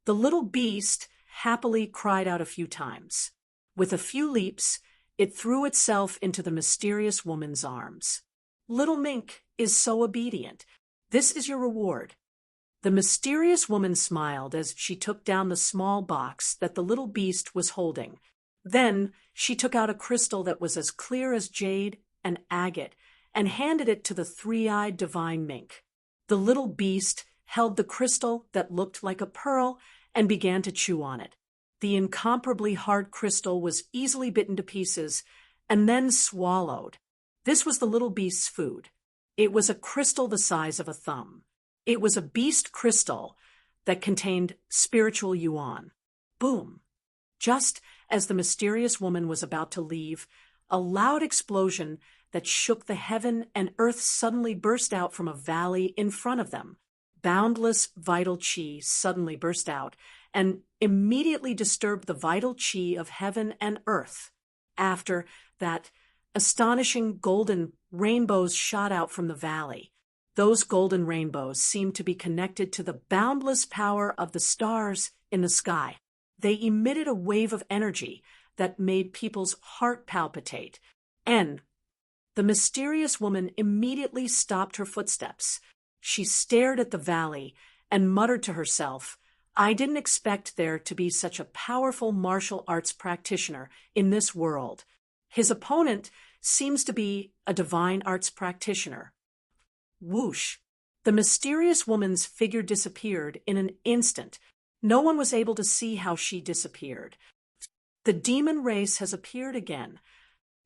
The little beast happily cried out a few times. With a few leaps, it threw itself into the mysterious woman's arms. Little mink is so obedient. This is your reward. The mysterious woman smiled as she took down the small box that the little beast was holding. Then she took out a crystal that was as clear as jade and agate and handed it to the three-eyed divine mink. The little beast held the crystal that looked like a pearl and began to chew on it. The incomparably hard crystal was easily bitten to pieces and then swallowed. This was the little beast's food. It was a crystal the size of a thumb. It was a beast crystal that contained spiritual yuan. Boom! Just as the mysterious woman was about to leave, a loud explosion that shook the heaven and earth suddenly burst out from a valley in front of them. Boundless vital chi suddenly burst out and immediately disturbed the vital chi of heaven and earth. After that, astonishing golden rainbows shot out from the valley. Those golden rainbows seemed to be connected to the boundless power of the stars in the sky. They emitted a wave of energy that made people's heart palpitate. And the mysterious woman immediately stopped her footsteps. She stared at the valley and muttered to herself, "I didn't expect there to be such a powerful martial arts practitioner in this world." His opponent seems to be a divine arts practitioner. Whoosh! The mysterious woman's figure disappeared in an instant. No one was able to see how she disappeared. The demon race has appeared again.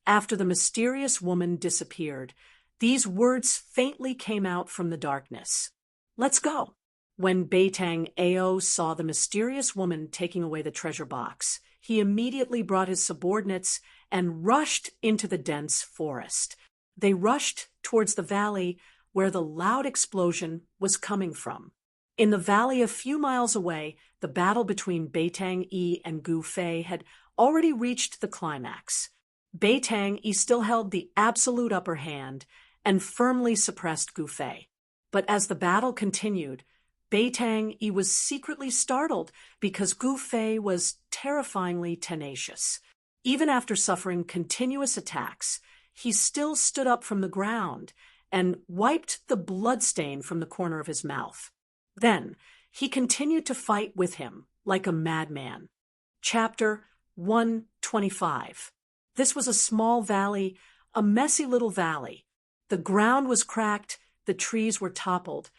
After the mysterious woman disappeared, these words faintly came out from the darkness. "Let's go." When Beitang Ao saw the mysterious woman taking away the treasure box, he immediately brought his subordinates and rushed into the dense forest. They rushed towards the valley where the loud explosion was coming from. In the valley a few miles away, the battle between Beitang Yi and Gu Fei had already reached the climax. Beitang Yi still held the absolute upper hand and firmly suppressed Gu Fei. But as the battle continued, Beitang Yi was secretly startled because Gu Fei was terrifyingly tenacious. Even after suffering continuous attacks, he still stood up from the ground and wiped the bloodstain from the corner of his mouth. Then he continued to fight with him like a madman. Chapter 125. This was a small valley, a messy little valley. The ground was cracked, the trees were toppled,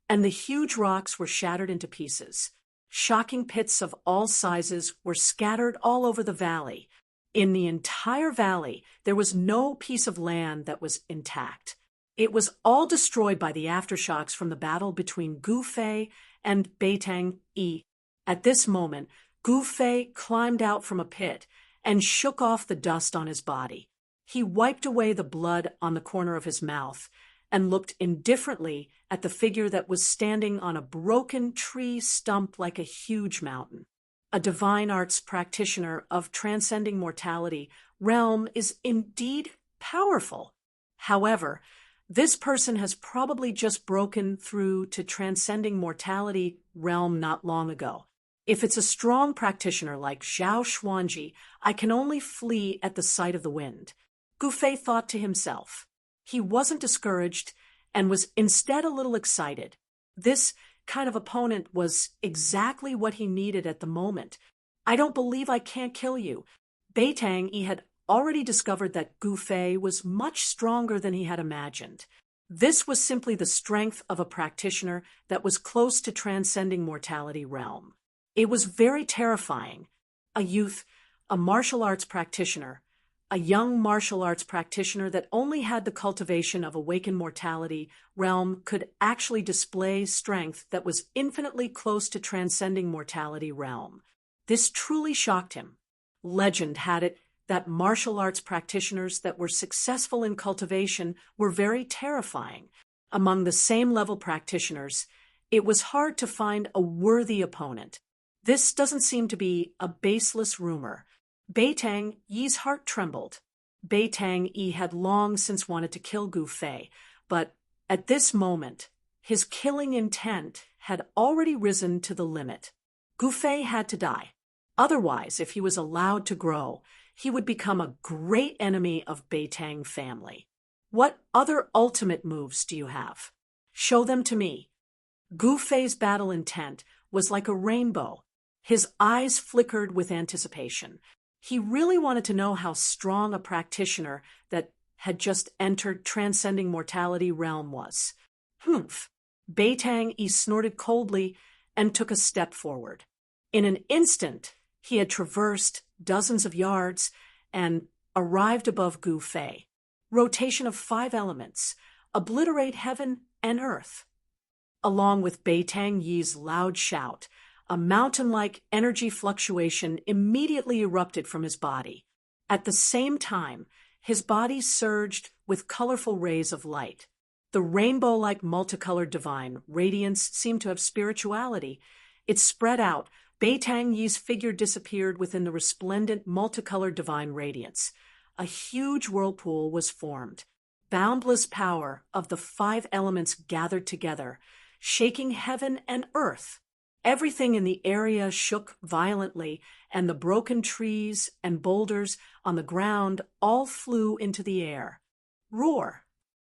and the huge rocks were shattered into pieces. Shocking pits of all sizes were scattered all over the valley. In the entire valley, there was no piece of land that was intact. It was all destroyed by the aftershocks from the battle between Gu Fei and Beitang Yi. At this moment, Gu Fei climbed out from a pit and shook off the dust on his body. He wiped away the blood on the corner of his mouth and looked indifferently at the figure that was standing on a broken tree stump like a huge mountain. A divine arts practitioner of transcending mortality realm is indeed powerful. However, this person has probably just broken through to transcending mortality realm not long ago. If it's a strong practitioner like Zhao Xuanji, I can only flee at the sight of the wind. Gu Fei thought to himself. He wasn't discouraged and was instead a little excited. This kind of opponent was exactly what he needed at the moment. "I don't believe I can't kill you." Beitang Yi had already discovered that Gu Fei was much stronger than he had imagined. This was simply the strength of a practitioner that was close to transcending mortality realm. It was very terrifying. A youth, a martial arts practitioner, a young martial arts practitioner that only had the cultivation of awakened mortality realm could actually display strength that was infinitely close to transcending mortality realm. This truly shocked him. Legend had it that martial arts practitioners that were successful in cultivation were very terrifying. Among the same level practitioners, it was hard to find a worthy opponent. This doesn't seem to be a baseless rumor. Beitang Yi's heart trembled. Beitang Yi had long since wanted to kill Gu Fei, but at this moment, his killing intent had already risen to the limit. Gu Fei had to die. Otherwise, if he was allowed to grow, he would become a great enemy of Beitang family. What other ultimate moves do you have? Show them to me. Gu Fei's battle intent was like a rainbow. His eyes flickered with anticipation. He really wanted to know how strong a practitioner that had just entered transcending mortality realm was. Humph! Beitang Yi snorted coldly and took a step forward. In an instant, he had traversed dozens of yards and arrived above Gu Fei. Rotation of 5 elements, obliterate heaven and earth. Along with Beitang Yi's loud shout, a mountain-like energy fluctuation immediately erupted from his body. At the same time, his body surged with colorful rays of light. The rainbow-like multicolored divine radiance seemed to have spirituality. It spread out. Beitang Yi's figure disappeared within the resplendent multicolored divine radiance. A huge whirlpool was formed. Boundless power of the 5 elements gathered together, shaking heaven and earth. Everything in the area shook violently, and the broken trees and boulders on the ground all flew into the air. Roar!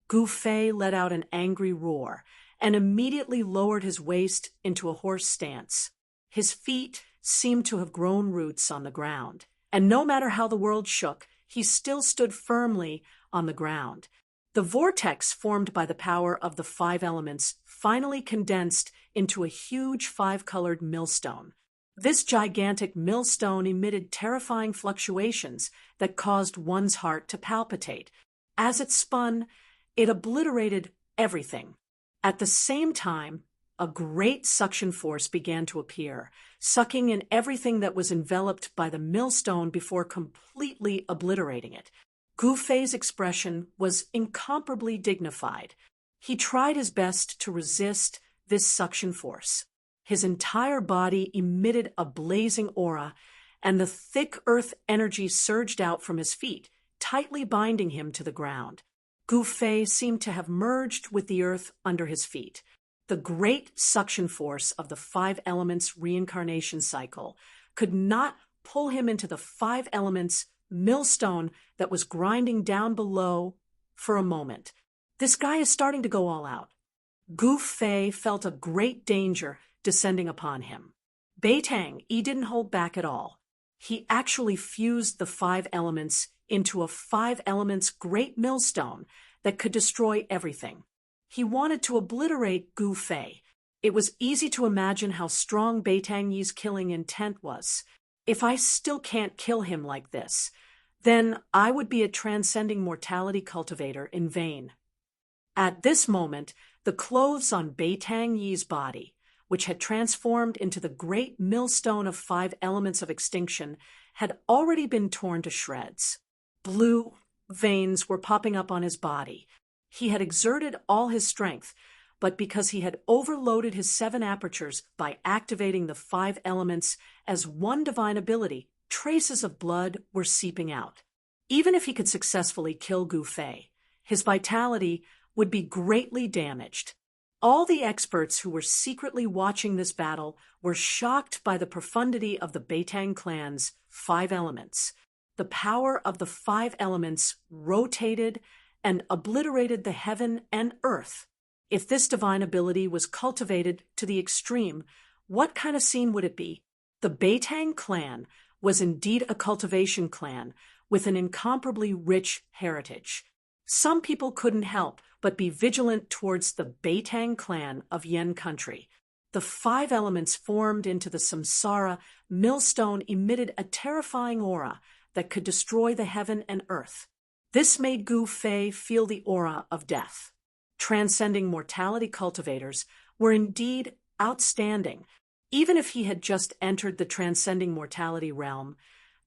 Gu Fei let out an angry roar and immediately lowered his waist into a horse stance. His feet seemed to have grown roots on the ground, and no matter how the world shook, he still stood firmly on the ground. The vortex formed by the power of the 5 elements finally condensed into a huge 5-colored millstone. This gigantic millstone emitted terrifying fluctuations that caused one's heart to palpitate. As it spun, it obliterated everything. At the same time, a great suction force began to appear, sucking in everything that was enveloped by the millstone before completely obliterating it. Gu Fei's expression was incomparably dignified. He tried his best to resist this suction force. His entire body emitted a blazing aura, and the thick earth energy surged out from his feet, tightly binding him to the ground. Gu Fei seemed to have merged with the earth under his feet. The great suction force of the 5 elements reincarnation cycle could not pull him into the 5 elements millstone that was grinding down below for a moment. This guy is starting to go all out. Gu Fei felt a great danger descending upon him. Beitang Yi didn't hold back at all. He actually fused the 5 elements into a 5 elements great millstone that could destroy everything. He wanted to obliterate Gu Fei. It was easy to imagine how strong Beitang Yi's killing intent was. If I still can't kill him like this, then I would be a transcending mortality cultivator in vain. At this moment, the clothes on Beitang Yi's body, which had transformed into the great millstone of 5 elements of extinction, had already been torn to shreds. Blue veins were popping up on his body. He had exerted all his strength, but because he had overloaded his 7 apertures by activating the 5 elements as one divine ability, traces of blood were seeping out. Even if he could successfully kill Gu Fei, his vitality would be greatly damaged. All the experts who were secretly watching this battle were shocked by the profundity of the Beitang clan's 5 elements. The power of the 5 elements rotated and obliterated the heaven and earth. If this divine ability was cultivated to the extreme, what kind of scene would it be? The Beitang clan was indeed a cultivation clan with an incomparably rich heritage. Some people couldn't help but be vigilant towards the Beitang clan of Yen country. The 5 elements formed into the samsara millstone emitted a terrifying aura that could destroy the heaven and earth. This made Gu Fei feel the aura of death. Transcending mortality cultivators were indeed outstanding. Even if he had just entered the transcending mortality realm,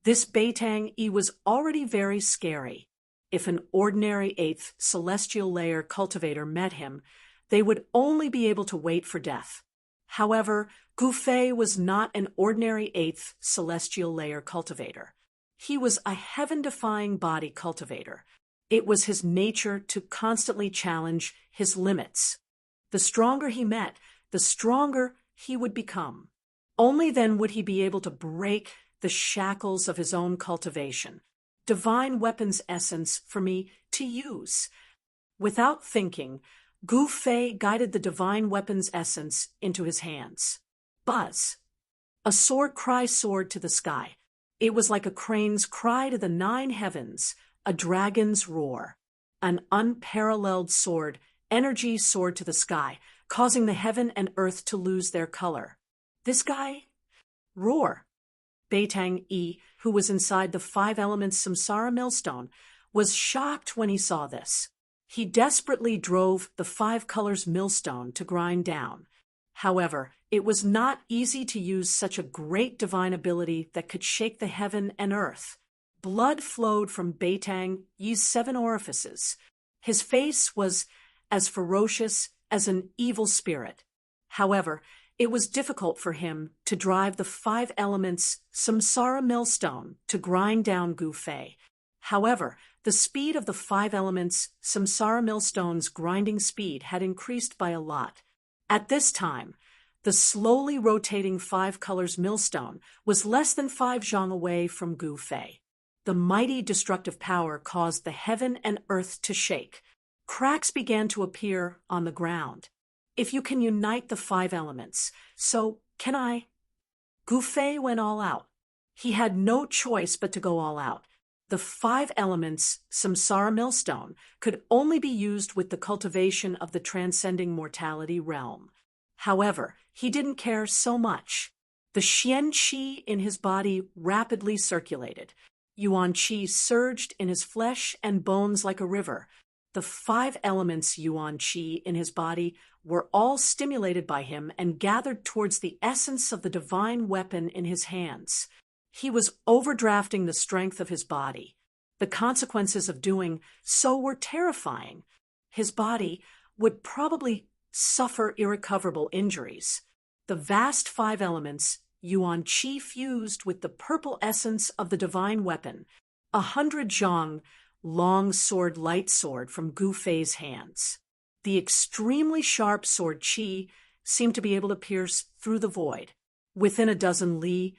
this Beitang Yi was already very scary. If an ordinary 8th celestial layer cultivator met him, they would only be able to wait for death. However, Gu Fei was not an ordinary 8th celestial layer cultivator. He was a heaven-defying body cultivator. It was his nature to constantly challenge his limits. The stronger he met, the stronger he would become. Only then would he be able to break the shackles of his own cultivation. Divine weapon's essence for me to use. Without thinking, Gu Fei guided the divine weapon's essence into his hands. Buzz! A sword cry soared to the sky. It was like a crane's cry to the 9 heavens, a dragon's roar. An unparalleled sword, energy soared to the sky, causing the heaven and earth to lose their color. This guy? Roar! Beitang Yi, who was inside the 5 elements samsara millstone, was shocked when he saw this. He desperately drove the 5 colors millstone to grind down. However, it was not easy to use such a great divine ability that could shake the heaven and earth. Blood flowed from Beitang Yi's 7 orifices. His face was as ferocious as an evil spirit. However, it was difficult for him to drive the 5 elements samsara millstone to grind down Gu Fei. However, the speed of the 5 elements samsara millstone's grinding speed had increased by a lot. At this time, the slowly rotating 5 colors millstone was less than 5 zhang away from Gu Fei. The mighty destructive power caused the heaven and earth to shake. Cracks began to appear on the ground. If you can unite the 5 elements, so can I. Gu Fei went all out. He had no choice but to go all out. The 5 elements samsara millstone could only be used with the cultivation of the transcending mortality realm. However, he didn't care so much. The Xian Qi in his body rapidly circulated. Yuan Qi surged in his flesh and bones like a river. The 5 elements Yuan Qi in his body were all stimulated by him and gathered towards the essence of the divine weapon in his hands. He was overdrafting the strength of his body. The consequences of doing so were terrifying. His body would probably suffer irrecoverable injuries. The vast 5 elements Yuan Qi fused with the purple essence of the divine weapon, 100 zhang long sword light sword from Gu Fei's hands. The extremely sharp sword Qi seemed to be able to pierce through the void. Within a dozen li,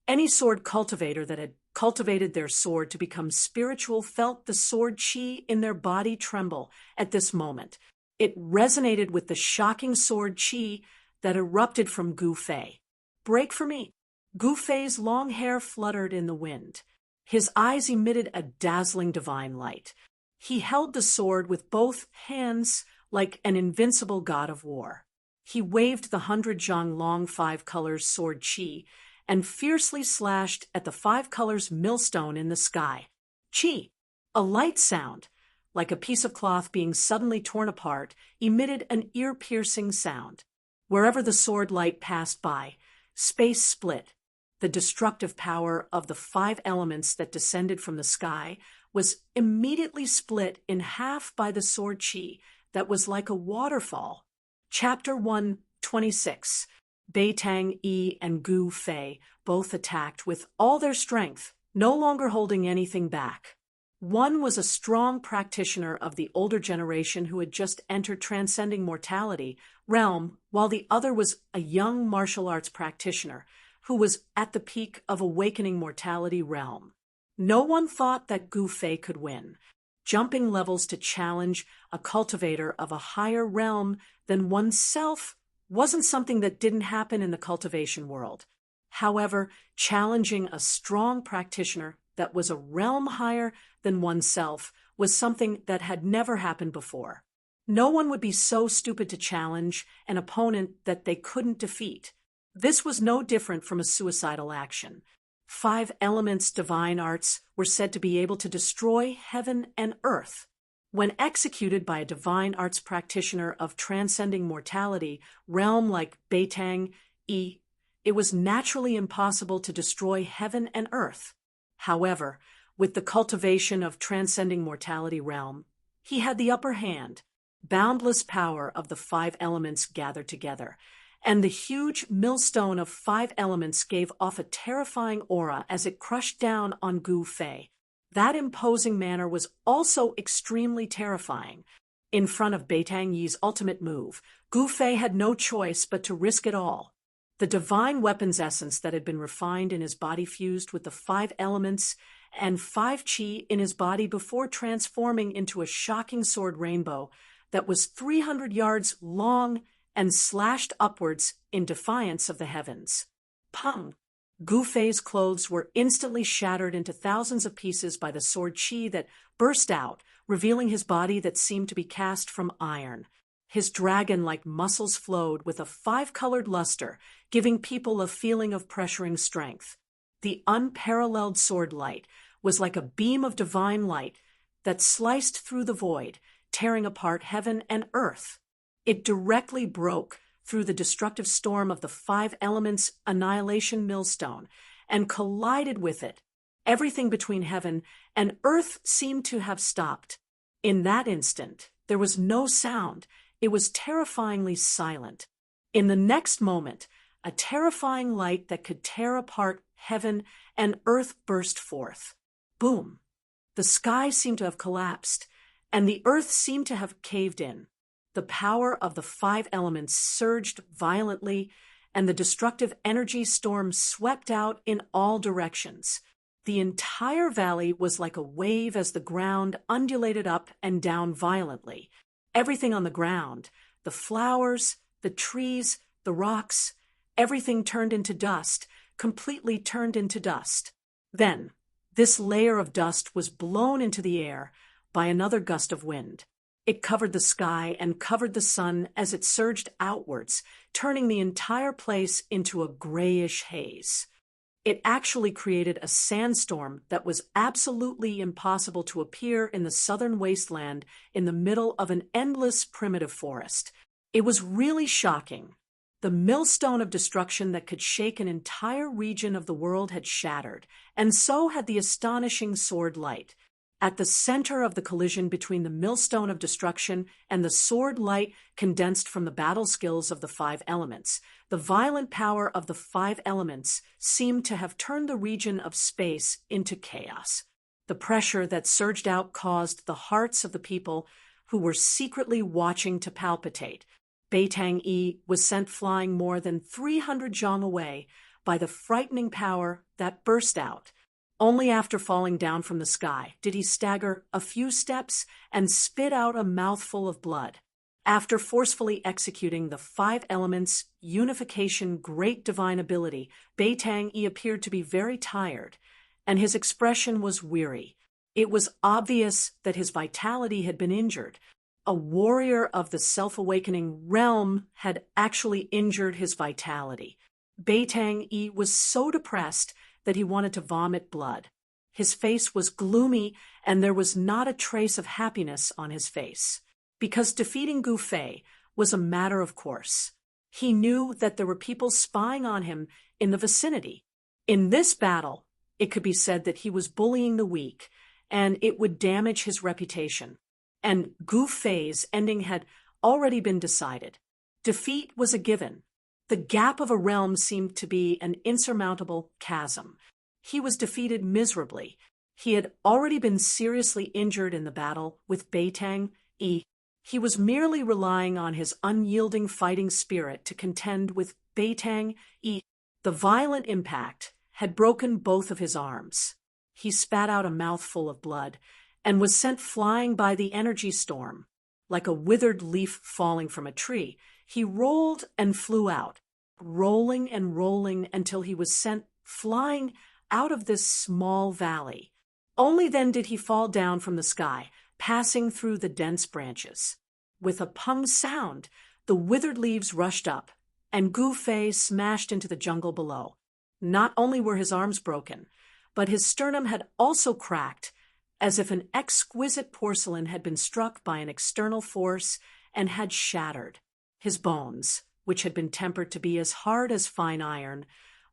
any sword cultivator that had cultivated their sword to become spiritual felt the sword Qi in their body tremble at this moment. It resonated with the shocking sword Qi that erupted from Gu Fei. Break for me. Gu Fei's long hair fluttered in the wind. His eyes emitted a dazzling divine light. He held the sword with both hands like an invincible god of war. He waved the 100 zhang long 5 colors sword Qi and fiercely slashed at the 5 colors millstone in the sky. Qi! A light sound, like a piece of cloth being suddenly torn apart, emitted an ear-piercing sound. Wherever the sword light passed by, space split. The destructive power of the 5 elements that descended from the sky was immediately split in half by the sword Qi that was like a waterfall. Chapter 126. Beitang Yi and Gu Fei both attacked with all their strength, no longer holding anything back. One was a strong practitioner of the older generation who had just entered transcending mortality realm, while the other was a young martial arts practitioner who was at the peak of awakening mortality realm. No one thought that Gu Fei could win. Jumping levels to challenge a cultivator of a higher realm than oneself wasn't something that didn't happen in the cultivation world. However, challenging a strong practitioner that was a realm higher than oneself was something that had never happened before. No one would be so stupid to challenge an opponent that they couldn't defeat. This was no different from a suicidal action. 5 elements divine arts were said to be able to destroy heaven and earth. When executed by a divine arts practitioner of transcending mortality realm like Beitang Yi, it was naturally impossible to destroy heaven and earth. However, with the cultivation of transcending mortality realm, he had the upper hand. Boundless power of the 5 elements gathered together, and the huge millstone of 5 elements gave off a terrifying aura as it crushed down on Gu Fei. That imposing manner was also extremely terrifying. In front of Beitang Yi's ultimate move, Gu Fei had no choice but to risk it all. The divine weapon's essence that had been refined in his body fused with the 5 elements and 5 qi in his body before transforming into a shocking sword rainbow that was 300 yards long and slashed upwards in defiance of the heavens. Pung! Gu Fei's clothes were instantly shattered into thousands of pieces by the sword qi that burst out, revealing his body that seemed to be cast from iron. His dragon-like muscles flowed with a 5-colored luster, giving people a feeling of pressuring strength. The unparalleled sword light was like a beam of divine light that sliced through the void, tearing apart heaven and earth. It directly broke through the destructive storm of the 5 elements' annihilation millstone and collided with it. Everything between heaven and earth seemed to have stopped. In that instant, there was no sound. It was terrifyingly silent. In the next moment, a terrifying light that could tear apart heaven and earth burst forth. Boom! The sky seemed to have collapsed, and the earth seemed to have caved in. The power of the 5 elements surged violently, and the destructive energy storm swept out in all directions. The entire valley was like a wave as the ground undulated up and down violently. Everything on the ground, the flowers, the trees, the rocks, everything turned into dust, completely turned into dust. Then, this layer of dust was blown into the air by another gust of wind. It covered the sky and covered the sun as it surged outwards, turning the entire place into a grayish haze. It actually created a sandstorm that was absolutely impossible to appear in the southern wasteland in the middle of an endless primitive forest. It was really shocking. The millstone of destruction that could shake an entire region of the world had shattered, and so had the astonishing sword light. At the center of the collision between the millstone of destruction and the sword light condensed from the battle skills of the 5 elements, the violent power of the 5 elements seemed to have turned the region of space into chaos. The pressure that surged out caused the hearts of the people who were secretly watching to palpitate. Beitang Yi was sent flying more than 300 zhang away by the frightening power that burst out. Only after falling down from the sky did he stagger a few steps and spit out a mouthful of blood. After forcefully executing the 5 elements' unification great divine ability, Beitang Yi appeared to be very tired, and his expression was weary. It was obvious that his vitality had been injured. A warrior of the self-awakening realm had actually injured his vitality. Beitang Yi was so depressed that he wanted to vomit blood. His face was gloomy, and there was not a trace of happiness on his face. Because defeating Gu Fei was a matter of course. He knew that there were people spying on him in the vicinity. In this battle, it could be said that he was bullying the weak, and it would damage his reputation. And Gu Fei's ending had already been decided. Defeat was a given. The gap of a realm seemed to be an insurmountable chasm. He was defeated miserably. He had already been seriously injured in the battle with Beitang Yi. He was merely relying on his unyielding fighting spirit to contend with Beitang Yi. The violent impact had broken both of his arms. He spat out a mouthful of blood and was sent flying by the energy storm. Like a withered leaf falling from a tree, he rolled and flew out, rolling and rolling until he was sent flying out of this small valley. Only then did he fall down from the sky, passing through the dense branches. With a pung sound, the withered leaves rushed up, and Gu Fei smashed into the jungle below. Not only were his arms broken, but his sternum had also cracked, as if an exquisite porcelain had been struck by an external force and had shattered. His bones, which had been tempered to be as hard as fine iron,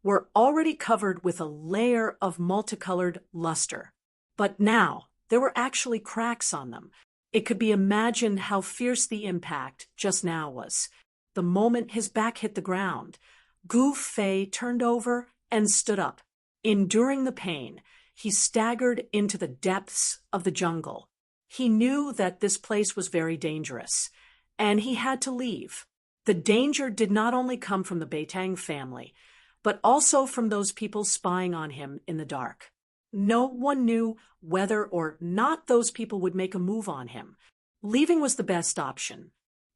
were already covered with a layer of multicolored luster. But now there were actually cracks on them. It could be imagined how fierce the impact just now was. the moment his back hit the ground. Gu Fei turned over and stood up. Enduring the pain, he staggered into the depths of the jungle. He knew that this place was very dangerous, and he had to leave. The danger did not only come from the Beitang family, but also from those people spying on him in the dark. No one knew whether or not those people would make a move on him. Leaving was the best option.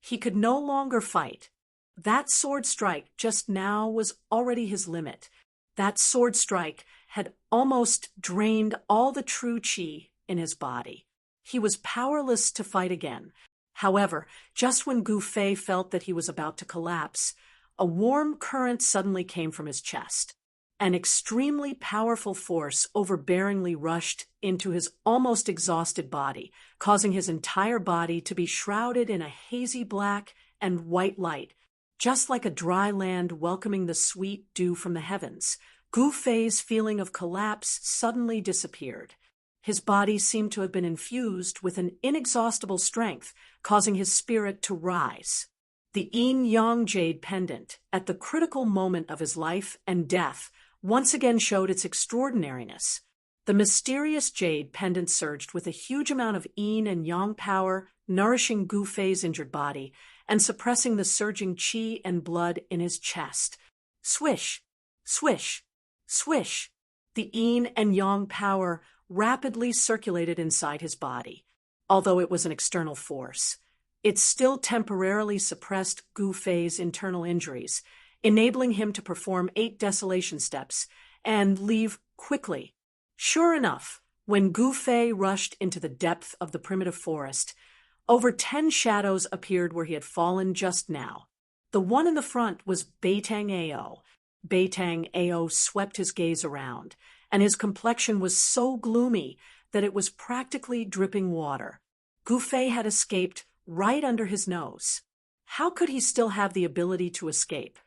He could no longer fight. That sword strike just now was already his limit. That sword strike had almost drained all the true qi in his body. He was powerless to fight again. However, just when Gu Fei felt that he was about to collapse, a warm current suddenly came from his chest. An extremely powerful force overbearingly rushed into his almost exhausted body, causing his entire body to be shrouded in a hazy black and white light, just like a dry land welcoming the sweet dew from the heavens. Gu Fei's feeling of collapse suddenly disappeared. His body seemed to have been infused with an inexhaustible strength, causing his spirit to rise. The yin-yang jade pendant, at the critical moment of his life and death, once again showed its extraordinariness. The mysterious jade pendant surged with a huge amount of yin and yang power, nourishing Gu Fei's injured body and suppressing the surging qi and blood in his chest. Swish, swish, swish. The yin and yang power rapidly circulated inside his body. Although it was an external force, it still temporarily suppressed Gu Fei's internal injuries, enabling him to perform 8 desolation steps and leave quickly. Sure enough, when Gu Fei rushed into the depth of the primitive forest, over 10 shadows appeared where he had fallen just now. The one in the front was Beitang Ao. Beitang Ao swept his gaze around, and his complexion was so gloomy that it was practically dripping water. Gu Fei had escaped right under his nose. How could he still have the ability to escape?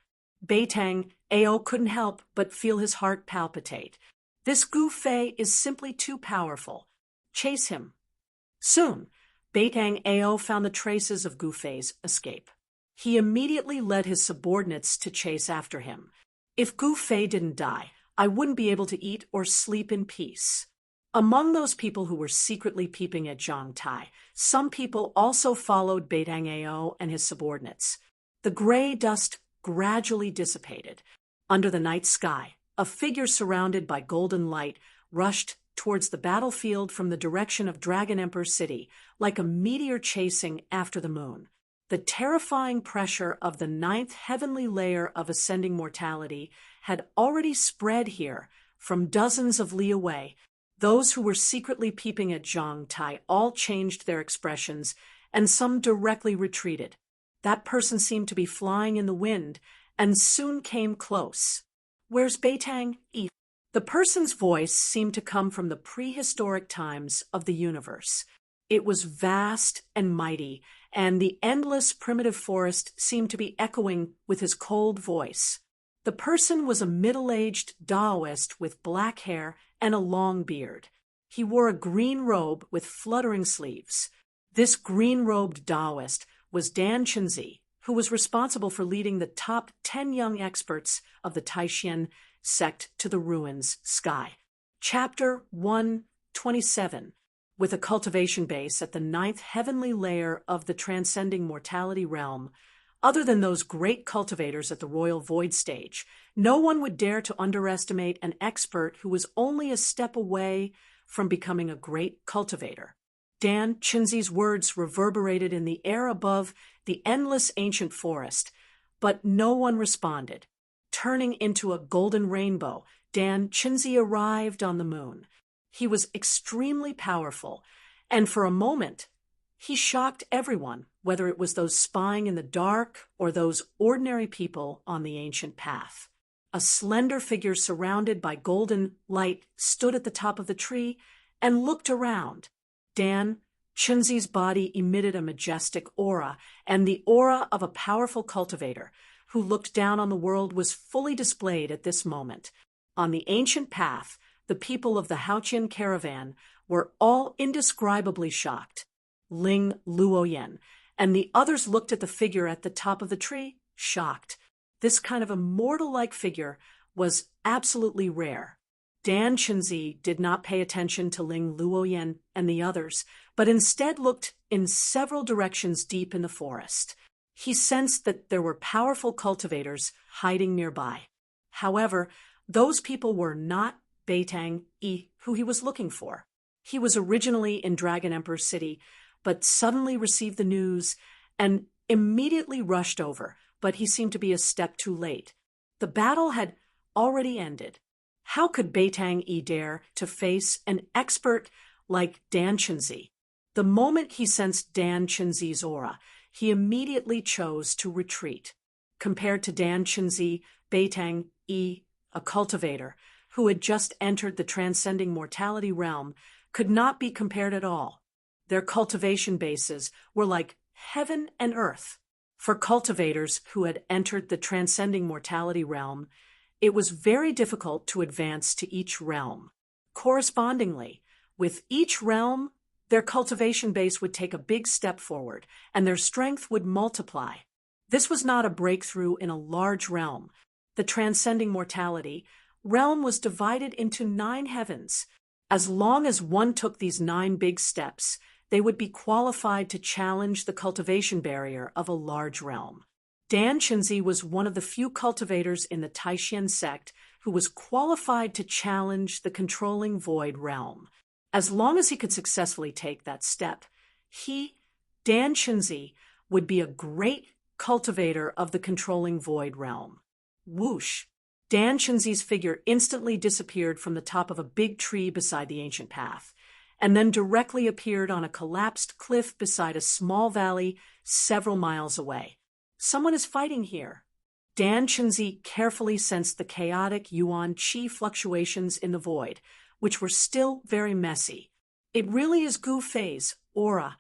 Beitang Ao couldn't help but feel his heart palpitate. This Gu Fei is simply too powerful. Chase him. Soon, Beitang Ao found the traces of Gu Fei's escape. He immediately led his subordinates to chase after him. If Gu Fei didn't die, I wouldn't be able to eat or sleep in peace. Among those people who were secretly peeping at Zhang Tai, some people also followed Beitang Ao and his subordinates. The gray dust gradually dissipated. Under the night sky, a figure surrounded by golden light rushed towards the battlefield from the direction of Dragon Emperor City, like a meteor chasing after the moon. The terrifying pressure of the 9th heavenly layer of ascending mortality had already spread here from dozens of li away. Those who were secretly peeping at Zhang Tai all changed their expressions, and some directly retreated. That person seemed to be flying in the wind, and soon came close. Where's Beitang? The person's voice seemed to come from the prehistoric times of the universe. It was vast and mighty, and the endless primitive forest seemed to be echoing with his cold voice. The person was a middle-aged Taoist with black hair and a long beard. He wore a green robe with fluttering sleeves. This green-robed Taoist was Dan Chenzi, who was responsible for leading the top 10 young experts of the Taishan sect to the ruins sky. Chapter 127, with a cultivation base at the 9th heavenly layer of the transcending mortality realm. Other than those great cultivators at the Royal Void stage, no one would dare to underestimate an expert who was only a step away from becoming a great cultivator. Dan Chenzi's words reverberated in the air above the endless ancient forest, but no one responded. Turning into a golden rainbow, Dan Chenzi arrived on the moon. He was extremely powerful, and for a moment, he shocked everyone, whether it was those spying in the dark or those ordinary people on the ancient path. A slender figure surrounded by golden light stood at the top of the tree and looked around. Dan Chenzi's body emitted a majestic aura, and the aura of a powerful cultivator who looked down on the world was fully displayed at this moment. On the ancient path, the people of the Haoqian caravan were all indescribably shocked. Ling Luoyan and the others looked at the figure at the top of the tree shocked. This kind of immortal-like figure was absolutely rare. Dan Chenzi did not pay attention to Ling Luoyan and the others, but instead looked in several directions deep in the forest. He sensed that there were powerful cultivators hiding nearby. However, those people were not Beitang Yi, who he was looking for. He was originally in Dragon Emperor City, but suddenly received the news and immediately rushed over, but he seemed to be a step too late. The battle had already ended. How could Beitang Yi dare to face an expert like Dan Chenzi? The moment he sensed Dan Chenzi's aura, he immediately chose to retreat. Compared to Dan Chenzi, Beitang Yi, a cultivator who had just entered the transcending mortality realm, could not be compared at all. Their cultivation bases were like heaven and earth. For cultivators who had entered the transcending mortality realm, it was very difficult to advance to each realm. Correspondingly, with each realm, their cultivation base would take a big step forward, and their strength would multiply. This was not a breakthrough in a large realm. The transcending mortality realm was divided into 9 heavens. As long as one took these 9 big steps, they would be qualified to challenge the cultivation barrier of a large realm. Dan Chenzi was one of the few cultivators in the Taishan sect who was qualified to challenge the controlling void realm. As long as he could successfully take that step, Dan Chenzi, would be a great cultivator of the controlling void realm. Whoosh! Dan Chenzi's figure instantly disappeared from the top of a big tree beside the ancient path, and then directly appeared on a collapsed cliff beside a small valley several miles away. Someone is fighting here. Dan Chenzi carefully sensed the chaotic yuan qi fluctuations in the void, which were still very messy. It really is Gu Fei's aura.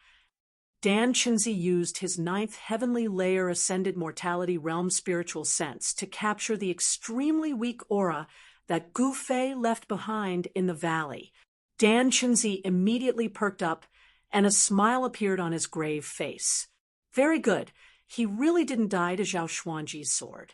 Dan Chenzi used his 9th heavenly layer ascended mortality realm spiritual sense to capture the extremely weak aura that Gu Fei left behind in the valley. Dan Chenzi immediately perked up, and a smile appeared on his grave face. Very good. He really didn't die to Zhao Xuanji's sword.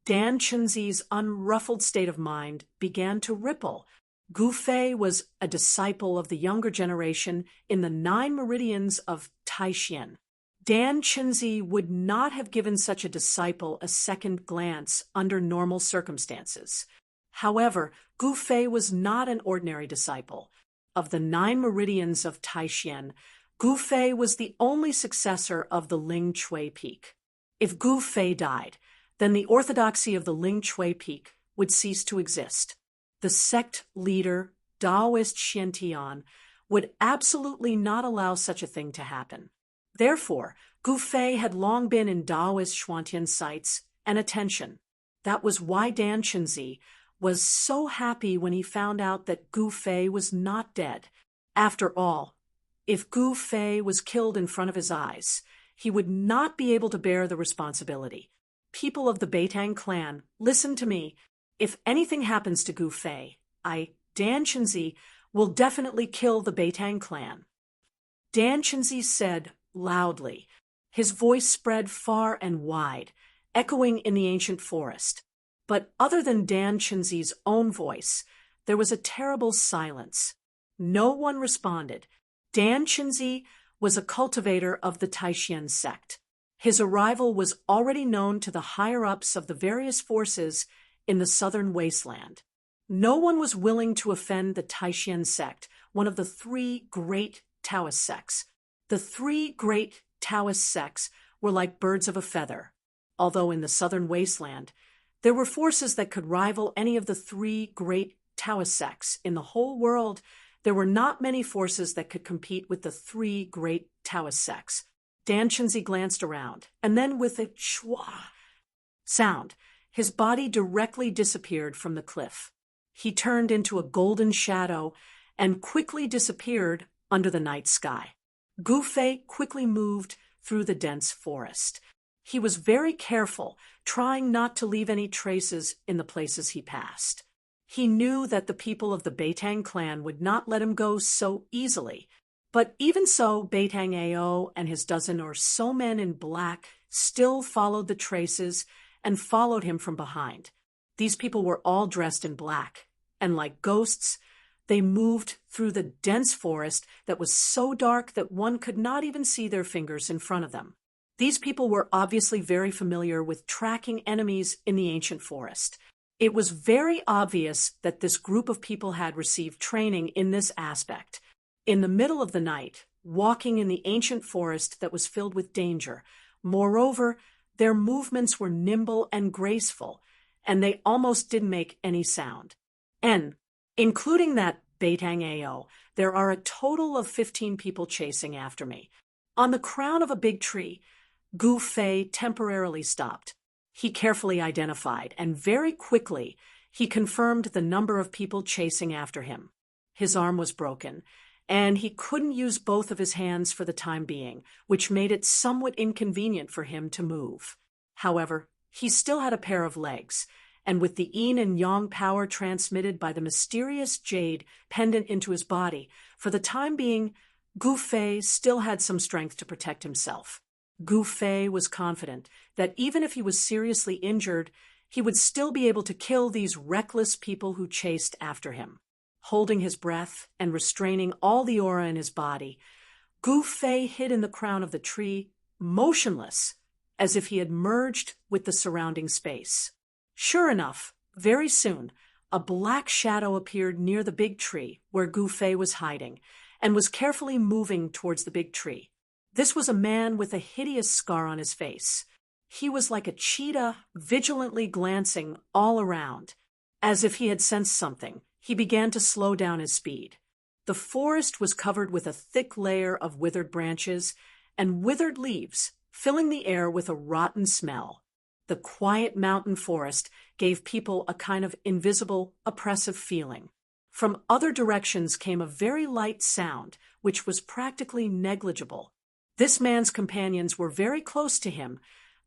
Dan Chenzi's unruffled state of mind began to ripple. Gu Fei was a disciple of the younger generation in the 9 meridians of Taishan. Dan Chenzi would not have given such a disciple a second glance under normal circumstances. However, Gu Fei was not an ordinary disciple. Of the 9 meridians of Taishan, Gu Fei was the only successor of the Ling Chui Peak. If Gu Fei died, then the orthodoxy of the Ling Chui Peak would cease to exist. The sect leader, Taoist Xiantian, would absolutely not allow such a thing to happen. Therefore, Gu Fei had long been in Taoist Xuantian sights and attention. That was why Dan Chenzi was so happy when he found out that Gu Fei was not dead. After all, if Gu Fei was killed in front of his eyes, he would not be able to bear the responsibility. People of the Beitang clan, listen to me. If anything happens to Gu Fei, Dan Chenzi, will definitely kill the Beitang clan. Dan Chenzi said loudly. His voice spread far and wide, echoing in the ancient forest. But other than Dan Chenzi's own voice, there was a terrible silence. No one responded. Dan Chenzi was a cultivator of the Taishan sect. His arrival was already known to the higher-ups of the various forces in the southern wasteland. No one was willing to offend the Taishan sect, one of the 3 great Taoist sects. The 3 great Taoist sects were like birds of a feather. Although in the southern wasteland, there were forces that could rival any of the 3 great Taoist sects. In the whole world, there were not many forces that could compete with the 3 great Taoist sects. Dan Chenzi glanced around, and then with a chua sound, his body directly disappeared from the cliff. He turned into a golden shadow and quickly disappeared under the night sky. Gu Fei quickly moved through the dense forest. He was very careful, trying not to leave any traces in the places he passed. He knew that the people of the Beitang clan would not let him go so easily. But even so, Beitang Ao and his dozen or so men in black still followed the traces and followed him from behind. These people were all dressed in black, and like ghosts, they moved through the dense forest that was so dark that one could not even see their fingers in front of them. These people were obviously very familiar with tracking enemies in the ancient forest. It was very obvious that this group of people had received training in this aspect. In the middle of the night, walking in the ancient forest that was filled with danger. Moreover, their movements were nimble and graceful, and they almost didn't make any sound. And, including that Batang Ao, there are a total of 15 people chasing after me. On the crown of a big tree, Gu Fei temporarily stopped. He carefully identified, and very quickly, he confirmed the number of people chasing after him. His arm was broken, and he couldn't use both of his hands for the time being, which made it somewhat inconvenient for him to move. However, he still had a pair of legs, and with the yin and yang power transmitted by the mysterious jade pendant into his body, for the time being, Gu Fei still had some strength to protect himself. Gu Fei was confident that even if he was seriously injured, he would still be able to kill these reckless people who chased after him. Holding his breath and restraining all the aura in his body, Gu Fei hid in the crown of the tree, motionless, as if he had merged with the surrounding space. Sure enough, very soon, a black shadow appeared near the big tree where Gu Fei was hiding, and was carefully moving towards the big tree. This was a man with a hideous scar on his face. He was like a cheetah, vigilantly glancing all around. As if he had sensed something, he began to slow down his speed. The forest was covered with a thick layer of withered branches and withered leaves, filling the air with a rotten smell. The quiet mountain forest gave people a kind of invisible, oppressive feeling. From other directions came a very light sound, which was practically negligible. This man's companions were very close to him.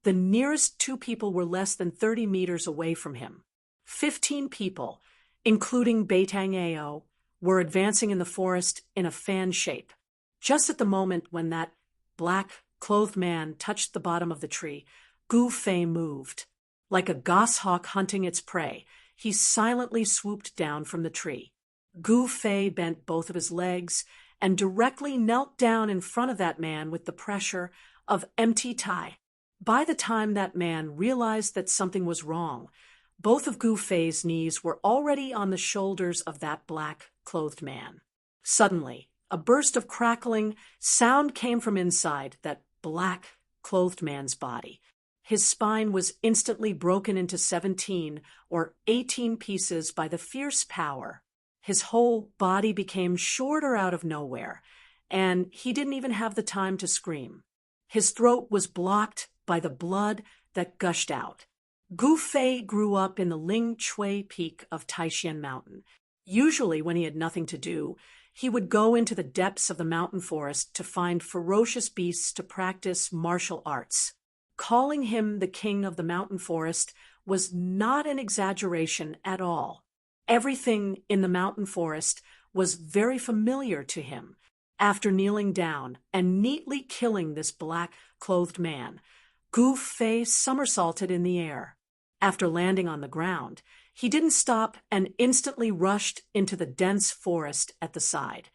The nearest two people were less than 30 meters away from him. 15 people, including Batang Ao, were advancing in the forest in a fan shape. Just at the moment when that black-clothed man touched the bottom of the tree, Gu Fei moved. Like a goshawk hunting its prey, he silently swooped down from the tree. Gu Fei bent both of his legs and directly knelt down in front of that man with the pressure of empty Tai. By the time that man realized that something was wrong, both of Gu Fei's knees were already on the shoulders of that black-clothed man. Suddenly, a burst of crackling sound came from inside that black-clothed man's body. His spine was instantly broken into 17 or 18 pieces by the fierce power. His whole body became shorter out of nowhere, and he didn't even have the time to scream. His throat was blocked by the blood that gushed out. Gu Fei grew up in the Ling Chui peak of Taishan Mountain. Usually, when he had nothing to do, he would go into the depths of the mountain forest to find ferocious beasts to practice martial arts. Calling him the king of the mountain forest was not an exaggeration at all. Everything in the mountain forest was very familiar to him. After kneeling down and neatly killing this black-clothed man, Gu Fei somersaulted in the air. After landing on the ground, he didn't stop and instantly rushed into the dense forest at the side.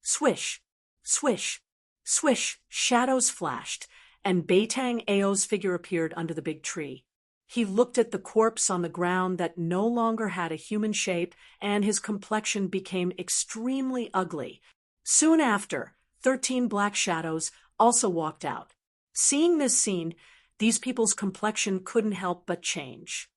Swish, swish, swish, shadows flashed, and Batang Ao's figure appeared under the big tree. He looked at the corpse on the ground that no longer had a human shape, and his complexion became extremely ugly. Soon after, 13 black shadows also walked out. Seeing this scene, these people's complexion couldn't help but change.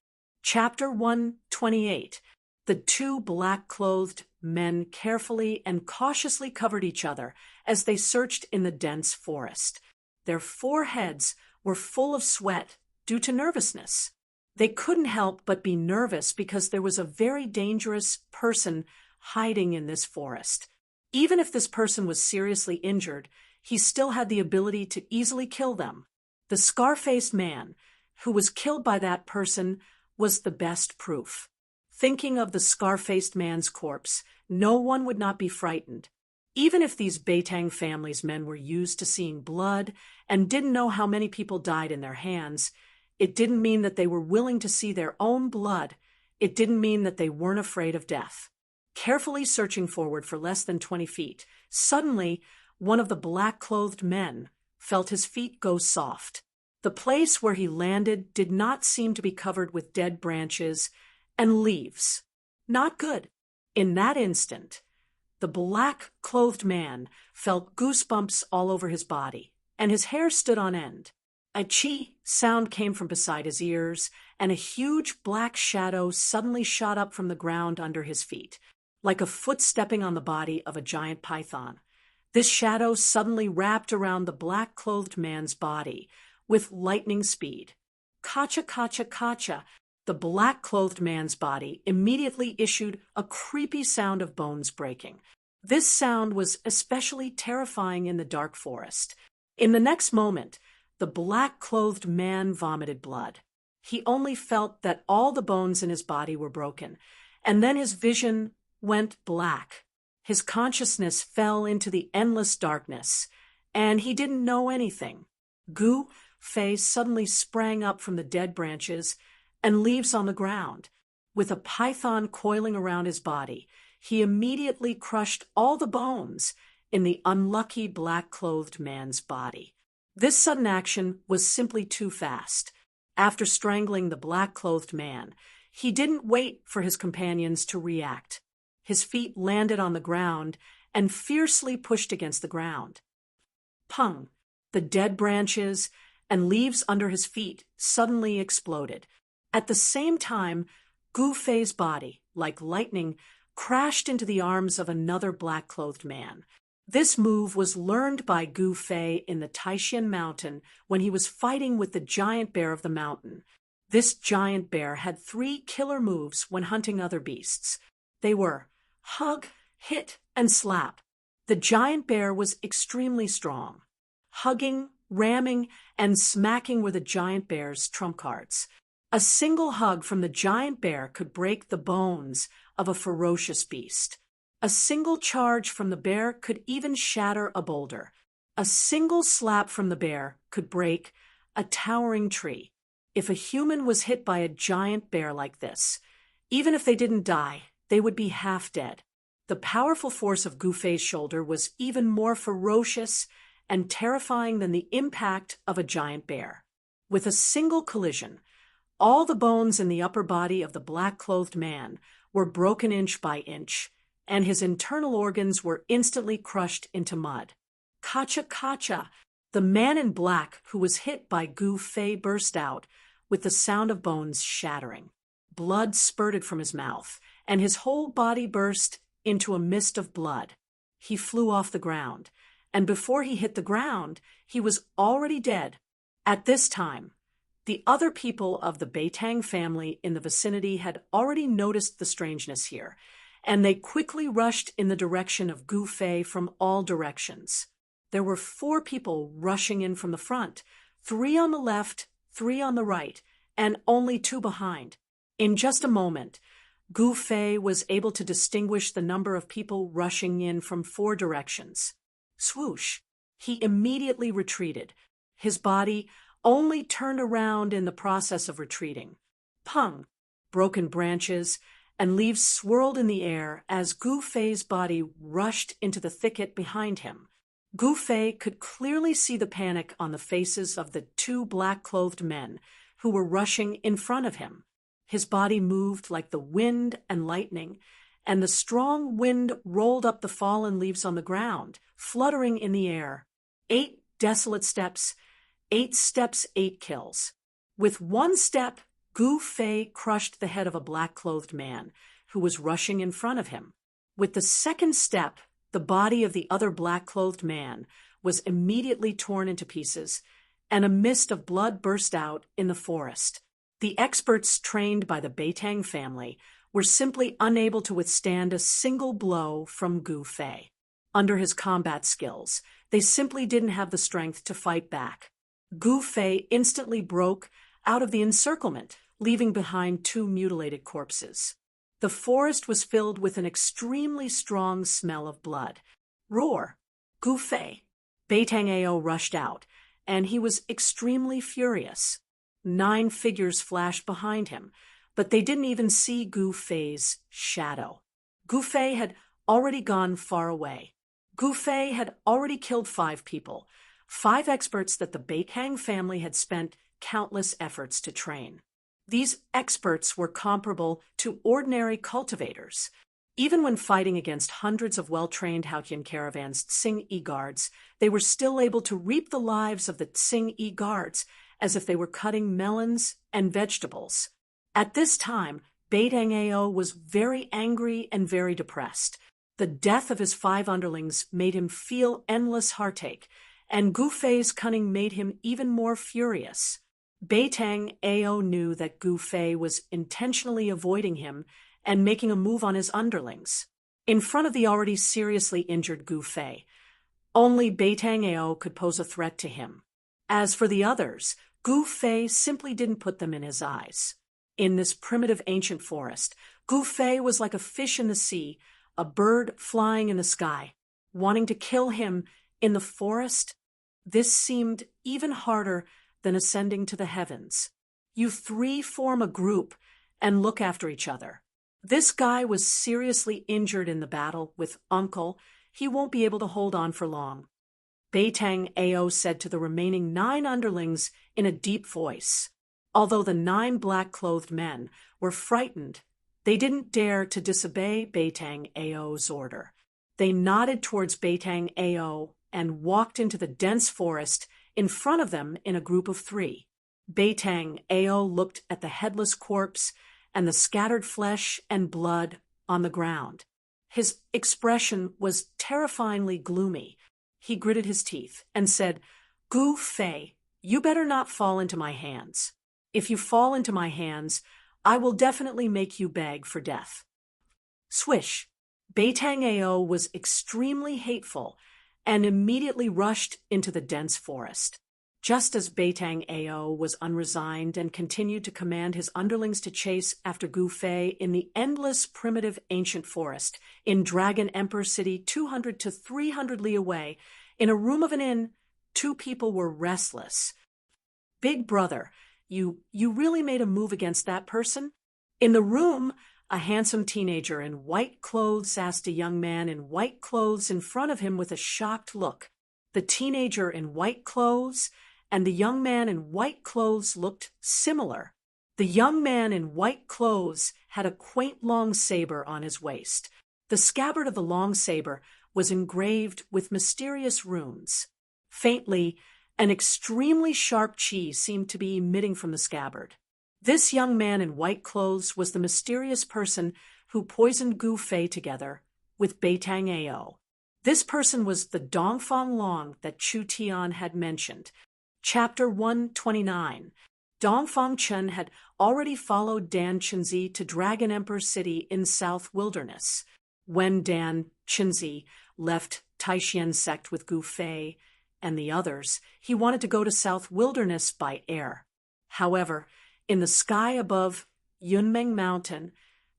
Chapter 128. The two black-clothed men carefully and cautiously covered each other as they searched in the dense forest. Their foreheads were full of sweat due to nervousness. They couldn't help but be nervous because there was a very dangerous person hiding in this forest. Even if this person was seriously injured, he still had the ability to easily kill them. The scar-faced man, who was killed by that person, was the best proof. Thinking of the scar-faced man's corpse, no one would not be frightened. Even if these Beitang family's men were used to seeing blood and didn't know how many people died in their hands, it didn't mean that they were willing to see their own blood. It didn't mean that they weren't afraid of death. Carefully searching forward for less than 20 feet, suddenly one of the black-clothed men felt his feet go soft. The place where he landed did not seem to be covered with dead branches and leaves. Not good. In that instant, the black-clothed man felt goosebumps all over his body, and his hair stood on end. A "chee" sound came from beside his ears, and a huge black shadow suddenly shot up from the ground under his feet, like a foot stepping on the body of a giant python. This shadow suddenly wrapped around the black-clothed man's body with lightning speed. Kacha, kacha, kacha. The black-clothed man's body immediately issued a creepy sound of bones breaking. This sound was especially terrifying in the dark forest. In the next moment, the black-clothed man vomited blood. He only felt that all the bones in his body were broken, and then his vision went black. His consciousness fell into the endless darkness, and he didn't know anything. Gu Fei suddenly sprang up from the dead branches and leaves on the ground. With a python coiling around his body, he immediately crushed all the bones in the unlucky black-clothed man's body. This sudden action was simply too fast. After strangling the black-clothed man, he didn't wait for his companions to react. His feet landed on the ground and fiercely pushed against the ground. Pung! The dead branches and leaves under his feet suddenly exploded. At the same time, Gu Fei's body, like lightning, crashed into the arms of another black-clothed man. This move was learned by Gu Fei in the Taishan Mountain when he was fighting with the giant bear of the mountain. This giant bear had 3 killer moves when hunting other beasts. They were hug, hit, and slap. The giant bear was extremely strong. Hugging, ramming, and smacking were the giant bear's trump cards. A single hug from the giant bear could break the bones of a ferocious beast. A single charge from the bear could even shatter a boulder. A single slap from the bear could break a towering tree. If a human was hit by a giant bear like this, even if they didn't die, they would be half dead. The powerful force of Gu Fei's shoulder was even more ferocious and terrifying than the impact of a giant bear. With a single collision, all the bones in the upper body of the black-clothed man were broken inch by inch, and his internal organs were instantly crushed into mud. Kacha, kacha! The man in black who was hit by Gu Fei burst out, with the sound of bones shattering. Blood spurted from his mouth, and his whole body burst into a mist of blood. He flew off the ground, and before he hit the ground, he was already dead. At this time, the other people of the Beitang family in the vicinity had already noticed the strangeness here, and they quickly rushed in the direction of Gu Fei from all directions. There were 4 people rushing in from the front, 3 on the left, 3 on the right, and only 2 behind. In just a moment, Gu Fei was able to distinguish the number of people rushing in from 4 directions. Swoosh! He immediately retreated. His body only turned around in the process of retreating. Pung! Broken branches and leaves swirled in the air as Gu Fei's body rushed into the thicket behind him. Gu Fei could clearly see the panic on the faces of the 2 black-clothed men who were rushing in front of him. His body moved like the wind and lightning, and the strong wind rolled up the fallen leaves on the ground, fluttering in the air. 8 desolate steps, 8 steps, 8 kills. With 1 step, Gu Fei crushed the head of a black-clothed man who was rushing in front of him. With the 2nd step, the body of the other black-clothed man was immediately torn into pieces, and a mist of blood burst out in the forest. The experts trained by the Beitang family were simply unable to withstand a single blow from Gu Fei. Under his combat skills, they simply didn't have the strength to fight back. Gu Fei instantly broke out of the encirclement, leaving behind 2 mutilated corpses. The forest was filled with an extremely strong smell of blood. Roar! Gu Fei! Beitang Ao rushed out, and he was extremely furious. 9 figures flashed behind him, but they didn't even see Gu Fei's shadow. Gu Fei had already gone far away. Gu Fei had already killed 5 people, 5 experts that the Beitang family had spent countless efforts to train. These experts were comparable to ordinary cultivators. Even when fighting against hundreds of well-trained Haotian caravans Tsing-yi guards, they were still able to reap the lives of the Tsing-yi guards as if they were cutting melons and vegetables. At this time, Beitang Ao was very angry and very depressed. The death of his 5 underlings made him feel endless heartache, and Gu Fei's cunning made him even more furious. Beitang Ao knew that Gu Fei was intentionally avoiding him and making a move on his underlings. In front of the already seriously injured Gu Fei, only Beitang Ao could pose a threat to him. As for the others, Gu Fei simply didn't put them in his eyes. In this primitive ancient forest, Gu Fei was like a fish in the sea, a bird flying in the sky. Wanting to kill him in the forest? This seemed even harder than ascending to the heavens. You 3 form a group and look after each other. This guy was seriously injured in the battle with Uncle. He won't be able to hold on for long. Beitang Ao said to the remaining 9 underlings in a deep voice. Although the 9 black-clothed men were frightened, they didn't dare to disobey Beitang Ao's order. They nodded towards Beitang Ao and walked into the dense forest in front of them in a group of 3. Beitang Ao looked at the headless corpse and the scattered flesh and blood on the ground. His expression was terrifyingly gloomy. He gritted his teeth and said, "Gu Fei, you better not fall into my hands. If you fall into my hands, I will definitely make you beg for death." Swish! Beitang Ao was extremely hateful and immediately rushed into the dense forest. Just as Beitang Ao was unresigned and continued to command his underlings to chase after Gu Fei in the endless primitive ancient forest in Dragon Emperor City 200 to 300 li away, in a room of an inn, 2 people were restless. "Big brother, you really made a move against that person?" In the room, a handsome teenager in white clothes asked a young man in white clothes in front of him with a shocked look. The teenager in white clothes and the young man in white clothes looked similar. The young man in white clothes had a quaint long saber on his waist. The scabbard of the long saber was engraved with mysterious runes. Faintly, an extremely sharp chi seemed to be emitting from the scabbard. This young man in white clothes was the mysterious person who poisoned Gu Fei together with Beitang Ao. This person was the Dongfang Long that Chu Tian had mentioned. Chapter 129. Dongfang Chen had already followed Dan Chenzi to Dragon Emperor City in South Wilderness. When Dan Chenzi left Taishian sect with Gu Fei and the others, he wanted to go to South Wilderness by air. However, in the sky above Yunmeng Mountain,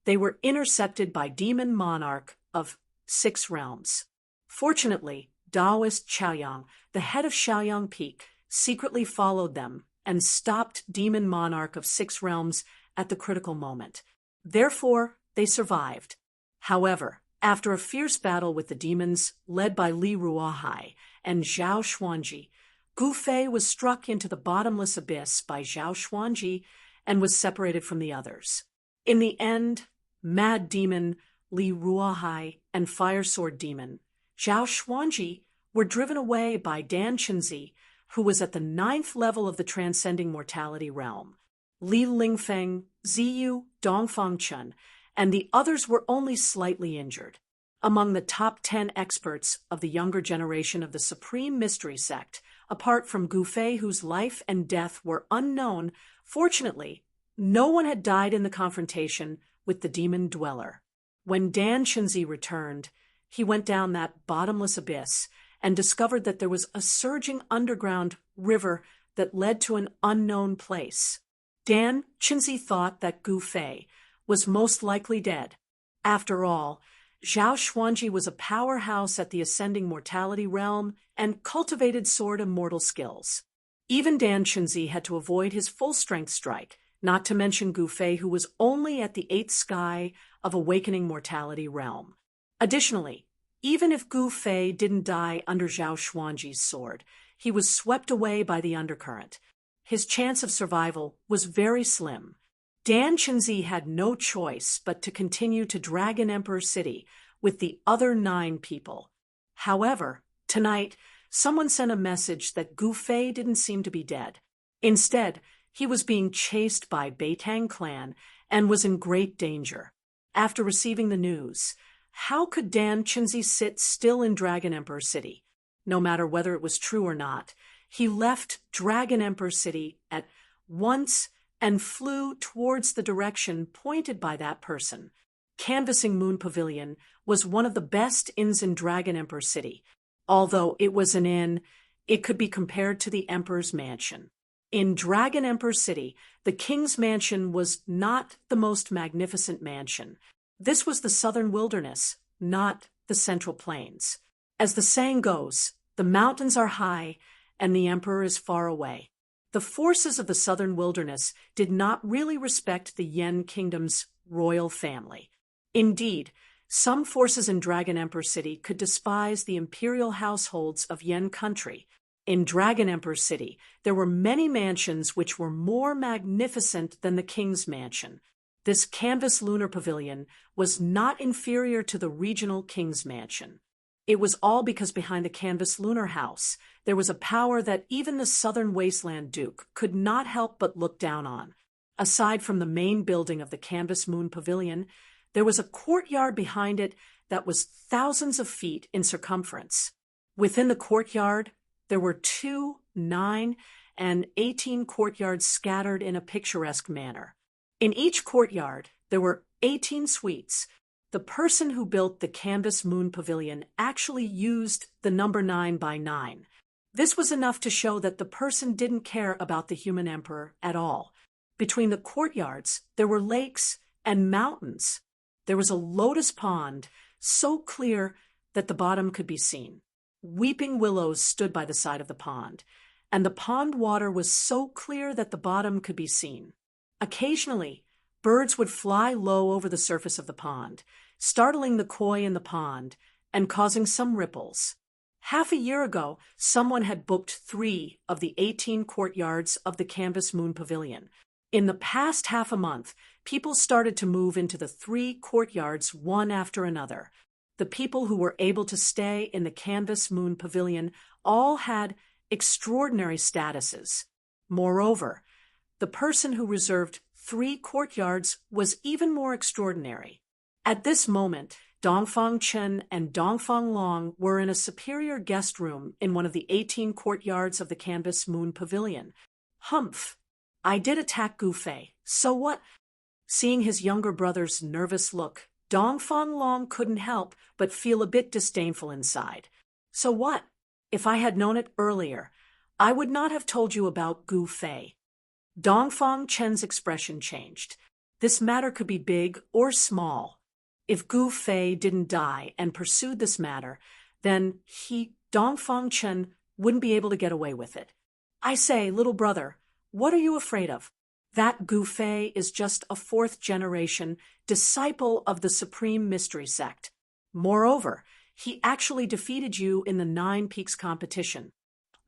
they were intercepted by Demon Monarch of 6 realms. Fortunately, Taoist Chaoyang, the head of Shaoyang Peak, secretly followed them and stopped Demon Monarch of 6 realms at the critical moment. Therefore, they survived. However, after a fierce battle with the demons led by Li Ruahai and Zhao Xuanji, Gu Fei was struck into the bottomless abyss by Zhao Xuanji and was separated from the others. In the end, Mad Demon Li Ruahai and Fire Sword Demon Zhao Xuanji were driven away by Dan Chenzi, who was at the 9th level of the transcending mortality realm. Li Lingfeng, Ziyu, Dongfang Chen, and the others were only slightly injured. Among the top 10 experts of the younger generation of the Supreme Mystery Sect, apart from Gu Fei, whose life and death were unknown, fortunately, no one had died in the confrontation with the demon dweller. When Dan Chenzi returned, he went down that bottomless abyss and discovered that there was a surging underground river that led to an unknown place. Dan Chenzi thought that Gu Fei was most likely dead. After all, Zhao Xuanji was a powerhouse at the ascending mortality realm and cultivated sword immortal skills. Even Dan Chunzi had to avoid his full-strength strike, not to mention Gu Fei, who was only at the 8th sky of awakening mortality realm. Additionally, even if Gu Fei didn't die under Zhao Xuanji's sword, he was swept away by the undercurrent. His chance of survival was very slim. Dan Chunzi had no choice but to continue to Dragon Emperor City with the other 9 people. However, tonight, someone sent a message that Gu Fei didn't seem to be dead. Instead, he was being chased by Beitang clan and was in great danger. After receiving the news, how could Dan Chunzi sit still in Dragon Emperor City? No matter whether it was true or not, he left Dragon Emperor City at once and flew towards the direction pointed by that person. Canvassing Moon Pavilion was one of the best inns in Dragon Emperor City. Although it was an inn, it could be compared to the Emperor's mansion. In Dragon Emperor City, the king's mansion was not the most magnificent mansion. This was the southern wilderness, not the central plains. As the saying goes, the mountains are high and the emperor is far away. The forces of the southern wilderness did not really respect the Yen kingdom's royal family. Indeed, some forces in Dragon Emperor City could despise the imperial households of Yen country. In Dragon Emperor City, there were many mansions which were more magnificent than the king's mansion. This canvas lunar pavilion was not inferior to the regional king's mansion. It was all because behind the canvas lunar house, there was a power that even the southern wasteland duke could not help but look down on. Aside from the main building of the canvas moon pavilion, there was a courtyard behind it that was thousands of feet in circumference. Within the courtyard, there were 2, 9, and 18 courtyards scattered in a picturesque manner. In each courtyard, there were 18 suites. The person who built the canvas moon pavilion actually used the number 9 by 9. This was enough to show that the person didn't care about the human emperor at all. Between the courtyards, there were lakes and mountains. There was a lotus pond, so clear that the bottom could be seen. Weeping willows stood by the side of the pond, and the pond water was so clear that the bottom could be seen. Occasionally, birds would fly low over the surface of the pond, startling the koi in the pond and causing some ripples. Half a year ago, someone had booked 3 of the 18 courtyards of the Canvas Moon Pavilion. In the past half a month, people started to move into the 3 courtyards one after another. The people who were able to stay in the Canvas Moon Pavilion all had extraordinary statuses. Moreover, the person who reserved 3 courtyards was even more extraordinary. At this moment, Dongfang Chen and Dongfang Long were in a superior guest room in one of the 18 courtyards of the Canvas Moon Pavilion. Humph! I did attack Gu Fei, so what? Seeing his younger brother's nervous look, Dongfang Long couldn't help but feel a bit disdainful inside. So what? If I had known it earlier, I would not have told you about Gu Fei. Dongfang Chen's expression changed. This matter could be big or small. If Gu Fei didn't die and pursued this matter, then Dongfang Chen, wouldn't be able to get away with it. I say, little brother, what are you afraid of? That Gu Fei is just a 4th-generation disciple of the Supreme Mystery Sect. Moreover, he actually defeated you in the 9 Peaks competition.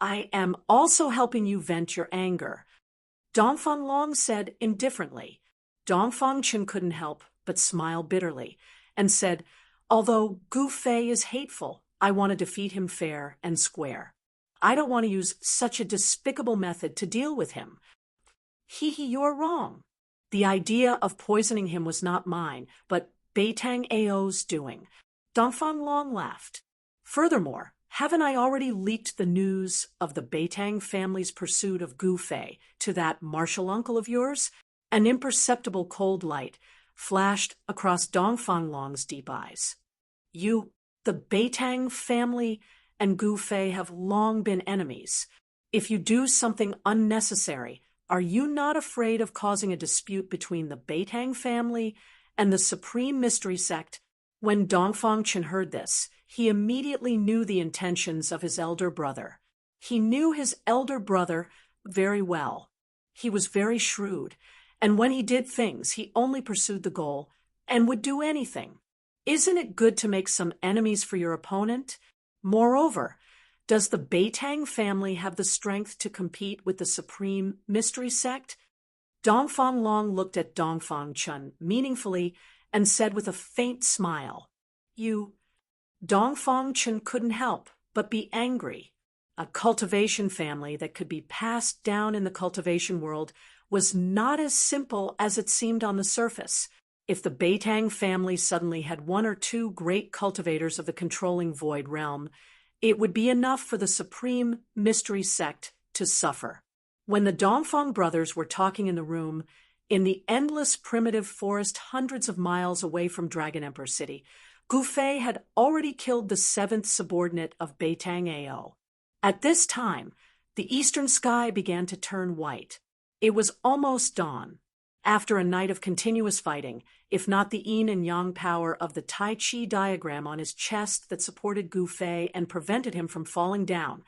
I am also helping you vent your anger. Dongfang Long said indifferently. Dongfang Chen couldn't help but smile bitterly and said, although Gu Fei is hateful, I want to defeat him fair and square. I don't want to use such a despicable method to deal with him. You're wrong. The idea of poisoning him was not mine, but Beitang Ao's doing. Dongfang Long laughed. Furthermore, haven't I already leaked the news of the Beitang family's pursuit of Gu Fei to that martial uncle of yours? An imperceptible cold light flashed across Dongfang Long's deep eyes. You, the Beitang family, and Gu Fei have long been enemies. If you do something unnecessary, are you not afraid of causing a dispute between the Beitang family and the Supreme Mystery Sect? When Dongfang Chen heard this, he immediately knew the intentions of his elder brother. He knew his elder brother very well. He was very shrewd, and when he did things, he only pursued the goal and would do anything. Isn't it good to make some enemies for your opponent? Moreover, does the Beitang family have the strength to compete with the supreme mystery sect? Dongfang Long looked at Dongfang Chen meaningfully and said with a faint smile, "You." Dongfang Chen couldn't help but be angry. A cultivation family that could be passed down in the cultivation world was not as simple as it seemed on the surface. If the Beitang family suddenly had one or two great cultivators of the controlling void realm, it would be enough for the supreme mystery sect to suffer. When the Dongfang brothers were talking in the room, in the endless primitive forest hundreds of miles away from Dragon Emperor City, Gu Fei had already killed the seventh subordinate of Beitang Ao. At this time, the eastern sky began to turn white. It was almost dawn. After a night of continuous fighting, if not the yin and yang power of the Tai Chi diagram on his chest that supported Gu Fei and prevented him from falling down,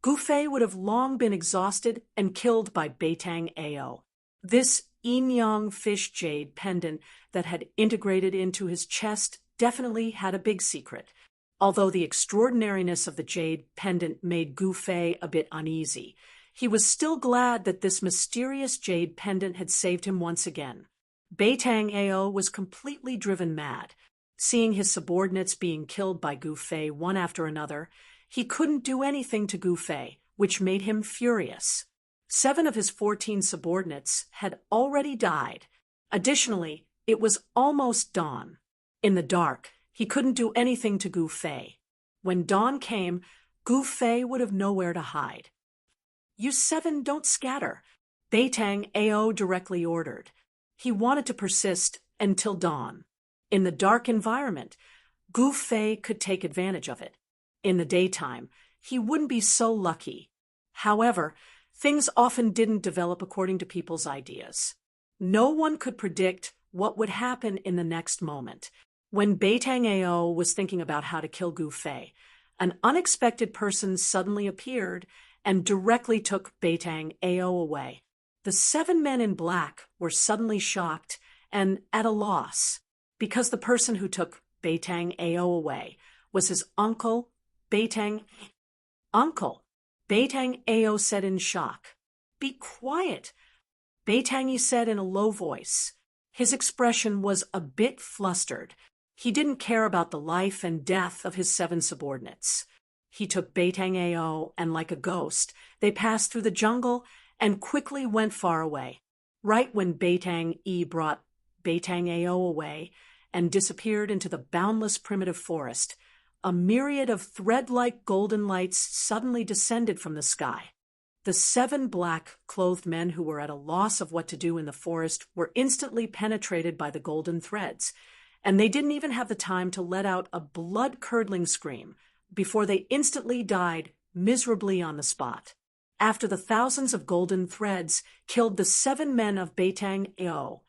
Gu Fei would have long been exhausted and killed by Beitang Ao. This yin-yang fish jade pendant that had integrated into his chest definitely had a big secret. Although the extraordinariness of the jade pendant made Gu Fei a bit uneasy, he was still glad that this mysterious jade pendant had saved him once again. Beitang Ao was completely driven mad. Seeing his subordinates being killed by Gu Fei one after another, he couldn't do anything to Gu Fei, which made him furious. 7 of his 14 subordinates had already died. Additionally, it was almost dawn. In the dark, he couldn't do anything to Gu Fei. When dawn came, Gu Fei would have nowhere to hide. "You 7 don't scatter," Beitang Ao directly ordered. He wanted to persist until dawn. In the dark environment, Gu Fei could take advantage of it. In the daytime, he wouldn't be so lucky. However, things often didn't develop according to people's ideas. No one could predict what would happen in the next moment. When Beitang Ao was thinking about how to kill Gu Fei, an unexpected person suddenly appeared and directly took Beitang Ao away. The 7 men in black were suddenly shocked and at a loss, because the person who took Beitang Ao away was his uncle, Beitang. "Uncle," Beitang Ao said in shock. "Be quiet," Beitang said in a low voice. His expression was a bit flustered. He didn't care about the life and death of his 7 subordinates. He took Beitang Ao, and like a ghost, they passed through the jungle and quickly went far away. Right when Beitang brought Beitang Ao away and disappeared into the boundless primitive forest, a myriad of thread-like golden lights suddenly descended from the sky. The 7 black-clothed men who were at a loss of what to do in the forest were instantly penetrated by the golden threads, and they didn't even have the time to let out a blood-curdling scream before they instantly died miserably on the spot. After the thousands of golden threads killed the 7 men of Beitang Ao,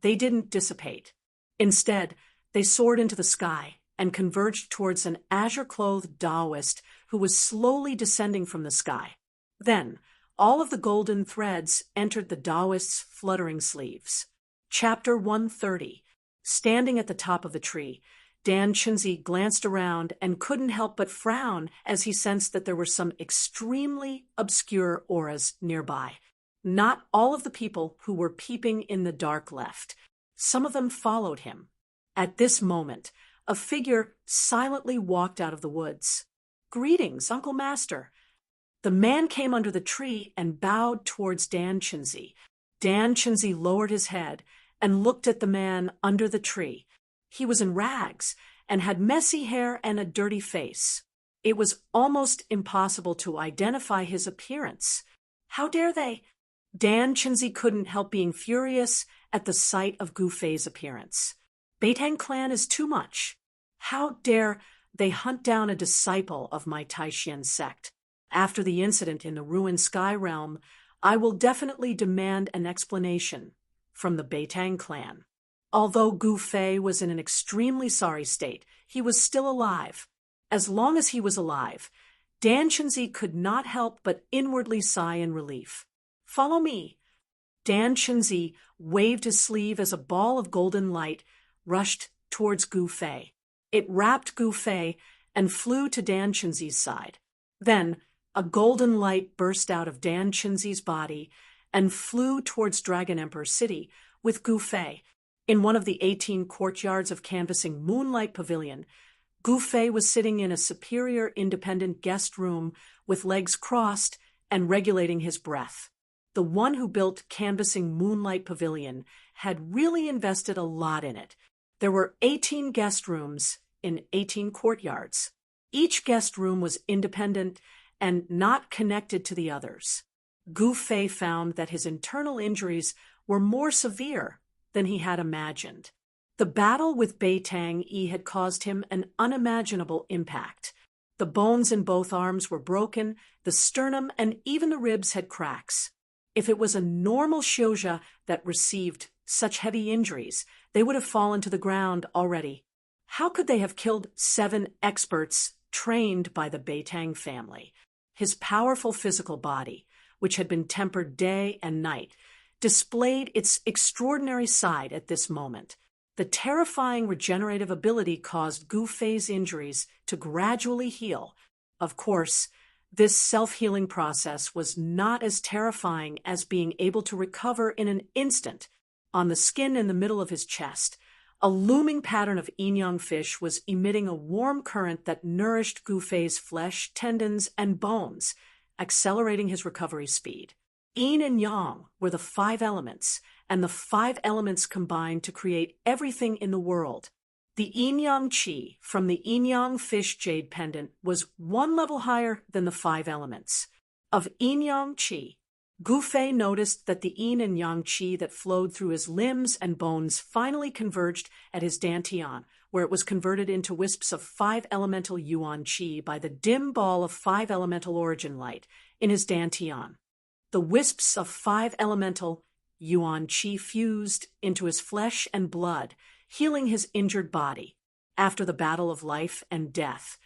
they didn't dissipate. Instead, they soared into the sky and converged towards an azure-clothed Taoist who was slowly descending from the sky. Then, all of the golden threads entered the Taoist's fluttering sleeves. Chapter 130. Standing at the top of the tree, Dan Chinzi glanced around and couldn't help but frown as he sensed that there were some extremely obscure auras nearby. Not all of the people who were peeping in the dark left. Some of them followed him. At this moment, a figure silently walked out of the woods. "Greetings, Uncle Master." The man came under the tree and bowed towards Dan Chinzi. Dan Chinzi lowered his head and looked at the man under the tree. He was in rags and had messy hair and a dirty face. It was almost impossible to identify his appearance. How dare they? Dan Chinzi couldn't help being furious at the sight of Gu Fei's appearance. Beitang clan is too much. How dare they hunt down a disciple of my Taishan sect? After the incident in the ruined sky realm, I will definitely demand an explanation from the Beitang clan. Although Gu Fei was in an extremely sorry state, he was still alive. As long as he was alive, Dan Chenzi could not help but inwardly sigh in relief. "Follow me." Dan Chenzi waved his sleeve as a ball of golden light rushed towards Gu Fei. It wrapped Gu Fei and flew to Dan Chenzi's side. Then, a golden light burst out of Dan Chenzi's body and flew towards Dragon Emperor City with Gu Fei. In one of the 18 courtyards of canvassing Moonlight Pavilion, Gu Fei was sitting in a superior independent guest room with legs crossed and regulating his breath. The one who built canvassing Moonlight Pavilion had really invested a lot in it. There were 18 guest rooms in 18 courtyards. Each guest room was independent and not connected to the others. Gu Fei found that his internal injuries were more severe than he had imagined. The battle with Beitang Yi had caused him an unimaginable impact. The bones in both arms were broken, the sternum and even the ribs had cracks. If it was a normal Xiuzha that received such heavy injuries, they would have fallen to the ground already. How could they have killed 7 experts trained by the Beitang family? His powerful physical body, which had been tempered day and night, displayed its extraordinary side at this moment. The terrifying regenerative ability caused Gu Fei's injuries to gradually heal. Of course, this self-healing process was not as terrifying as being able to recover in an instant. On the skin in the middle of his chest, a looming pattern of yin-yang fish was emitting a warm current that nourished Gu Fei's flesh, tendons, and bones, accelerating his recovery speed. Yin and yang were the 5 elements, and the 5 elements combined to create everything in the world. The yin-yang qi from the yin-yang fish jade pendant was 1 level higher than the 5 elements. Of yin-yang qi, Gu Fei noticed that the yin and yang qi that flowed through his limbs and bones finally converged at his dantian, where it was converted into wisps of 5 elemental yuan qi by the dim ball of 5 elemental origin light in his dantian. The wisps of 5 elemental yuan qi fused into his flesh and blood, healing his injured body. After the battle of life and death,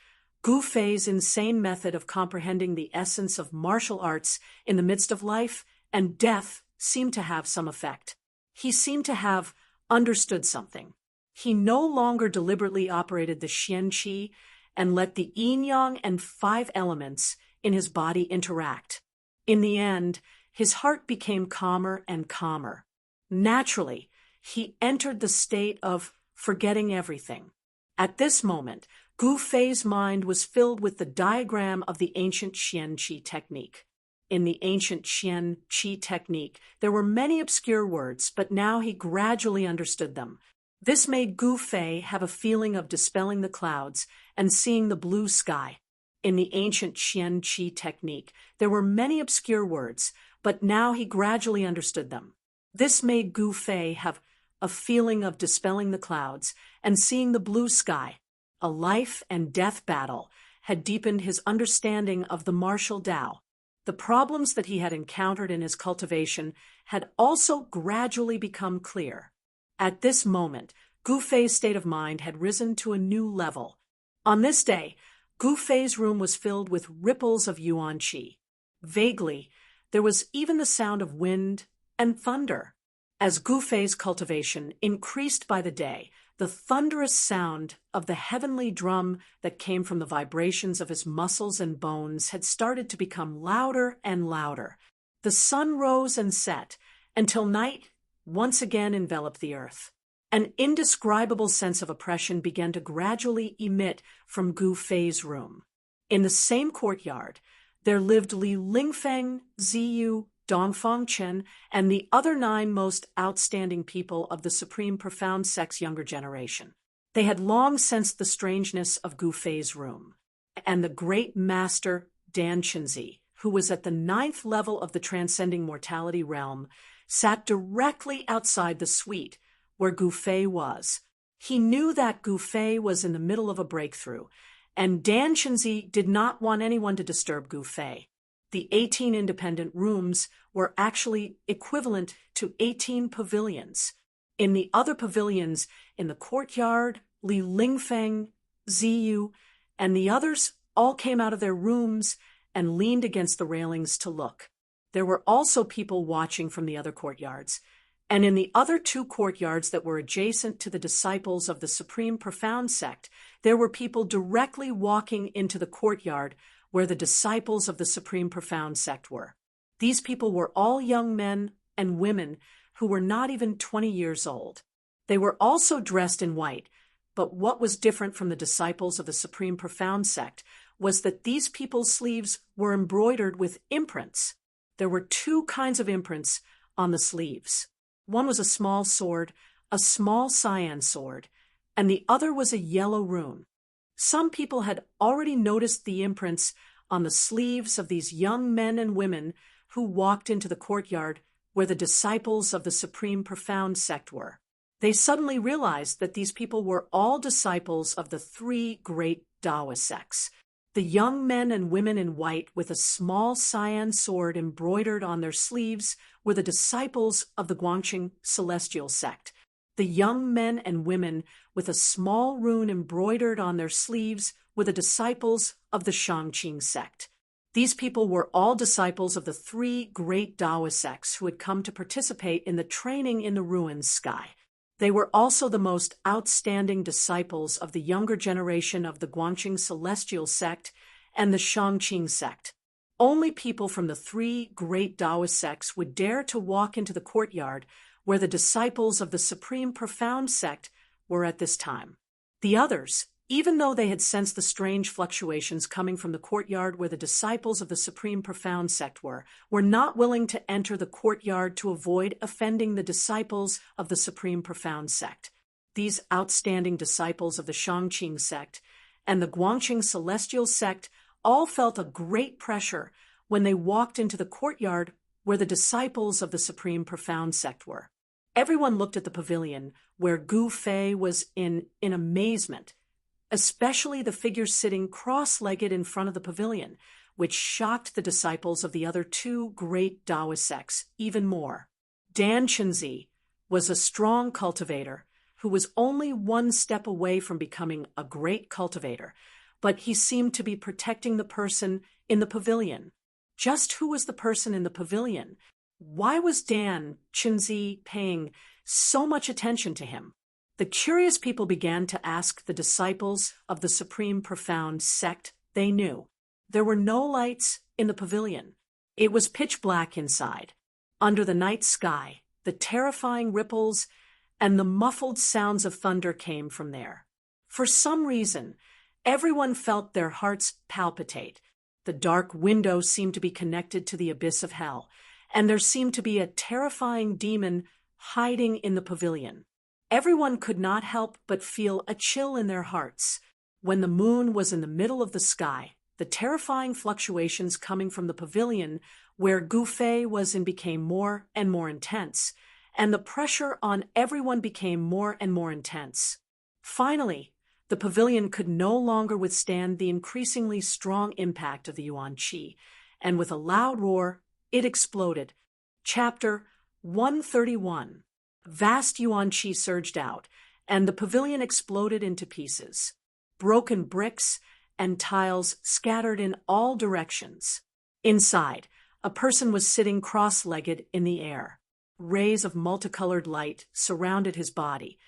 Gu Fei's insane method of comprehending the essence of martial arts in the midst of life and death seemed to have some effect. He seemed to have understood something. He no longer deliberately operated the Xian Qi and let the yin-yang and 5 elements in his body interact. In the end, his heart became calmer and calmer. Naturally, he entered the state of forgetting everything. At this moment, Gu Fei's mind was filled with the diagram of the ancient Xian Qi technique. In the ancient Xian Qi technique, there were many obscure words, but now he gradually understood them. This made Gu Fei have a feeling of dispelling the clouds and seeing the blue sky. In the ancient Xian Qi technique, there were many obscure words, but now he gradually understood them. This made Gu Fei have a feeling of dispelling the clouds and seeing the blue sky. A life and death battle had deepened his understanding of the martial Tao. The problems that he had encountered in his cultivation had also gradually become clear. At this moment, Gu Fei's state of mind had risen to a new level. On this day, Gu Fei's room was filled with ripples of yuan qi. Vaguely, there was even the sound of wind and thunder. As Gu Fei's cultivation increased by the day, the thunderous sound of the heavenly drum that came from the vibrations of his muscles and bones had started to become louder and louder. The sun rose and set until night once again enveloped the earth. An indescribable sense of oppression began to gradually emit from Gu Fei's room. In the same courtyard, there lived Li Lingfeng, Ziyu, Dongfang Chen, and the other 9 most outstanding people of the Supreme Profound Sect's younger generation. They had long sensed the strangeness of Gu Fei's room, and the great master Dan Chenzi, who was at the 9th level of the transcending mortality realm, sat directly outside the suite where Gu Fei was. He knew that Gu Fei was in the middle of a breakthrough, and Dan Chenzi did not want anyone to disturb Gu Fei. The 18 independent rooms were actually equivalent to 18 pavilions. In the other pavilions in the courtyard, Li Lingfeng, Ziyu, and the others all came out of their rooms and leaned against the railings to look. There were also people watching from the other courtyards, and in the other two courtyards that were adjacent to the disciples of the Supreme Profound Sect, there were people directly walking into the courtyard where the disciples of the Supreme Profound Sect were. These people were all young men and women who were not even 20 years old. They were also dressed in white, but what was different from the disciples of the Supreme Profound Sect was that these people's sleeves were embroidered with imprints. There were two kinds of imprints on the sleeves. One was a small sword, a small cyan sword, and the other was a yellow rune. Some people had already noticed the imprints on the sleeves of these young men and women who walked into the courtyard where the disciples of the Supreme Profound Sect were. They suddenly realized that these people were all disciples of the three great Daoist sects. The young men and women in white with a small cyan sword embroidered on their sleeves were the disciples of the Guangqing Celestial Sect. The young men and women with a small rune embroidered on their sleeves were the disciples of the Shangqing Sect. These people were all disciples of the three great Daoist sects who had come to participate in the training in the ruins sky. They were also the most outstanding disciples of the younger generation of the Guangqing Celestial Sect and the Shangqing Sect. Only people from the three great Daoist sects would dare to walk into the courtyard where the disciples of the Supreme Profound Sect were at this time. The others, even though they had sensed the strange fluctuations coming from the courtyard where the disciples of the Supreme Profound Sect were not willing to enter the courtyard to avoid offending the disciples of the Supreme Profound Sect. These outstanding disciples of the Shangqing Sect and the Guangqing Celestial Sect all felt a great pressure when they walked into the courtyard where the disciples of the Supreme Profound Sect were. Everyone looked at the pavilion where Gu Fei was in amazement, especially the figure sitting cross-legged in front of the pavilion, which shocked the disciples of the other two great Daoist sects even more. Dan Chenzi was a strong cultivator who was only one step away from becoming a great cultivator, but he seemed to be protecting the person in the pavilion. Just who was the person in the pavilion? Why was Dan Chenzi paying so much attention to him? The curious people began to ask the disciples of the Supreme Profound Sect they knew. There were no lights in the pavilion. It was pitch black inside. Under the night sky, the terrifying ripples and the muffled sounds of thunder came from there. For some reason, everyone felt their hearts palpitate. The dark window seemed to be connected to the abyss of hell, and there seemed to be a terrifying demon hiding in the pavilion. Everyone could not help but feel a chill in their hearts. When the moon was in the middle of the sky, the terrifying fluctuations coming from the pavilion where Gu Fei was in became more and more intense, and the pressure on everyone became more and more intense. Finally, the pavilion could no longer withstand the increasingly strong impact of the Yuan Qi, and with a loud roar, it exploded. Chapter 131. Vast Yuan Qi surged out, and the pavilion exploded into pieces. Broken bricks and tiles scattered in all directions. Inside, a person was sitting cross-legged in the air. Rays of multicolored light surrounded his body,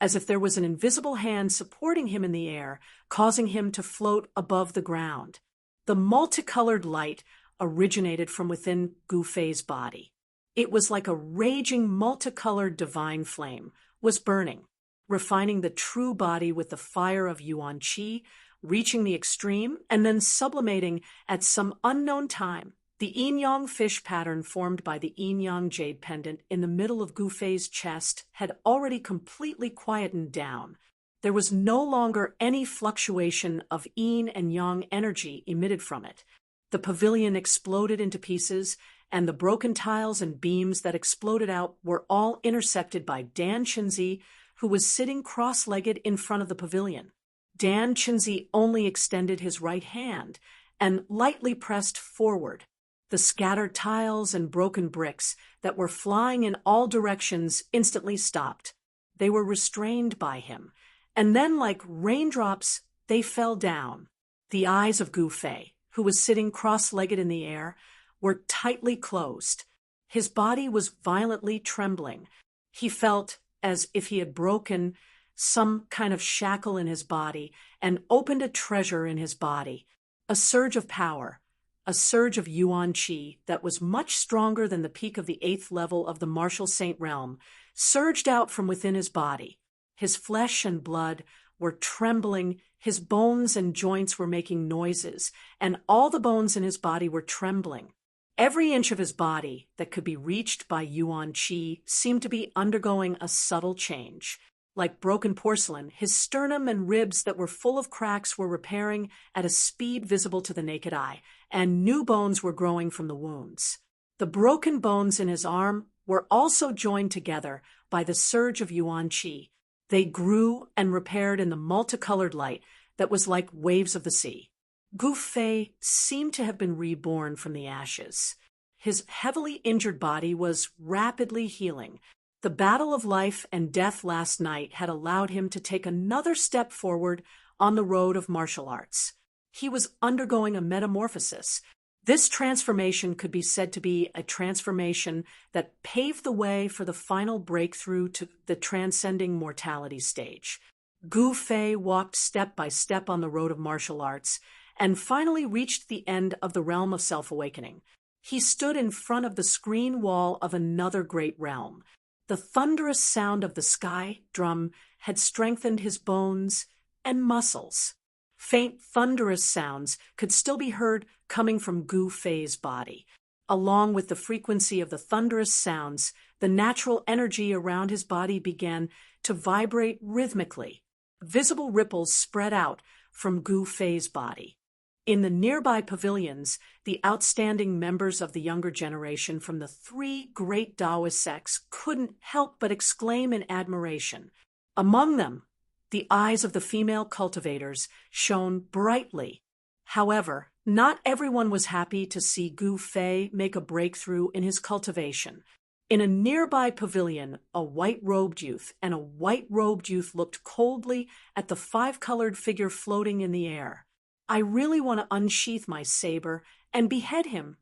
as if there was an invisible hand supporting him in the air, causing him to float above the ground. The multicolored light originated from within Gu Fei's body. It was like a raging multicolored divine flame was burning, refining the true body with the fire of Yuan Qi, reaching the extreme, and then sublimating at some unknown time. The yin-yang fish pattern formed by the yin-yang jade pendant in the middle of Gu Fei's chest had already completely quietened down. There was no longer any fluctuation of yin and yang energy emitted from it. The pavilion exploded into pieces, and the broken tiles and beams that exploded out were all intersected by Dan Chenzi, who was sitting cross-legged in front of the pavilion. Dan Chenzi only extended his right hand and lightly pressed forward. The scattered tiles and broken bricks that were flying in all directions instantly stopped. They were restrained by him, and then, like raindrops, they fell down. The eyes of Gu Fei, who was sitting cross-legged in the air, were tightly closed. His body was violently trembling. He felt as if he had broken some kind of shackle in his body and opened a treasure in his body. A surge of power, a surge of Yuan Qi that was much stronger than the peak of the 8th level of the Martial Saint realm, surged out from within his body. His flesh and blood were trembling, his bones and joints were making noises, and all the bones in his body were trembling. Every inch of his body that could be reached by Yuan Qi seemed to be undergoing a subtle change. Like broken porcelain, his sternum and ribs that were full of cracks were repairing at a speed visible to the naked eye, and new bones were growing from the wounds. The broken bones in his arm were also joined together by the surge of Yuan Qi. They grew and repaired in the multicolored light that was like waves of the sea. Gu Fei seemed to have been reborn from the ashes. His heavily injured body was rapidly healing. The battle of life and death last night had allowed him to take another step forward on the road of martial arts. He was undergoing a metamorphosis. This transformation could be said to be a transformation that paved the way for the final breakthrough to the transcending mortality stage. Gu Fei walked step by step on the road of martial arts and finally reached the end of the realm of self-awakening. He stood in front of the screen wall of another great realm. The thunderous sound of the sky drum had strengthened his bones and muscles. Faint thunderous sounds could still be heard coming from Gu Fei's body. Along with the frequency of the thunderous sounds, the natural energy around his body began to vibrate rhythmically. Visible ripples spread out from Gu Fei's body. In the nearby pavilions, the outstanding members of the younger generation from the 3 great Taoist sects couldn't help but exclaim in admiration. Among them, the eyes of the female cultivators shone brightly. However, not everyone was happy to see Gu Fei make a breakthrough in his cultivation. In a nearby pavilion, a white-robed youth and a white-robed youth looked coldly at the 5-colored figure floating in the air. "I really want to unsheath my saber and behead him,"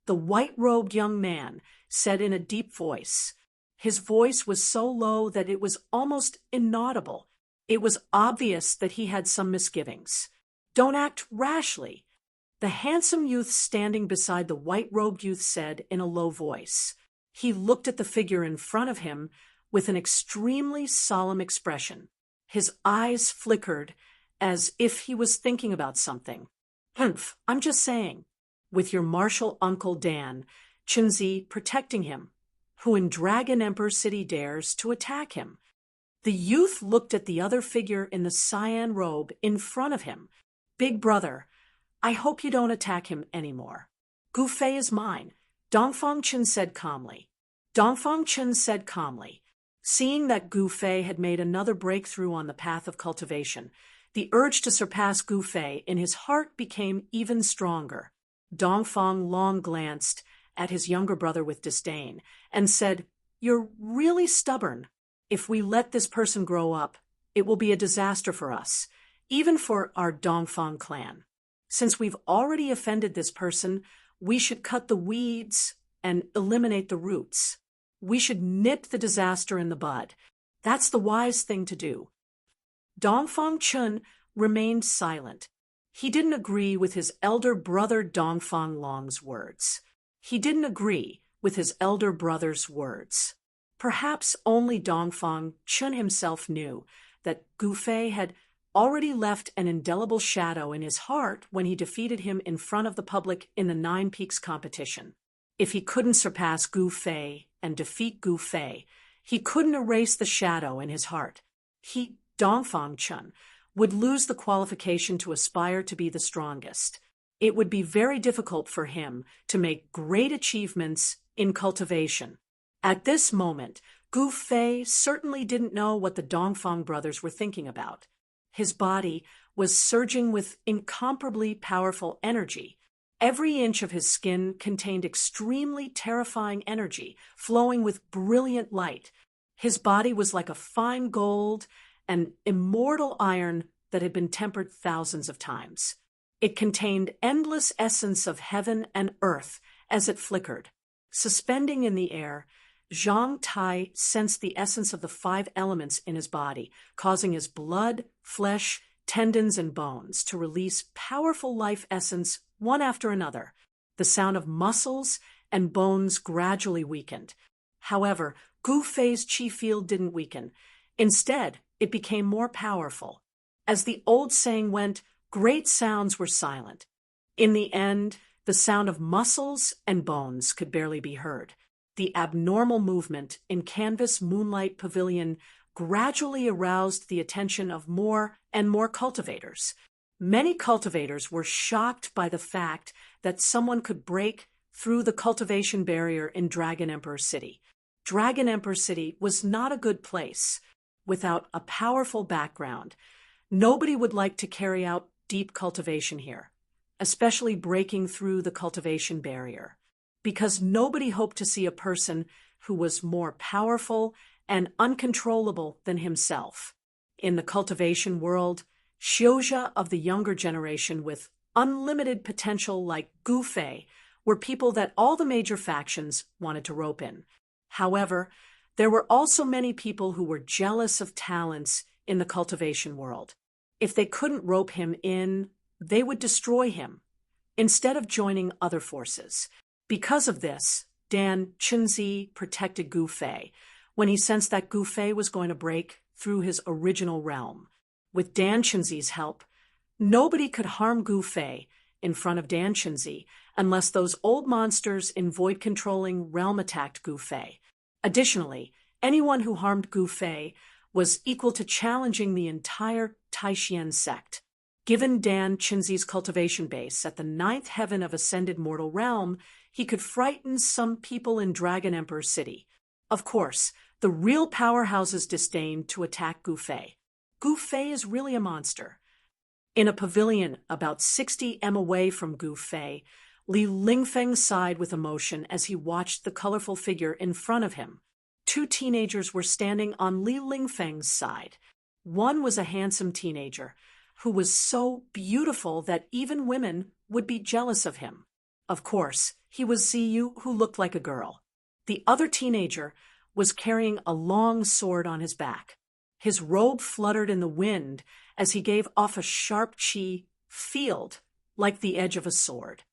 the white-robed young man said in a deep voice. His voice was so low that it was almost inaudible. It was obvious that he had some misgivings. "Don't act rashly," the handsome youth standing beside the white-robed youth said in a low voice. He looked at the figure in front of him with an extremely solemn expression. His eyes flickered as if he was thinking about something. "Humph, I'm just saying. With your martial uncle Dan, Chunzi protecting him, who in Dragon Emperor City dares to attack him." The youth looked at the other figure in the cyan robe in front of him. "Big brother, I hope you don't attack him anymore. Gu Fei is mine," Dongfang Chun said calmly. Dongfang Chun said calmly. Seeing that Gu Fei had made another breakthrough on the path of cultivation, the urge to surpass Gu Fei in his heart became even stronger. Dongfang long glanced at his younger brother with disdain and said, "You're really stubborn. If we let this person grow up, it will be a disaster for us, even for our Dongfang clan. Since we've already offended this person, we should cut the weeds and eliminate the roots. We should nip the disaster in the bud. That's the wise thing to do." Dongfang Chun remained silent. He didn't agree with his elder brother Dongfang Long's words. He didn't agree with his elder brother's words. Perhaps only Dongfang Chun himself knew that Gu Fei had already left an indelible shadow in his heart when he defeated him in front of the public in the 9 Peaks competition. If he couldn't surpass Gu Fei and defeat Gu Fei, he couldn't erase the shadow in his heart. He, Dongfang Chun, would lose the qualification to aspire to be the strongest. It would be very difficult for him to make great achievements in cultivation. At this moment, Gu Fei certainly didn't know what the Dongfang brothers were thinking about. His body was surging with incomparably powerful energy. Every inch of his skin contained extremely terrifying energy, flowing with brilliant light. His body was like a fine gold and immortal iron that had been tempered thousands of times. It contained endless essence of heaven and earth as it flickered. Suspending in the air, Zhang Tai sensed the essence of the 5 elements in his body, causing his blood, flesh, tendons, and bones to release powerful life essence one after another. The sound of muscles and bones gradually weakened. However, Gu Fei's chi field didn't weaken. Instead, it became more powerful. As the old saying went, great sounds were silent. In the end, the sound of muscles and bones could barely be heard. The abnormal movement in Canvas Moonlight Pavilion gradually aroused the attention of more and more cultivators. Many cultivators were shocked by the fact that someone could break through the cultivation barrier in Dragon Emperor City. Dragon Emperor City was not a good place. Without a powerful background, nobody would like to carry out deep cultivation here, especially breaking through the cultivation barrier, because nobody hoped to see a person who was more powerful and uncontrollable than himself. In the cultivation world, Xiuzha of the younger generation with unlimited potential like Gu Fei were people that all the major factions wanted to rope in. However, there were also many people who were jealous of talents in the cultivation world. If they couldn't rope him in, they would destroy him, instead of joining other forces. Because of this, Dan Chunzi protected Gu Fei when he sensed that Gu Fei was going to break through his original realm. With Dan Chunzi's help, nobody could harm Gu Fei in front of Dan Chunzi unless those old monsters in void-controlling realm attacked Gu Fei. Additionally, anyone who harmed Gu Fei was equal to challenging the entire Taishian sect. Given Dan Chunzi's cultivation base at the 9th heaven of Ascended Mortal Realm, he could frighten some people in Dragon Emperor City. Of course, the real powerhouses disdained to attack Gu Fei. Gu Fei is really a monster. In a pavilion about 60 m away from Gu Fei, Li Lingfeng sighed with emotion as he watched the colorful figure in front of him. 2 teenagers were standing on Li Lingfeng's side. One was a handsome teenager who was so beautiful that even women would be jealous of him. Of course, he was Ziyu, who looked like a girl. The other teenager was carrying a long sword on his back. His robe fluttered in the wind as he gave off a sharp chi field like the edge of a sword.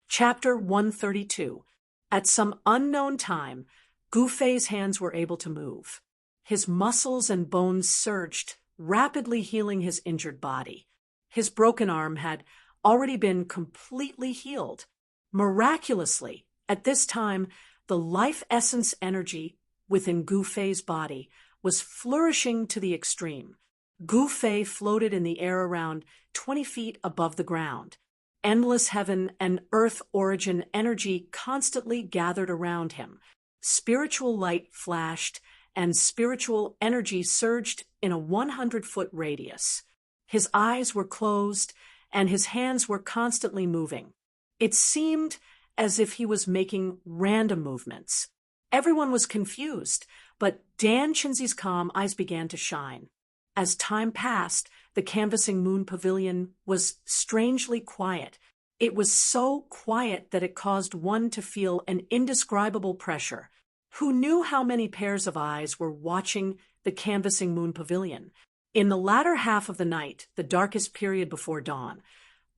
Chapter 132. At some unknown time, Gu Fei's hands were able to move. His muscles and bones surged, rapidly healing his injured body. His broken arm had already been completely healed. Miraculously, at this time, the life essence energy within Gu Fei's body was flourishing to the extreme. Gu Fei floated in the air around 20 feet above the ground. Endless heaven and earth origin energy constantly gathered around him. Spiritual light flashed, and spiritual energy surged in a 100-foot radius. His eyes were closed, and his hands were constantly moving. It seemed as if he was making random movements. Everyone was confused, but Dan Chunzi's calm eyes began to shine. As time passed, the canvassing moon pavilion was strangely quiet. It was so quiet that it caused one to feel an indescribable pressure. Who knew how many pairs of eyes were watching the canvassing moon pavilion? In the latter half of the night, the darkest period before dawn,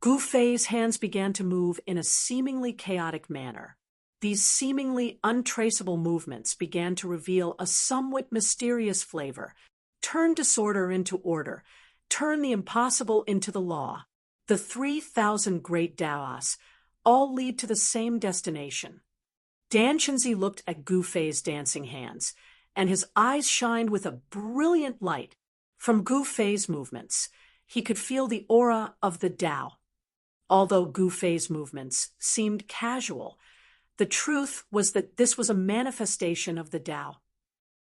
Gu Fei's hands began to move in a seemingly chaotic manner. These seemingly untraceable movements began to reveal a somewhat mysterious flavor. Turn disorder into order. Turn the impossible into the law. The 3,000 great Daos all lead to the same destination. Dan Chunzi looked at Gu Fei's dancing hands, and his eyes shined with a brilliant light. From Gu Fei's movements, he could feel the aura of the Tao. Although Gu Fei's movements seemed casual, the truth was that this was a manifestation of the Tao.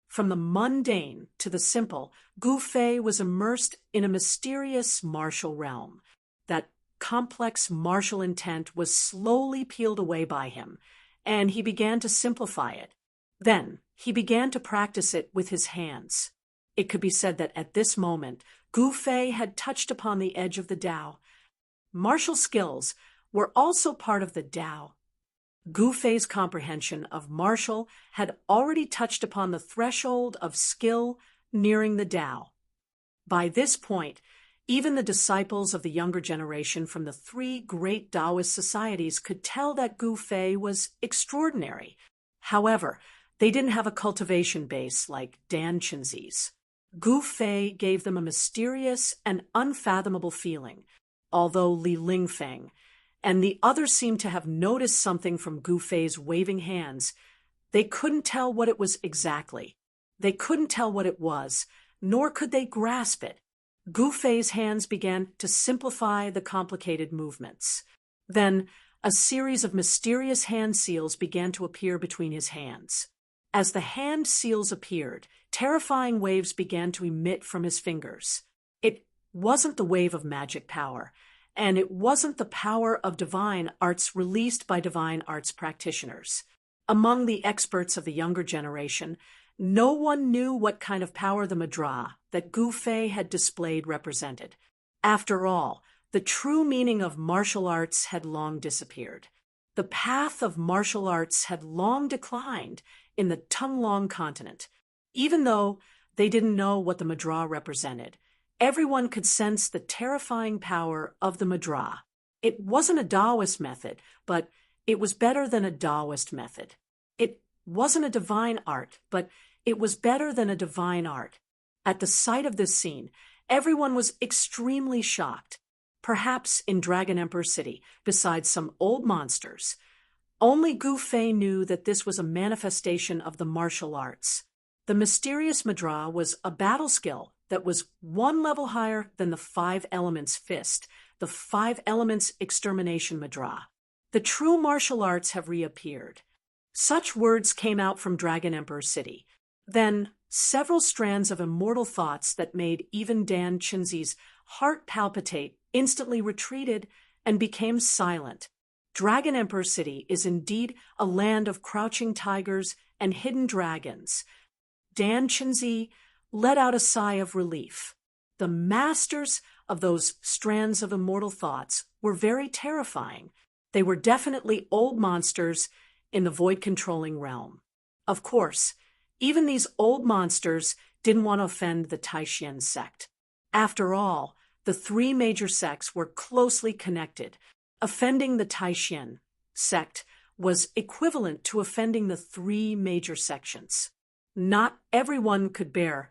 From the mundane to the simple, Gu Fei was immersed in a mysterious martial realm. That complex martial intent was slowly peeled away by him, and he began to simplify it. Then he began to practice it with his hands. It could be said that at this moment, Gu Fei had touched upon the edge of the Tao. Martial skills were also part of the Tao. Gu Fei's comprehension of martial had already touched upon the threshold of skill nearing the Tao. By this point, even the disciples of the younger generation from the three great Taoist societies could tell that Gu Fei was extraordinary. However, they didn't have a cultivation base like Dan Chenzi's. Gu Fei gave them a mysterious and unfathomable feeling, although Li Lingfeng and the others seemed to have noticed something from Gu Fei's waving hands. They couldn't tell what it was exactly. They couldn't tell what it was, nor could they grasp it. Gu Fei's hands began to simplify the complicated movements. Then a series of mysterious hand seals began to appear between his hands. As the hand seals appeared, terrifying waves began to emit from his fingers. It wasn't the wave of magic power, and it wasn't the power of divine arts released by divine arts practitioners. Among the experts of the younger generation, no one knew what kind of power the Madra that Gu Fei had displayed represented. After all, the true meaning of martial arts had long disappeared. The path of martial arts had long declined in the Tunglong continent. Even though they didn't know what the Madra represented, everyone could sense the terrifying power of the Madra. It wasn't a Taoist method, but it was better than a Taoist method. It wasn't a divine art, but it was better than a divine art. At the sight of this scene, everyone was extremely shocked. Perhaps in Dragon Emperor City, besides some old monsters, only Gu Fei knew that this was a manifestation of the martial arts. The mysterious Madra was a battle skill that was one level higher than the Five Elements Fist, the Five Elements Extermination Madra. The true martial arts have reappeared. Such words came out from Dragon Emperor City. Then several strands of immortal thoughts that made even Dan Chenzi's heart palpitate instantly retreated and became silent. Dragon Emperor City is indeed a land of crouching tigers and hidden dragons. Dan Chenzi let out a sigh of relief. The masters of those strands of immortal thoughts were very terrifying. They were definitely old monsters in the void-controlling realm. Of course, even these old monsters didn't want to offend the Taishan sect. After all, the three major sects were closely connected. Offending the Taishan sect was equivalent to offending the three major sections. Not everyone could bear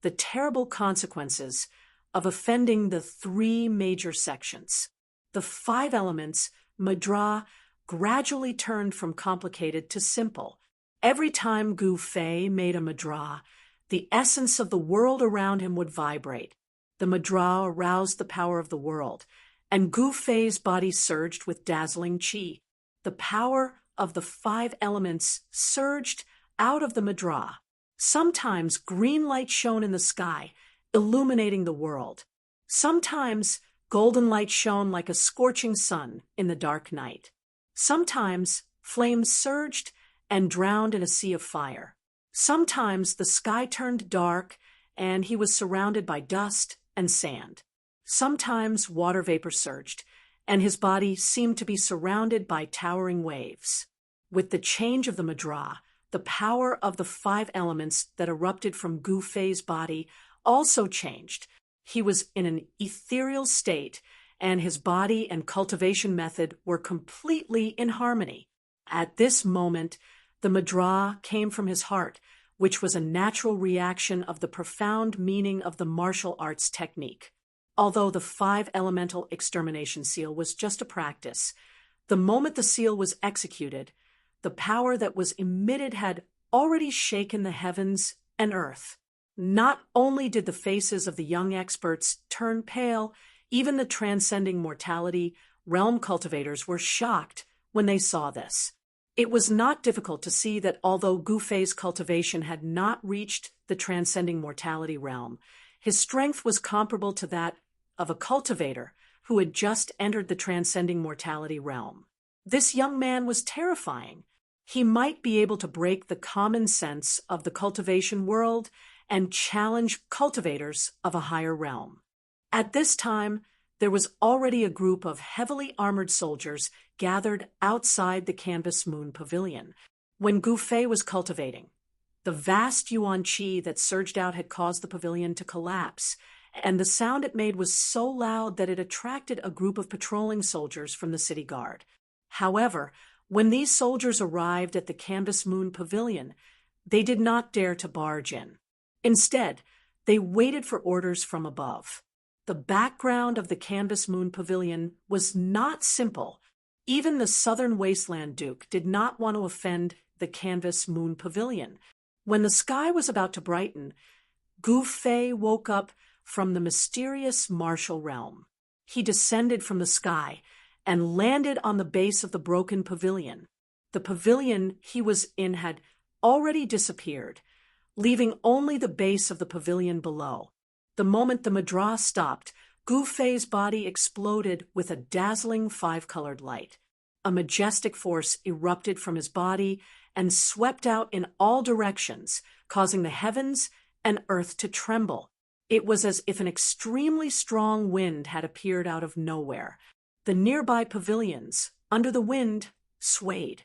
the terrible consequences of offending the three major sections. The five elements, Madra, gradually turned from complicated to simple. Every time Gu Fei made a Madra, the essence of the world around him would vibrate. The Madra aroused the power of the world, and Gu Fei's body surged with dazzling qi. The power of the five elements surged out of the Madra. Sometimes green light shone in the sky, illuminating the world. Sometimes golden light shone like a scorching sun in the dark night. Sometimes flames surged and drowned in a sea of fire. Sometimes the sky turned dark and he was surrounded by dust and sand. Sometimes water vapor surged and his body seemed to be surrounded by towering waves. With the change of the Madra, the power of the five elements that erupted from Gu Fei's body also changed. He was in an ethereal state, and his body and cultivation method were completely in harmony. At this moment, the Madra came from his heart, which was a natural reaction of the profound meaning of the martial arts technique. Although the five elemental extermination seal was just a practice, the moment the seal was executed, the power that was emitted had already shaken the heavens and earth. Not only did the faces of the young experts turn pale, even the transcending mortality realm cultivators were shocked when they saw this. It was not difficult to see that although Gu Fei's cultivation had not reached the transcending mortality realm, his strength was comparable to that of a cultivator who had just entered the transcending mortality realm. This young man was terrifying. He might be able to break the common sense of the cultivation world and challenge cultivators of a higher realm. At this time, there was already a group of heavily armored soldiers gathered outside the Canvas Moon Pavilion when Gu Fei was cultivating. The vast yuan qi that surged out had caused the pavilion to collapse, and the sound it made was so loud that it attracted a group of patrolling soldiers from the city guard. However, when these soldiers arrived at the Canvas Moon Pavilion, they did not dare to barge in. Instead, they waited for orders from above. The background of the Canvas Moon Pavilion was not simple. Even the Southern Wasteland Duke did not want to offend the Canvas Moon Pavilion. When the sky was about to brighten, Gu Fei woke up from the mysterious martial realm. He descended from the sky and landed on the base of the broken pavilion. The pavilion he was in had already disappeared, leaving only the base of the pavilion below. The moment the madras stopped, Gu Fei's body exploded with a dazzling five-colored light. A majestic force erupted from his body and swept out in all directions, causing the heavens and earth to tremble. It was as if an extremely strong wind had appeared out of nowhere. The nearby pavilions, under the wind, swayed.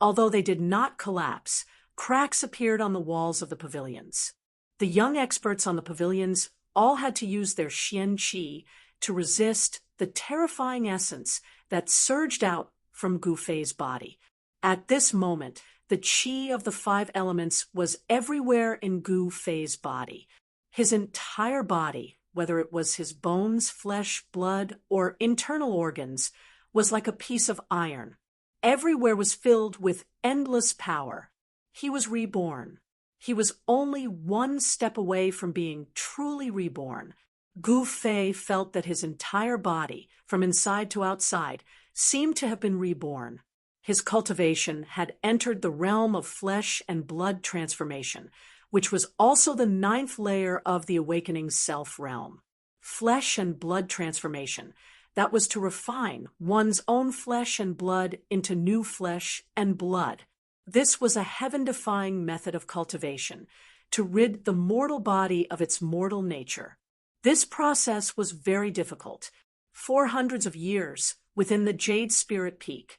Although they did not collapse, cracks appeared on the walls of the pavilions. The young experts on the pavilions all had to use their xian qi to resist the terrifying essence that surged out from Gu Fei's body. At this moment, the qi of the five elements was everywhere in Gu Fei's body. His entire body, whether it was his bones, flesh, blood, or internal organs, was like a piece of iron. Everywhere was filled with endless power. He was reborn. He was only one step away from being truly reborn. Gu Fei felt that his entire body, from inside to outside, seemed to have been reborn. His cultivation had entered the realm of flesh and blood transformation, which was also the ninth layer of the awakening self realm. Flesh and blood transformation, that was to refine one's own flesh and blood into new flesh and blood. This was a heaven-defying method of cultivation, to rid the mortal body of its mortal nature. This process was very difficult. For hundreds of years, within the Jade Spirit Peak,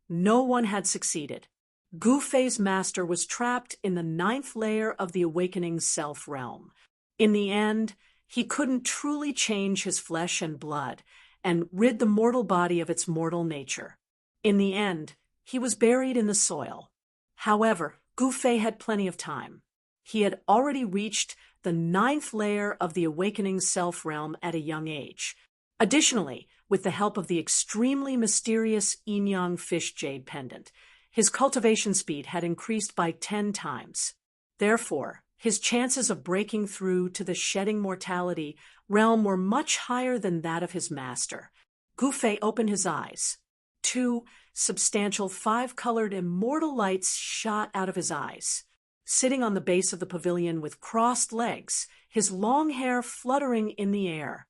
no one had succeeded. Gu Fei's master was trapped in the ninth layer of the awakening self realm. In the end, he couldn't truly change his flesh and blood and rid the mortal body of its mortal nature. In the end, he was buried in the soil. However, Gu Fei had plenty of time. He had already reached the ninth layer of the awakening self realm at a young age. Additionally, with the help of the extremely mysterious yin-yang fish jade pendant, his cultivation speed had increased by 10 times. Therefore, his chances of breaking through to the shedding mortality realm were much higher than that of his master. Gu Fei opened his eyes. 2 substantial five-colored immortal lights shot out of his eyes. Sitting on the base of the pavilion with crossed legs, his long hair fluttering in the air,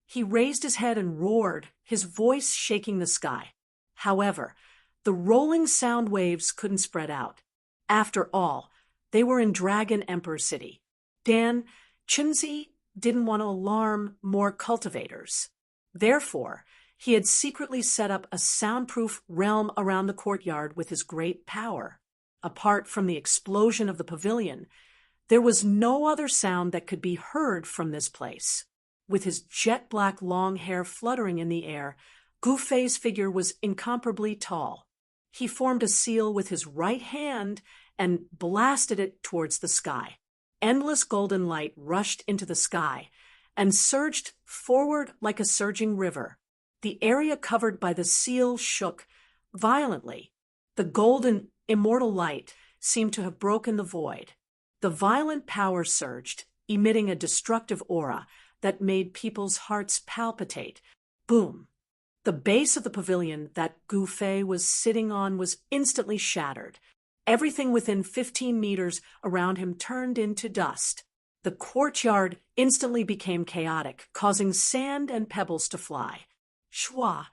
he raised his head and roared, his voice shaking the sky. However, the rolling sound waves couldn't spread out. After all, they were in Dragon Emperor City. Dan Chunzi didn't want to alarm more cultivators. Therefore, he had secretly set up a soundproof realm around the courtyard with his great power. Apart from the explosion of the pavilion, there was no other sound that could be heard from this place. With his jet-black long hair fluttering in the air, Gu Fei's figure was incomparably tall. He formed a seal with his right hand and blasted it towards the sky. Endless golden light rushed into the sky and surged forward like a surging river. The area covered by the seal shook violently. The golden, immortal light seemed to have broken the void. The violent power surged, emitting a destructive aura that made people's hearts palpitate. Boom! The base of the pavilion that Gu Fei was sitting on was instantly shattered. Everything within 15 meters around him turned into dust. The courtyard instantly became chaotic, causing sand and pebbles to fly. Schwa.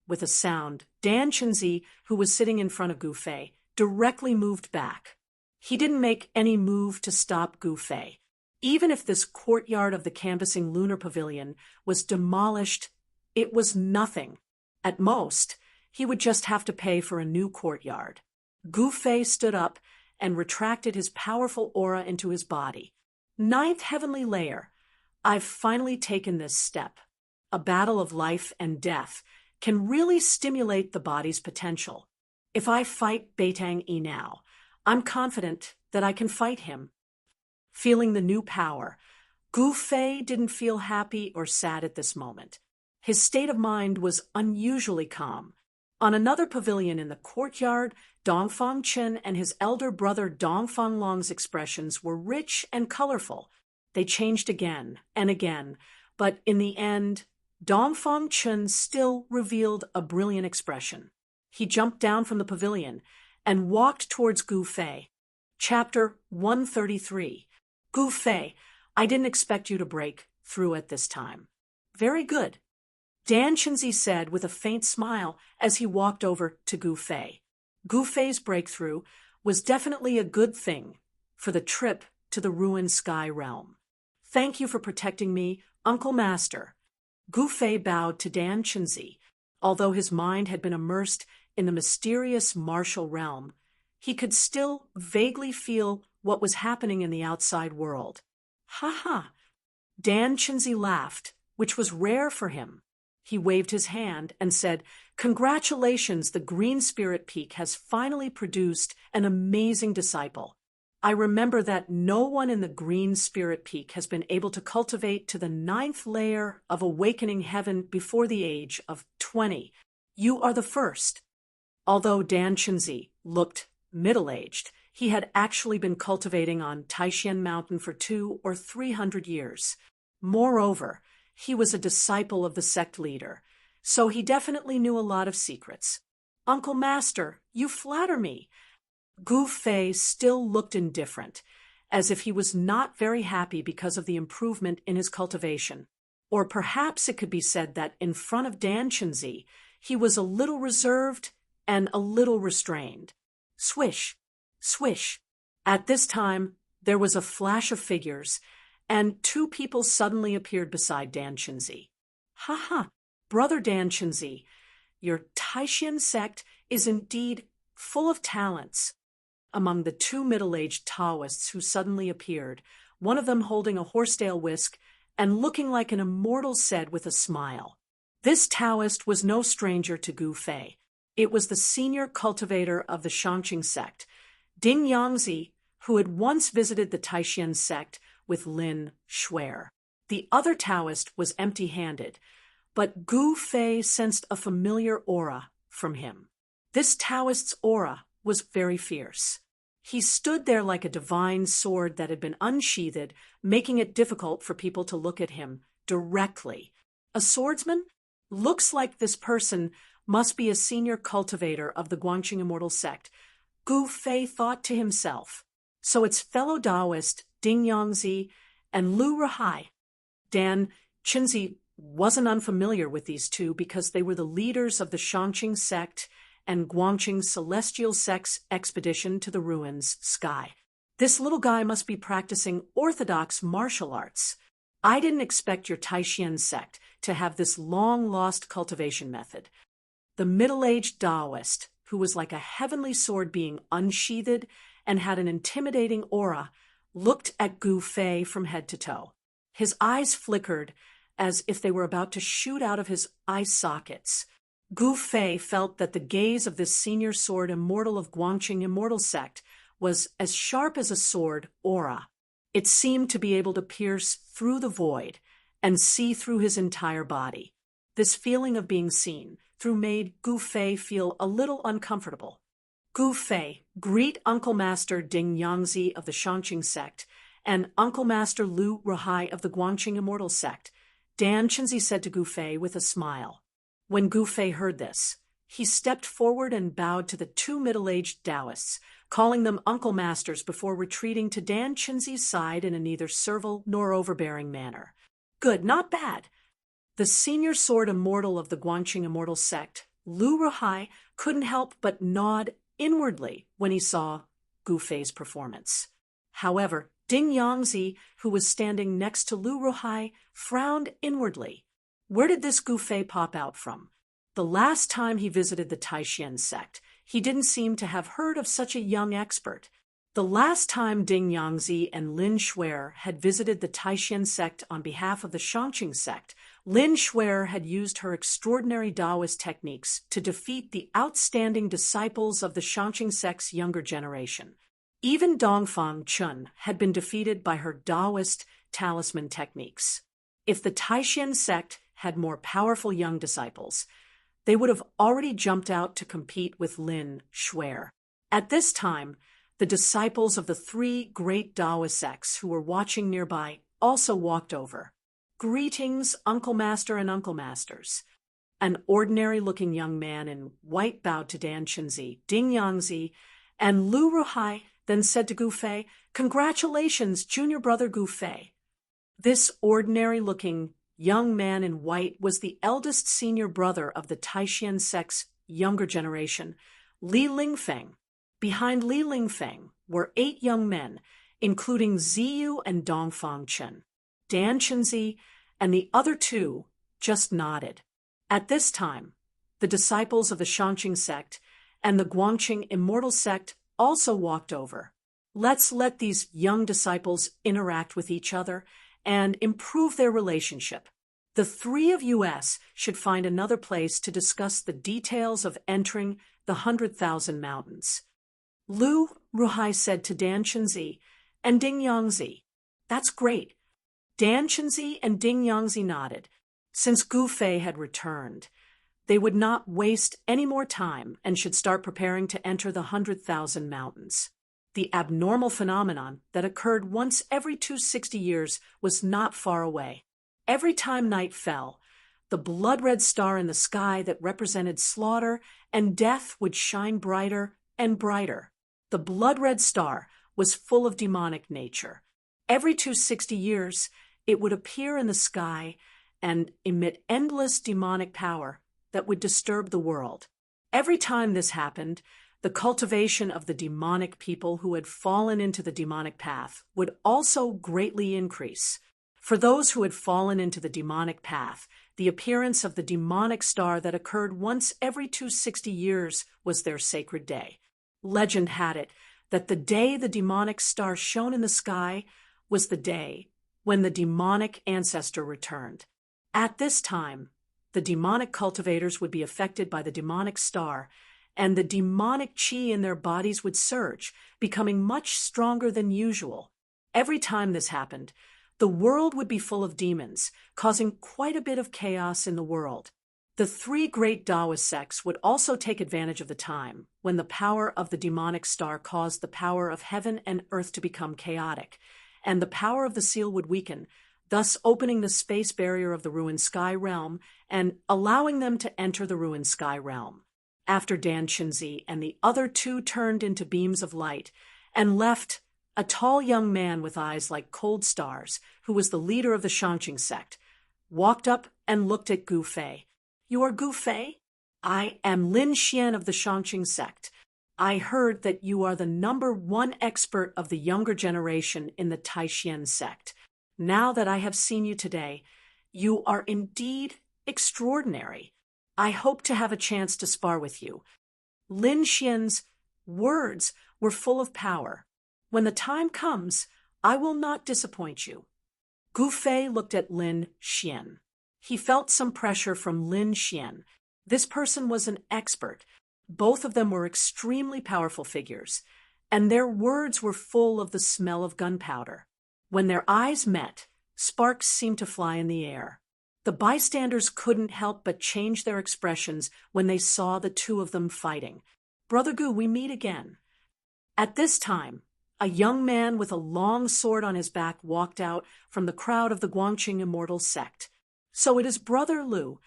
With a sound, Dan Chenzi, who was sitting in front of Gu Fei, directly moved back. He didn't make any move to stop Gu Fei. Even if this courtyard of the canvassing lunar pavilion was demolished, it was nothing. At most, he would just have to pay for a new courtyard. Gu Fei stood up and retracted his powerful aura into his body. Ninth heavenly layer. I've finally taken this step. A battle of life and death can really stimulate the body's potential. If I fight Beitang Yi now, I'm confident that I can fight him. Feeling the new power, Gu Fei didn't feel happy or sad at this moment. His state of mind was unusually calm. On another pavilion in the courtyard, Dongfang Chen and his elder brother Dongfang Long's expressions were rich and colorful. They changed again and again, but in the end, Dongfang Chen still revealed a brilliant expression. He jumped down from the pavilion and walked towards Gu Fei. Chapter 133. Gu Fei, I didn't expect you to break through at this time. Very good, Dan Chenzi said with a faint smile as he walked over to Gu Fei. Gu Fei's breakthrough was definitely a good thing for the trip to the ruined sky realm. Thank you for protecting me, Uncle Master. Gu Fei bowed to Dan Chenzi. Although his mind had been immersed in the mysterious martial realm, he could still vaguely feel what was happening in the outside world. Ha ha! Dan Chenzi laughed, which was rare for him. He waved his hand and said, "Congratulations, the Green Spirit Peak has finally produced an amazing disciple. I remember that no one in the Green Spirit Peak has been able to cultivate to the 9th layer of awakening heaven before the age of 20. You are the first." Although Dan Chenzi looked middle-aged, he had actually been cultivating on Taishan Mountain for 200 or 300 years. Moreover, he was a disciple of the sect leader, so he definitely knew a lot of secrets. "Uncle Master, you flatter me." Gu Fei still looked indifferent, as if he was not very happy because of the improvement in his cultivation. Or perhaps it could be said that in front of Dan Chenzi, he was a little reserved and a little restrained. Swish, swish. At this time, there was a flash of figures, and 2 people suddenly appeared beside Dan Chenzi. "Ha ha, Brother Dan Chenzi, your Taishan sect is indeed full of talents." Among the 2 middle-aged Taoists who suddenly appeared, one of them holding a horsetail whisk and looking like an immortal, said with a smile. This Taoist was no stranger to Gu Fei. It was the senior cultivator of the Shangqing sect, Ding Yangzi, who had once visited the Taishan sect with Lin Shuer. The other Taoist was empty-handed, but Gu Fei sensed a familiar aura from him. This Taoist's aura was very fierce. He stood there like a divine sword that had been unsheathed, making it difficult for people to look at him directly. A swordsman? Looks like this person must be a senior cultivator of the Guangqing Immortal Sect. Gu Fei thought to himself. So it's fellow Taoist Ding Yangzi and Lu Rahai. Dan Chenzi wasn't unfamiliar with these 2 because they were the leaders of the Shangqing sect and Guangqing Celestial Sect's expedition to the ruins sky. This little guy must be practicing orthodox martial arts. I didn't expect your Taishan sect to have this long-lost cultivation method. The middle-aged Taoist, who was like a heavenly sword being unsheathed and had an intimidating aura, looked at Gu Fei from head to toe. His eyes flickered as if they were about to shoot out of his eye sockets. Gu Fei felt that the gaze of this senior sword immortal of Guangqing Immortal Sect was as sharp as a sword aura. It seemed to be able to pierce through the void and see through his entire body. This feeling of being seen through made Gu Fei feel a little uncomfortable. "Gu Fei, greet Uncle Master Ding Yangzi of the Shangqing sect and Uncle Master Lu Rahai of the Guangqing Immortal Sect," Dan Chenzi said to Gu Fei with a smile. When Gu Fei heard this, he stepped forward and bowed to the 2 middle-aged Taoists, calling them Uncle Masters before retreating to Dan Chenzi's side in a neither servile nor overbearing manner. "Good, not bad. The senior sword immortal of the Guangqing immortal sect, Lu Ruhai, couldn't help but nod inwardly when he saw Gu Fei's performance. However, Ding Yangzi, who was standing next to Lu Ruhai, frowned inwardly. Where did this Gu Fei pop out from? The last time he visited the Taishan sect, he didn't seem to have heard of such a young expert. The last time Ding Yangzi and Lin Shuer had visited the Taishan sect on behalf of the Shangqing sect, Lin Shuer had used her extraordinary Taoist techniques to defeat the outstanding disciples of the Shangqing sect's younger generation. Even Dongfang Chun had been defeated by her Taoist talisman techniques. If the Taishan sect had more powerful young disciples, they would have already jumped out to compete with Lin Shuer. At this time, the disciples of the three great Taoist sects who were watching nearby also walked over. Greetings, Uncle Master and Uncle Masters. An ordinary-looking young man in white bowed to Dan Chenzi, Ding Yangzi, and Lu Ruhai then said to Gu Fei, "Congratulations, junior brother Gu Fei." This ordinary-looking young man in white was the eldest senior brother of the Taishan sect's younger generation, Li Lingfeng. Behind Li Lingfeng were 8 young men, including Ziyu and Dongfang Chen. Dan Chenzi and the other 2 just nodded. At this time, the disciples of the Shangqing sect and the Guangqing immortal sect also walked over. Let's let these young disciples interact with each other and improve their relationship. The 3 of us should find another place to discuss the details of entering the 100,000 mountains. Lu Ruhai said to Dan Chenzi and Ding Yangzi, "That's great." Dan Chenzi and Ding Yangzi nodded. Since Gu Fei had returned, they would not waste any more time and should start preparing to enter the 100,000 mountains. The abnormal phenomenon that occurred once every 260 years was not far away. Every time night fell, the blood-red star in the sky that represented slaughter and death would shine brighter and brighter. The blood-red star was full of demonic nature. Every 260 years, it would appear in the sky and emit endless demonic power that would disturb the world. Every time this happened, the cultivation of the demonic people who had fallen into the demonic path would also greatly increase. For those who had fallen into the demonic path, the appearance of the demonic star that occurred once every 260 years was their sacred day. Legend had it that the day the demonic star shone in the sky was the day when the demonic ancestor returned. At this time, the demonic cultivators would be affected by the demonic star, and the demonic chi in their bodies would surge, becoming much stronger than usual. Every time this happened, the world would be full of demons, causing quite a bit of chaos in the world. The 3 great Taoist sects would also take advantage of the time when the power of the demonic star caused the power of heaven and earth to become chaotic, and the power of the seal would weaken, thus opening the space barrier of the ruined sky realm and allowing them to enter the ruined sky realm. After Dan Chenzi and the other 2 turned into beams of light and left, a tall young man with eyes like cold stars, who was the leader of the Shangqing sect, walked up and looked at Gu Fei. "You are Gu Fei? I am Lin Xian of the Shangqing sect. I heard that you are the #1 expert of the younger generation in the Taishan sect. Now that I have seen you today, you are indeed extraordinary. I hope to have a chance to spar with you." Lin Xian's words were full of power. "When the time comes, I will not disappoint you." Gu Fei looked at Lin Xian. He felt some pressure from Lin Xian. This person was an expert. Both of them were extremely powerful figures, and their words were full of the smell of gunpowder. When their eyes met, sparks seemed to fly in the air. The bystanders couldn't help but change their expressions when they saw the 2 of them fighting. "Brother Gu, we meet again." At this time, a young man with a long sword on his back walked out from the crowd of the Guangqing immortal sect. "So it is Brother Lu."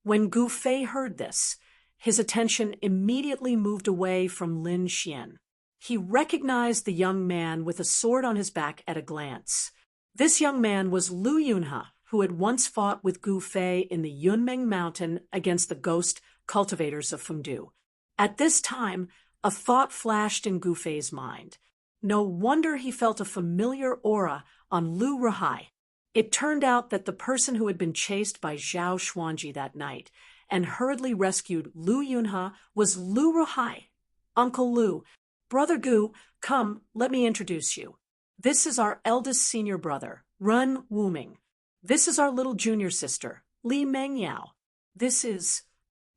When Gu Fei heard this, his attention immediately moved away from Lin Xian. He recognized the young man with a sword on his back at a glance. This young man was Lu Yunhe who had once fought with Gu Fei in the Yunmeng Mountain against the ghost cultivators of Fengdu. At this time, a thought flashed in Gu Fei's mind. No wonder he felt a familiar aura on Lu Ruhai. It turned out that the person who had been chased by Zhao Xuanji that night and hurriedly rescued Lu Yunhe was Lu Ruhai. Uncle Lu, Brother Gu, come, let me introduce you. This is our eldest senior brother, Ren Wuming. This is our little junior sister, Li Mengyao. This is...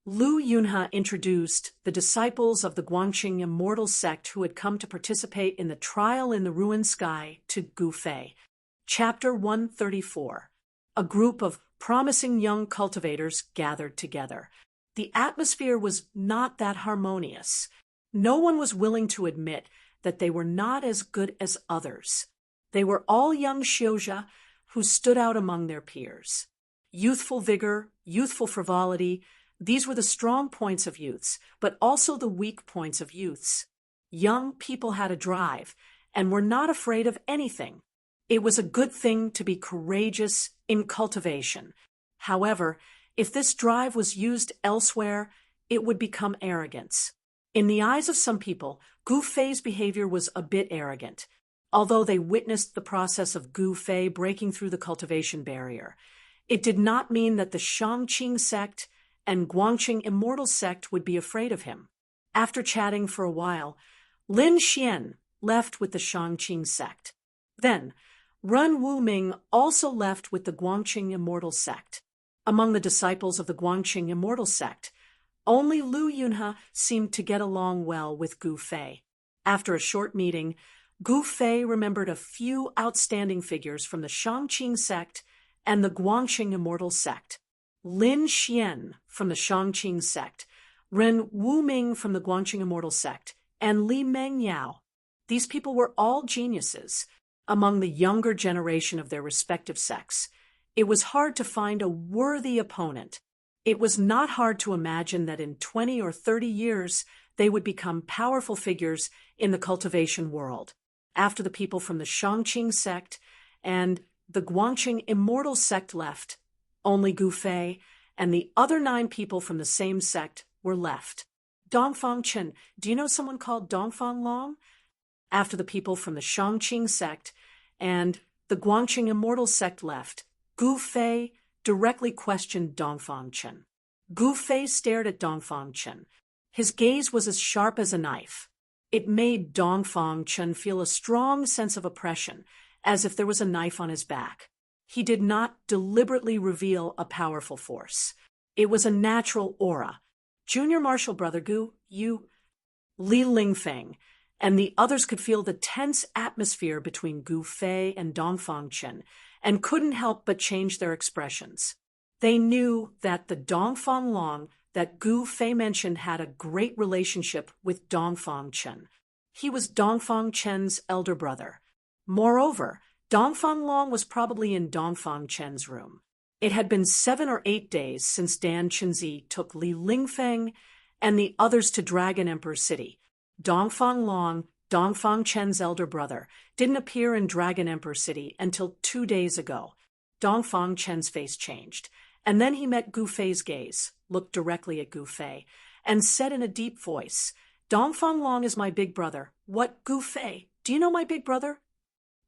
Lu Yunhe introduced the disciples of the Guangqing immortal sect who had come to participate in the trial in the ruined sky to Gu Fei. Chapter 134. A group of promising young cultivators gathered together. The atmosphere was not that harmonious. No one was willing to admit that they were not as good as others. They were all young Xiuzha who stood out among their peers. Youthful vigor, youthful frivolity, these were the strong points of youths, but also the weak points of youths. Young people had a drive and were not afraid of anything. It was a good thing to be courageous in cultivation. However, if this drive was used elsewhere, it would become arrogance. In the eyes of some people, Gu Fei's behavior was a bit arrogant. Although they witnessed the process of Gu Fei breaking through the cultivation barrier, it did not mean that the Shangqing sect and Guangqing immortal sect would be afraid of him. After chatting for a while, Lin Xian left with the Shangqing sect. Then, Ren Wuming also left with the Guangqing immortal sect. Among the disciples of the Guangqing immortal sect, only Lu Yunhe seemed to get along well with Gu Fei. After a short meeting, Gu Fei remembered a few outstanding figures from the Shangqing sect and the Guangqing immortal sect. Lin Xian from the Shangqing sect, Ren Wuming from the Guangqing immortal sect, and Li Mengyao. These people were all geniuses. Among the younger generation of their respective sects, it was hard to find a worthy opponent. It was not hard to imagine that in 20 or 30 years they would become powerful figures in the cultivation world. After the people from the Shangqing sect and the Guangqing immortal sect left, only Gu Fei and the other 9 people from the same sect were left. Dongfang Chen, do you know someone called Dongfang Long? After the people from the Shangqing sect and the Guangqing immortal sect left, Gu Fei directly questioned Dongfang Chen. Gu Fei stared at Dongfang Chen. His gaze was as sharp as a knife. It made Dongfang Chen feel a strong sense of oppression, as if there was a knife on his back. He did not deliberately reveal a powerful force. It was a natural aura. Junior Marshal Brother Gu, you... Li Lingfeng and the others could feel the tense atmosphere between Gu Fei and Dongfang Chen and couldn't help but change their expressions. They knew that the Dongfang Long that Gu Fei mentioned had a great relationship with Dongfang Chen. He was Dongfang Chen's elder brother. Moreover, Dongfang Long was probably in Dongfang Chen's room. It had been 7 or 8 days since Dan Chenzi took Li Lingfeng and the others to Dragon Emperor City. Dongfang Long, Dongfang Chen's elder brother, didn't appear in Dragon Emperor City until 2 days ago. Dongfang Chen's face changed, and then he met Gu Fei's gaze, looked directly at Gu Fei, and said in a deep voice, "Dongfang Long is my big brother. What, Gu Fei? Do you know my big brother?"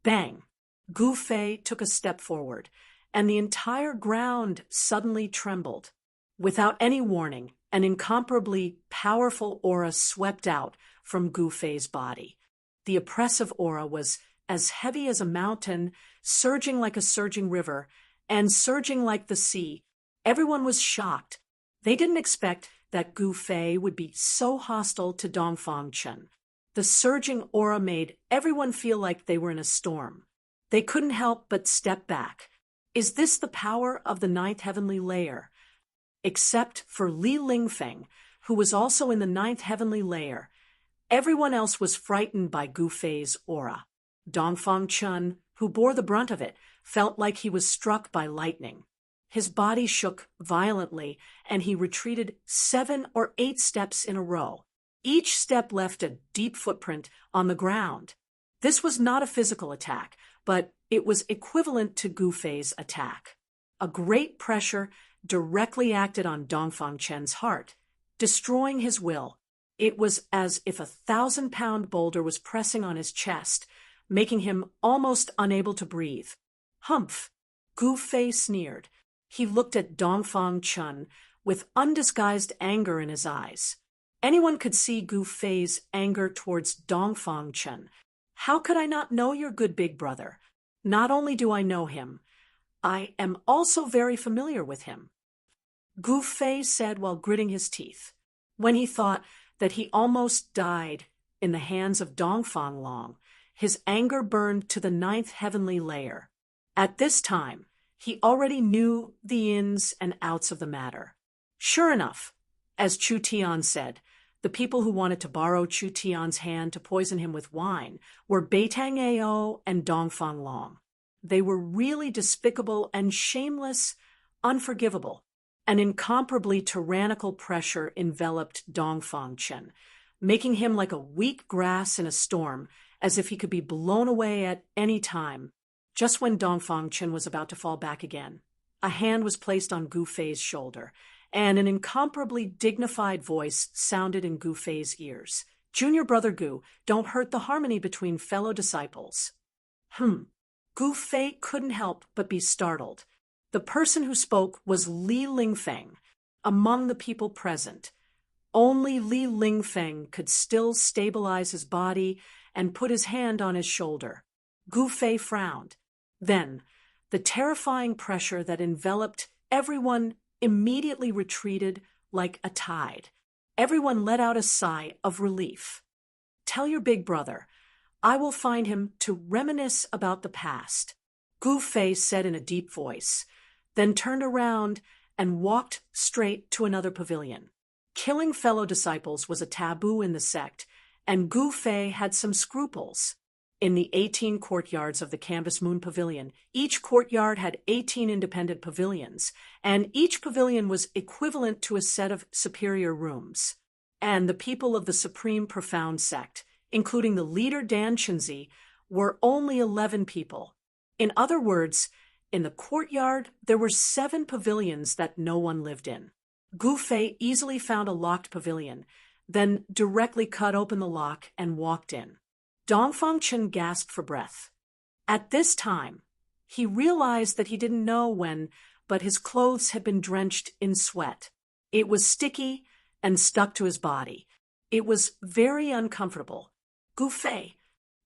Bang! Gu Fei took a step forward, and the entire ground suddenly trembled. Without any warning, an incomparably powerful aura swept out from Gu Fei's body. The oppressive aura was as heavy as a mountain, surging like a surging river, and surging like the sea. Everyone was shocked. They didn't expect that Gu Fei would be so hostile to Dongfang Chen. The surging aura made everyone feel like they were in a storm. They couldn't help but step back. Is this the power of the 9th heavenly layer? Except for Li Lingfeng, who was also in the 9th heavenly layer, everyone else was frightened by Gu Fei's aura. Dongfang Chen, who bore the brunt of it, felt like he was struck by lightning. His body shook violently, and he retreated 7 or 8 steps in a row. Each step left a deep footprint on the ground. This was not a physical attack, but it was equivalent to Gu Fei's attack. A great pressure directly acted on Dongfang Chen's heart, destroying his will. It was as if a 1,000-pound boulder was pressing on his chest, making him almost unable to breathe. Humph! Gu Fei sneered. He looked at Dongfang Chen with undisguised anger in his eyes. Anyone could see Gu Fei's anger towards Dongfang Chen. How could I not know your good big brother? Not only do I know him, I am also very familiar with him, Gu Fei said while gritting his teeth. When he thought that he almost died in the hands of Dongfang Long, his anger burned to the 9th heavenly layer. At this time, he already knew the ins and outs of the matter. Sure enough, as Chu Tian said, the people who wanted to borrow Chu Tian's hand to poison him with wine were Beitang Ao and Dongfang Long. They were really despicable and shameless, unforgivable. An incomparably tyrannical pressure enveloped Dongfang Chen, making him like a weak grass in a storm, as if he could be blown away at any time. Just when Dongfang Chen was about to fall back again, a hand was placed on Gu Fei's shoulder, and an incomparably dignified voice sounded in Gu Fei's ears. "Junior brother Gu, don't hurt the harmony between fellow disciples." Gu Fei couldn't help but be startled. The person who spoke was Li Lingfeng. Among the people present, only Li Lingfeng could still stabilize his body and put his hand on his shoulder. Gu Fei frowned. Then, the terrifying pressure that enveloped everyone immediately retreated like a tide. Everyone let out a sigh of relief. "Tell your big brother, I will find him to reminisce about the past," Gu Fei said in a deep voice, then turned around and walked straight to another pavilion. Killing fellow disciples was a taboo in the sect, and Gu Fei had some scruples. In the 18 courtyards of the Canvas Moon Pavilion, each courtyard had 18 independent pavilions, and each pavilion was equivalent to a set of superior rooms. And the people of the Supreme Profound Sect, including the leader Dan Chenzi, were only 11 people. In other words, in the courtyard, there were 7 pavilions that no one lived in. Gu Fei easily found a locked pavilion, then directly cut open the lock and walked in. Dongfang Chen gasped for breath. At this time, he realized that he didn't know when, but his clothes had been drenched in sweat. It was sticky and stuck to his body. It was very uncomfortable. "Gu Fei!"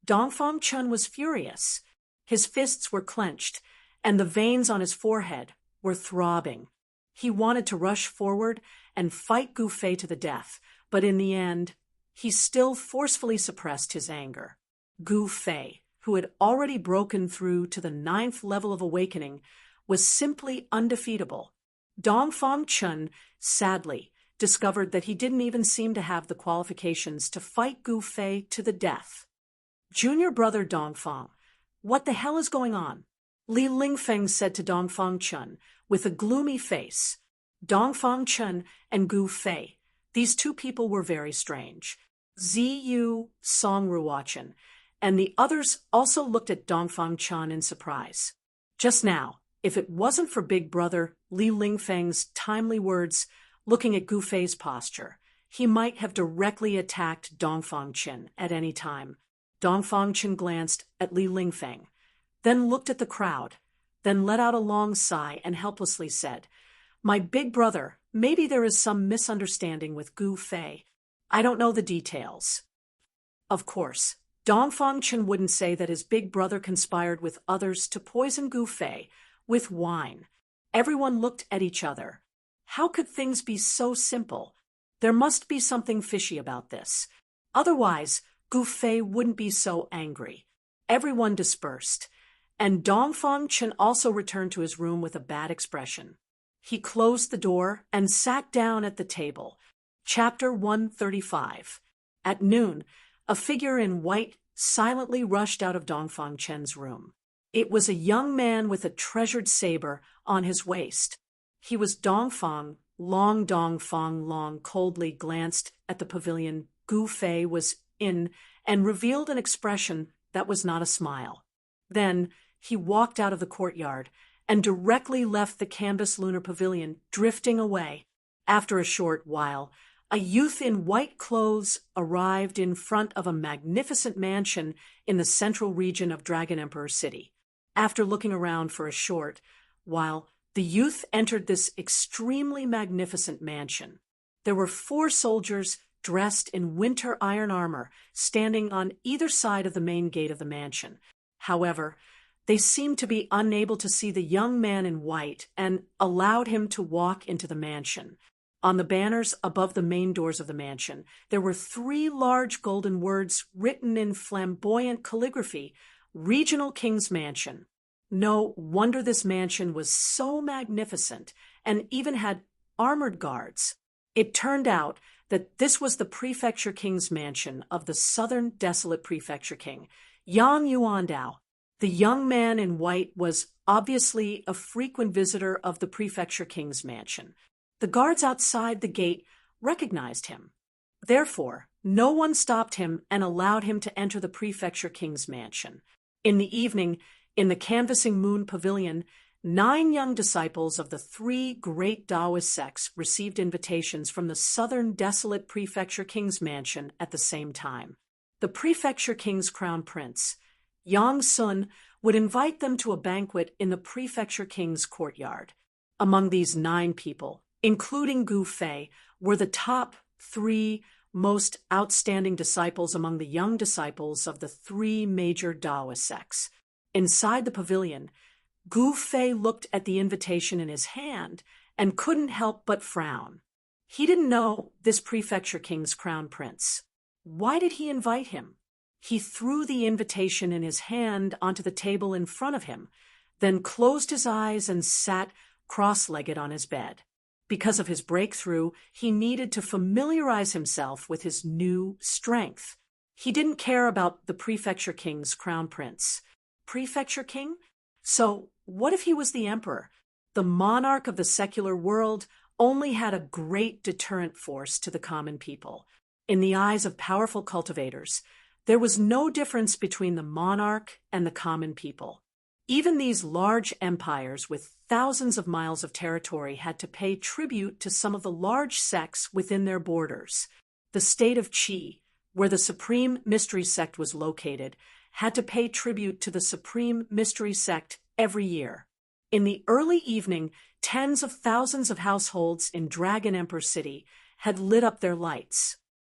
Dongfang Chen was furious. His fists were clenched, and the veins on his forehead were throbbing. He wanted to rush forward and fight Gu Fei to the death, but in the end, he still forcefully suppressed his anger. Gu Fei, who had already broken through to the 9th level of awakening, was simply undefeatable. Dongfang Chen, sadly, discovered that he didn't even seem to have the qualifications to fight Gu Fei to the death. "Junior brother Dongfang, what the hell is going on?" Li Lingfeng said to Dongfang Chen with a gloomy face. Dongfang Chen and Gu Fei, these two people were very strange. Ziyu Songruochen and the others also looked at Dongfang Chen in surprise. Just now, if it wasn't for big brother Li Lingfeng's timely words, looking at Gu Fei's posture, he might have directly attacked Dongfang Chen at any time. Dongfang Chen glanced at Li Lingfeng, then looked at the crowd, then let out a long sigh and helplessly said, "My big brother, maybe there is some misunderstanding with Gu Fei. I don't know the details." Of course, Dongfang Chen wouldn't say that his big brother conspired with others to poison Gu Fei with wine. Everyone looked at each other. How could things be so simple? There must be something fishy about this. Otherwise, Gu Fei wouldn't be so angry. Everyone dispersed, and Dongfang Chen also returned to his room with a bad expression. He closed the door and sat down at the table. Chapter 135. At noon, a figure in white silently rushed out of Dongfang Chen's room. It was a young man with a treasured saber on his waist. He was Dongfang. Dongfang Long coldly glanced at the pavilion Gu Fei was in and revealed an expression that was not a smile. Then he walked out of the courtyard and directly left the canvas lunar pavilion, drifting away. After a short while, a youth in white clothes arrived in front of a magnificent mansion in the central region of Dragon Emperor City. After looking around for a short while, the youth entered this extremely magnificent mansion. There were 4 soldiers dressed in winter iron armor standing on either side of the main gate of the mansion. However, they seemed to be unable to see the young man in white and allowed him to walk into the mansion. On the banners above the main doors of the mansion, there were 3 large golden words written in flamboyant calligraphy: Regional King's Mansion. No wonder this mansion was so magnificent and even had armored guards. It turned out that this was the Prefecture King's mansion of the Southern Desolate Prefecture King, Yang Yuandao. The young man in white was obviously a frequent visitor of the Prefecture King's mansion. The guards outside the gate recognized him. Therefore, no one stopped him and allowed him to enter the Prefecture King's mansion. In the evening, in the Canvassing Moon Pavilion, 9 young disciples of the 3 great Taoist sects received invitations from the Southern Desolate Prefecture King's mansion at the same time. The Prefecture King's crown prince, Yang Sun, would invite them to a banquet in the Prefecture King's courtyard. Among these 9 people, including Gu Fei, were the top 3 most outstanding disciples among the young disciples of the 3 major Taoist sects. Inside the pavilion, Gu Fei looked at the invitation in his hand and couldn't help but frown. He didn't know this Prefecture King's crown prince. Why did he invite him? He threw the invitation in his hand onto the table in front of him, then closed his eyes and sat cross-legged on his bed. Because of his breakthrough, he needed to familiarize himself with his new strength. He didn't care about the Prefecture King's crown prince. Prefecture King? So what if he was the emperor? The monarch of the secular world only had a great deterrent force to the common people. In the eyes of powerful cultivators, there was no difference between the monarch and the common people. Even these large empires with thousands of miles of territory had to pay tribute to some of the large sects within their borders. The state of Qi, where the Supreme Mystery Sect was located, had to pay tribute to the Supreme Mystery Sect every year. In the early evening, tens of thousands of households in Dragon Emperor City had lit up their lights.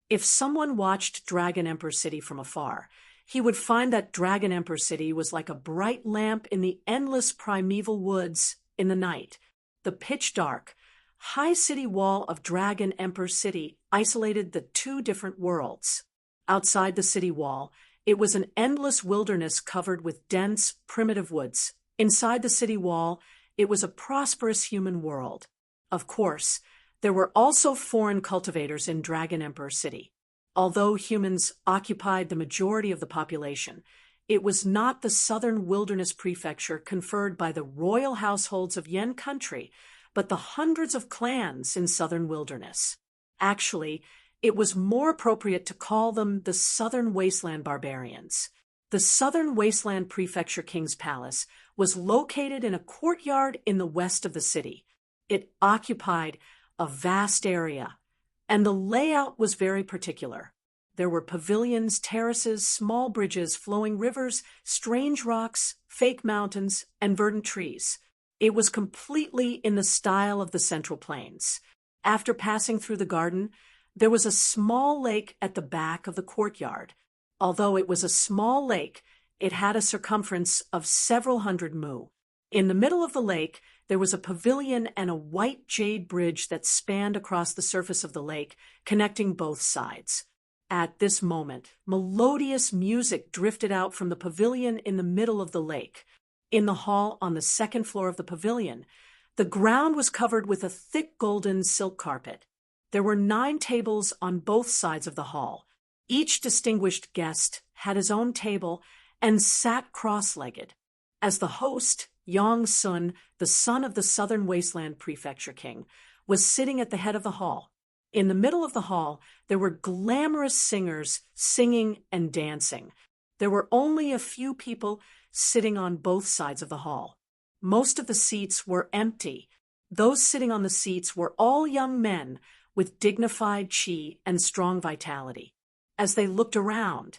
If someone watched Dragon Emperor City from afar, he would find that Dragon Emperor City was like a bright lamp in the endless primeval woods in the night. The pitch-dark, high city wall of Dragon Emperor City isolated the 2 different worlds. Outside the city wall, it was an endless wilderness covered with dense, primitive woods. Inside the city wall, it was a prosperous human world. Of course, there were also foreign cultivators in Dragon Emperor City. Although humans occupied the majority of the population, it was not the southern wilderness prefecture conferred by the royal households of Yen country, but the hundreds of clans in southern wilderness. Actually, it was more appropriate to call them the Southern Wasteland Barbarians. The Southern Wasteland Prefecture King's Palace was located in a courtyard in the west of the city. It occupied a vast area, and the layout was very particular. There were pavilions, terraces, small bridges, flowing rivers, strange rocks, fake mountains, and verdant trees. It was completely in the style of the Central Plains. After passing through the garden, there was a small lake at the back of the courtyard. Although it was a small lake, it had a circumference of several hundred mu. In the middle of the lake, there was a pavilion and a white jade bridge that spanned across the surface of the lake, connecting both sides. At this moment, melodious music drifted out from the pavilion in the middle of the lake. In the hall on the 2nd floor of the pavilion, the ground was covered with a thick golden silk carpet. There were 9 tables on both sides of the hall. Each distinguished guest had his own table and sat cross-legged. As the host, Yang Sun, the son of the Southern Wasteland Prefecture King, was sitting at the head of the hall. In the middle of the hall, there were glamorous singers singing and dancing. There were only a few people sitting on both sides of the hall. Most of the seats were empty. Those sitting on the seats were all young men with dignified chi and strong vitality. As they looked around,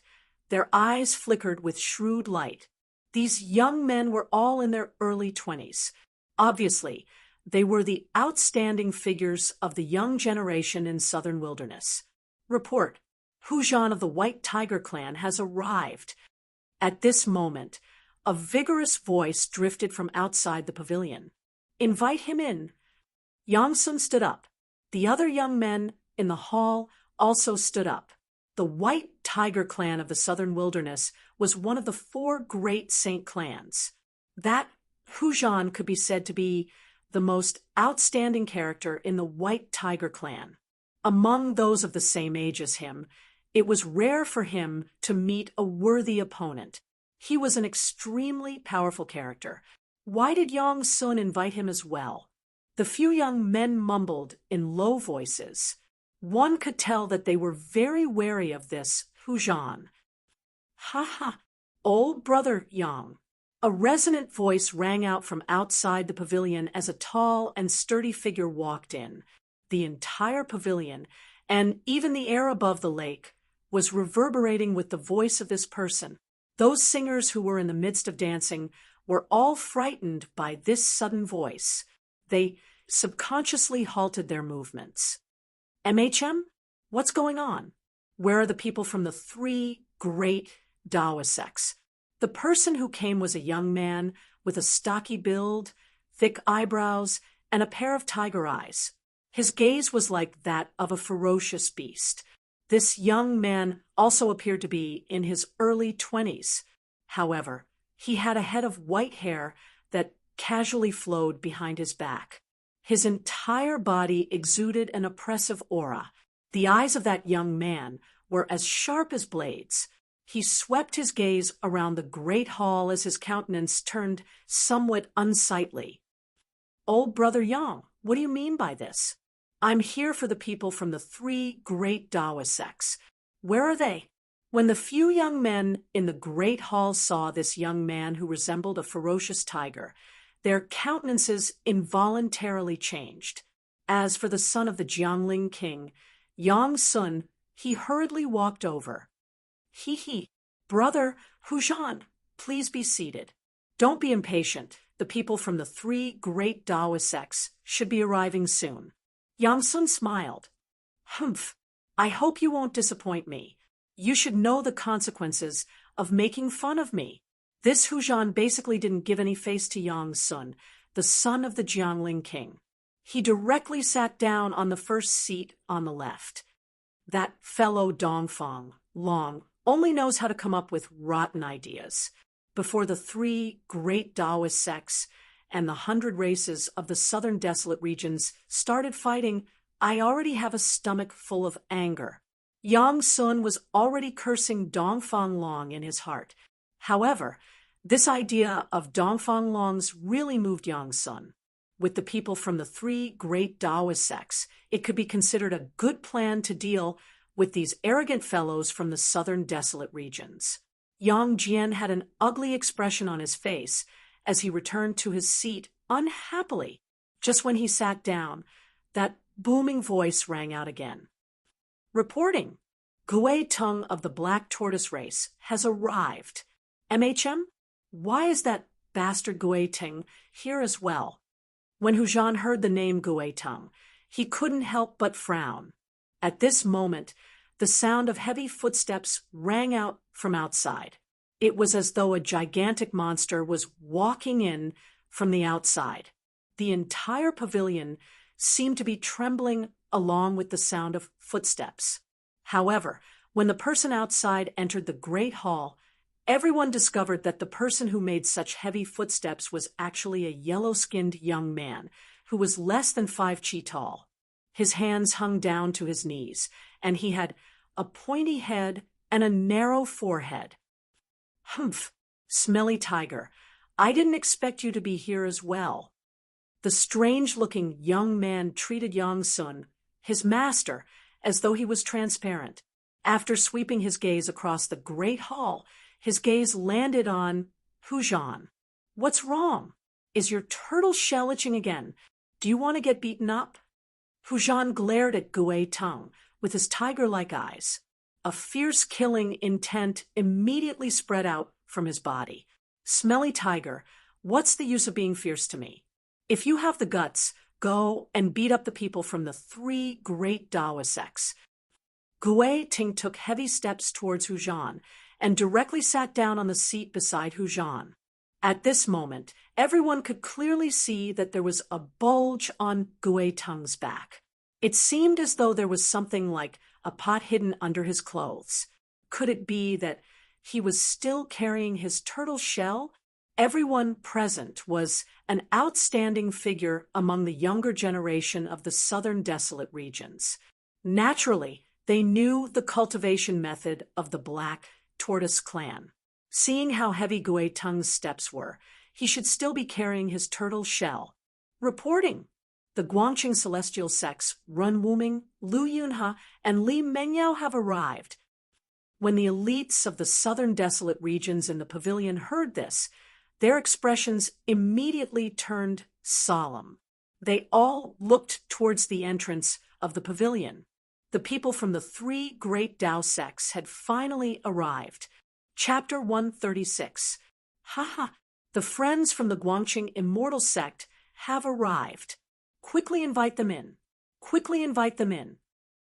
their eyes flickered with shrewd light. These young men were all in their early 20s. Obviously, they were the outstanding figures of the young generation in southern wilderness. Report: Hujan of the White Tiger clan has arrived. At this moment, a vigorous voice drifted from outside the pavilion. Invite him in. Yang Sun stood up. The other young men in the hall also stood up. The White Tiger clan of the southern wilderness was one of the 4 great Saint clans. That Hujan could be said to be the most outstanding character in the White Tiger clan. Among those of the same age as him, it was rare for him to meet a worthy opponent. He was an extremely powerful character. Why did Yang Sun invite him as well? The few young men mumbled in low voices. One could tell that they were very wary of this Hujan. Ha ha, old brother Yang. A resonant voice rang out from outside the pavilion as a tall and sturdy figure walked in. The entire pavilion, and even the air above the lake, was reverberating with the voice of this person. Those singers who were in the midst of dancing were all frightened by this sudden voice. They subconsciously halted their movements. MHM? What's going on? Where are the people from the 3 great Dawa sects? The person who came was a young man with a stocky build, thick eyebrows, and a pair of tiger eyes. His gaze was like that of a ferocious beast. This young man also appeared to be in his early 20s. However, he had a head of white hair that casually flowed behind his back. His entire body exuded an oppressive aura. The eyes of that young man were as sharp as blades. He swept his gaze around the great hall as his countenance turned somewhat unsightly. Old brother Yang, what do you mean by this? I'm here for the people from the 3 great Dawa sects. Where are they? When the few young men in the great hall saw this young man who resembled a ferocious tiger, their countenances involuntarily changed. As for the son of the Jiangling king, Yang Sun, he hurriedly walked over. He, brother Hujan, please be seated. Don't be impatient. The people from the 3 great Dawa sects should be arriving soon. Yang Sun smiled. Humph, I hope you won't disappoint me. You should know the consequences of making fun of me. This Hujan basically didn't give any face to Yang Sun, the son of the Jiangling king. He directly sat down on the first seat on the left. That fellow Dongfang, Long, only knows how to come up with rotten ideas. Before the 3 great Taoist sects and the 100 races of the southern desolate regions started fighting, I already have a stomach full of anger. Yang Sun was already cursing Dongfang Long in his heart. However, this idea of Dongfang Long's really moved Yang Sun. With the people from the 3 great Taoist sects, it could be considered a good plan to deal with these arrogant fellows from the southern desolate regions. Yang Jian had an ugly expression on his face as he returned to his seat unhappily. Just when he sat down, that booming voice rang out again. Reporting, Gui Tung of the Black Tortoise race has arrived. MHM, why is that bastard Gui Tung here as well? When Hujan heard the name Gui Tung, he couldn't help but frown. At this moment, the sound of heavy footsteps rang out from outside. It was as though a gigantic monster was walking in from the outside. The entire pavilion seemed to be trembling along with the sound of footsteps. However, when the person outside entered the great hall, everyone discovered that the person who made such heavy footsteps was actually a yellow-skinned young man who was less than 5 chi tall. His hands hung down to his knees, and he had a pointy head and a narrow forehead. Humph, smelly tiger, I didn't expect you to be here as well. The strange-looking young man treated Yang Sun, his master, as though he was transparent. After sweeping his gaze across the great hall, his gaze landed on Hujan. What's wrong? Is your turtle shell itching again? Do you want to get beaten up? Hu Zhan glared at Gui Tung with his tiger-like eyes. A fierce killing intent immediately spread out from his body. Smelly tiger, what's the use of being fierce to me? If you have the guts, go and beat up the people from the 3 great Dawa sects. Gui Ting took heavy steps towards Hu Zhan and directly sat down on the seat beside Hu Zhan. At this moment, everyone could clearly see that there was a bulge on Gui Tung's back. It seemed as though there was something like a pot hidden under his clothes. Could it be that he was still carrying his turtle shell? Everyone present was an outstanding figure among the younger generation of the southern desolate regions. Naturally, they knew the cultivation method of the Black Tortoise clan. Seeing how heavy Gui Tung's steps were, he should still be carrying his turtle shell. Reporting. The Guangqing celestial sects, Run Wuming, Lu Yunhe, and Li Mengyao have arrived. When the elites of the southern desolate regions in the pavilion heard this, their expressions immediately turned solemn. They all looked towards the entrance of the pavilion. The people from the 3 great Dao sects had finally arrived. Chapter 136. Haha, the friends from the Guangqing immortal sect have arrived. Quickly invite them in. Quickly invite them in.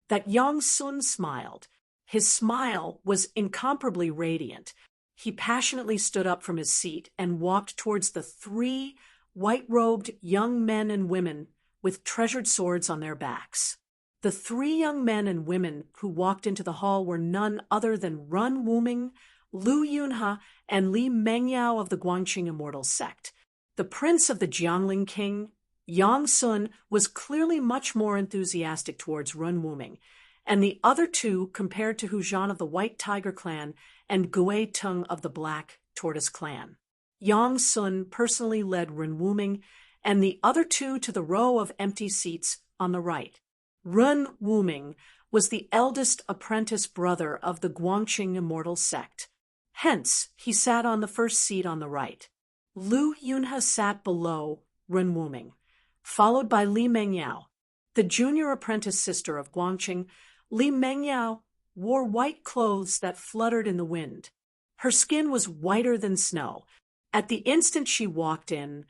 That Yang Sun smiled. His smile was incomparably radiant. He passionately stood up from his seat and walked towards the 3 white-robed young men and women with treasured swords on their backs. The 3 young men and women who walked into the hall were none other than Run Wuming, Lu Yunhe, and Li Mengyao of the Guangqing immortal sect. The prince of the Jiangling king, Yang Sun, was clearly much more enthusiastic towards Run Wuming, and the other 2 compared to Hu Zhan of the White Tiger clan and Gui Tung of the Black Tortoise clan. Yang Sun personally led Run Wuming and the other 2 to the row of empty seats on the right. Run Wuming was the eldest apprentice brother of the Guangqing immortal sect. Hence, he sat on the first seat on the right. Lu Yunhe sat below Run Wuming, followed by Li Mengyao. The junior apprentice sister of Guangqing, Li Mengyao wore white clothes that fluttered in the wind. Her skin was whiter than snow. At the instant she walked in,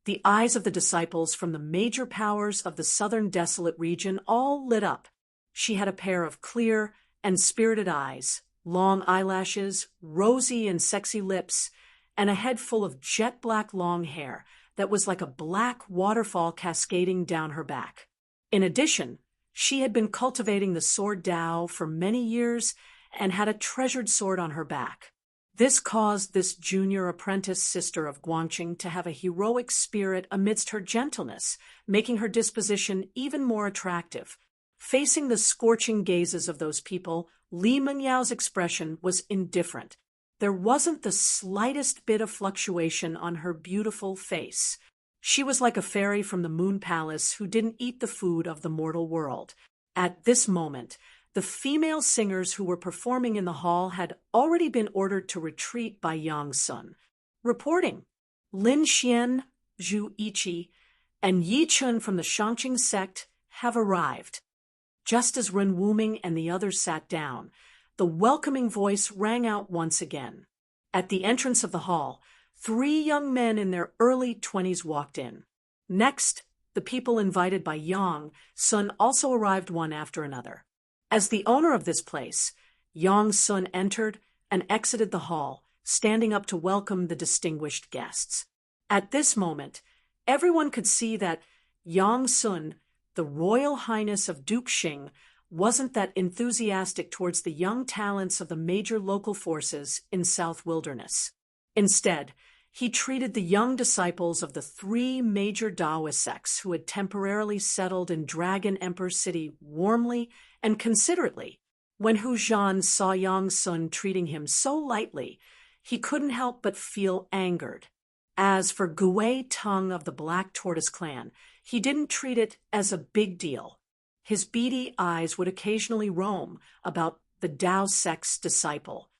the eyes of the disciples from the major powers of the southern desolate region all lit up. She had a pair of clear and spirited eyes, long eyelashes, rosy and sexy lips, and a head full of jet-black long hair that was like a black waterfall cascading down her back. In addition, she had been cultivating the sword Dao for many years and had a treasured sword on her back. This caused this junior apprentice sister of Guangqing to have a heroic spirit amidst her gentleness, making her disposition even more attractive. Facing the scorching gazes of those people, Li Mengyao's expression was indifferent. There wasn't the slightest bit of fluctuation on her beautiful face. She was like a fairy from the Moon Palace who didn't eat the food of the mortal world. At this moment, the female singers who were performing in the hall had already been ordered to retreat by Yang Sun. Reporting, Lin Xian, Zhu Yiqi, and Yi Chun from the Shangqing sect have arrived. Just as Run Wuming and the others sat down, the welcoming voice rang out once again. At the entrance of the hall, 3 young men in their early 20s walked in. Next, the people invited by Yang Sun also arrived one after another. As the owner of this place, Yang Sun entered and exited the hall, standing up to welcome the distinguished guests. At this moment, everyone could see that Yang Sun, the Royal Highness of Duke Xing, wasn't that enthusiastic towards the young talents of the major local forces in South Wilderness. Instead, he treated the young disciples of the 3 major Daoist sects who had temporarily settled in Dragon Emperor City warmly and considerately. When Hu Zhan saw Yang Sun treating him so lightly, he couldn't help but feel angered. As for Gui Tung of the Black Tortoise clan, he didn't treat it as a big deal. His beady eyes would occasionally roam about the Dao sect's disciple.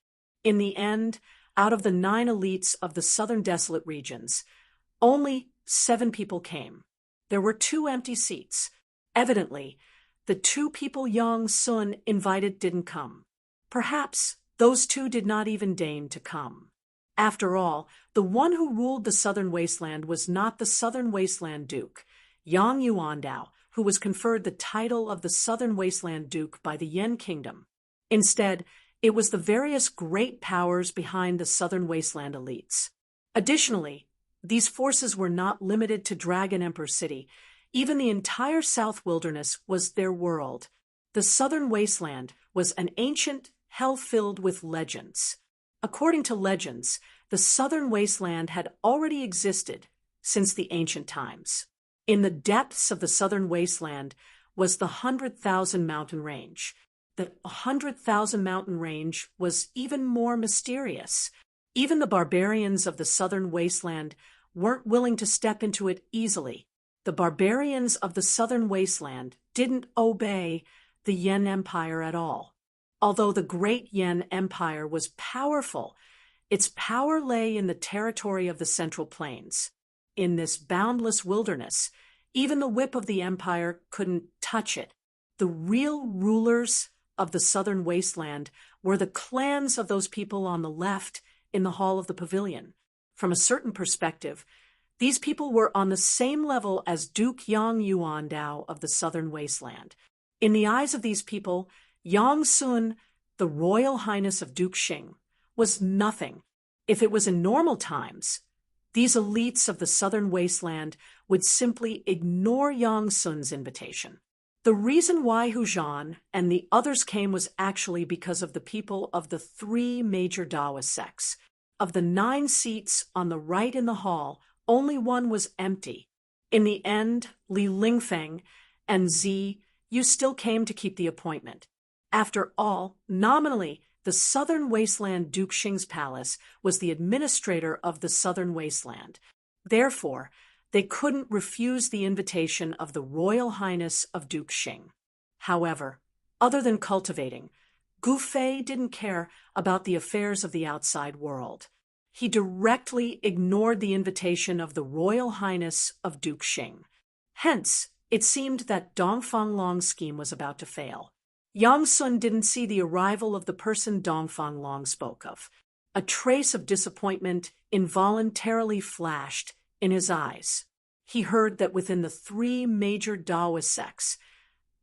In the end, out of the 9 elites of the southern desolate regions, only 7 people came. There were 2 empty seats. Evidently, the 2 people Yang Sun invited didn't come. Perhaps those 2 did not even deign to come. After all, the one who ruled the southern wasteland was not the southern wasteland duke, Yang Yuandao, who was conferred the title of the southern wasteland duke by the Yen kingdom. Instead, it was the various great powers behind the southern wasteland elites. Additionally, these forces were not limited to Dragon Emperor City. Even the entire South Wilderness was their world. The southern wasteland was an ancient hell filled with legends. According to legends, the southern wasteland had already existed since the ancient times. In the depths of the southern wasteland was the 100,000 mountain range. The 100,000 mountain range was even more mysterious. Even the barbarians of the southern wasteland weren't willing to step into it easily. The barbarians of the southern wasteland didn't obey the Yen Empire at all. Although the great Yen Empire was powerful, its power lay in the territory of the Central Plains. In this boundless wilderness, even the whip of the empire couldn't touch it. The real rulers of the southern wasteland were the clans of those people on the left in the hall of the pavilion. From a certain perspective, these people were on the same level as Duke Yang Yuandao of the southern wasteland. In the eyes of these people, Yang Sun, the royal highness of Duke Xing, was nothing. If it was in normal times, these elites of the southern wasteland would simply ignore Yang Sun's invitation. The reason why Hu Zhan and the others came was actually because of the people of the 3 major Taoist sects. Of the 9 seats on the right in the hall, only 1 was empty. In the end, Li Lingfeng and Zi, you still came to keep the appointment. After all, nominally, the southern wasteland Duke Xing's palace was the administrator of the southern wasteland. Therefore, they couldn't refuse the invitation of the royal highness of Duke Xing. However, other than cultivating, Gu Fei didn't care about the affairs of the outside world. He directly ignored the invitation of the royal highness of Duke Xing. Hence, it seemed that Dongfang Long's scheme was about to fail. Yang Sun didn't see the arrival of the person Dongfang Long spoke of. A trace of disappointment involuntarily flashed in his eyes. He heard that within the 3 major Taoist sects,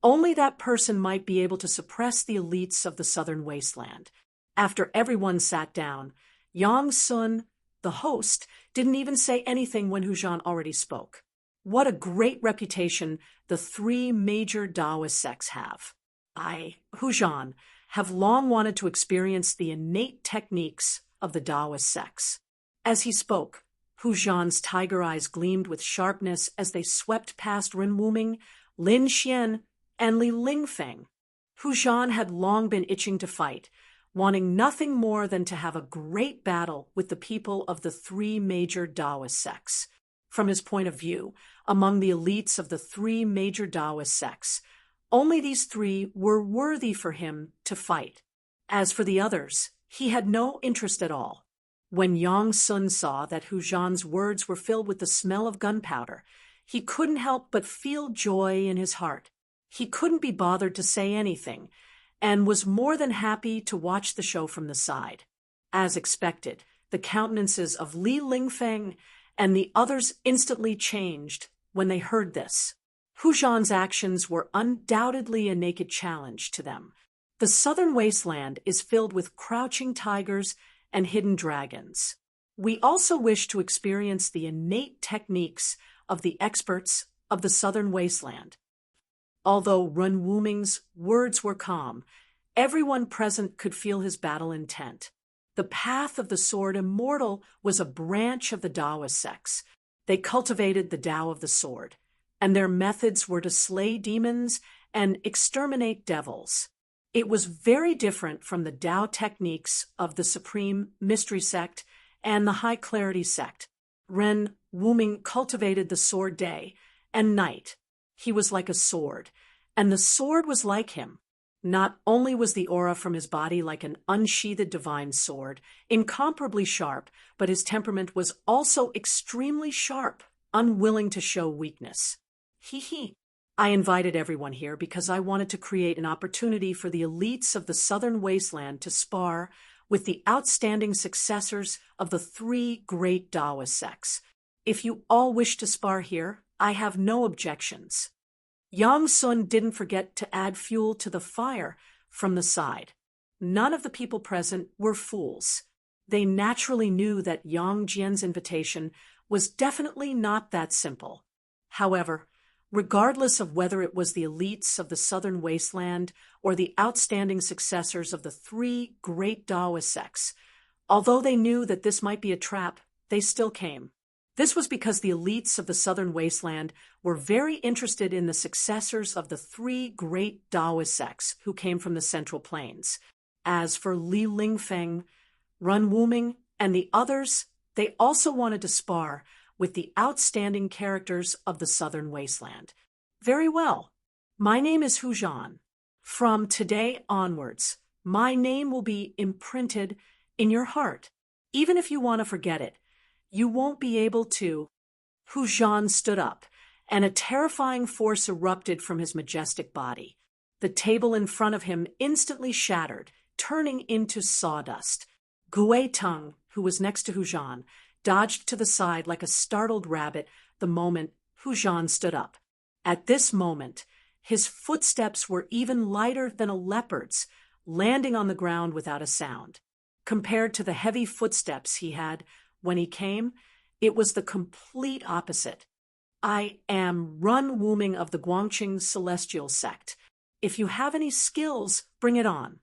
only that person might be able to suppress the elites of the southern wasteland. After everyone sat down, Yang Sun, the host, didn't even say anything when Hu Zhan already spoke. What a great reputation the 3 major Taoist sects have. I, Hu Zhan, have long wanted to experience the innate techniques of the Taoist sects. As he spoke, Hu Zhan's tiger eyes gleamed with sharpness as they swept past Ren Wuming, Lin Xian, and Li Lingfeng. Hu Zhan had long been itching to fight, wanting nothing more than to have a great battle with the people of the 3 major Taoist sects. From his point of view, among the elites of the 3 major Taoist sects, only these 3 were worthy for him to fight. As for the others, he had no interest at all. When Yang Sun saw that Hu Zhan's words were filled with the smell of gunpowder, he couldn't help but feel joy in his heart. He couldn't be bothered to say anything, and was more than happy to watch the show from the side. As expected, the countenances of Li Lingfeng and the others instantly changed when they heard this. Hu Zhan's actions were undoubtedly a naked challenge to them. The southern wasteland is filled with crouching tigers and hidden dragons. We also wish to experience the innate techniques of the experts of the southern wasteland. Although Ren Wuming's words were calm, everyone present could feel his battle intent. The path of the sword immortal was a branch of the Taoist sects. They cultivated the Tao of the sword, and their methods were to slay demons and exterminate devils. It was very different from the Tao techniques of the Supreme Mystery Sect and the High Clarity Sect. Ren Wuming cultivated the sword day and night. He was like a sword, and the sword was like him. Not only was the aura from his body like an unsheathed divine sword, incomparably sharp, but his temperament was also extremely sharp unwilling to show weakness. Hee hee. I invited everyone here because I wanted to create an opportunity for the elites of the southern wasteland to spar with the outstanding successors of the three great Daoist sects. If you all wish to spar here, I have no objections. Yang Sun didn't forget to add fuel to the fire from the side. None of the people present were fools. They naturally knew that Yang Jian's invitation was definitely not that simple. However, regardless of whether it was the elites of the southern wasteland or the outstanding successors of the three great Daoist sects, although they knew that this might be a trap, they still came. This was because the elites of the southern wasteland were very interested in the successors of the three great Daoist sects who came from the Central Plains. As for Li Lingfeng, Run Wuming, and the others, they also wanted to spar with the outstanding characters of the southern wasteland. Very well. My name is Hu Zhan. From today onwards, my name will be imprinted in your heart. Even if you want to forget it, you won't be able to. Hu Zhan stood up, and a terrifying force erupted from his majestic body. The table in front of him instantly shattered, turning into sawdust. Gui Tung, who was next to Hu Zhan, dodged to the side like a startled rabbit the moment Hu Zhan stood up. At this moment, his footsteps were even lighter than a leopard's, landing on the ground without a sound. Compared to the heavy footsteps he had when he came, it was the complete opposite. I am Run Wuming of the Guangqing Celestial Sect. If you have any skills, bring it on.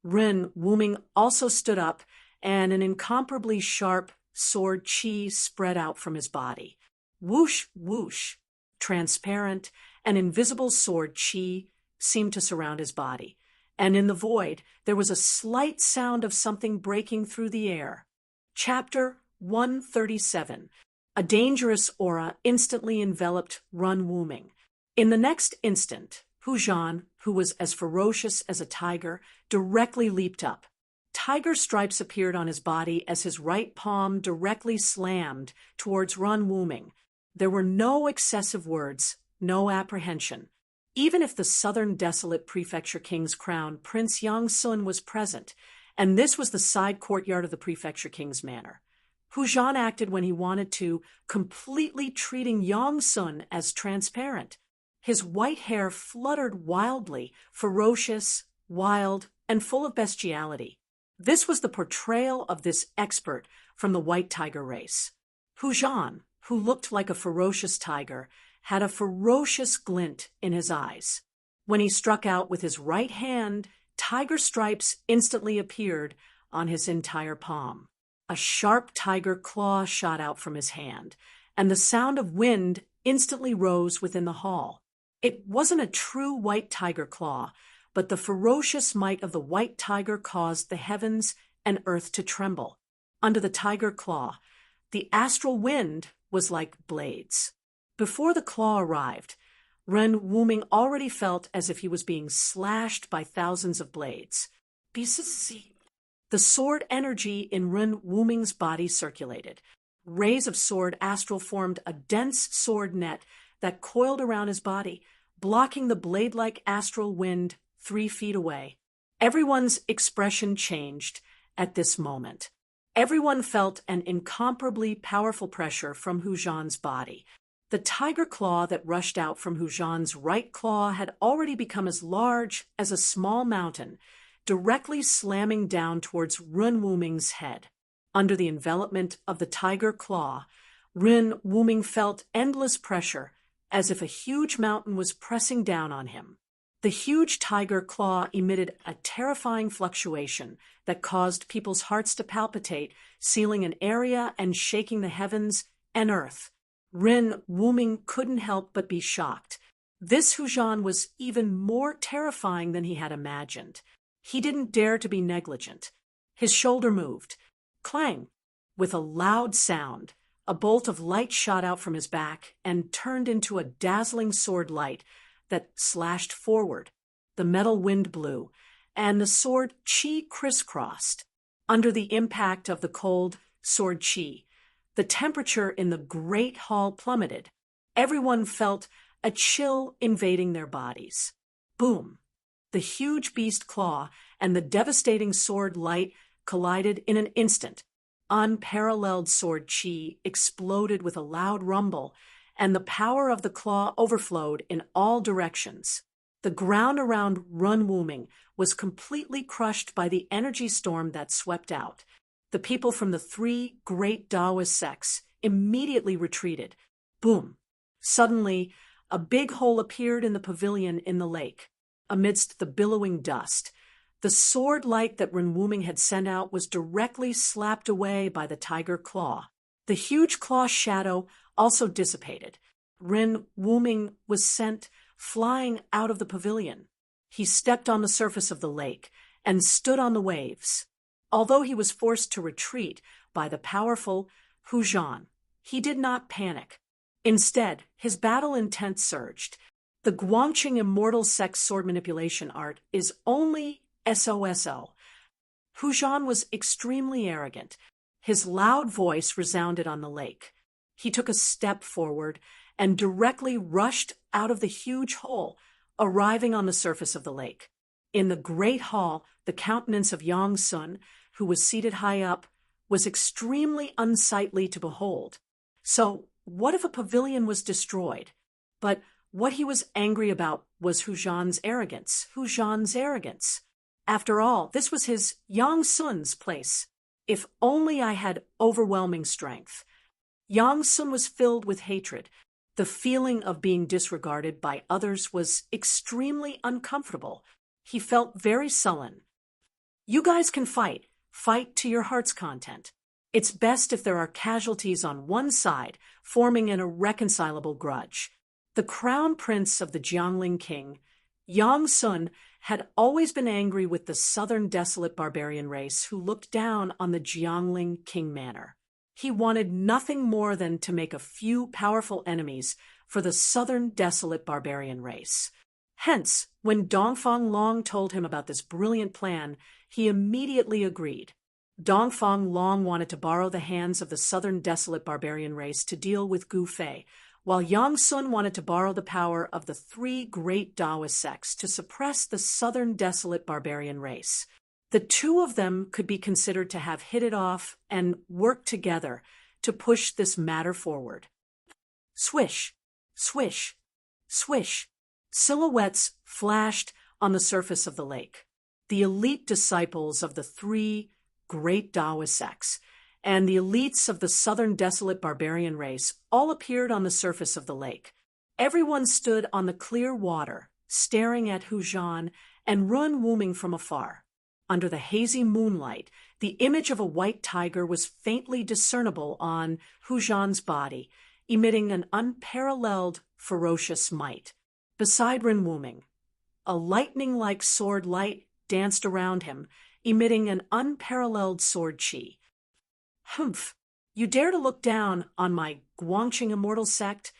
Run Wuming also stood up, and an incomparably sharp sword qi spread out from his body. Whoosh, whoosh. Transparent and invisible sword qi seemed to surround his body, and in the void there was a slight sound of something breaking through the air. Chapter 137. A dangerous aura instantly enveloped Run Wuming. In the next instant, Hu Zhan, who was as ferocious as a tiger, directly leaped up. Tiger stripes appeared on his body as his right palm directly slammed towards Run Wuming. There were no excessive words, no apprehension. Even if the southern desolate prefecture king's crown, Prince Yang Sun, was present, and this was the side courtyard of the prefecture king's manor. Hu Zhan acted when he wanted to, completely treating Yang Sun as transparent. His white hair fluttered wildly, ferocious, wild, and full of bestiality. This was the portrayal of this expert from the white tiger race. Hu Zhan, who looked like a ferocious tiger, had a ferocious glint in his eyes. When he struck out with his right hand, tiger stripes instantly appeared on his entire palm. A sharp tiger claw shot out from his hand, and the sound of wind instantly rose within the hall. It wasn't a true white tiger claw, but the ferocious might of the white tiger caused the heavens and earth to tremble. Under the tiger claw, the astral wind was like blades. Before the claw arrived, Ren Wuming already felt as if he was being slashed by thousands of blades. The sword energy in Ren Wuming's body circulated. Rays of sword astral formed a dense sword net that coiled around his body, blocking the blade-like astral wind 3 feet away. Everyone's expression changed at this moment. Everyone felt an incomparably powerful pressure from Hu Zhan's body. The tiger claw that rushed out from Hu Zhan's right claw had already become as large as a small mountain, directly slamming down towards Run Wuming's head. Under the envelopment of the tiger claw, Run Wuming felt endless pressure, as if a huge mountain was pressing down on him. The huge tiger claw emitted a terrifying fluctuation that caused people's hearts to palpitate, sealing an area and shaking the heavens and earth. Ren Wuming couldn't help but be shocked. This Hu Zhan was even more terrifying than he had imagined. He didn't dare to be negligent. His shoulder moved. Clang! With a loud sound, a bolt of light shot out from his back and turned into a dazzling sword light that slashed forward. The metal wind blew, and the sword qi crisscrossed. Under the impact of the cold sword qi, The temperature in the great hall plummeted. Everyone felt a chill invading their bodies. Boom! The huge beast claw and the devastating sword light collided in an instant. Unparalleled sword chi exploded with a loud rumble, and the power of the claw overflowed in all directions. The ground around Run Wuming was completely crushed by the energy storm that swept out. The people from the three great Taoist sects immediately retreated. Boom! Suddenly, a big hole appeared in the pavilion in the lake. Amidst the billowing dust, the sword light that Ren Wuming had sent out was directly slapped away by the tiger claw. The huge claw shadow also dissipated. Ren Wuming was sent flying out of the pavilion. He stepped on the surface of the lake and stood on the waves. Although he was forced to retreat by the powerful Hu Zhan, he did not panic. Instead, his battle intent surged. The Guangqing Immortal Sex sword manipulation art is only SOSO. Hu Zhan was extremely arrogant. His loud voice resounded on the lake. He took a step forward and directly rushed out of the huge hole, arriving on the surface of the lake. In the great hall, the countenance of Yang Sun, who was seated high up, was extremely unsightly to behold. So, what if a pavilion was destroyed? But what he was angry about was Hu Zhan's arrogance. Hu Zhan's arrogance. After all, this was his Yang Sun's place. If only I had overwhelming strength. Yang Sun was filled with hatred. The feeling of being disregarded by others was extremely uncomfortable. He felt very sullen. You guys can fight. Fight to your heart's content. It's best if there are casualties on one side, forming an irreconcilable grudge. The crown prince of the Jiangling king, Yang Sun, had always been angry with the southern desolate barbarian race who looked down on the Jiangling king manor. He wanted nothing more than to make a few powerful enemies for the southern desolate barbarian race. Hence, when Dongfang Long told him about this brilliant plan, he immediately agreed. Dongfang Long wanted to borrow the hands of the southern desolate barbarian race to deal with Gu Fei, while Yang Sun wanted to borrow the power of the three great Taoist sects to suppress the southern desolate barbarian race. The two of them could be considered to have hit it off and worked together to push this matter forward. Swish, swish, swish. Silhouettes flashed on the surface of the lake. The elite disciples of the three great Taoist sects and the elites of the southern desolate barbarian race all appeared on the surface of the lake. Everyone stood on the clear water, staring at Hu Zhan and Run Wuming from afar. Under the hazy moonlight, the image of a white tiger was faintly discernible on Hu Zhan's body, emitting an unparalleled, ferocious might. Beside Ren Wuming, a lightning-like sword light danced around him, emitting an unparalleled sword chi. Humph! You dare to look down on my Guangqing Immortal Sect?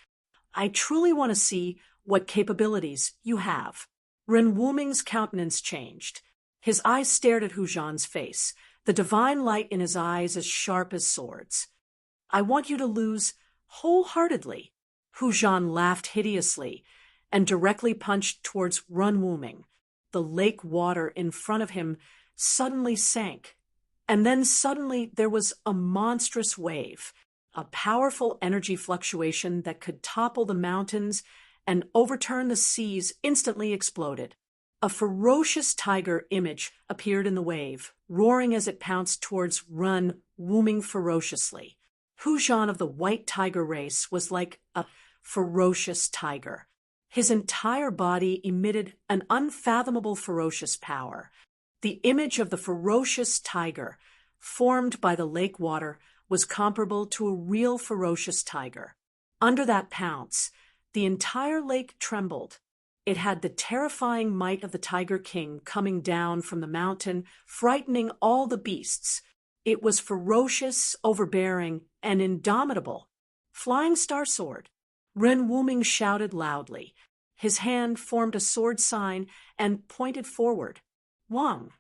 I truly want to see what capabilities you have. Ren Wuming's countenance changed. His eyes stared at Hu Zhan's face, the divine light in his eyes as sharp as swords. I want you to lose wholeheartedly. Hu Zhan laughed hideously and directly punched towards Run Wuming. The lake water in front of him suddenly sank, and then suddenly there was a monstrous wave, a powerful energy fluctuation that could topple the mountains and overturn the seas instantly exploded. A ferocious tiger image appeared in the wave, roaring as it pounced towards Run Wuming ferociously. Hu Zhan of the white tiger race was like a ferocious tiger. His entire body emitted an unfathomable ferocious power. The image of the ferocious tiger, formed by the lake water, was comparable to a real ferocious tiger. Under that pounce, the entire lake trembled. It had the terrifying might of the Tiger King coming down from the mountain, frightening all the beasts. It was ferocious, overbearing, and indomitable. Flying Star Sword. Ren Wuming shouted loudly. His hand formed a sword sign and pointed forward. Wang!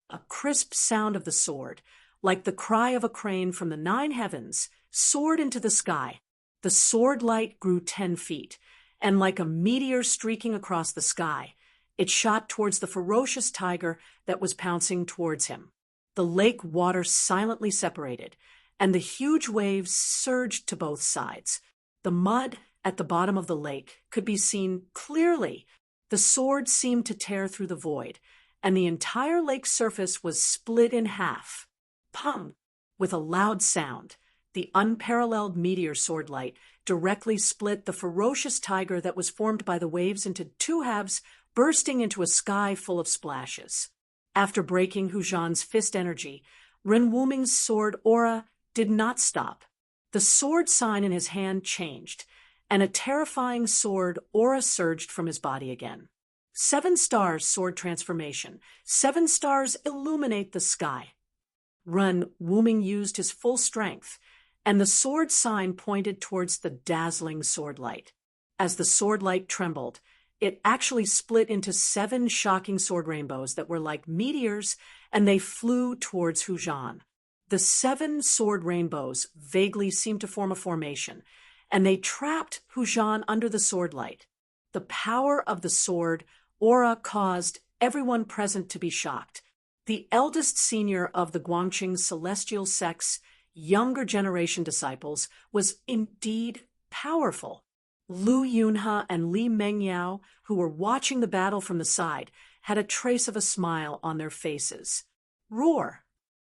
A crisp sound of the sword, like the cry of a crane from the 9 heavens, soared into the sky. The sword light grew 10 feet, and like a meteor streaking across the sky, it shot towards the ferocious tiger that was pouncing towards him. The lake water silently separated, and the huge waves surged to both sides. The mud at the bottom of the lake could be seen clearly. The sword seemed to tear through the void, and the entire lake surface was split in half. Pum! With a loud sound, the unparalleled meteor sword light directly split the ferocious tiger that was formed by the waves into two halves, bursting into a sky full of splashes. After breaking Hujan's fist energy, Ren Wuming's sword aura did not stop. The sword sign in his hand changed, and a terrifying sword aura surged from his body again. 7 stars sword transformation. 7 stars illuminate the sky. Ren Wuming used his full strength, and the sword sign pointed towards the dazzling sword light. As the sword light trembled, it actually split into 7 shocking sword rainbows that were like meteors, and they flew towards Hujan. The 7 sword rainbows vaguely seemed to form a formation, and they trapped Hujan under the sword light. The power of the sword aura caused everyone present to be shocked. The eldest senior of the Guangqing celestial sect's younger generation disciples was indeed powerful. Lu Yunhe and Li Mengyao, who were watching the battle from the side, had a trace of a smile on their faces. Roar!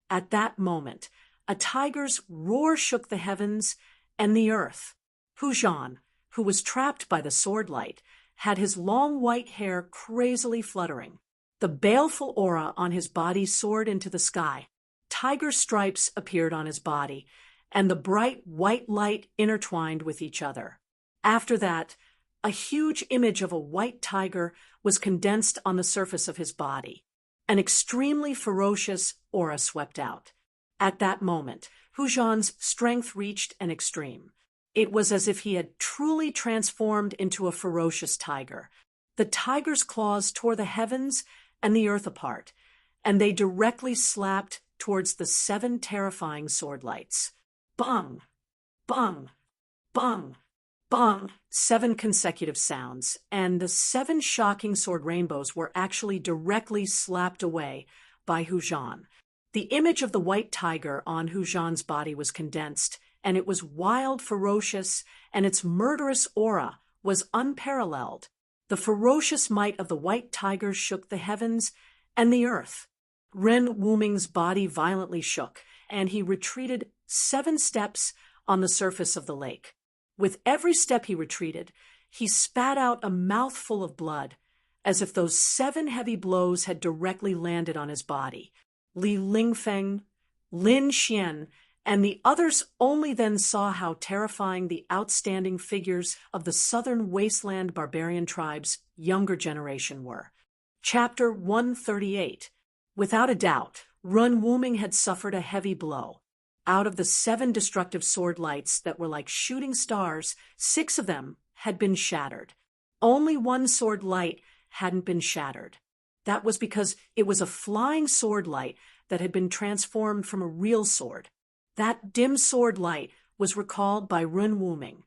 At that moment, a tiger's roar shook the heavens and the earth. Hujan, who was trapped by the sword light, had his long white hair crazily fluttering. The baleful aura on his body soared into the sky. Tiger stripes appeared on his body, and the bright white light intertwined with each other. After that, a huge image of a white tiger was condensed on the surface of his body. An extremely ferocious aura swept out. At that moment, Hujan's strength reached an extreme. It was as if he had truly transformed into a ferocious tiger. The tiger's claws tore the heavens and the earth apart, and they directly slapped towards the 7 terrifying sword lights. Bung! Bung! Bung! Bung! 7 consecutive sounds, and the 7 shocking sword rainbows were actually directly slapped away by Hujan. The image of the white tiger on Hujan's body was condensed, and it was wild, ferocious, and its murderous aura was unparalleled. The ferocious might of the white tiger shook the heavens and the earth. Ren Wuming's body violently shook, and he retreated 7 steps on the surface of the lake. With every step he retreated, he spat out a mouthful of blood, as if those 7 heavy blows had directly landed on his body. Li Lingfeng, Lin Xian, and the others only then saw how terrifying the outstanding figures of the southern wasteland barbarian tribe's younger generation were. Chapter 138. Without a doubt, Ren Wuming had suffered a heavy blow. Out of the 7 destructive sword lights that were like shooting stars, 6 of them had been shattered. Only 1 sword light hadn't been shattered. That was because it was a flying sword light that had been transformed from a real sword. That dim sword light was recalled by Ren Wuming.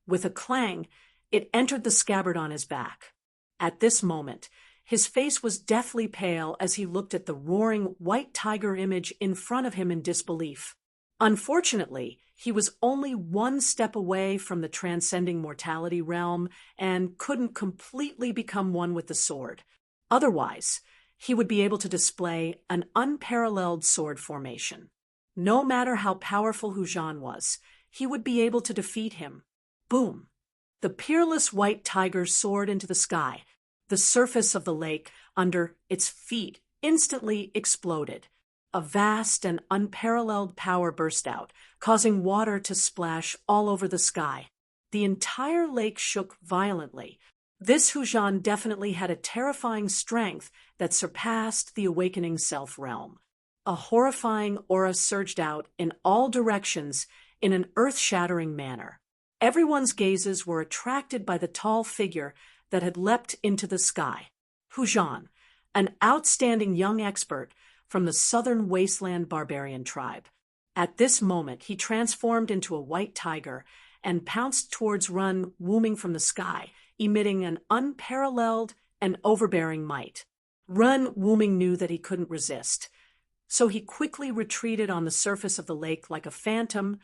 With a clang, it entered the scabbard on his back. At this moment, his face was deathly pale as he looked at the roaring white tiger image in front of him in disbelief. Unfortunately, he was only 1 step away from the transcending mortality realm and couldn't completely become one with the sword. Otherwise, he would be able to display an unparalleled sword formation. No matter how powerful Hujan was, he would be able to defeat him. Boom! The peerless white tiger soared into the sky. The surface of the lake under its feet instantly exploded. A vast and unparalleled power burst out, causing water to splash all over the sky. The entire lake shook violently. This Hujan definitely had a terrifying strength that surpassed the awakening self realm. A horrifying aura surged out in all directions in an earth-shattering manner. Everyone's gazes were attracted by the tall figure that had leapt into the sky. Hujan, an outstanding young expert from the southern wasteland barbarian tribe. At this moment, he transformed into a white tiger and pounced towards Run Wuming from the sky, emitting an unparalleled and overbearing might. Run Wuming knew that he couldn't resist, so he quickly retreated on the surface of the lake like a phantom,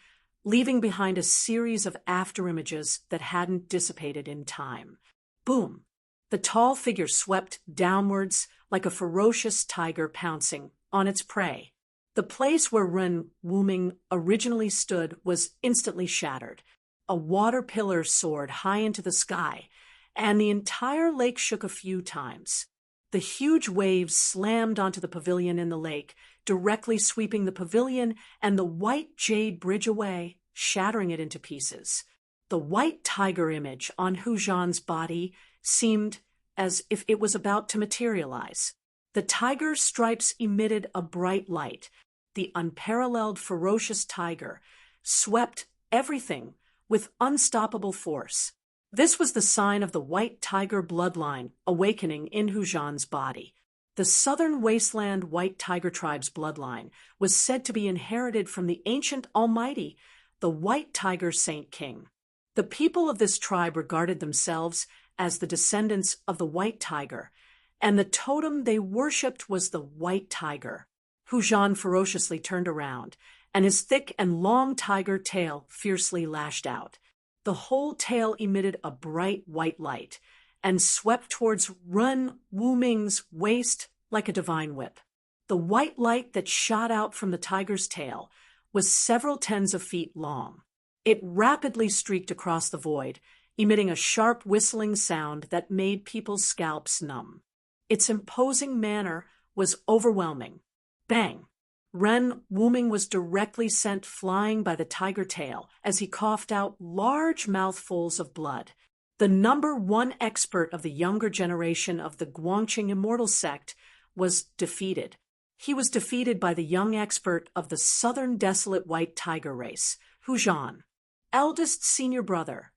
leaving behind a series of afterimages that hadn't dissipated in time. Boom! The tall figure swept downwards like a ferocious tiger pouncing on its prey. The place where Run Wuming originally stood was instantly shattered. A water pillar soared high into the sky, and the entire lake shook a few times. The huge waves slammed onto the pavilion in the lake, directly sweeping the pavilion and the white jade bridge away, shattering it into pieces. The white tiger image on Hujan's body seemed as if it was about to materialize. The tiger's stripes emitted a bright light. The unparalleled ferocious tiger swept everything with unstoppable force. This was the sign of the white tiger bloodline awakening in Hujan's body. The southern wasteland white tiger tribe's bloodline was said to be inherited from the ancient almighty, the white tiger Saint King. The people of this tribe regarded themselves as the descendants of the white tiger, and the totem they worshipped was the white tiger. Hujan ferociously turned around, and his thick and long tiger tail fiercely lashed out. The whole tail emitted a bright white light and swept towards Run Wuming's waist like a divine whip. The white light that shot out from the tiger's tail was several tens of feet long. It rapidly streaked across the void, emitting a sharp whistling sound that made people's scalps numb. Its imposing manner was overwhelming. Bang! Ren Wuming was directly sent flying by the tiger tail as he coughed out large mouthfuls of blood. The #1 expert of the younger generation of the Guangqing Immortal sect was defeated. He was defeated by the young expert of the southern desolate white tiger race, Hujan, eldest senior brother.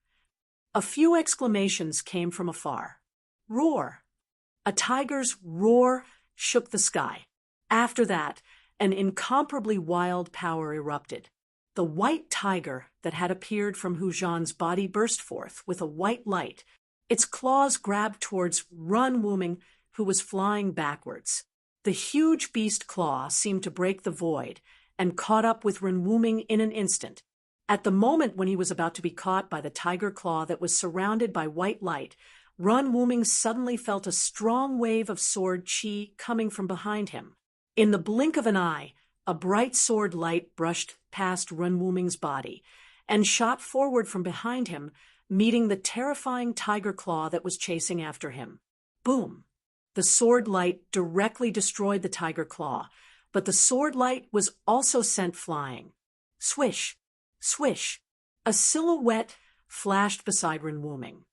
A few exclamations came from afar. Roar! A tiger's roar shook the sky. After that, an incomparably wild power erupted. The white tiger that had appeared from Hujan's body burst forth with a white light. Its claws grabbed towards Run Wuming, who was flying backwards. The huge beast claw seemed to break the void and caught up with Run Wuming in an instant. At the moment when he was about to be caught by the tiger claw that was surrounded by white light, Run Wuming suddenly felt a strong wave of sword chi coming from behind him. In the blink of an eye, a bright sword light brushed past Run Wuming's body and shot forward from behind him, meeting the terrifying tiger claw that was chasing after him. Boom! The sword light directly destroyed the tiger claw, but the sword light was also sent flying. Swish! Swish! A silhouette flashed beside Run Wuming.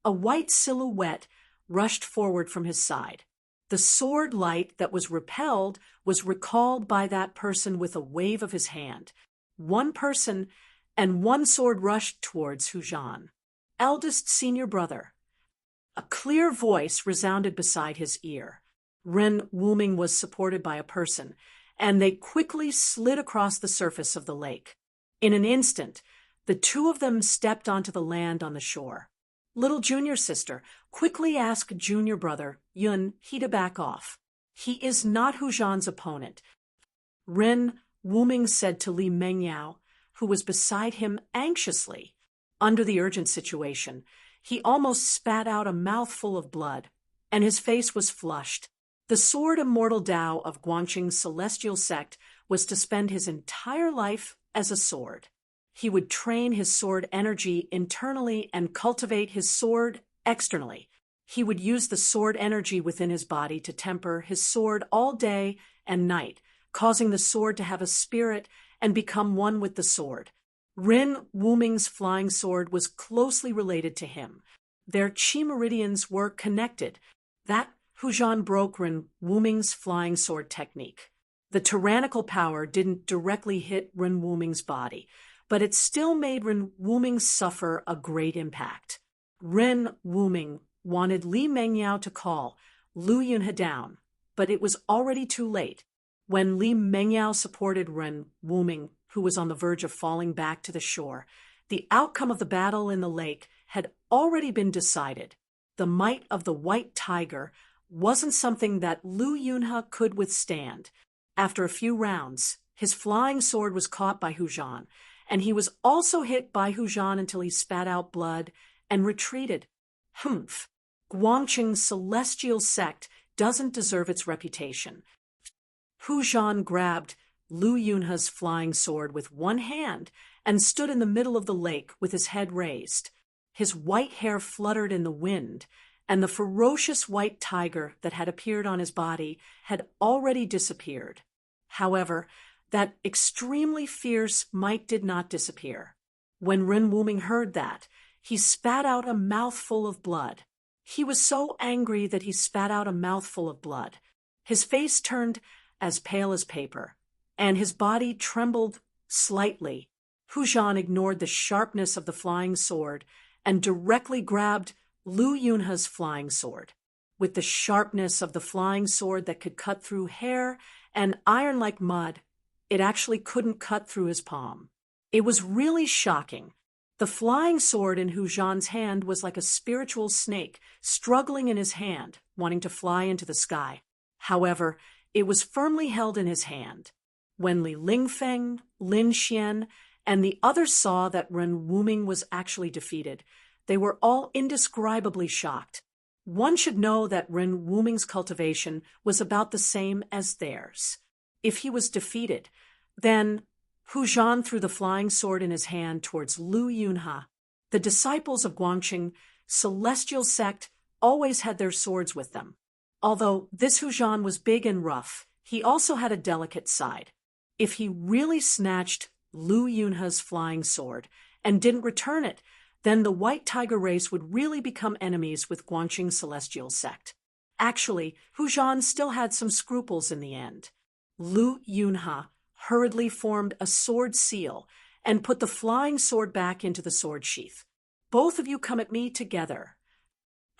A white silhouette rushed forward from his side. The sword light that was repelled was recalled by that person with a wave of his hand. One person and one sword rushed towards Hujan, eldest senior brother. A clear voice resounded beside his ear. Ren Wuming was supported by a person, and they quickly slid across the surface of the lake. In an instant, the two of them stepped onto the land on the shore. Little junior sister quickly asked junior brother Yun he to back off. He is not Hujan's opponent. Ren Wuming said to Li Mengyao, who was beside him anxiously. Under the urgent situation, he almost spat out a mouthful of blood, and his face was flushed. The sword immortal Dao of Guangqing's celestial sect was to spend his entire life as a sword. He would train his sword energy internally and cultivate his sword externally. He would use the sword energy within his body to temper his sword all day and night, causing the sword to have a spirit and become one with the sword. Ren Wuming's flying sword was closely related to him. Their chi meridians were connected. That Hujan broke Ren Wuming's flying sword technique. The tyrannical power didn't directly hit Ren Wuming's body, but it still made Ren Wuming suffer a great impact. Ren Wuming wanted Li Mengyao to call Lu Yunhe down, but it was already too late. When Li Mengyao supported Ren Wuming who was on the verge of falling back to the shore. The outcome of the battle in the lake had already been decided. The might of the white tiger wasn't something that Lu Yunhe could withstand. After a few rounds, his flying sword was caught by Hu Zhan, and he was also hit by Hu Zhan until he spat out blood and retreated. Humph! Guangqing's celestial sect doesn't deserve its reputation. Hu Zhan grabbed Lu Yunhe's flying sword with one hand and stood in the middle of the lake with his head raised. His white hair fluttered in the wind, and the ferocious white tiger that had appeared on his body had already disappeared. However, that extremely fierce might did not disappear. When Ren Wuming heard that, he spat out a mouthful of blood. He was so angry that he spat out a mouthful of blood. His face turned as pale as paper, and his body trembled slightly. Hu Zhan ignored the sharpness of the flying sword and directly grabbed Lu Yunhe's flying sword. With the sharpness of the flying sword that could cut through hair and iron like mud, it actually couldn't cut through his palm. It was really shocking. The flying sword in Hu Zhan's hand was like a spiritual snake struggling in his hand, wanting to fly into the sky. However, it was firmly held in his hand. When Li Lingfeng, Lin Xian, and the others saw that Ren Wuming was actually defeated, they were all indescribably shocked. One should know that Ren Wuming's cultivation was about the same as theirs. If he was defeated, then Hu Zhan threw the flying sword in his hand towards Lu Yunhe. The disciples of Guangqing celestial sect always had their swords with them. Although this Hu Zhan was big and rough, he also had a delicate side. If he really snatched Lu Yunhe's flying sword and didn't return it, then the White Tiger race would really become enemies with Guangqing celestial sect. Actually, Hu Zhan still had some scruples in the end. Lu Yunhe hurriedly formed a sword seal and put the flying sword back into the sword sheath. Both of you come at me together.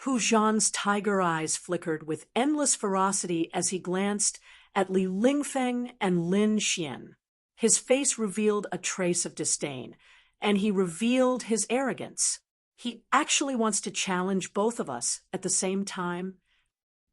Hu Zhan's tiger eyes flickered with endless ferocity as he glanced at Li Lingfeng and Lin Xian. His face revealed a trace of disdain, and he revealed his arrogance. He actually wants to challenge both of us at the same time.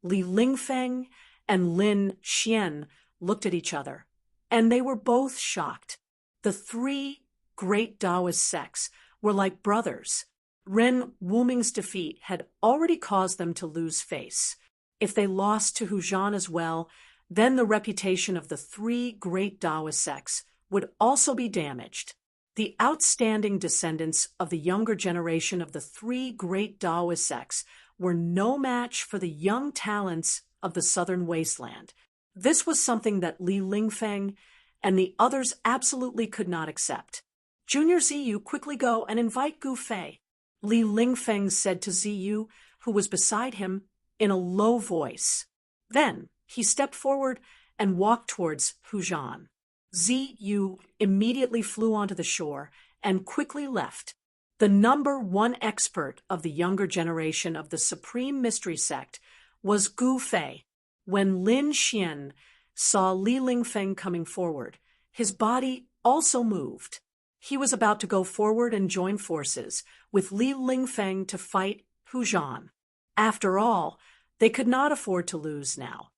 Li Lingfeng and Lin Xian looked at each other, and they were both shocked. The three great Taoist sects were like brothers. Ren Wuming's defeat had already caused them to lose face. If they lost to Hu Zhan as well, then the reputation of the three great Taoist sects would also be damaged. The outstanding descendants of the younger generation of the three great Taoist sects were no match for the young talents of the southern wasteland. This was something that Li Lingfeng and the others absolutely could not accept. Junior Ziyu, quickly go and invite Gu Fei, Li Lingfeng said to Ziyu, who was beside him, in a low voice. Then he stepped forward and walked towards Hu Zhan. Ziyu immediately flew onto the shore and quickly left. The number one expert of the younger generation of the Supreme Mystery Sect was Gu Fei. When Lin Xian saw Li Lingfeng coming forward, his body also moved. He was about to go forward and join forces with Li Lingfeng to fight Hu Zhan. After all, they could not afford to lose now.